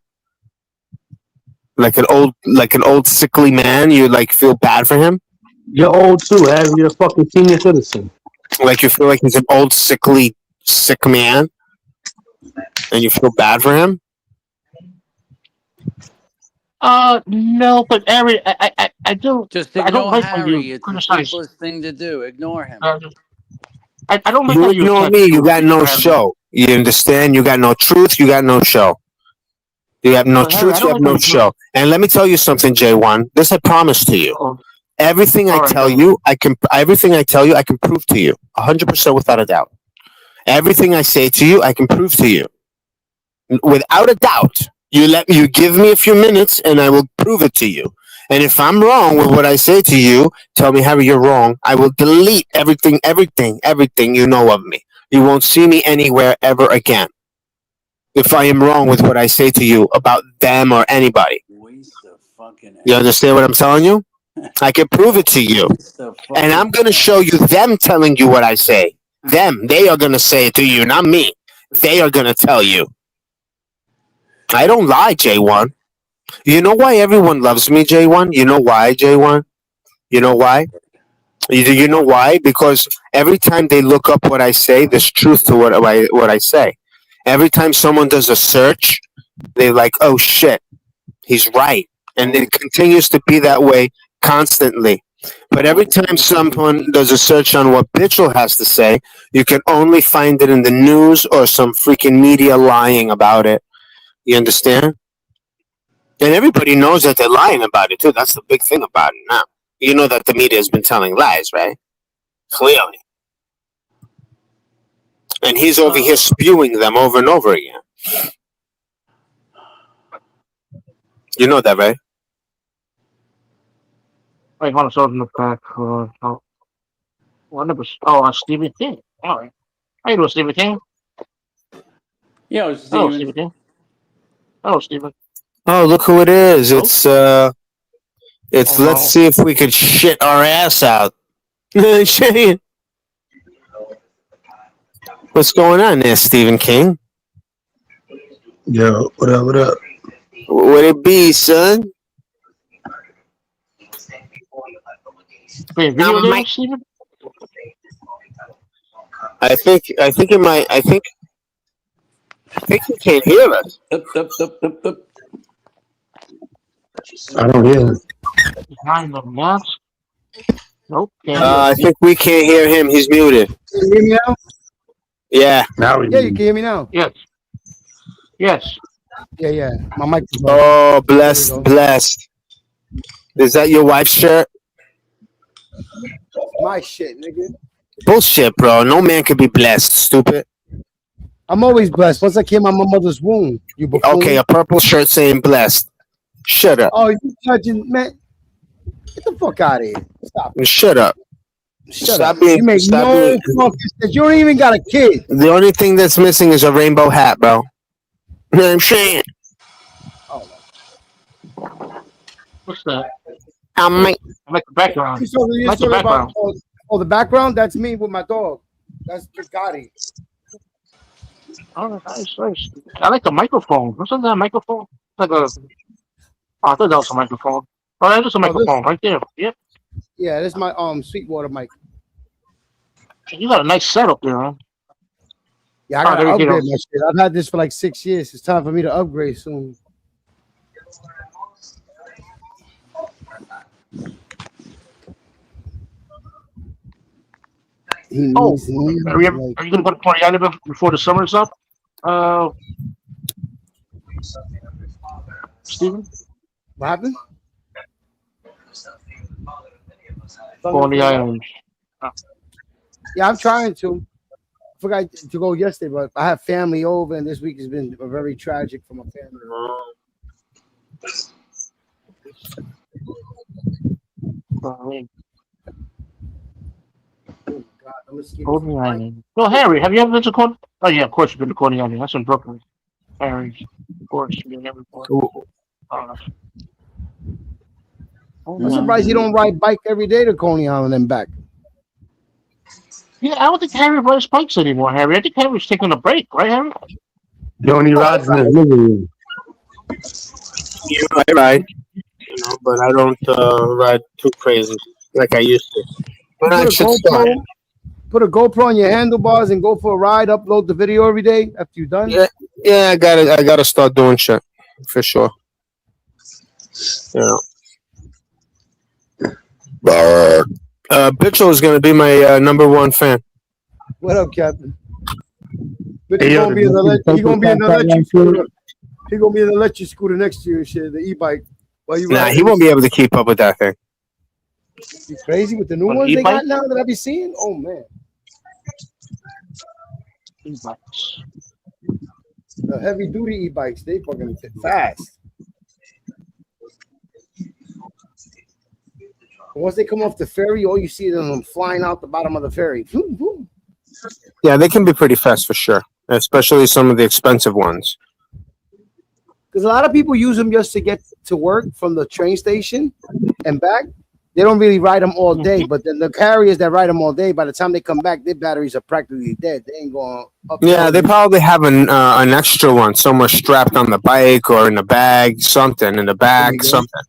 Like an old sickly man? You like feel bad for him? you're old too, Harry. You're a fucking senior citizen. Like you feel like he's an old sickly sick man, and you feel bad for him? no, but Harry, I do. Just I don't ignore like when you Harry. It's the criticize. simplest thing to do. Ignore him. Uh, I don't like You how you ignore attack me, you true got no people, Harry. show. You understand? You got no truth, you got no show. You have no But Harry, I truth, you don't have like how no you do. show. And let me tell you something, J1. This I promise to you. Oh, Everything I all right, tell go. you, everything I tell you, I can prove to you. 100% without a doubt. Everything I say to you, I can prove to you. Without a doubt. You give me a few minutes and I will prove it to you. And if I'm wrong with what I say to you, tell me, Harry, you're wrong. I will delete everything you know of me. You won't see me anywhere ever again. If I am wrong with what I say to you about them or anybody. Waste of fucking You energy. understand what I'm telling you? I can prove it to you. Waste of And fucking I'm going to show time. you them telling you what I say. Them. They are going to say it to you, not me. They are going to tell you. I don't lie, J1. You know why everyone loves me, J1? You know why, J1? You know why? You know What? why? Because every time they look up what I say, there's truth to what I say. Every time someone does a search, they're like, oh shit, he's right. And it continues to be that way constantly. But every time someone does a search on what Mitchell has to say, you can only find it in the news or some freaking media lying about it. You understand? And everybody knows that they're lying about it too. That's the big thing about it now. You know that the media has been telling lies, right? Clearly. And he's over here spewing them over and over again. You know that, right? Wait, hold on. So in the back. What number? Stephen King. All right. How you doing, Stephen King? Yo, Hello, Steven. Stephen King. Hello, Stephen. Oh, look who it is. Hello. It's Oh let's no. see if we could shit our ass out. Shane, what's going on there, Stephen King? Yo, what up, what up? What it be, son? Playing video games, Stephen? I think you can't hear us. Up. I don't hear him. Behind the mask? Nope, can't hear. I think we can't hear him. He's muted. Can you hear me now? Yeah. Now we Yeah, you can hear me now. Yes. Yes. Yeah. My mic is on. Oh, blessed. Is that your wife's shirt? My shit, nigga. Bullshit, bro. No man can be blessed, stupid. I'm always blessed. Once I came out my mother's womb, you buffoon. Okay, a purple shirt saying blessed. Shut up. Oh, you touching, man? Get the fuck out of here. Stop. Shut up. Shut up. You make no fucking sense. You don't even got a kid. The only thing that's missing is a rainbow hat, bro. You know what I'm saying? Oh, What's that? I like the background. You like the background. The background? That's me with my dog. That's Gotti. Oh, nice. I like the microphone. What's that microphone? It's like a. Oh, I thought that was a microphone. Oh, that's just a microphone right there. Yep. Yeah, this is my Sweetwater mic. You got a nice setup there, huh? Yeah, I gotta upgrade my shit. I've had this for like 6 years. It's time for me to upgrade soon. Are you gonna go to Coney Island before the summer's up? Steven? What happened? Coney Island. Yeah, I'm trying to. I forgot to go yesterday, but I have family over, and this week has been very tragic for my family. Coney Island. Well, Harry, have you ever been to Coney? Oh yeah, of course you've been to Coney Island. That's in Brooklyn. Harry, of course, you've been everywhere. I'm surprised you don't ride bike every day to Coney Island and back. Yeah, I don't think Harry rides bikes anymore, Harry. I think Harry's taking a break, right, Harry? The only rides in the living room. I ride, but I don't ride too crazy like I used to. But I should start. Put a GoPro on your handlebars and go for a ride. Upload the video every day after you're done. Yeah, I gotta start doing shit for sure. Yeah. Bitchel is gonna be my number one fan. What up, Captain? He's gonna be in the electric scooter. He's gonna be in the electric scooter next to you, shit, the e-bike. He won't be able to keep up with that thing. You crazy with the new ones they got now that I be seeing? Oh man. E-bikes. The heavy duty e-bikes, they fucking fast. Once they come off the ferry, all you see is them flying out the bottom of the ferry. Boom, boom. Yeah, they can be pretty fast for sure, especially some of the expensive ones. Because a lot of people use them just to get to work from the train station and back. They don't really ride them all day, but then the carriers that ride them all day, by the time they come back, their batteries are practically dead. They ain't going up. Yeah, they probably have an extra one somewhere strapped on the bike or in the bag, something in the back, something.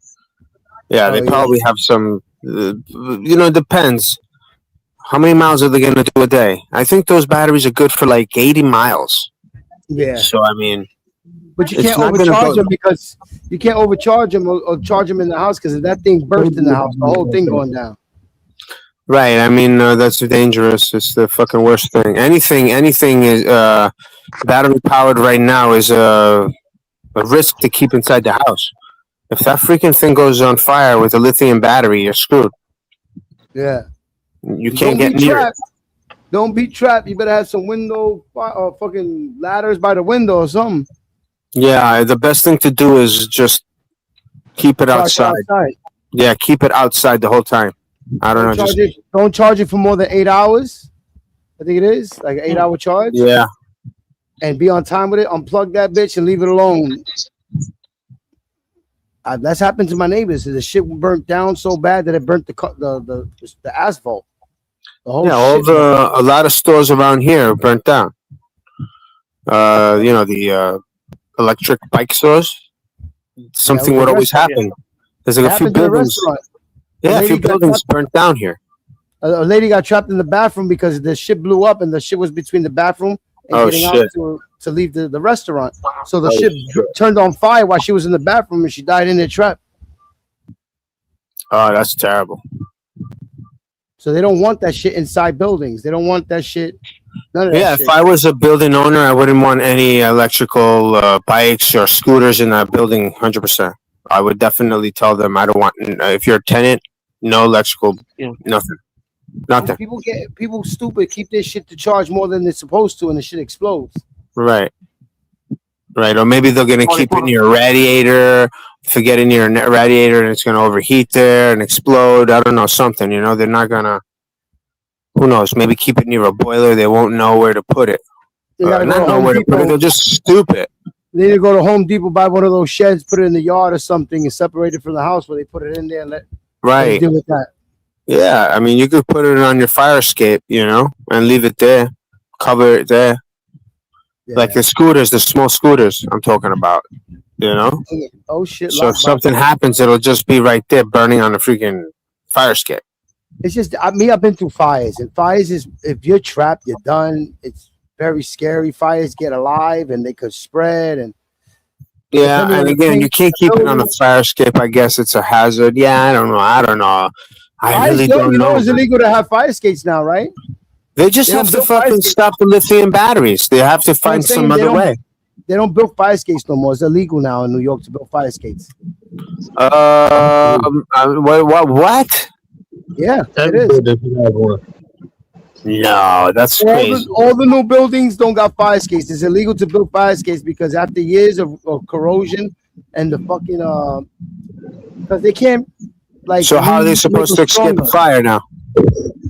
Yeah, they probably have some. It depends. How many miles are they going to do a day? I think those batteries are good for like 80 miles. Yeah. So I mean. But you can't overcharge them because you can't overcharge them or charge them in the house because if that thing burst in the house, the whole thing going down. Right. I mean, that's dangerous. It's the fucking worst thing. Anything is battery powered right now is a risk to keep inside the house. If that freaking thing goes on fire with a lithium battery, you're screwed. Yeah. You can't get near it. Don't be trapped. You better have some fucking ladders by the window or something. Yeah, the best thing to do is just keep it Charge it outside. outside. Yeah, keep it outside the whole time. I don't know, just Don't charge it for more than 8 hours. I think it is like an 8 hour charge. yeah. And be on time with it. Unplug that bitch and leave it alone. That's happened to my neighbors. The shit burnt down so bad that it burnt the asphalt. The whole shit. A lot of stores around here burnt down. The electric bike stores. Something would always happen. There's like a few buildings. Yeah, a few buildings burnt down here. A lady got trapped in the bathroom because the shit blew up and the shit was between the bathroom and getting out to leave the restaurant. So the shit turned on fire while she was in the bathroom and she died in there trapped. Oh, that's terrible. So they don't want that shit inside buildings. They don't want that shit. None of that shit. If I was a building owner, I wouldn't want any electrical bikes or scooters in that building. 100%. I would definitely tell them I don't want. If you're a tenant, no electrical, nothing. People stupid keep this shit to charge more than they're supposed to, and the shit explodes. Right. Or maybe they're gonna keep it in your radiator. Forget in your radiator, and it's gonna overheat there and explode. I don't know, something. They're not gonna. Who knows? Maybe keep it near a boiler. They won't know where to put it. Not know where to put it. They're just stupid. They need to go to Home Depot, buy one of those sheds, put it in the yard or something, and separate it from the house where they put it in there and let deal with that. Yeah, I mean, you could put it on your fire escape, and leave it there, cover it there. Yeah. Like the scooters, the small scooters I'm talking about, Oh, shit. So if something happens, it'll just be right there burning on the freaking fire escape. It's just, I've been through fires, and fires is, if you're trapped, you're done. It's very scary. Fires get alive, and they could spread, and yeah, and again, you can't keep it on the fire escape. I guess it's a hazard. Yeah, I don't know. I really don't know. It's illegal to have fire escapes now, right? They just have to fucking stop the lithium batteries. They have to find some other way. They don't build fire escapes no more. It's illegal now in New York to build fire escapes. What? Yeah, it is. No, that's crazy. All the new buildings don't got fire escapes. It's illegal to build fire escapes because after years of corrosion and the fucking because they can't. So how are they supposed to escape the fire now?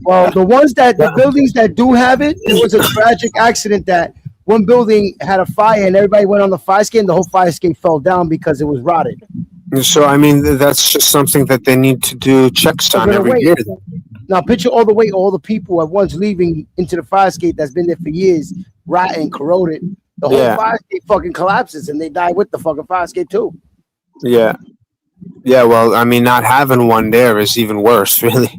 Well, the buildings that do have it, there was a tragic accident that one building had a fire and everybody went on the fire escape and the whole fire escape fell down because it was rotted. So, I mean, that's just something that they need to do checks on every year. Now, picture all the people at once leaving into the fire escape that's been there for years, rotten, corroded. The whole fire escape fucking collapses and they die with the fucking fire escape too. Yeah. Yeah, well, I mean, not having one there is even worse, really.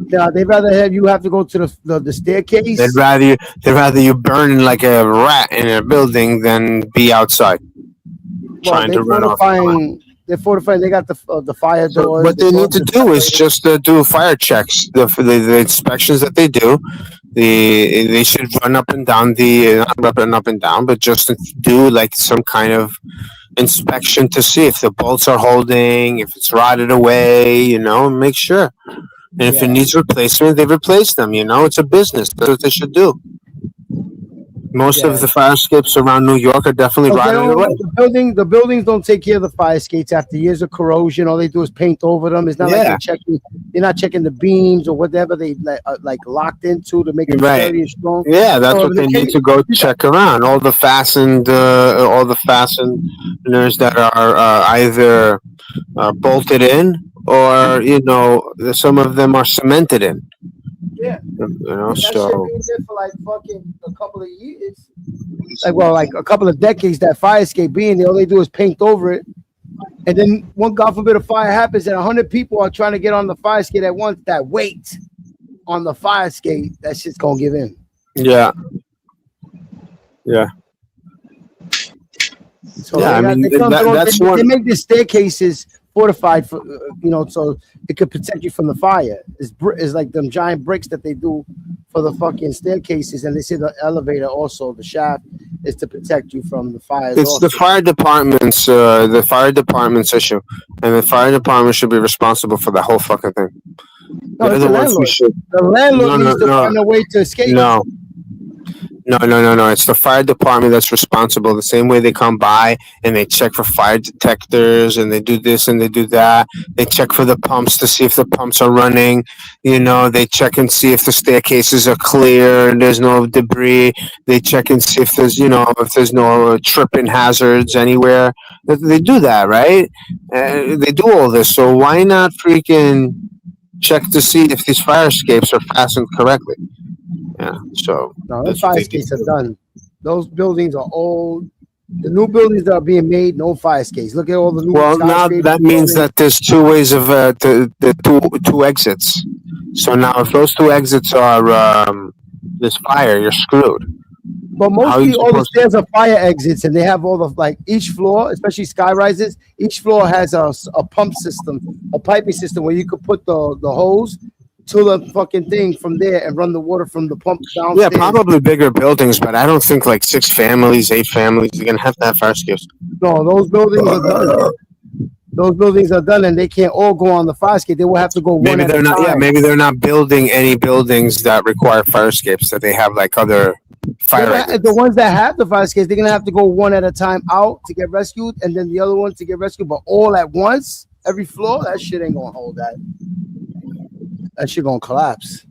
Yeah, they'd rather have to go to the staircase. They'd rather you burn like a rat in a building than be outside trying to run off. They're fortifying. They got the fire doors. So what they need to do is just do fire checks. The inspections that they do, they should run up and down not up and down, but just do like some kind of inspection to see if the bolts are holding, if it's rotted away, make sure. And if it needs replacement, they replace them. It's a business. That's what they should do. Most of the fire escapes around New York are definitely rotted away. The buildings don't take care of the fire escapes after years of corrosion. All they do is paint over them. It's not like they're not checking the beams or whatever they like locked into to make it sturdy and strong. Yeah, that's what they need to go check around. All the fasteners that are either bolted in or some of them are cemented in. Yeah, that shit been there for like fucking a couple of years, like a couple of decades. That fire escape being there, all they do is paint over it, and then God forbid a fire happens and 100 people are trying to get on the fire escape at once. That weight on the fire escape, that shit's gonna give in. Yeah. So they make the staircases fortified for so it could protect you from the fire. It's like them giant bricks that they do for the fucking staircases, and they say the elevator also, the shaft, is to protect you from the fire. It's the fire department's issue, and the fire department should be responsible for the whole fucking thing. No, They're it's the the ones who landlord. should. The landlord No, no, needs to no, find a way to escape. no. No. It's the fire department that's responsible. The same way they come by and they check for fire detectors and they do this and they do that. They check for the pumps to see if the pumps are running. They check and see if the staircases are clear and there's no debris. They check and see if there's no tripping hazards anywhere. They do that, right? They do all this. So why not freaking check to see if these fire escapes are fastened correctly? Yeah, so No, those that's what fire they do. escapes are done. Those buildings are old. The new buildings that are being made, no fire escapes. Look at all the new Well, now skyscrapers that means building. that there's two ways of the two exits. So now, if those two exits are this fire, you're screwed. But How are you mostly all the supposed to? stairs are fire exits, and they have all the like each floor, especially sky rises. Each floor has a pump system, a piping system where you could put the hose to the fucking thing from there and run the water from the pump Yeah, downstairs. probably bigger buildings, but I don't think like 6 families, 8 families. You're gonna have to have fire escapes. No, those buildings are done. Those buildings are done, and they can't all go on the fire escape. They will have to go one Maybe at a they're not. Yeah, time. maybe they're not building any buildings that require fire escapes. That they have like other fire exits. The ones that have the fire escapes, they're gonna have to go one at a time out to get rescued, and then the other one to get rescued. But all at once, every floor, that shit ain't gonna hold that. That shit gonna collapse.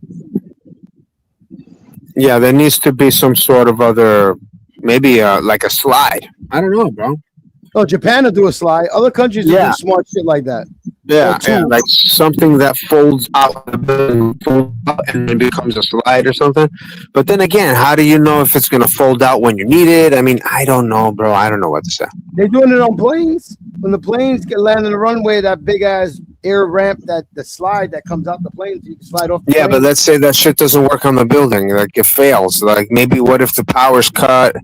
Yeah, there needs to be some sort of other, maybe like a slide. I don't know, bro. No, Japan will do a slide. Other countries will Yeah. do smart shit like that. Yeah, Or two. like something that folds out the building, folds out and then becomes a slide or something. But then again, how do you know if it's gonna fold out when you need it? I mean, I don't know, bro. I don't know what to say. They're doing it on planes. When the planes get land on the runway, that big ass air ramp, that the slide that comes out the plane, so you can slide off the Yeah, plane. but let's say that shit doesn't work on the building, like it fails. Like maybe what if the power's cut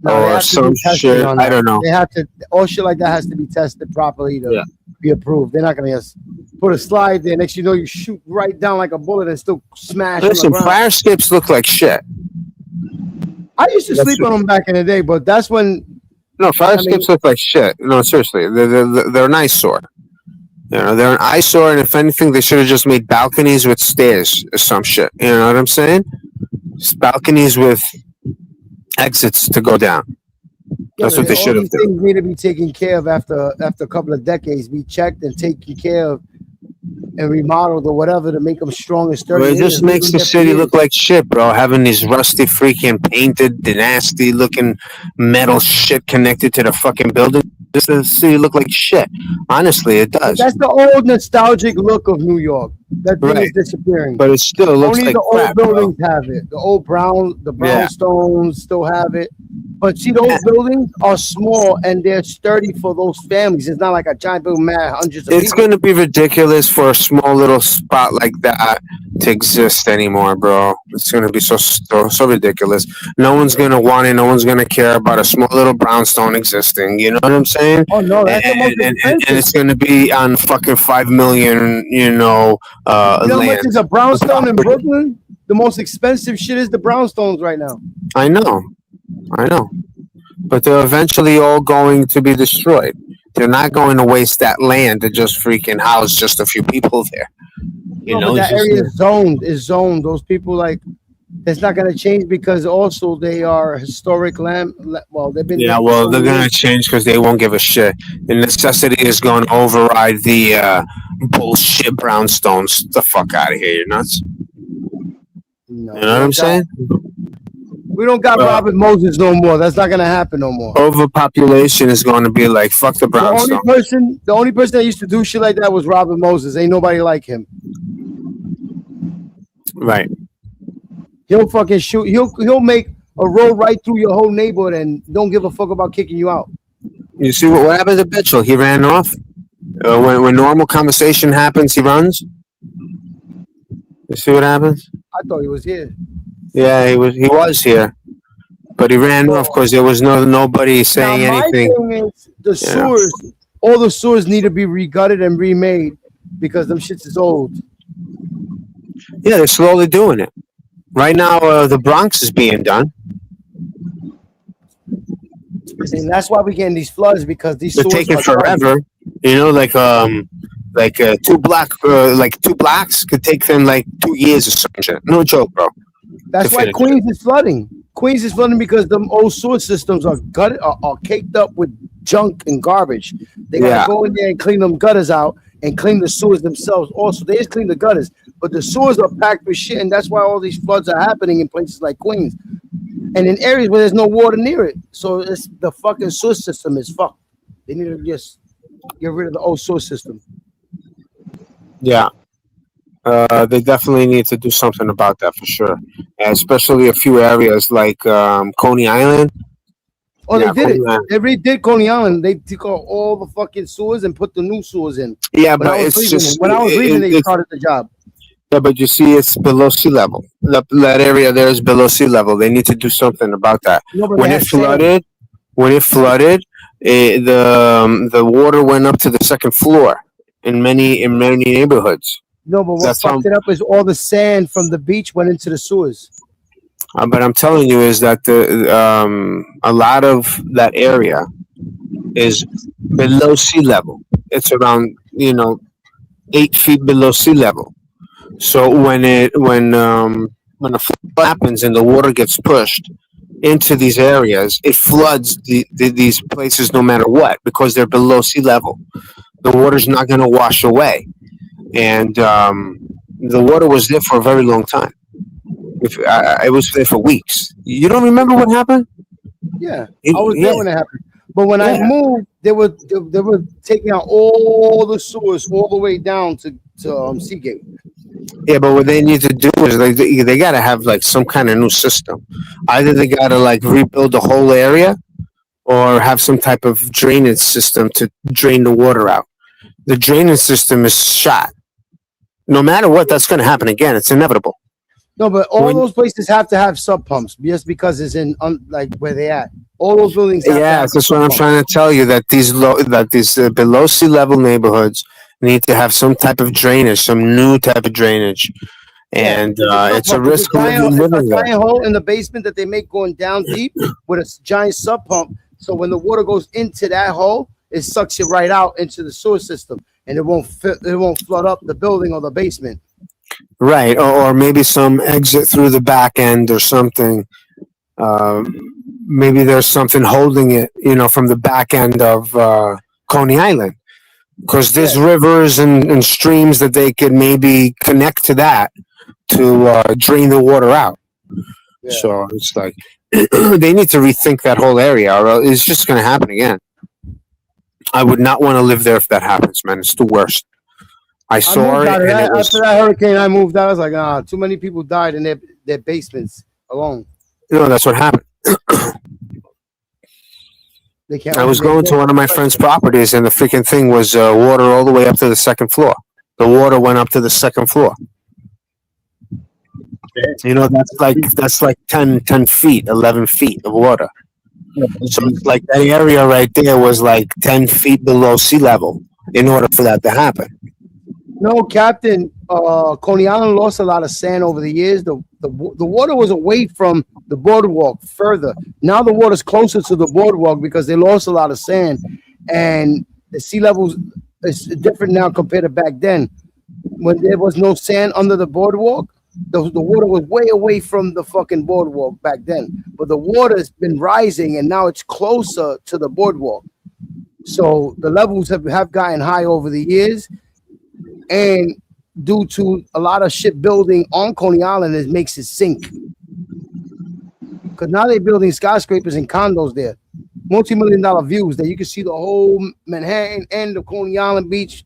No, they or have to some be tested shit? on I that. don't know. They have to. All shit like that has to be tested properly to Yeah. be approved. They're not gonna just put a slide there. Next, you know, you shoot right down like a bullet and still smash on Listen, the ground. fire escapes look like shit. I used to That's sleep true. on them back in the day, but that's when. No, fire I mean- escapes look like shit. No, seriously, they're an eyesore. They're an eyesore, and if anything, they should have just made balconies with stairs or some shit. You know what I'm saying? Just balconies with exits to go down. That's what they should have All these done. things need to be taken care of after a couple of decades. Be checked and taken care of, and remodeled or whatever to make them strong and sturdy. Well, it They just leave makes them the there for city years. look like shit, bro. Having these rusty, freaking painted, nasty looking metal shit connected to the fucking building. This the city look like shit. Honestly, it does. That's the old nostalgic look of New York. That thing Right. is disappearing. But it still looks Only like the crap, old bro. buildings have it. The Yeah. brownstones still have it. But see, those buildings are small and they're sturdy for those families. It's not like a giant building, mad hundreds of It's people. going to be ridiculous for a small little spot like that to exist anymore, bro. It's going to be so ridiculous. No one's going to want it. No one's going to care about a small little brownstone existing. You know what I'm saying? Oh no, that's the most And expensive. it's going to be on fucking 5 million, You know how much land. is a brownstone in Brooklyn? The most expensive shit is the brownstones right now. I know. But they're eventually all going to be destroyed. They're not going to waste that land to just freaking house just a few people there. You No, know, but that it's just- area is zoned. Those people like it's not going to change because also they are historic land. Well, they've been Yeah, there for well, so they're many gonna years. change because they won't give a shit. The necessity is going to override the bullshit brownstones. Get the fuck out of here! You're nuts. No, You know what I'm saying? We don't got Robert Moses no more. That's not going to happen no more. Overpopulation is going to be like fuck the brownstone. The only person that used to do shit like that was Robert Moses. Ain't nobody like him. Right. He'll fucking shoot. He'll make a road right through your whole neighborhood and don't give a fuck about kicking you out. You see what happened to Mitchell? He ran off. When normal conversation happens, he runs. You see what happens? I thought he was here. Yeah, he was here, but he ran off because there was nobody saying Now, anything. my thing is the sewers. All the sewers need to be regutted and remade because them shits is old. Yeah, they're slowly doing it. Right now, the Bronx is being done. And that's why we're getting these floods because these They're sewers taking are done. forever. You know, like Like two blocks could take them like 2 years or some shit. No joke, bro. To That's why finish it. Queens is flooding. Queens is flooding because the old sewer systems are caked up with junk and garbage. They gotta Yeah, go in there and clean them gutters out and clean the sewers themselves. Also, they just clean the gutters, but the sewers are packed with shit, and that's why all these floods are happening in places like Queens and in areas where there's no water near it. So it's the fucking sewer system is fucked. They need to just get rid of the old sewer system. yeah. They definitely need to do something about that for sure, especially a few areas like Coney Island. Oh, they Yeah, did Coney it. Island. They redid Coney Island. They took out all the fucking sewers and put the new sewers in. Yeah, When I but was it's leaving, just when I was leaving, they started the job. yeah, but you see, it's below sea level. That area there is below sea level. They need to do something about that. No, but they When had it sand. flooded, when it flooded, the water went up to the second floor in many neighborhoods. No, but what That's how. fucked it up is all the sand from the beach went into the sewers. But I'm telling you is that a lot of that area is below sea level. It's around 8 feet below sea level. So when a flood happens and the water gets pushed into these areas, it floods these places no matter what because they're below sea level. The water's not going to wash away, and the water was there for a very long time. If it was there for weeks. You don't remember what happened? Yeah, I was there Yeah, when it happened. But when I yeah, moved, they were taking out all the sewers all the way down to Seagate. yeah. But what they need to do is they got to have like some kind of new system. Either they got to like rebuild the whole area, or have some type of drainage system to drain the water out. The drainage system is shot. No matter what, that's going to happen again. It's inevitable. No, but all When those places have to have sub pumps just because it's in like where they at. All those buildings have to Yeah, have that's what sub I'm pumps. trying to tell you. That these below sea level neighborhoods need to have some type of drainage, some new type of drainage, Yeah, and it's a sub it's a pump. It's a risk of giant, it's a living there. giant hole in the basement that they make going down deep with a giant sub pump. So when the water goes into that hole, it sucks it right out into the sewer system, and it won't flood up the building or the basement. Right, or maybe some exit through the back end or something. Uh, Maybe there's something holding it, from the back end of Coney Island, because Yeah, there's rivers and streams that they could maybe connect to that to drain the water out. yeah. So it's like they need to rethink that whole area, or else it's just going to happen again. I would not want to live there if that happens, man. It's the worst. I I saw moved it, out of and that it after was that hurricane. I moved out. I was like, too many people died in their basements alone. that's what happened. They can't. I was They going to can't. one of my friend's properties, and the freaking thing was water all the way up to the second floor. The water went up to the second floor. That's like 10 feet, 11 feet of water. So it's like that area right there was like 10 feet below sea level in order for that to happen. No, Captain. Coney Island lost a lot of sand over the years. The water was away from the boardwalk further. Now the water's closer to the boardwalk because they lost a lot of sand, and the sea levels is different now compared to back then when there was no sand under the boardwalk. The water was way away from the fucking boardwalk back then, but the water's been rising and now it's closer to the boardwalk. So the levels have gotten high over the years, and due to a lot of shipbuilding on Coney Island, it makes it sink. Because now they're building skyscrapers and condos there, multi-million-dollar views that you can see the whole Manhattan and the Coney Island beach,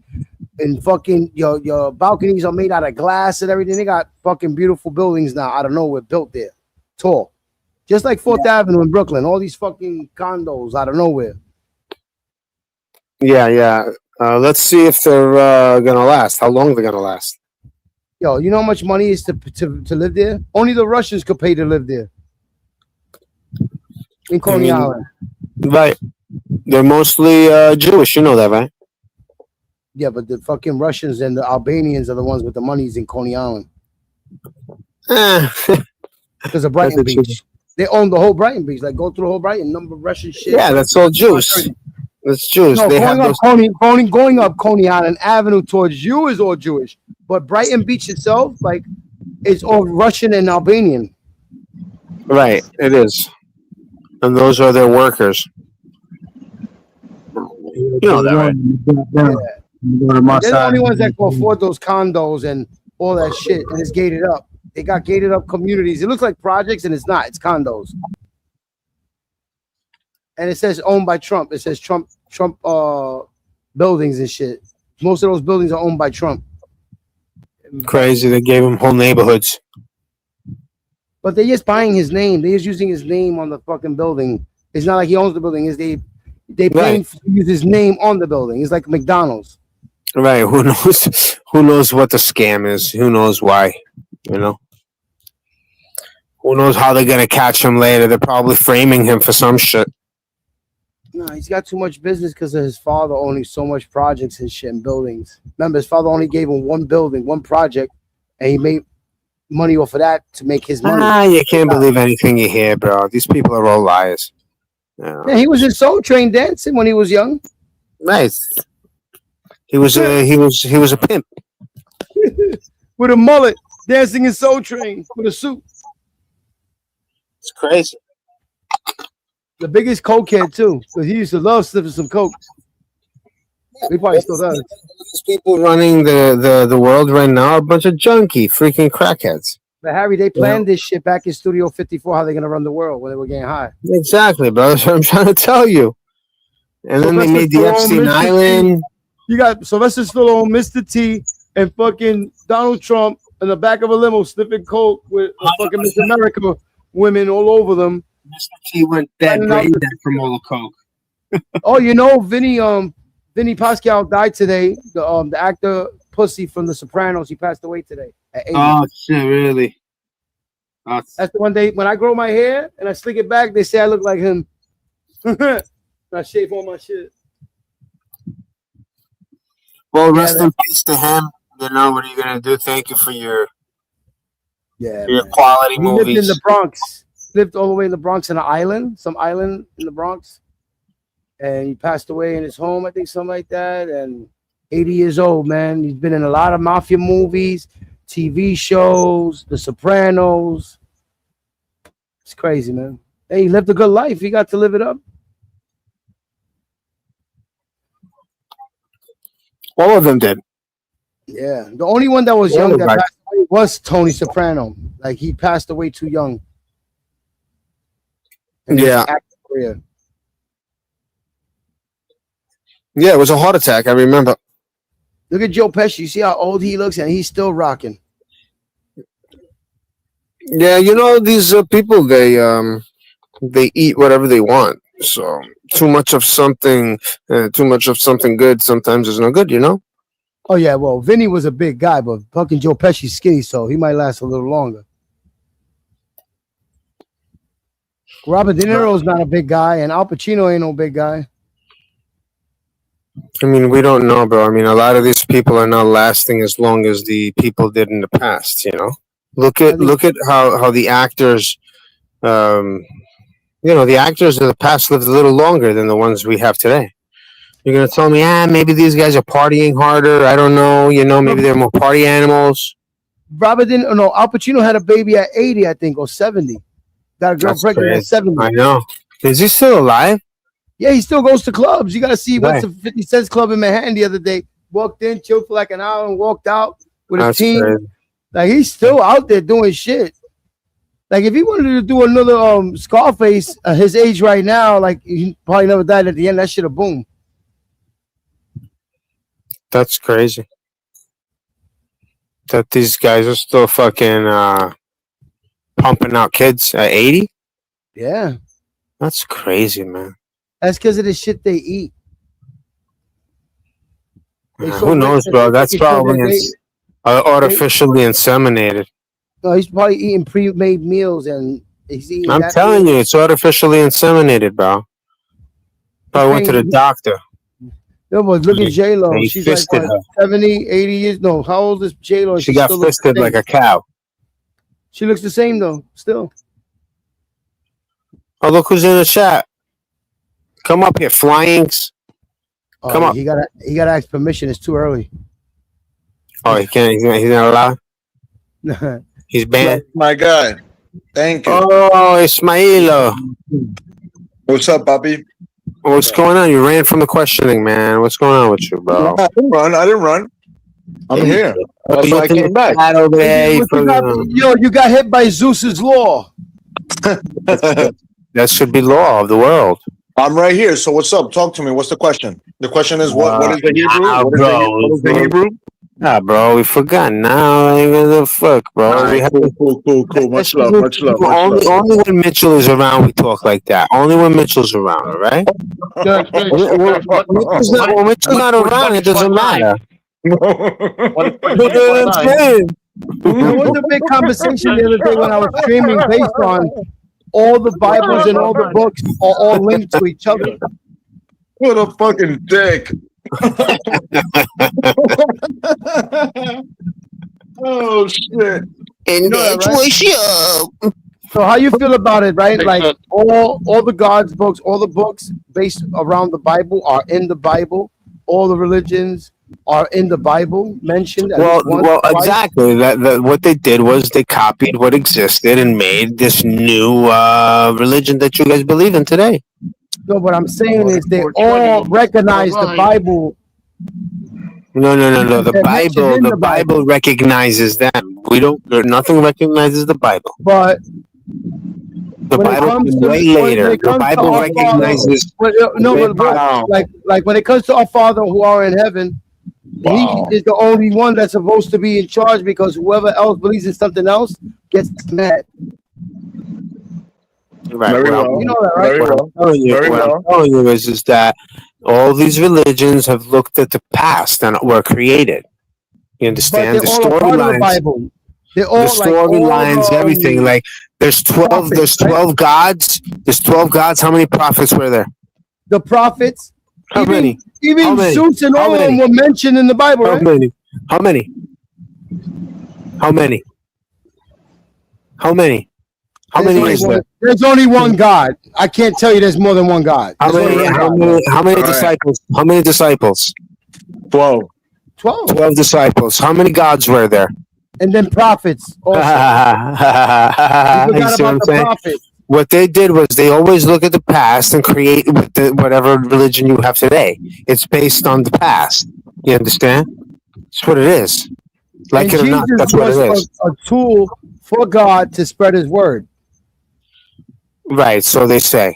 and fucking your balconies are made out of glass and everything. They got fucking beautiful buildings now out of nowhere built there, tall, just like Fourth Avenue in Brooklyn. All these fucking condos out of nowhere. Yeah, yeah. Let's see if they're gonna last. How long they're gonna last? Yo, you know how much money is to live there? Only the Russians could pay to live there in Coney Island. Right. They're mostly Jewish. You know that, right? Yeah, but the fucking Russians and the Albanians are the ones with the monies in Coney Island Eh, because of that's Brighton a Jew. Beach. They own the whole Brighton Beach. Like, go through the whole Brighton, number of Russian shit. Yeah, that's all Jews. It's Jews. No, They have those. going up Coney Island Avenue towards you is all Jewish, but Brighton Beach itself, like, it's all Russian and Albanian. Right, it is. And those are their workers. You know that, right? And they're the only ones that can afford those condos and all that shit, and it's gated up. They got gated up communities. It looks like projects, and it's not. It's condos. And it says owned by Trump. It says Trump buildings and shit. Most of those buildings are owned by Trump. Crazy. They gave him whole neighborhoods. But they're just buying his name. They're just using his name on the fucking building. It's not like he owns the building. Is they paying to use his name on the building. It's like McDonald's. Right. Who knows? Who knows what the scam is? Who knows why? You know. Who knows how they're gonna catch him later? They're probably framing him for some shit. No, he's got too much business because of his father owning so much projects and shit and buildings. Remember, his father only gave him one building, one project, and he made money off of that to make his money. You can't believe anything you hear, bro. These people are all liars. Yeah, he was in Soul Train dancing when he was young. Nice. He was a pimp with a mullet, dancing in Soul Train with a suit. It's crazy. The biggest cokehead too, because he used to love sniffing some coke. He probably still does. These people running the world right now are a bunch of junkie, freaking crackheads. But Harry, they planned this shit back in Studio 54. How they're gonna run the world when they were getting high? Exactly, bro. That's what I'm trying to tell you. And then they made the Epstein Island. You got Sylvester Stallone, Mr. T, and fucking Donald Trump in the back of a limo sniffing coke with fucking Miss America women all over them. Mr. T went dead, brain dead from all the coke. Oh, you know, Vinny Pascal died today. The actor Pussy from The Sopranos. He passed away today at 80. Oh shit, really? That's the one day when I grow my hair and I slick it back, they say I look like him. I shave all my shit. Well, rest in peace to him. You know, what are you gonna do? Thank you for your quality movies. Lived in the Bronx. Lived all the way in the Bronx in an island, some island in the Bronx. And he passed away in his home, I think, something like that. And 80 years old, man. He's been in a lot of mafia movies, TV shows, The Sopranos. It's crazy, man. Hey, he lived a good life. He got to live it up. All of them did. Yeah. The only one that was young that passed away was Tony Soprano. Like, he passed away too young. Yeah. Yeah, it was a heart attack. I remember. Look at Joe Pesci. You see how old he looks, and he's still rocking. Yeah, you know, these people, they eat whatever they want. So too much of something good sometimes is no good, you know? Oh, yeah, well, Vinny was a big guy, but fucking Joe Pesci's skinny, so he might last a little longer. Robert De Niro's not a big guy, and Al Pacino ain't no big guy. I mean, we don't know, bro. I mean, a lot of these people are not lasting as long as the people did in the past, you know? Look at how the actors, the actors of the past lived a little longer than the ones we have today. You're going to tell me, maybe these guys are partying harder. I don't know. You know, maybe they're more party animals. Al Pacino had a baby at 80, I think, or 70. Got a girl pregnant at 70. I know. Is he still alive? Yeah, he still goes to clubs. You got to see he went to 50 Cent's club in Manhattan the other day. Walked in, chilled for like an hour, and walked out with his team. Crazy. Like, he's still out there doing shit. Like, if he wanted to do another Scarface at his age right now, like, he probably never died at the end. That shit have boom. That's crazy. That these guys are still fucking pumping out kids at 80? Yeah. That's crazy, man. That's because of the shit they eat. Who knows, bro? That's probably artificially inseminated. No, he's probably eating pre-made meals, and he's eating. I'm telling you, it's artificially inseminated, bro. Probably went to the doctor. No, but look at J-Lo. She's like 70, 80 years. No, how old is J-Lo? She got fisted like a cow. She looks the same, though, still. Oh, look who's in the chat. Come up here, Flyings. Come up. He gotta ask permission. It's too early. Oh, he can't. He's not allowed. He's banned. My guy. Thank you. Oh, Ismailo. What's up, Papi? What's going on? You ran from the questioning, man. What's going on with you, bro? I didn't run. I didn't run. I'm here. That's why I came back. Over there, You got hit by Zeus's law. That should be law of the world. I'm right here. So what's up? Talk to me. What's the question? The question is what is the Hebrew? What is the Hebrew? Ah, bro, we forgot now. What the fuck, bro? Right, We have cool. Much love. Only when Mitchell is around, we talk like that. Only when Mitchell's around, all right? When Mitchell's not around, it doesn't matter. There was a big conversation the other day when I was streaming based on all the Bibles and all the books are all linked to each other. What a fucking dick. Oh shit. And that's right? So how you feel about it, right? Like all the God's books, all the books based around the Bible are in the Bible. All the religions are in the Bible mentioned. Well, exactly. That what they did was they copied what existed and made this new religion that you guys believe in today. No, what I'm saying is they all recognize the Bible. No. The Bible recognizes them. We don't. Nothing recognizes the Bible. But the Bible comes way later. The Bible recognizes. Like when it comes to our Father who are in heaven, He is the only one that's supposed to be in charge, because whoever else believes in something else gets mad. Right. Very well. You know that, right? I'm telling you is that all these religions have looked at the past and were created. You understand? The storylines. They're all the storylines, everything. Like there's 12. Prophets, there's 12 right? gods. There's 12 gods. How many prophets were there? The prophets. How many? Even Zeus and all of them were mentioned in the Bible. How right? many? How many? How many? How many? How many is there? There's only one God. I can't tell you there's more than one God. How many disciples? How many disciples? 12. 12 disciples. How many gods were there? And then prophets also. You see what I'm saying? What they did was they always look at the past and create whatever religion you have today. It's based on the past. You understand? That's what it is. Like it or not, that's what it is. A tool for God to spread His word. Right. So they say.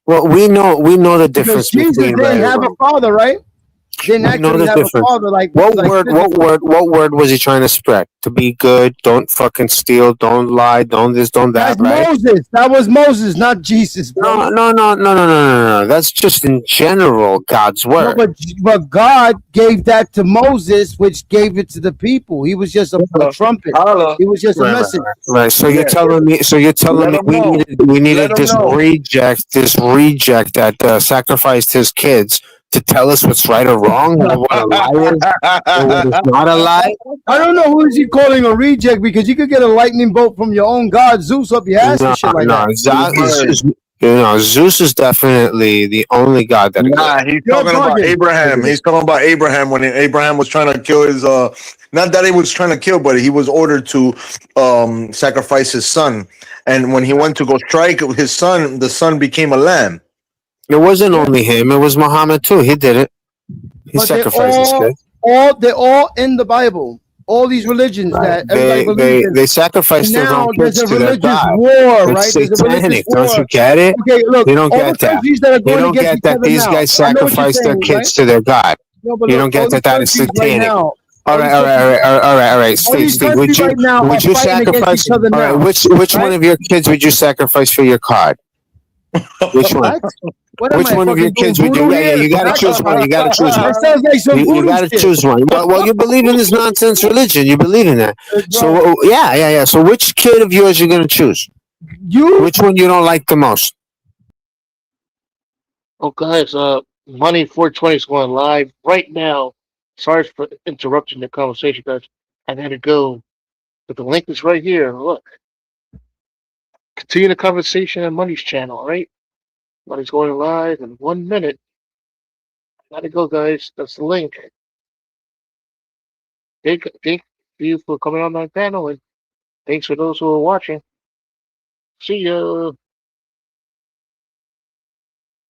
Well, we know the difference because Jesus didn't have a father, right? Didn't actually have a father. Like what word was he trying to spread? To be good, don't fucking steal, don't lie, don't this, don't that. That's right? Moses. That was Moses, not Jesus. Bro. No. That's just in general God's word. No, but God gave that to Moses, which gave it to the people. He was just a trumpet. He was just a message. Right. So you're telling me. We needed this reject that sacrificed his kids to tell us what's right or wrong, or what a lie is, or what is not a lie. I don't know who is he calling a reject, because you could get a lightning bolt from your own god Zeus up your ass and shit like that. Zeus is definitely the only god that. He's talking about Abraham. He's talking about Abraham when Abraham was trying to kill his. Not that he was trying to kill, but he was ordered to sacrifice his son, and when he went to go strike his son, the son became a lamb. It wasn't only him; it was Muhammad too. He did it. He sacrificed his kid. They're all in the Bible. All these religions that everybody believes in. They sacrificed their own kids to their God. War, it's right? satanic. Don't you get it? Okay, look, you don't get that. You don't get that these guys sacrifice their kids to their God. You don't get that is satanic. All right. Steve, would you sacrifice? All right, which one of your kids would you sacrifice for your God? Which one? Which one of your kids would you? Yeah, you got to choose one. You got to choose one. You got to choose one. Well, you believe in this nonsense religion. You believe in that. So yeah. So which kid of yours you're going to choose? Which one you don't like the most? Oh, guys, Money 420 is going live right now. Sorry for interrupting the conversation, guys. I had to go, but the link is right here. Look. Continue the conversation on Money's channel, right? But it's going live in 1 minute. Gotta go, guys. That's the link. Thank you for coming on my panel, and thanks for those who are watching. See ya.